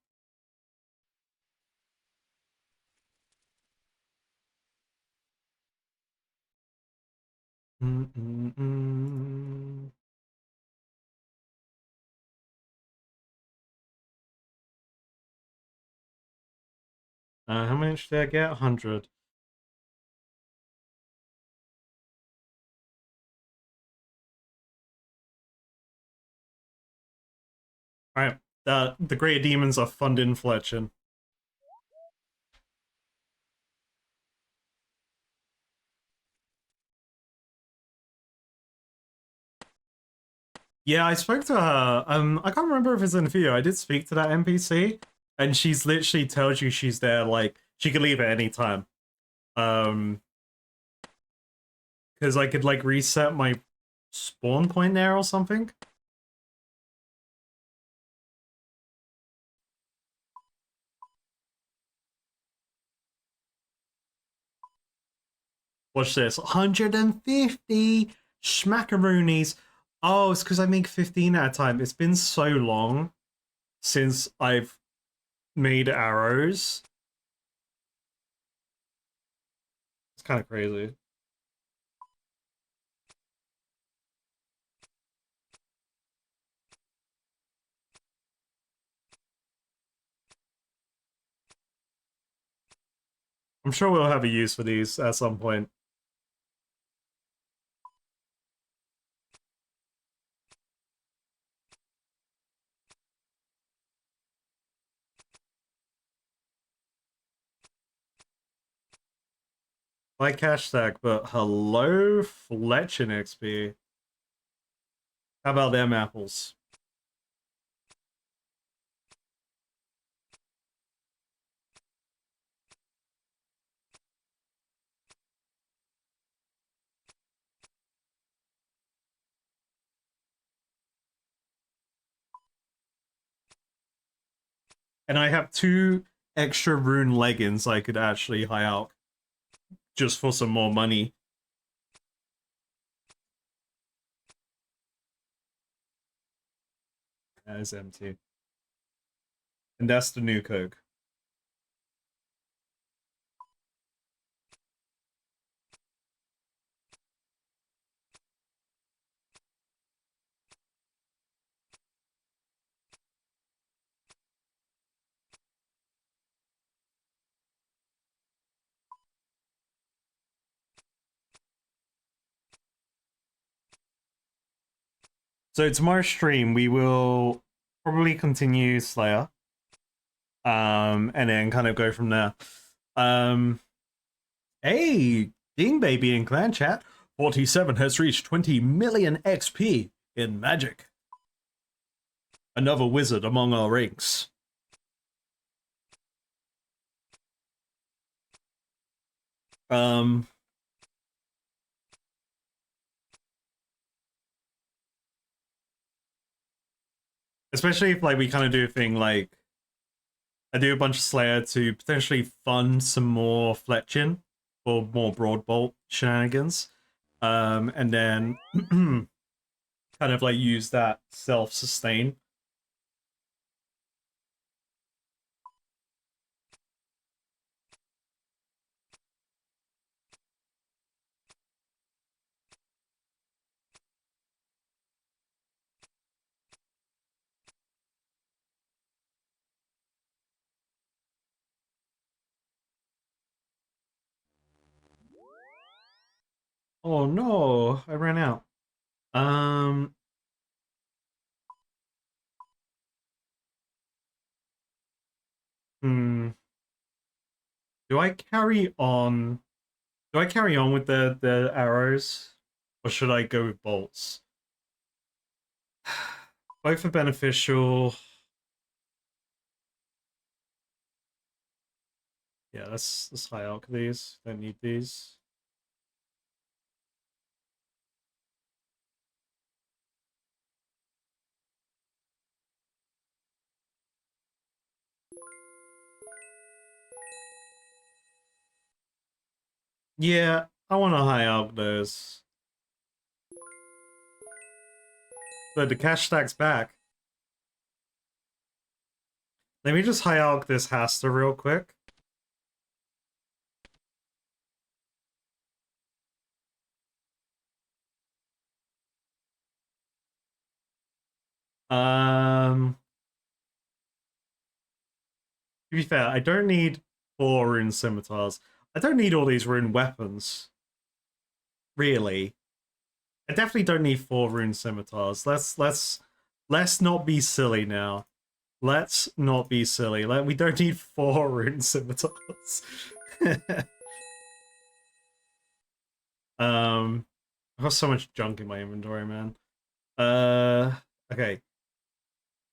Mm-mm-mm. How much did I get? 100. Alright, the Great Demons are funding Fletching. Yeah, I spoke to her. I can't remember if it's in the video. I did speak to that NPC, and she's literally tells you she's there. Like she could leave at any time. Um, because I could like reset my spawn point there or something. Watch this. 150 schmackaroonies. Oh, it's because I make 15 at a time. It's been so long since I've made arrows. It's kind of crazy. I'm sure we'll have a use for these at some point. Like cash stack, but hello Fletchin XP. How about them apples? And I have 2 extra rune leggings I could actually high out just for some more money. That is empty. And that's the new Coke. So tomorrow's stream we will probably continue Slayer. And then kind of go from there. Hey, Ding Baby in clan chat. 47 has reached 20 million XP in Magic. Another wizard among our ranks. Especially if like we kind of do a thing like I do a bunch of Slayer to potentially fund some more Fletchin or more Broad Bolt shenanigans. And then kind of like use that self-sustain. Oh no, I ran out. Um, hmm. Do I carry on? Do I carry on with the arrows, or should I go with bolts? Both are beneficial. Yeah, let's high alch these. Don't need these. Yeah, I want to high alch those. But the cash stack's back. Let me just high alch this Hasta real quick. To be fair, I don't need 4 rune scimitars. I don't need all these rune weapons. Really. I definitely don't need 4 rune scimitars. Let's not be silly now. Let's not be silly. Like we don't need 4 rune scimitars. I have so much junk in my inventory, man. Okay.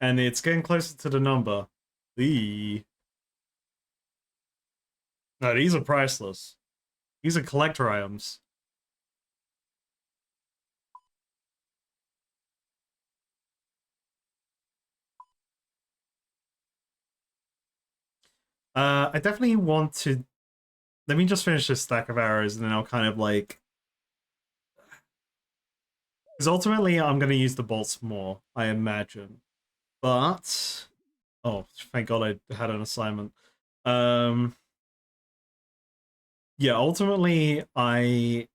And it's getting closer to the number. The No, these are priceless. These are collector items. I definitely want to. Let me just finish this stack of arrows, and then I'll kind of like. Because ultimately, I'm going to use the bolts more, I imagine. But oh, thank God I had an assignment. Yeah, ultimately, I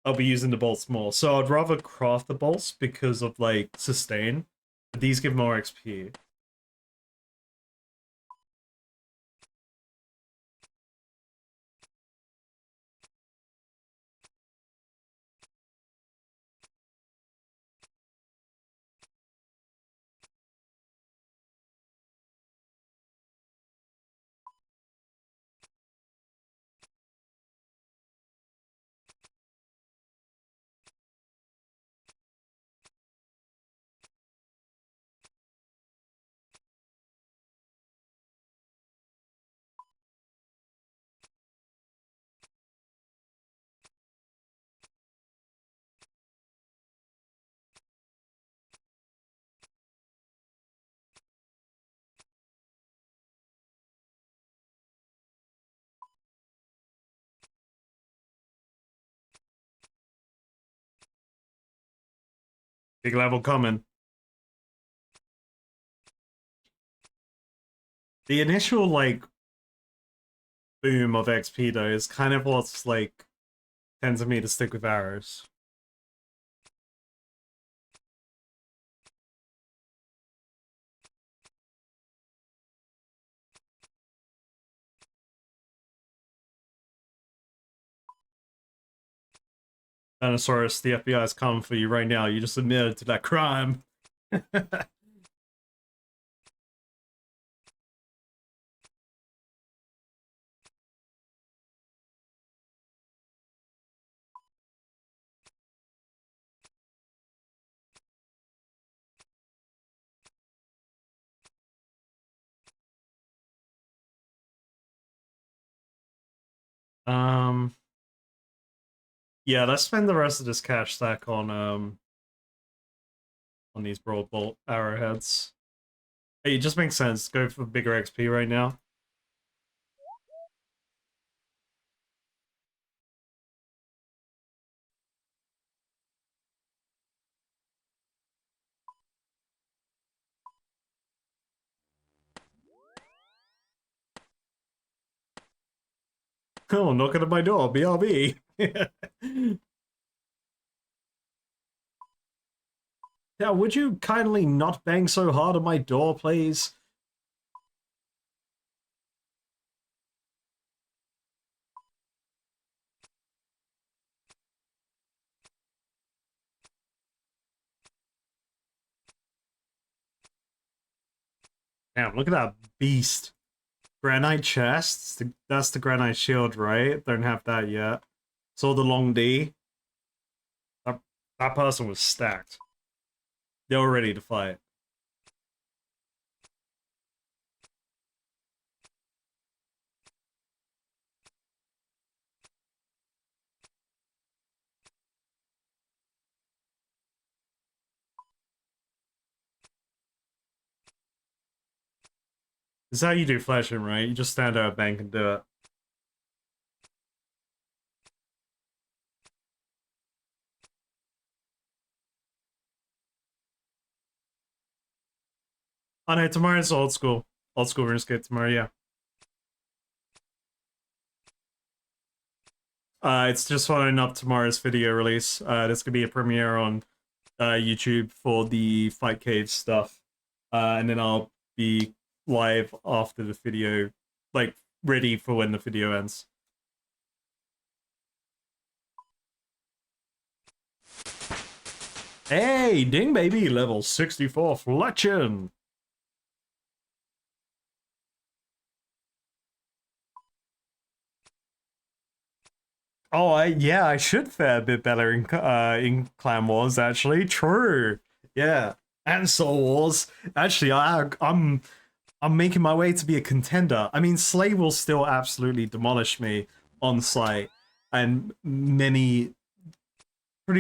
I'll be using the bolts more. So I'd rather craft the bolts because of like sustain. But these give more XP. Big level coming. The initial like boom of XP though is kind of what's like tends me to stick with arrows. Dinosaurus, the FBI is coming for you right now. You just admitted to that crime. um, yeah, let's spend the rest of this cash stack on these broad bolt arrowheads. Hey, it just makes sense. Go for bigger XP right now. Oh, knocking at my door, BRB. Yeah, would you kindly not bang so hard on my door, please? Damn, look at that beast. Granite chest? That's the granite shield, right? Don't have that yet. Saw the long D. That person was stacked. They were ready to fight. This is how you do flashing, right? You just stand out a bank and do it. Oh no, tomorrow's old school. Old school RuneScape tomorrow, yeah. It's just following up tomorrow's video release. There's gonna be a premiere on YouTube for the Fight Cave stuff. And then I'll be live after the video, like ready for when the video ends. Hey, ding baby, level 64 Fletchin. Oh, yeah, I should fare a bit better in Clan Wars, actually. True. Yeah. And Soul Wars. Actually, I'm making my way to be a contender. I mean, Slay will still absolutely demolish me on site, and pretty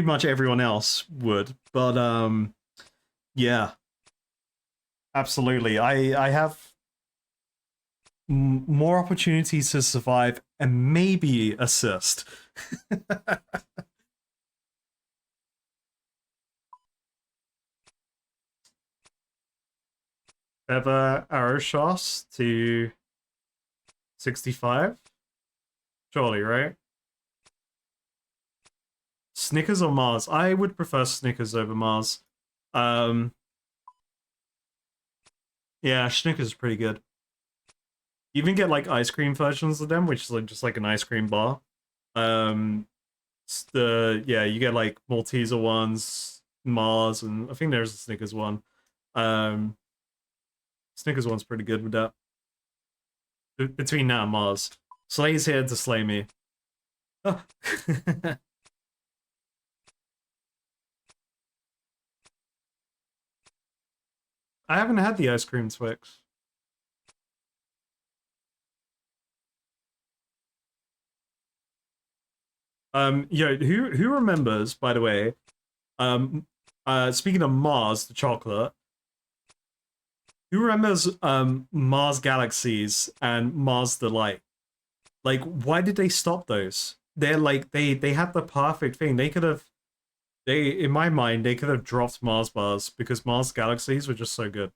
much everyone else would. But yeah, absolutely. I have more opportunities to survive and maybe assist. Feather arrow shots to 65? Surely, right? Snickers or Mars? I would prefer Snickers over Mars. Um, yeah, Snickers is pretty good. You even get like ice cream versions of them, which is like just like an ice cream bar. Um, you get like Malteser ones, Mars, and I think there's a Snickers one. Um, Snickers one's pretty good with that. Between that and Mars, Slay's here to slay me. Oh. I haven't had the ice cream Twix. Who remembers, by the way, speaking of Mars, the chocolate, who remembers Mars Galaxies and Mars Delight? Like, why did they stop those? They're like they had the perfect thing. They could have in my mind, they could have dropped Mars bars because Mars Galaxies were just so good.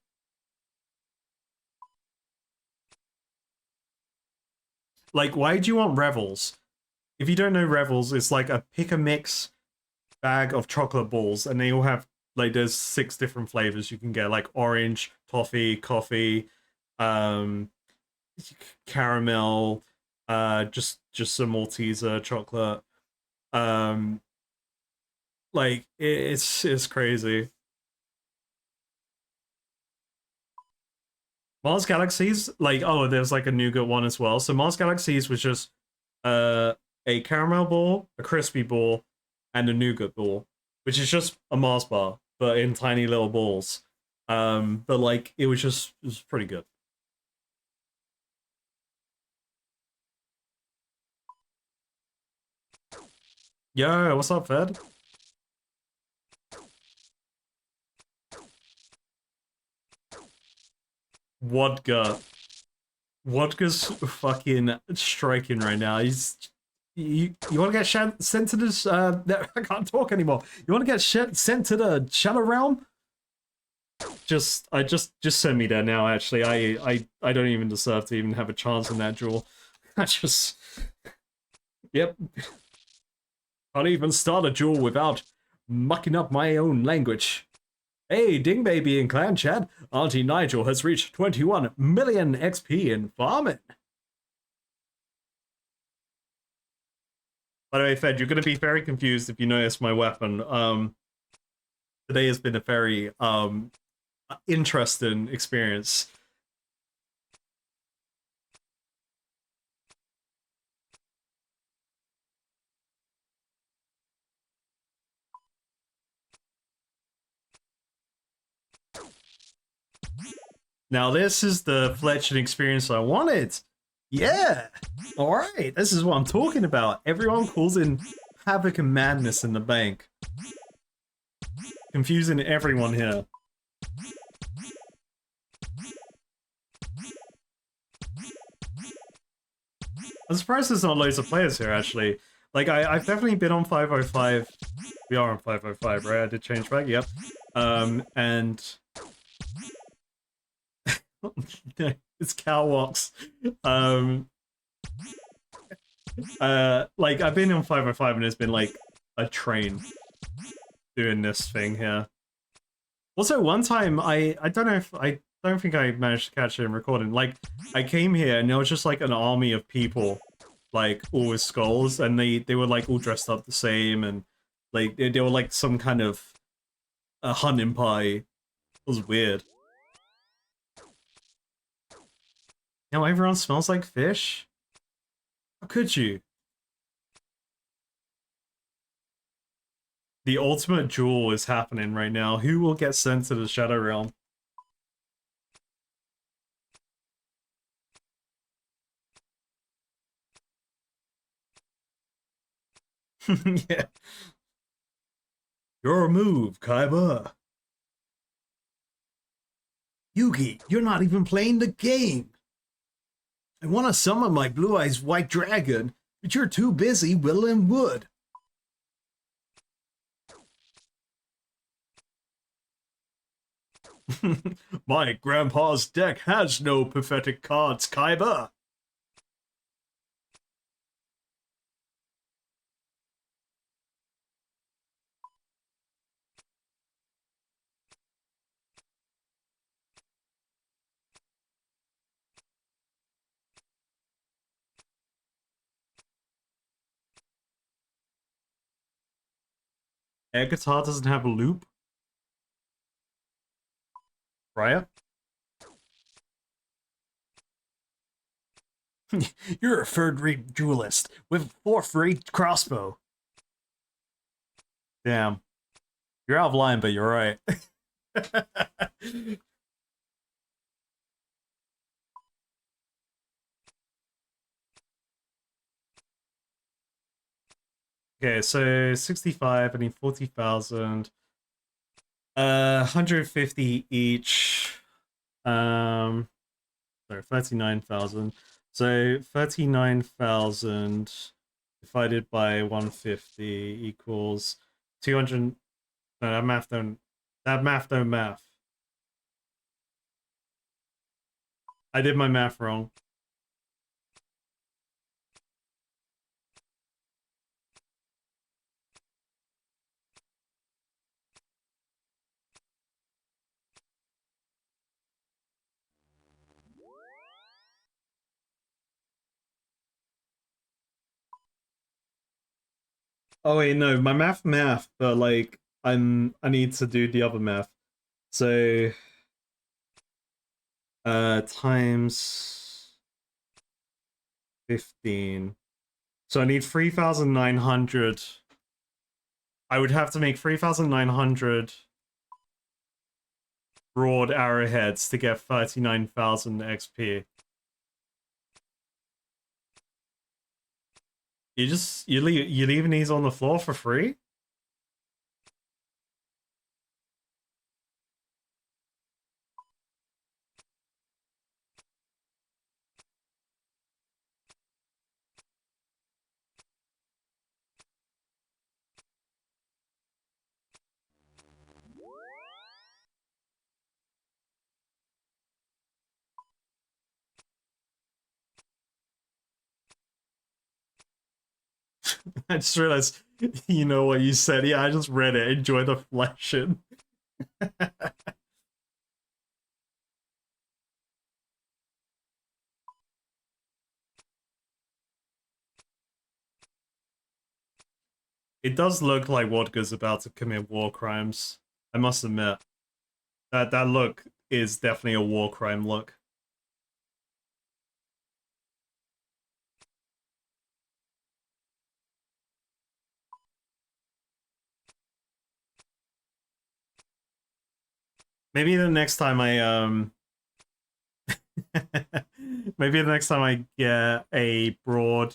Like, why do you want Revels? If you don't know Revels, it's like a pick a mix bag of chocolate balls, and they all have like there's 6 different flavors you can get, like orange, toffee, coffee, um, caramel, just some Malteser chocolate. Um, like it's crazy. Mars Galaxies, like there's like a nougat one as well. So Mars Galaxies was just uh a caramel ball, a crispy ball, and a nougat ball, which is just a Mars bar, but in tiny little balls. But like it was pretty good. Yo, what's up, Fed? Wodka. Wodka's fucking striking right now. You want to get sent to this? I can't talk anymore. You want to get sent to the Shadow Realm? Just send me there now. Actually, I don't even deserve to even have a chance in that duel. I just, yep. Can't even start a duel without mucking up my own language. Hey, Ding Baby in clan chat, Auntie Nigel has reached 21 million XP in farming. By the way, Fed, you're going to be very confused if you notice my weapon. Today has been a very interesting experience. Now this is the Fletching experience I wanted. Yeah. All right. This is what I'm talking about. Everyone calls in havoc and madness in the bank. Confusing everyone here. I'm surprised there's not loads of players here, actually. Like, I've definitely been on 505. We are on 505, right? I did change back, yep. And... it's Cowwalks. Like, I've been on 505 and it's been, like, a train doing this thing here. Also, one time, I don't know if... I don't think I managed to catch it in recording. Like, I came here and there was just, like, an army of people, like, all with skulls, and they were, like, all dressed up the same, and, like, they were, like, some kind of a hunting party. It was weird. Now everyone smells like fish? How could you? The ultimate duel is happening right now. Who will get sent to the Shadow Realm? Yeah. Your move, Kaiba. Yugi, you're not even playing the game. I want to summon my Blue Eyes White Dragon, but you're too busy whittling wood. My grandpa's deck has no pathetic cards, Kaiba. Air guitar doesn't have a loop. Right? You're a third-rate duelist with a fourth-rate crossbow. Damn. You're out of line, but you're right. Okay, so 65, I need 40,000. 150 each. Sorry, 39,000. So 39,000 divided by 150 equals 200. No, that math don't math. I did my math wrong. Oh wait, no, my math, but like I need to do the other math. So times 15. So I need 3,900. I would have to make 3,900 broad arrowheads to get 39,000 XP. You leaving these on the floor for free? I just realized you know what you said. Yeah, I just read it. Enjoy the flashing. It does look like Wodka's about to commit war crimes. I must admit. That look is definitely a war crime look. Maybe the next time I maybe the next time I get a broad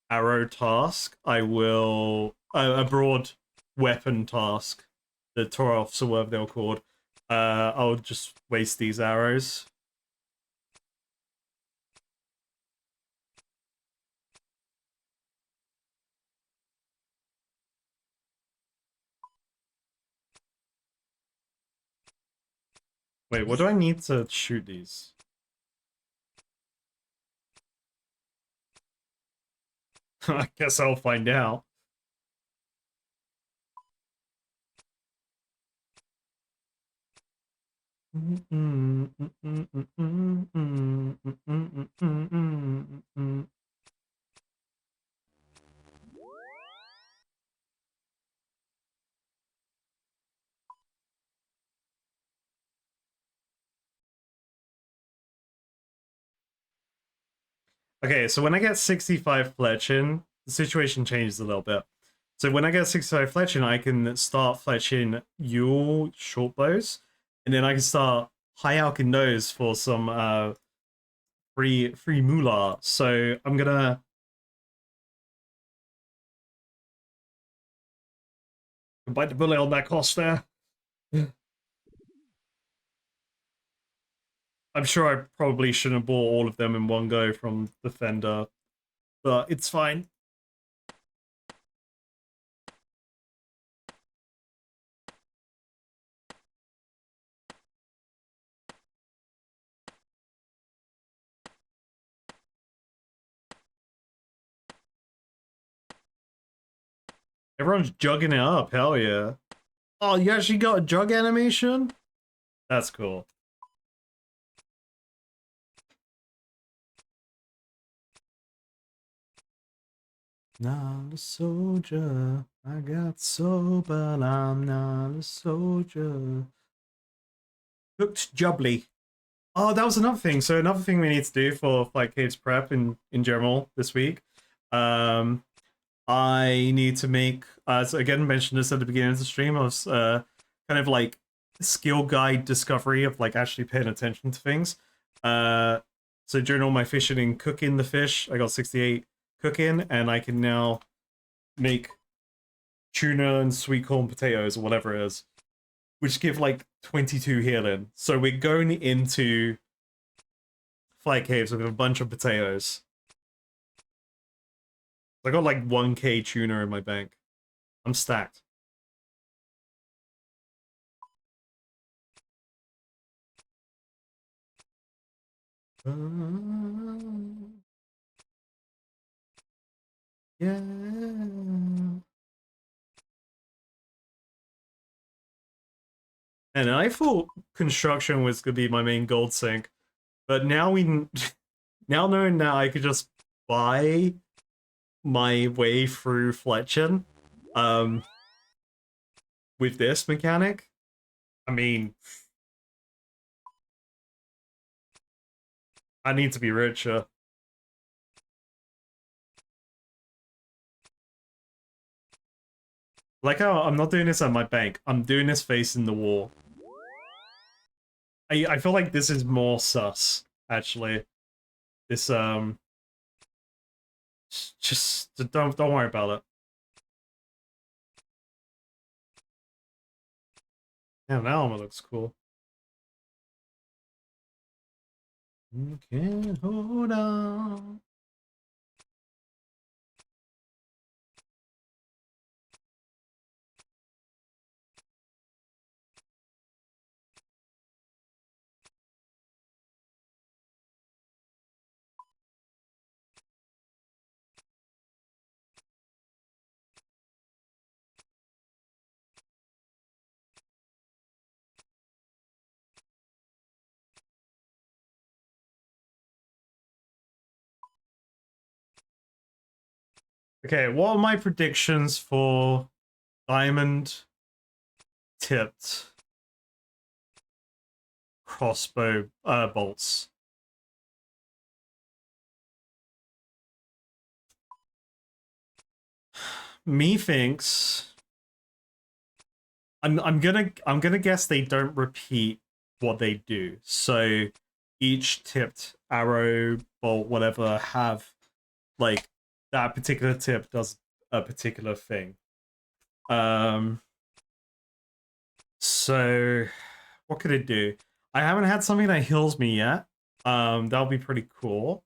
arrow task, I will a broad weapon task, the Toroffs or whatever they're called. I'll just waste these arrows. Wait, what do I need to shoot these? I guess I'll find out. Okay, so when I get 65 fletching, the situation changes a little bit. So when I get 65 fletching, I can start fletching Yule short bows, and then I can start high alching those for some free moolah. So I'm gonna bite the bullet on that cost there. I'm sure I probably shouldn't have bought all of them in one go from the Fender, but it's fine. Everyone's jugging it up, hell yeah. Oh, you actually got a jug animation? That's cool. Not a soldier. I got sober, I'm not a soldier. Looked jubbly. Oh, that was another thing. So another thing we need to do for Fight Cave's prep in general this week. I need to make, so again, mentioned this at the beginning of the stream. I was kind of like skill guide discovery of like actually paying attention to things. So during all my fishing and cooking the fish, I got 68 cooking, and I can now make tuna and sweet corn potatoes or whatever it is, which give like 22 healing. So we're going into Fight Caves with a bunch of potatoes. I got like 1k tuna in my bank. I'm stacked. Yeah. And I thought construction was gonna be my main gold sink, but now now knowing that I could just buy my way through Fletching, with this mechanic, I mean, I need to be richer. Like how I'm not doing this at my bank. I'm doing this facing the wall. I feel like this is more sus, actually. This just don't worry about it. Yeah, that armor looks cool. You can't hold on. Okay, what are my predictions for diamond tipped crossbow bolts? Methinks I'm gonna guess they don't repeat what they do. So each tipped arrow, bolt, whatever, have like that particular tip does a particular thing. So what could it do? I haven't had something that heals me yet. That'll be pretty cool.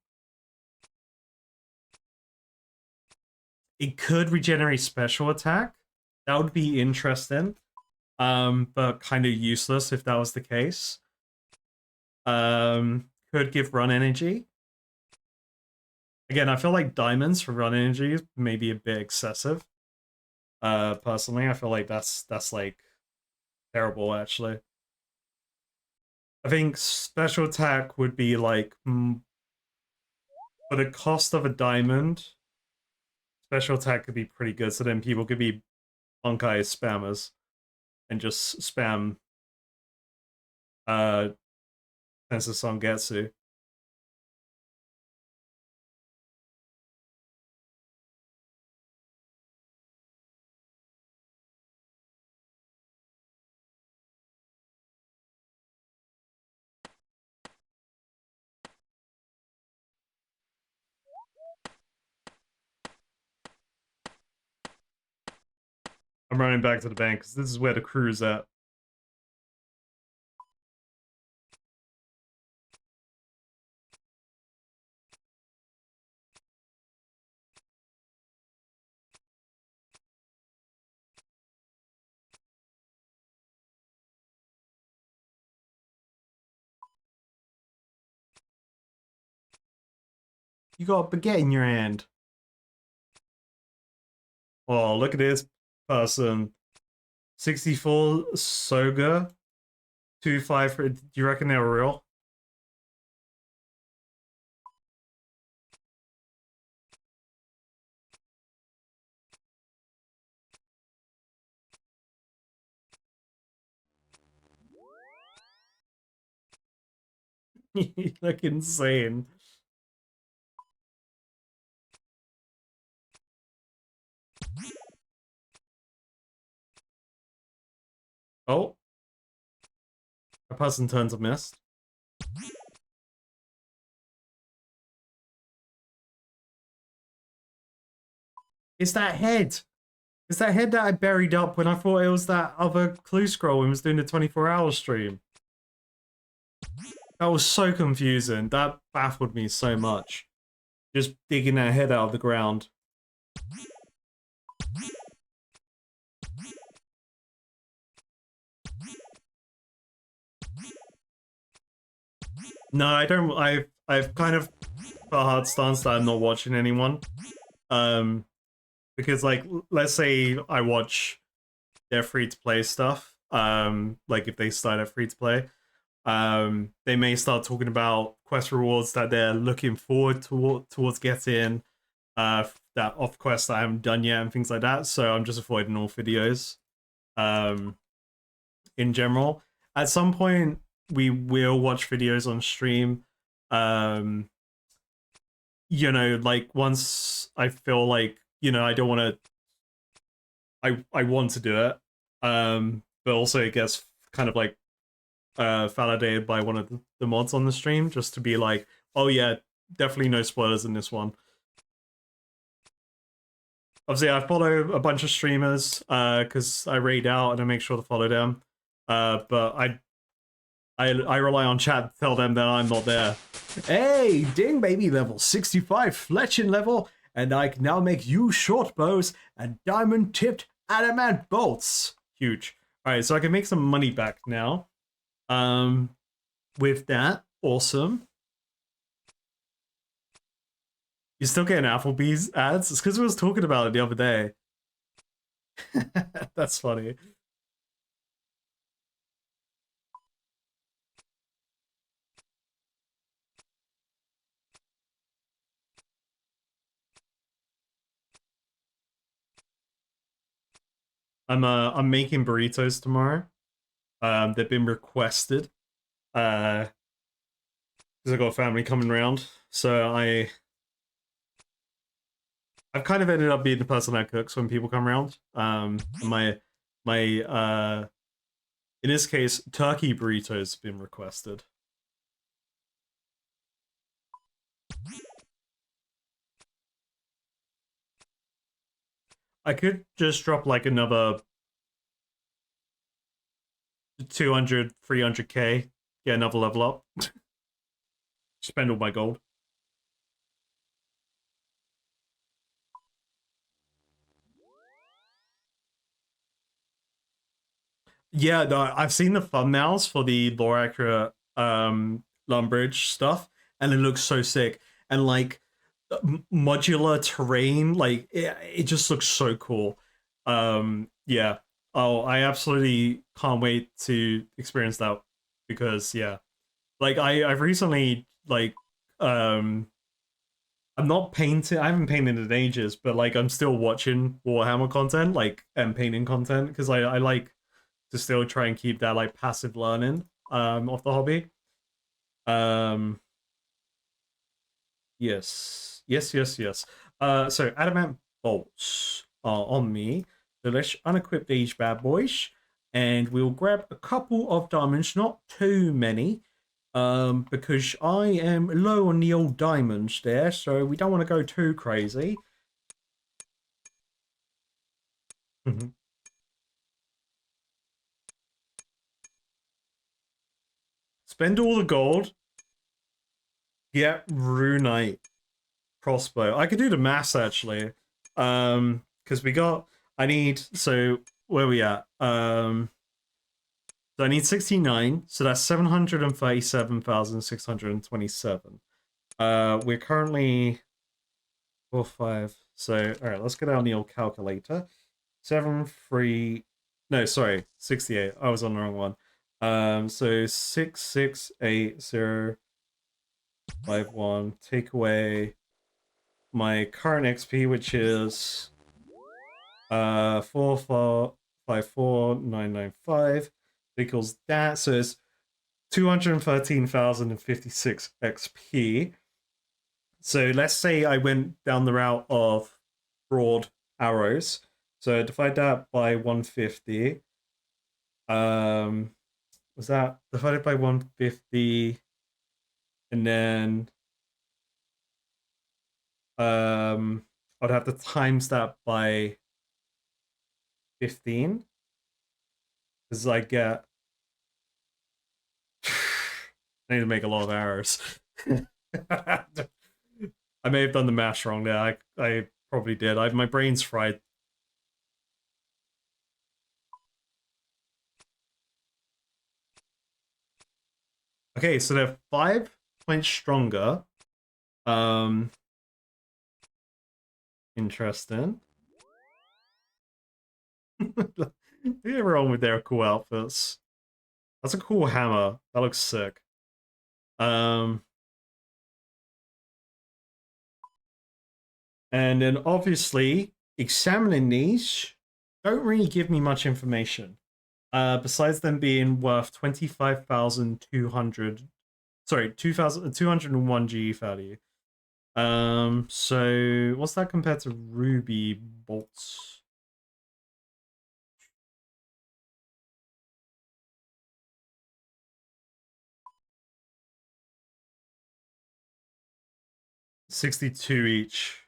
It could regenerate special attack. That would be interesting. But kind of useless if that was the case. Could give run energy. Again, I feel like diamonds for run energy is maybe a bit excessive. Personally, I feel like that's like terrible actually. I think special attack would be like for the cost of a diamond, special attack could be pretty good. So then people could be bunkai spammers and just spam Tensa Songetsu. I'm running back to the bank because this is where the crew's at. You got a baguette in your hand. Oh, look at this person. 64 Soga. 2-5. Do you reckon they're real? You look insane. Oh, a person turns a mist. It's that head. It's that head that I buried up when I thought it was that other clue scroll and was doing the 24-hour stream. That was so confusing. That baffled me so much. Just digging that head out of the ground. No, I don't. I've kind of got a hard stance that I'm not watching anyone. Because like, let's say I watch their free to play stuff. Like if they start at free to play, they may start talking about quest rewards that they're looking forward towards getting. That off quest that I haven't done yet and things like that. So I'm just avoiding all videos. In general, at some point we will watch videos on stream. You know, like once I feel like, you know, I don't want to. I want to do it. But also it gets kind of like validated by one of the mods on the stream, just to be like, oh yeah, definitely no spoilers in this one. Obviously, I follow a bunch of streamers because I raid out and I make sure to follow them. But I rely on chat to tell them that I'm not there. Hey, ding baby, level 65 fletching level, and I can now make you short bows and diamond tipped adamant bolts. Huge. All right, so I can make some money back now. With that, awesome. You're still getting Applebee's ads? It's because we was talking about it the other day. That's funny. I'm making burritos tomorrow. They've been requested. Because I got a family coming around. So I've kind of ended up being the person that cooks when people come around. My in this case, turkey burritos have been requested. I could just drop like another 200, 300k, get another level up. Spend all my gold. Yeah, no, I've seen the thumbnails for the lore accurate Lumbridge stuff, and it looks so sick. And like modular terrain, like it just looks so cool. Yeah. Oh, I absolutely can't wait to experience that because yeah, like I've recently like I'm not painting. I haven't painted in ages, but like I'm still watching Warhammer content, like and painting content because I like to still try and keep that like passive learning of the hobby. Um, yes. So adamant bolts are on me. So let's unequip these bad boys, and we'll grab a couple of diamonds, not too many, because I am low on the old diamonds there, so we don't want to go too crazy. Spend all the gold. Get runite crossbow. I could do the maths actually. Because we got I need so where are we at? So I need 69, so that's 737,627. We're currently 4-5. So alright, let's get out the old calculator. 7-3 no, sorry, 68. I was on the wrong one. So 668051. Take away my current XP, which is 4454995 equals that. So it's 213,056 XP. So let's say I went down the route of broad arrows. So divide that by 150. Was that divided by 150? And then I'd have to times that by 15. Because I get I need to make a lot of arrows. I may have done the math wrong there. I probably did. My brain's fried. Okay, so they're 5 points stronger. Interesting. Look at everyone with their cool outfits. That's a cool hammer. That looks sick. And then obviously examining these don't really give me much information. Besides them being worth 25,200, sorry, 2,201 GE value. So what's that compared to ruby bolts? $62 each.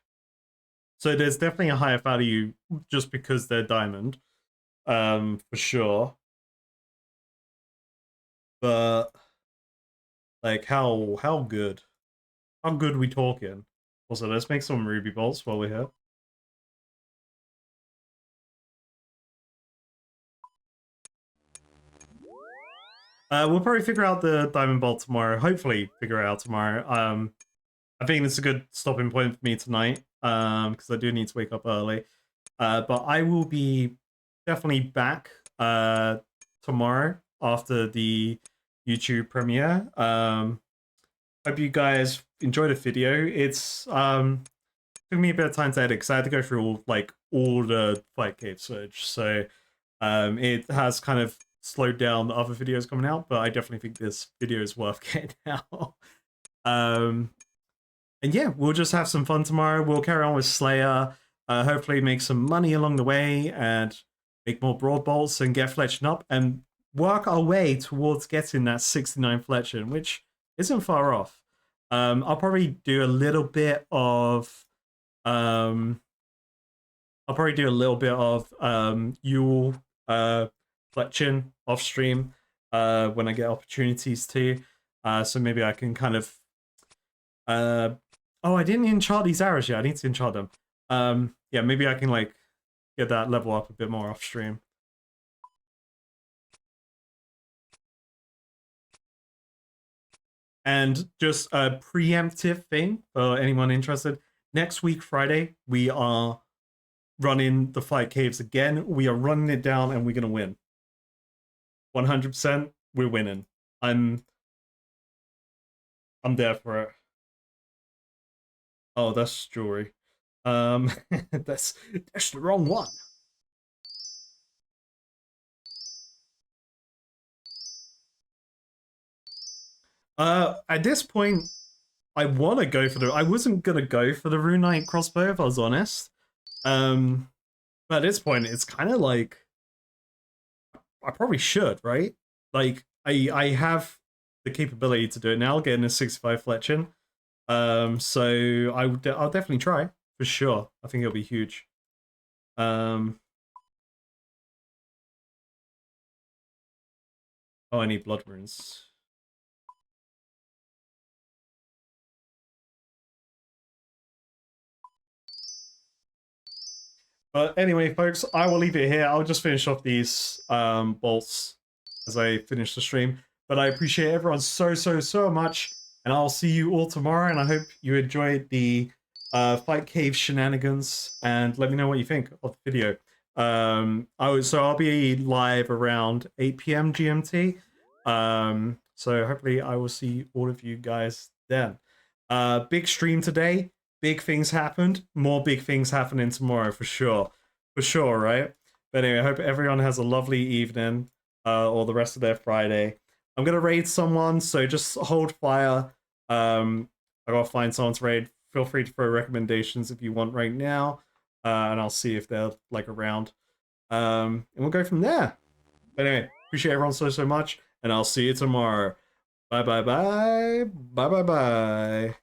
So there's definitely a higher value just because they're diamond, for sure. But like, how good? How good are we talking? Also, let's make some ruby bolts while we're here. We'll probably figure out the diamond bolt tomorrow. Hopefully, figure it out tomorrow. I think it's a good stopping point for me tonight. Because I do need to wake up early. But I will be definitely back tomorrow after the YouTube premiere. Hope you guys enjoyed the video. It's took me a bit of time to edit because I had to go through all the Fight Cave footage. So it has kind of slowed down the other videos coming out, but I definitely think this video is worth getting out. And yeah, we'll just have some fun tomorrow. We'll carry on with Slayer. Hopefully make some money along the way and make more broad bolts and get fletching up and work our way towards getting that 69 fletching, which isn't far off. I'll probably do a little bit of Yule fletching off stream when I get opportunities to. So maybe I can kind of oh, I didn't enchant these arrows yet. I need to enchant them. Yeah, maybe I can get that level up a bit more off stream. And just a preemptive thing for anyone interested. Next week, Friday, we are running the Fight Caves again. We are running it down and we're going to win. 100%, we're winning. I'm there for it. Oh, that's jewelry. That's the wrong one. At this point, I want to go for I wasn't gonna go for the Rune Knight crossbow if I was honest. But at this point, it's kind of like I probably should, right? Like I have the capability to do it now, getting a 65 fletching. So I'll definitely try for sure. I think it'll be huge. Oh, I need blood runes. But anyway, folks, I will leave it here. I'll just finish off these bolts as I finish the stream. But I appreciate everyone so much. And I'll see you all tomorrow. And I hope you enjoyed the Fight Cave shenanigans. And let me know what you think of the video. So I'll be live around 8 p.m. GMT. So hopefully I will see all of you guys then. Big stream today. Big things happened. More big things happening tomorrow for sure. For sure, right? But anyway, I hope everyone has a lovely evening or the rest of their Friday. I'm gonna raid someone, so just hold fire. I gotta find someone's raid. Feel free to throw recommendations if you want right now, and I'll see if they're like around. And we'll go from there. But anyway, appreciate everyone so much, and I'll see you tomorrow. Bye bye bye. Bye bye bye.